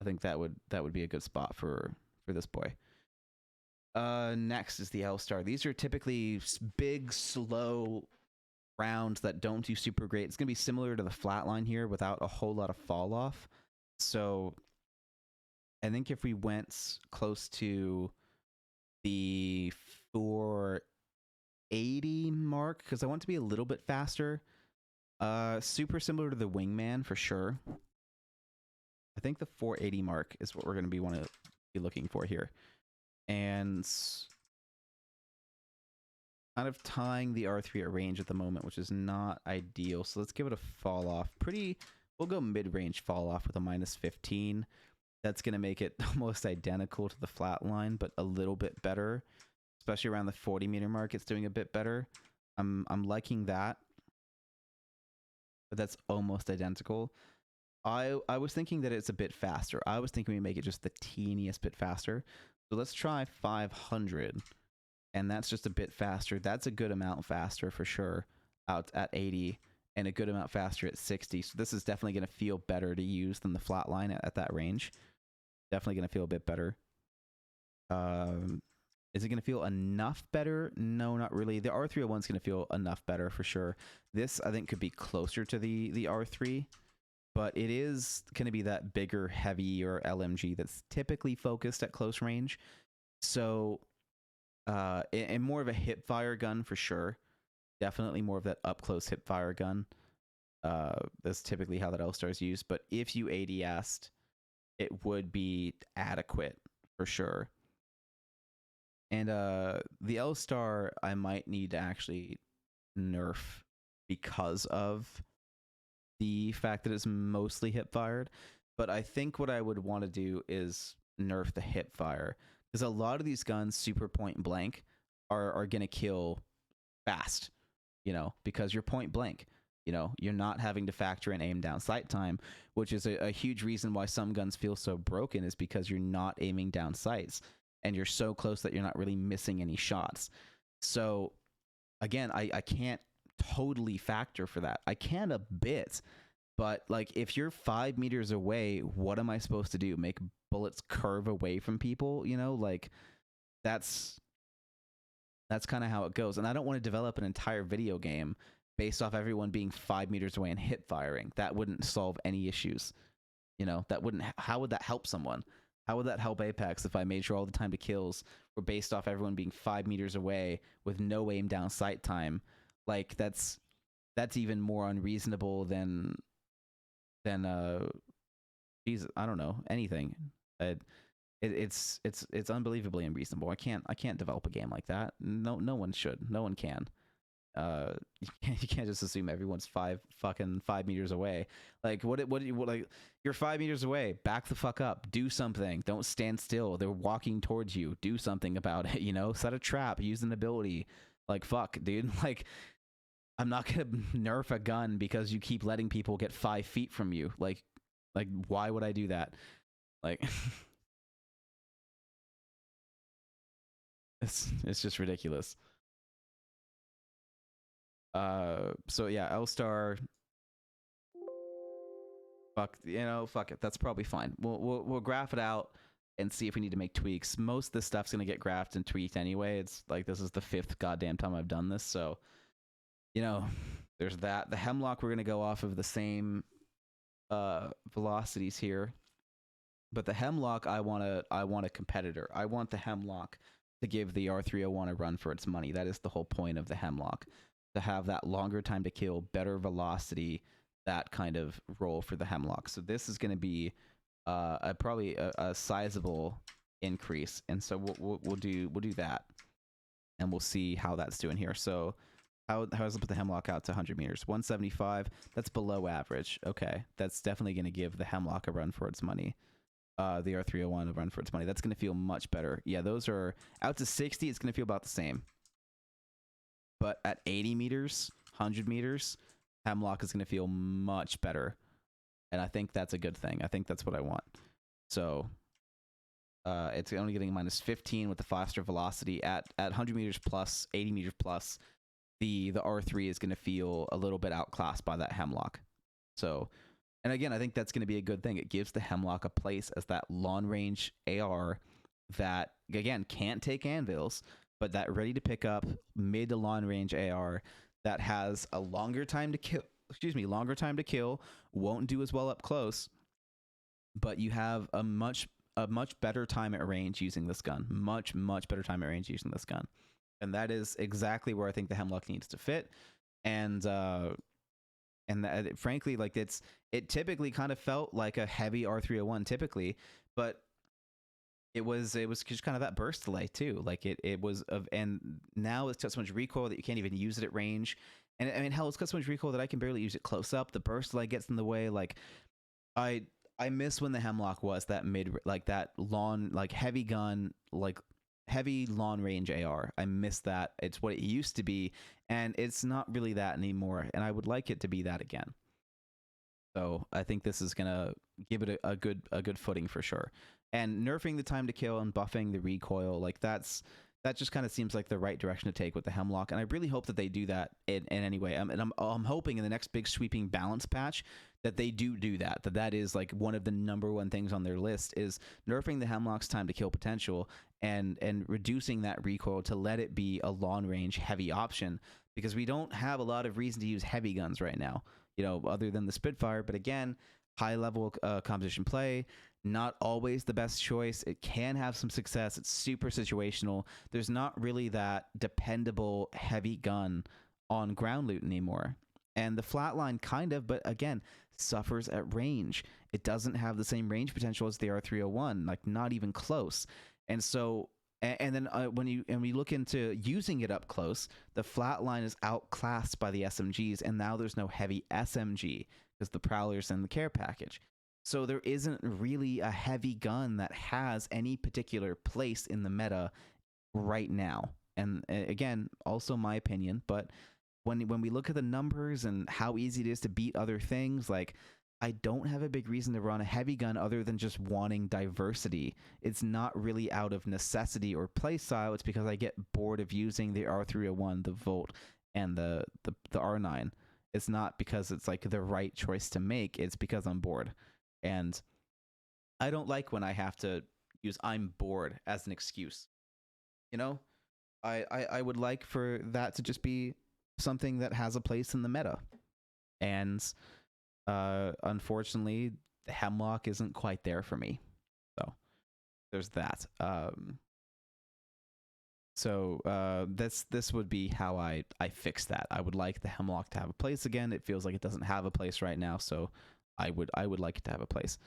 I think that would be a good spot for this boy. Next is the L-Star. These are typically big, slow rounds that don't do super great. It's going to be similar to the flatline here without a whole lot of fall off. So I think if we went close to the 480 mark, because I want it to be a little bit faster, super similar to the Wingman for sure. I think the 480 mark is what we're going to want to be looking for here. And kind of tying the R3 at range at the moment, which is not ideal. So let's give it a fall off. We'll go mid-range fall off with a -15. That's going to make it almost identical to the flat line, but a little bit better, especially around the 40 meter mark. It's doing a bit better. I'm liking that, but that's almost identical. I was thinking that it's a bit faster. I was thinking we make it just the teeniest bit faster. So let's try 500, and that's just a bit faster. That's a good amount faster for sure out at 80, and a good amount faster at 60. So this is definitely going to feel better to use than the flat line at that range. Definitely going to feel a bit better. Is it going to feel enough better? No, not really. The R301 is going to feel enough better for sure. This, I think, could be closer to the R3, but it is going to be that bigger, heavier LMG that's typically focused at close range. So and more of a hip fire gun for sure. Definitely more of that up close hip fire gun. That's typically how that L-Star is used. But if you ADS'd, it would be adequate for sure. And the L-Star I might need to actually nerf because of the fact that it's mostly hip fired. But I think what I would want to do is nerf the hip fire, because a lot of these guns, super point blank, are going to kill fast, you know, because you're point blank. You know, you're not having to factor in aim down sight time, which is a huge reason why some guns feel so broken, is because you're not aiming down sights and you're so close that you're not really missing any shots. So again, I can't totally factor for that. I can a bit, but like if you're 5 meters away, what am I supposed to do? Make bullets curve away from people? You know, like that's kind of how it goes. And I don't want to develop an entire video game based off everyone being 5 meters away and hip firing. That wouldn't solve any issues. You know, that wouldn't. How would that help someone? How would that help Apex if I made sure all the time to kills were based off everyone being 5 meters away with no aim down sight time? Like that's even more unreasonable than Jesus, I don't know, anything. It's unbelievably unreasonable. I can't develop a game like that. No one should. No one can. You can't just assume everyone's 5 meters away. Like what like you're 5 meters away, back the fuck up, do something, don't stand still, they're walking towards you, do something about it, you know, set a trap, use an ability. Like fuck, dude. Like I'm not gonna nerf a gun because you keep letting people get 5 feet from you. Like why would I do that? Like it's just ridiculous. So yeah, L-Star, fuck it, that's probably fine. We'll graph it out and see if we need to make tweaks. Most of this stuff's gonna get graphed and tweaked anyway. It's like this is the 5th goddamn time I've done this, so you know, there's that. The Hemlock, we're gonna go off of the same velocities here, but the Hemlock, I want a competitor. I want the Hemlock to give the R301 a run for its money. That is the whole point of the Hemlock, to have that longer time to kill, better velocity, that kind of role for the Hemlock. So this is going to be probably a sizable increase, and so we'll do that, and we'll see how that's doing here. So how does it put the Hemlock out to 100 meters? 175. That's below average. Okay, that's definitely going to give the Hemlock a run for its money. The R301 a run for its money. That's going to feel much better. Yeah, those are out to 60. It's going to feel about the same. But at 80 meters, 100 meters, Hemlock is going to feel much better. And I think that's a good thing. I think that's what I want. So it's only getting minus 15 with the faster velocity. At 100 meters plus, 80 meters plus, the R3 is going to feel a little bit outclassed by that Hemlock. So, and again, I think that's going to be a good thing. It gives the Hemlock a place as that long range AR that, again, can't take anvils, but that ready to pick up mid to long range AR that has a longer time to kill. Longer time to kill, won't do as well up close, but you have a much better time at range using this gun. Much better time at range using this gun, and that is exactly where I think the Hemlock needs to fit. And that, frankly, like it typically kind of felt like a heavy R301 typically, but it was just kind of that burst delay too. Like it was and now it's got so much recoil that you can't even use it at range. And I mean, hell, it's got so much recoil that I can barely use it close up. The burst delay gets in the way. Like I miss when the Hemlock was that like that long, like heavy gun, like heavy long range AR. I miss that. It's what it used to be, and it's not really that anymore. And I would like it to be that again. So I think this is gonna give it a good footing for sure. And nerfing the time to kill and buffing the recoil, like that just kind of seems like the right direction to take with the Hemlock. And I really hope that they do that in any way. And I'm hoping in the next big sweeping balance patch that they do that. That is like one of the #1 things on their list is nerfing the Hemlock's time to kill potential and reducing that recoil to let it be a long range heavy option, because we don't have a lot of reason to use heavy guns right now, you know, other than the Spitfire. But again, high level competition play. Not always the best choice. It can have some success. It's super situational. There's not really that dependable heavy gun on ground loot anymore. And the flatline kind of, but again, suffers at range. It doesn't have the same range potential as the R301, like not even close. And so, and then when we look into using it up close, the flatline is outclassed by the SMGs, and now there's no heavy SMG because the Prowler's in the care package. So there isn't really a heavy gun that has any particular place in the meta right now. And again, also my opinion, but when we look at the numbers and how easy it is to beat other things, like I don't have a big reason to run a heavy gun other than just wanting diversity. It's not really out of necessity or play style. It's because I get bored of using the R301, the Volt, and the R9. It's not because it's like the right choice to make. It's because I'm bored. And I don't like when I have to use "I'm bored" as an excuse. You know, I would like for that to just be something that has a place in the meta. And unfortunately, the Hemlock isn't quite there for me. So there's that. This would be how I fix that. I would like the Hemlock to have a place again. It feels like it doesn't have a place right now, so I would like it to have a place.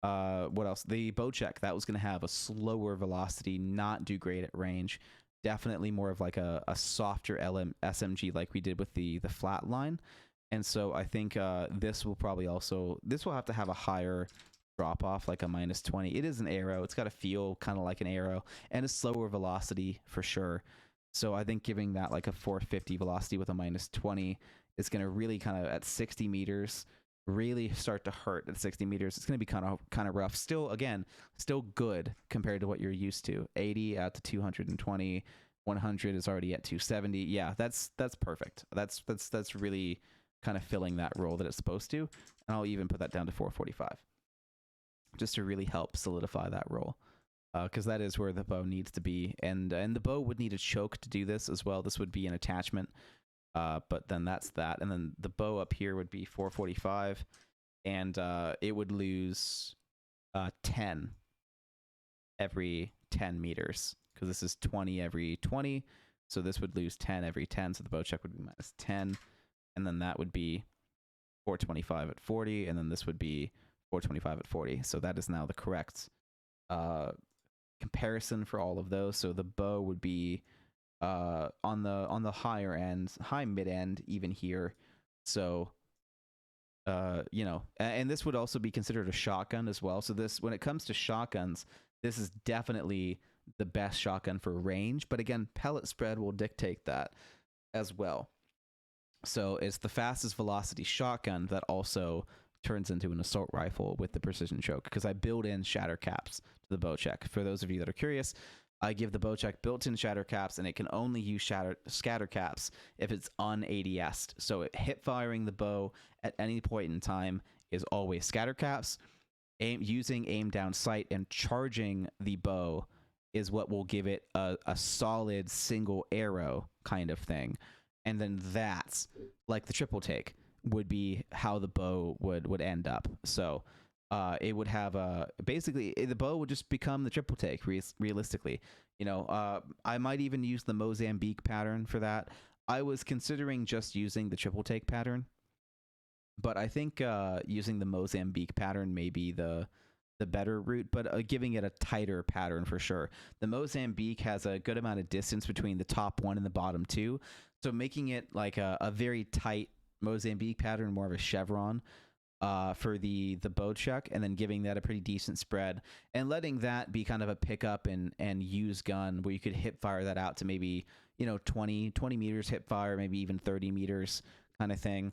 What else? The Bocek, that was going to have a slower velocity, not do great at range. Definitely more of like a softer SMG like we did with the Flatline. And so I think this will have to have a higher drop off, like a -20. It is an arrow. It's got to feel kind of like an arrow and a slower velocity for sure. So I think giving that like a 450 velocity with a -20 is going to really kind of at 60 meters really start to hurt at 60 meters. It's going to be kind of rough. Still good compared to what you're used to. 80 out to 220, 100 is already at 270. Yeah, that's perfect. That's really kind of filling that role that it's supposed to. And I'll even put that down to 445 just to really help solidify that role. Because that is where the bow needs to be. And the bow would need a choke to do this as well. This would be an attachment. But then that's that. And then the bow up here would be 445. And it would lose 10 every 10 meters. Because this is 20 every 20. So this would lose 10 every 10. So the Bocek would be -10. And then that would be 425 at 40. And then this would be 425 at 40. So that is now the correct comparison for all of those. So the bow would be on the higher end, high mid end, even here. So and this would also be considered a shotgun as well. So this, when it comes to shotguns, this is definitely the best shotgun for range. But again, pellet spread will dictate that as well. So it's the fastest velocity shotgun that also turns into an assault rifle with the precision choke, because I build in shatter caps to the Bocek. For those of you that are curious, I give the Bocek built-in shatter caps, and it can only use scatter caps if it's un-ADS'd. So hip firing the bow at any point in time is always scatter caps. Using aim down sight and charging the bow is what will give it a solid single arrow kind of thing. And then that's like the triple take would be how the bow would end up. So it would have basically the bow would just become the triple take realistically. I might even use the Mozambique pattern for that. I was considering just using the triple take pattern, but I think using the Mozambique pattern may be the better route, but giving it a tighter pattern for sure. The Mozambique has a good amount of distance between the top one and the bottom two, so making it like a very tight Mozambique pattern, more of a chevron for the Bocek, and then giving that a pretty decent spread and letting that be kind of a pickup and use gun where you could hip fire that out to maybe 20 meters hip fire, maybe even 30 meters kind of thing.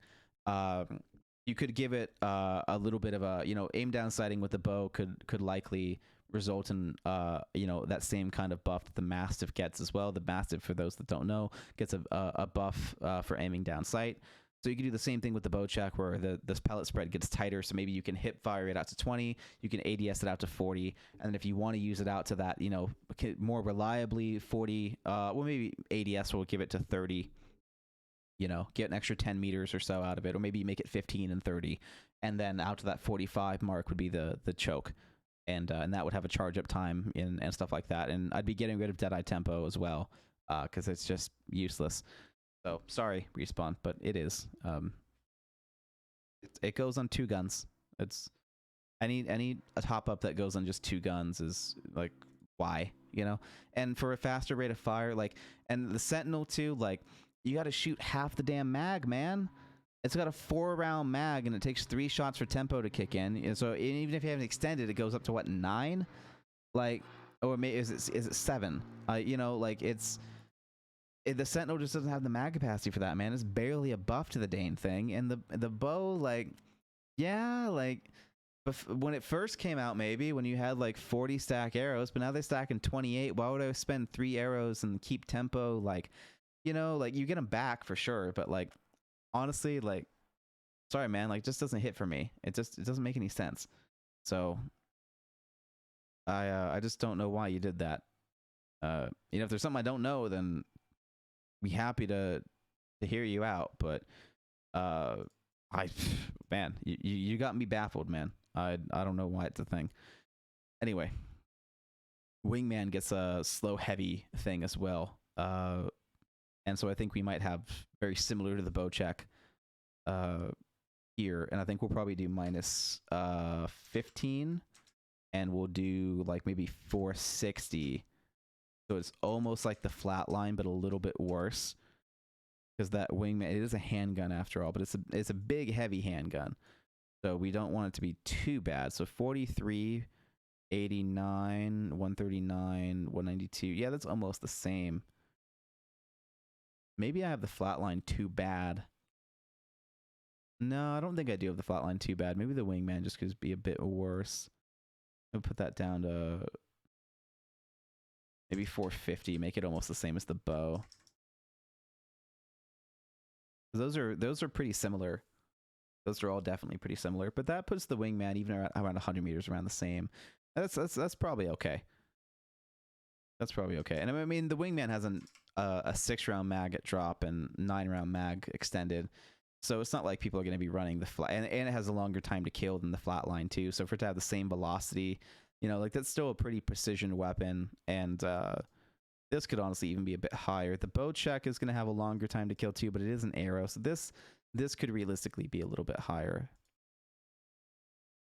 You could give it a little bit of a aim down sighting with the bow could likely result in that same kind of buff that the Mastiff gets as well. The Mastiff, for those that don't know, gets a buff for aiming down sight. So you can do the same thing with the Bocek, where this pellet spread gets tighter. So maybe you can hip fire it out to 20, you can ADS it out to 40, and then if you want to use it out to that, more reliably 40, well maybe ADS will give it to 30. get an extra 10 meters or so out of it, or maybe you make it 15 and 30, and then out to that 45 mark would be the choke, and that would have a charge up time and stuff like that. And I'd be getting rid of Deadeye Tempo as well, because it's just useless. So sorry, Respawn, but it is. It goes on 2 guns. It's any a top up that goes on just 2 guns is like, why, And for a faster rate of fire, and the Sentinel too, you got to shoot half the damn mag, man. It's got a 4-round mag, and it takes 3 shots for tempo to kick in. And so even if you have it extended, it goes up to what, 9? Or maybe is it 7? The Sentinel just doesn't have the mag capacity for that, man. It's barely a buff to the dang thing, and the bow, when it first came out, maybe when you had 40 stack arrows, but now they stack in 28. Why would I spend 3 arrows and keep tempo? You get them back for sure, but honestly, sorry, man, just doesn't hit for me. It doesn't make any sense. So I just don't know why you did that. If there's something I don't know, then be happy to hear you out. But man, you got me baffled, man. I don't know why it's a thing. Anyway, Wingman gets a slow heavy thing as well. And so I think we might have very similar to the Bocek here. And I think we'll probably do minus 15, and we'll do maybe 460. So it's almost like the flatline, but a little bit worse. Because that Wingman, it is a handgun after all, but it's a big, heavy handgun. So we don't want it to be too bad. So 43, 89, 139, 192. Yeah, that's almost the same. Maybe I have the flatline too bad. No, I don't think I do have the flatline too bad. Maybe the Wingman just could be a bit worse. I'll put that down to maybe 450. Make it almost the same as the bow. Those are pretty similar. Those are all definitely pretty similar. But that puts the Wingman even around 100 meters around the same. That's probably okay. That's probably okay. And I mean, the Wingman has a 6-round mag at drop and 9-round mag extended. So it's not like people are going to be running the flat, and it has a longer time to kill than the flatline too. So for it to have the same velocity, that's still a pretty precision weapon. And this could honestly even be a bit higher. The Bocek is going to have a longer time to kill too, but it is an arrow, so this could realistically be a little bit higher.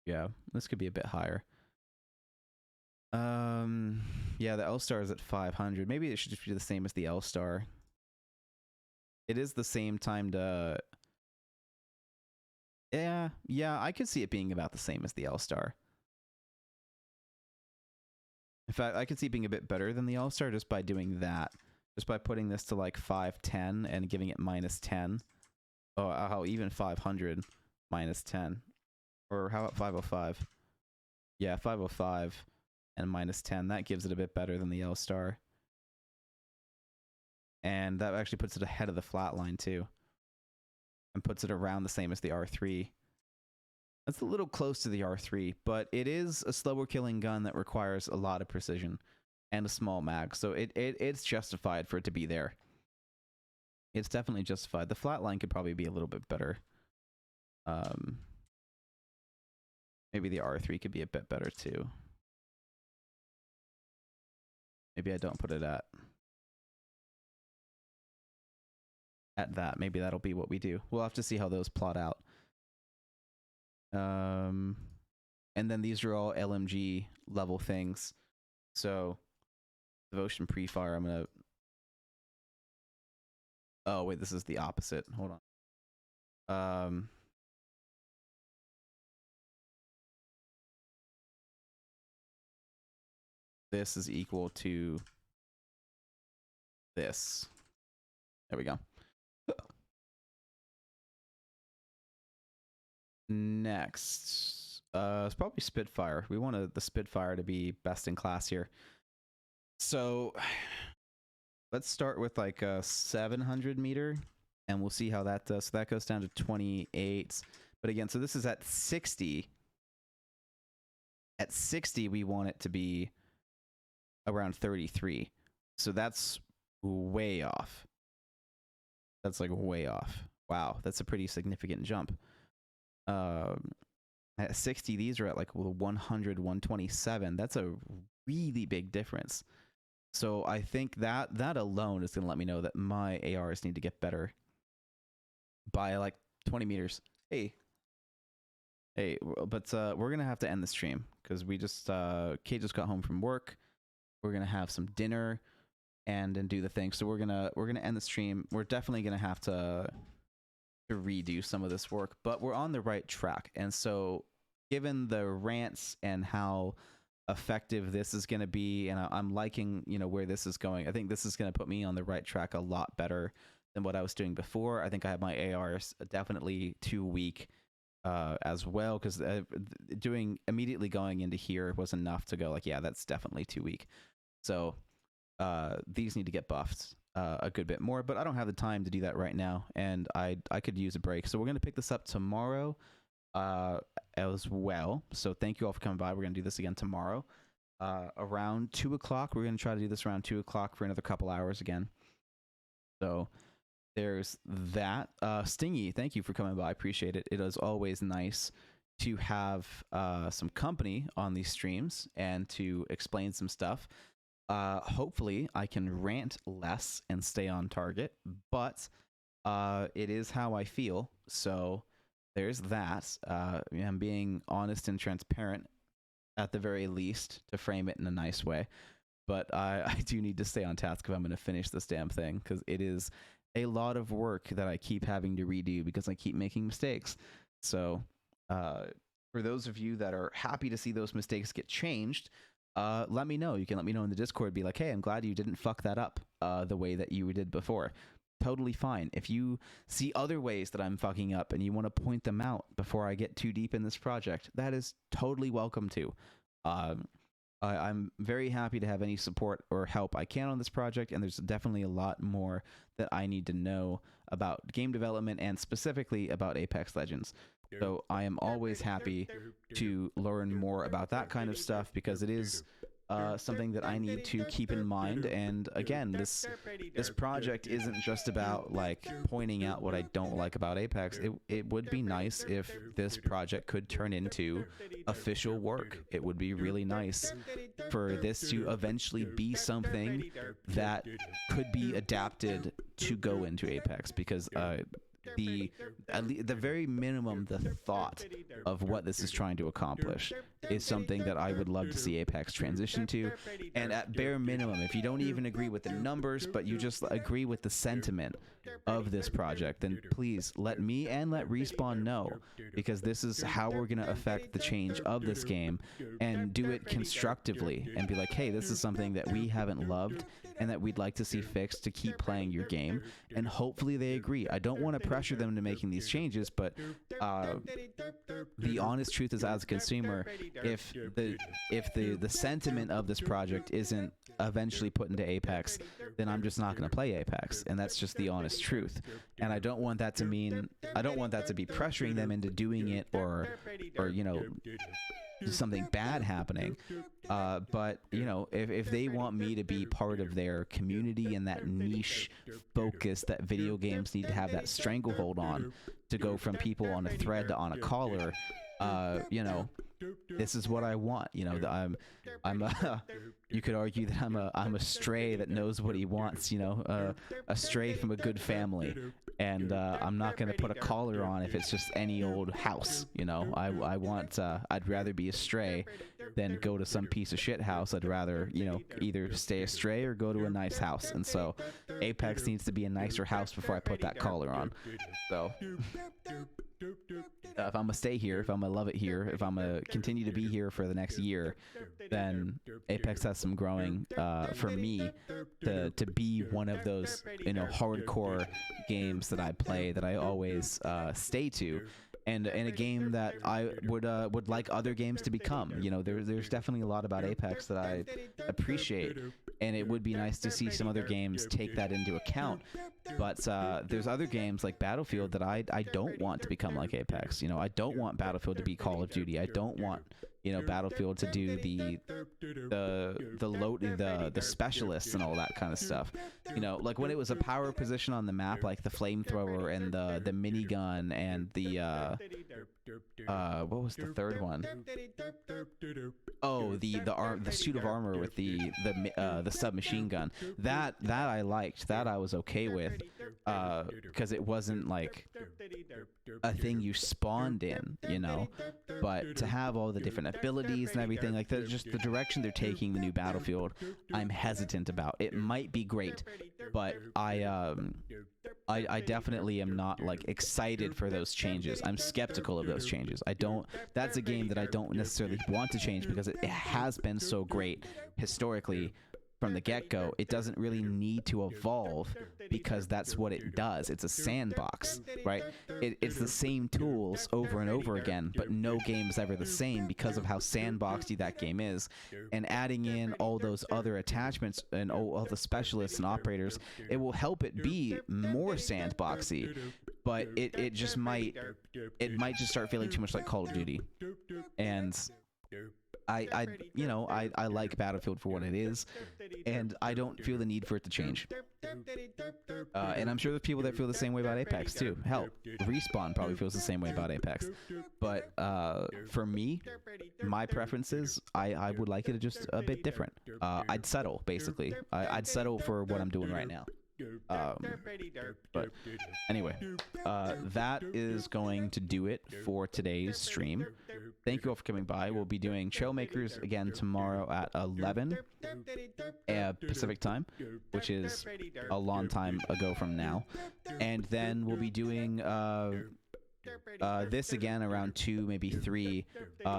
Yeah, this could be a bit higher. Yeah, the L-Star is at 500. Maybe it should just be the same as the L-Star. It is the same time to... Yeah, I could see it being about the same as the L-Star. In fact, I could see it being a bit better than the All-Star just by doing that. Just by putting this to 510 and giving it minus 10. Oh, how even 500 minus 10. Or how about 505? Yeah, 505 and minus 10. That gives it a bit better than the L-Star. And that actually puts it ahead of the flatline too. And puts it around the same as the R3. That's a little close to the R3, but it is a slower killing gun that requires a lot of precision and a small mag, so it's justified for it to be there. It's definitely justified. The flatline could probably be a little bit better. Maybe the R3 could be a bit better too. Maybe I don't put it at that. Maybe that'll be what we do. We'll have to see how those plot out. And then these are all LMG level things. So Devotion Pre-Fire, I'm gonna... Oh wait, this is the opposite. Hold on. This is equal to this. There we go. Next, it's probably Spitfire. We want the Spitfire to be best in class here. So let's start with like a 700 meter, and we'll see how that does. So that goes down to 28. But again, so this is at 60. At 60, we want it to be around 33. So that's way off. That's like way off. Wow, that's a pretty significant jump. At 60, these are at like 100, 127. That's a really big difference. So I think that alone is going to let me know that my ARs need to get better by like 20 meters. Hey, but we're going to have to end the stream because we just, Kate just got home from work. We're going to have some dinner and do the thing. So we're going to end the stream. We're definitely going to have to redo some of this work, but we're on the right track. And so given the rants and how effective this is going to be, and I'm liking, you know, where this is going, I think this is going to put me on the right track a lot better than what I was doing before. I think I have my ARs definitely too weak as well, because immediately going into here was enough to go like, yeah, that's definitely too weak. So these need to get buffed a good bit more, but I don't have the time to do that right now, and I could use a break. So we're going to pick this up tomorrow as well. So thank you all for coming by. We're going to do this again tomorrow around 2 o'clock. We're going to try to do this around 2 o'clock for another couple hours again. So there's that. Stingy, thank you for coming by. I appreciate it. It is always nice to have some company on these streams and to explain some stuff. Hopefully I can rant less and stay on target, but it is how I feel. So there's that. I'm being honest and transparent at the very least to frame it in a nice way. But I do need to stay on task if I'm going to finish this damn thing, because it is a lot of work that I keep having to redo because I keep making mistakes. So for those of you that are happy to see those mistakes get changed, let me know. You can let me know in the Discord. Be like, hey, I'm glad you didn't fuck that up the way that you did before. Totally fine. If you see other ways that I'm fucking up and you want to point them out before I get too deep in this project, that is totally welcome too. I'm very happy to have any support or help I can on this project, and there's definitely a lot more that I need to know about game development and specifically about Apex Legends. So I am always happy to learn more about that kind of stuff, because it is something that I need to keep in mind. And again, this project isn't just about like pointing out what I don't like about Apex. It would be nice if this project could turn into official work. It would be really nice for this to eventually be something that could be adapted to go into Apex, because the very minimum, the thought of what this is trying to accomplish is something that I would love to see Apex transition to. And at bare minimum, if you don't even agree with the numbers, but you just agree with the sentiment of this project, then please let me and let Respawn know, because this is how we're going to affect the change of this game, and do it constructively and be like, hey, this is something that we haven't loved and that we'd like to see fixed to keep playing your game. And hopefully they agree. I don't want to pressure them to making these changes, but the honest truth is, as a consumer, if the sentiment of this project isn't eventually put into Apex, then I'm just not going to play Apex, and that's just the honest truth. And I don't want that to be pressuring them into doing it, or you know, something bad happening. But you know, if they want me to be part of their community and that niche focus that video games need to have that stranglehold on, to go from people on a thread to on a caller, you know, this is what I want. You know, you could argue that I'm a stray that knows what he wants, you know, a stray from a good family. And I'm not going to put a collar on if it's just any old house. You know, I'd rather be a stray than go to some piece of shit house. I'd rather, you know, either stay a stray or go to a nice house. And so Apex needs to be a nicer house before I put that collar on. So if I'm gonna stay here, if I'm gonna love it here, if I'm gonna continue to be here for the next year, then Apex has some growing for me to be one of those, you know, hardcore games that I play, that I always stay to, and in a game that I would like other games to become. You know, there's definitely a lot about Apex that I appreciate, and it would be nice to see some other games take that into account. But there's other games like Battlefield that I don't want to become like Apex. You know, I don't want Battlefield to be Call of Duty. I don't want, you know, Battlefield to do the specialists and all that kind of stuff. You know, like when it was a power position on the map, like the flamethrower and the minigun and the what was the third one? Oh, the suit of armor with the submachine gun. That I liked. That I was okay with, because it wasn't like a thing you spawned in, you know. But to have all the different abilities and everything like that, just the direction they're taking the new Battlefield, I'm hesitant about. It might be great, but I definitely am not like excited for those changes. I'm skeptical of those changes. That's a game that I don't necessarily want to change because it has been so great historically from the get-go. It doesn't really need to evolve because that's what it does. It's a sandbox, right? It's the same tools over and over again, but no game is ever the same because of how sandboxy that game is. And adding in all those other attachments and all the specialists and operators, it will help it be more sandboxy, but it just might just start feeling too much like Call of Duty. And I like Battlefield for what it is, and I don't feel the need for it to change. And I'm sure there's people that feel the same way about Apex too. Hell, Respawn probably feels the same way about Apex. But for me, my preferences, I would like it just a bit different. I'd settle, basically. I'd settle for what I'm doing right now. But anyway, that is going to do it for today's stream. Thank you all for coming by. We'll be doing Trailmakers again tomorrow at 11 Pacific time, which is a long time ago from now. And then we'll be doing this again around 2, maybe 3,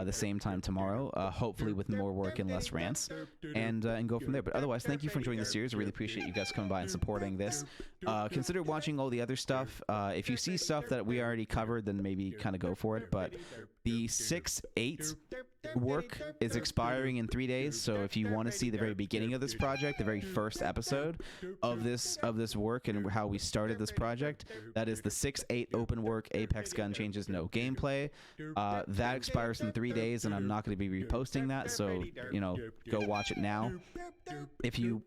the same time tomorrow, hopefully with more work and less rants, and go from there. But otherwise, thank you for enjoying the series. I really appreciate you guys coming by and supporting this. Consider watching all the other stuff. If you see stuff that we already covered, then maybe kind of go for it. But the 6.8 work is expiring in 3 days, so if you want to see the very beginning of this project, the very first episode of this work and how we started this project, that is the 6.8 open work Apex Gun Changes No Gameplay. That expires in 3 days, and I'm not going to be reposting that, so you know, go watch it now. If you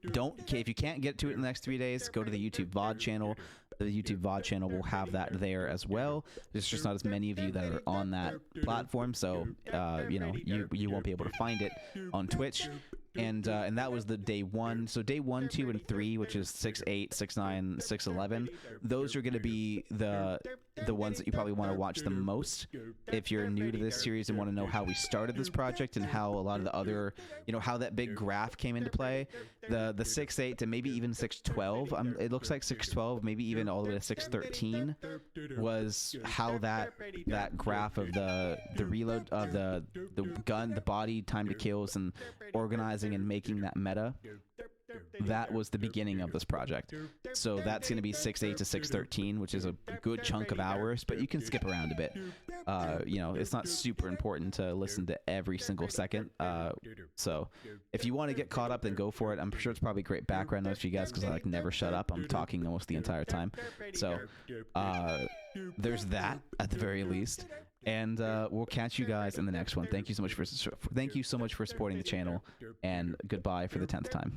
can't get to it in the next 3 days, go to the YouTube VOD channel. The YouTube VOD channel will have that there as well. There's just not as many of you that are on that platform, so you know, you won't be able to find it on Twitch. And that was the day 1. So day 1, 2, and 3, which is 6.8, 6.9, 6.11. Those are going to be the ones that you probably want to watch the most if you're new to this series and want to know how we started this project and how a lot of the other, you know, how that big graph came into play. The 6.8 to maybe even 6.12. It looks like 6.12, maybe even all the way to 6.13 was how that graph of the reload of the gun, the body, time to kills, and organizing and making that meta. That was the beginning of this project. So that's going to be 6.8 to 6.13, which is a good chunk of hours, but you can skip around a bit. You know, it's not super important to listen to every single second. So if you want to get caught up, then go for it. I'm sure it's probably great background noise for you guys because I like never shut up. I'm talking almost the entire time. So there's that at the very least. And we'll catch you guys in the next one. Thank you so much for supporting the channel, and goodbye for the 10th time.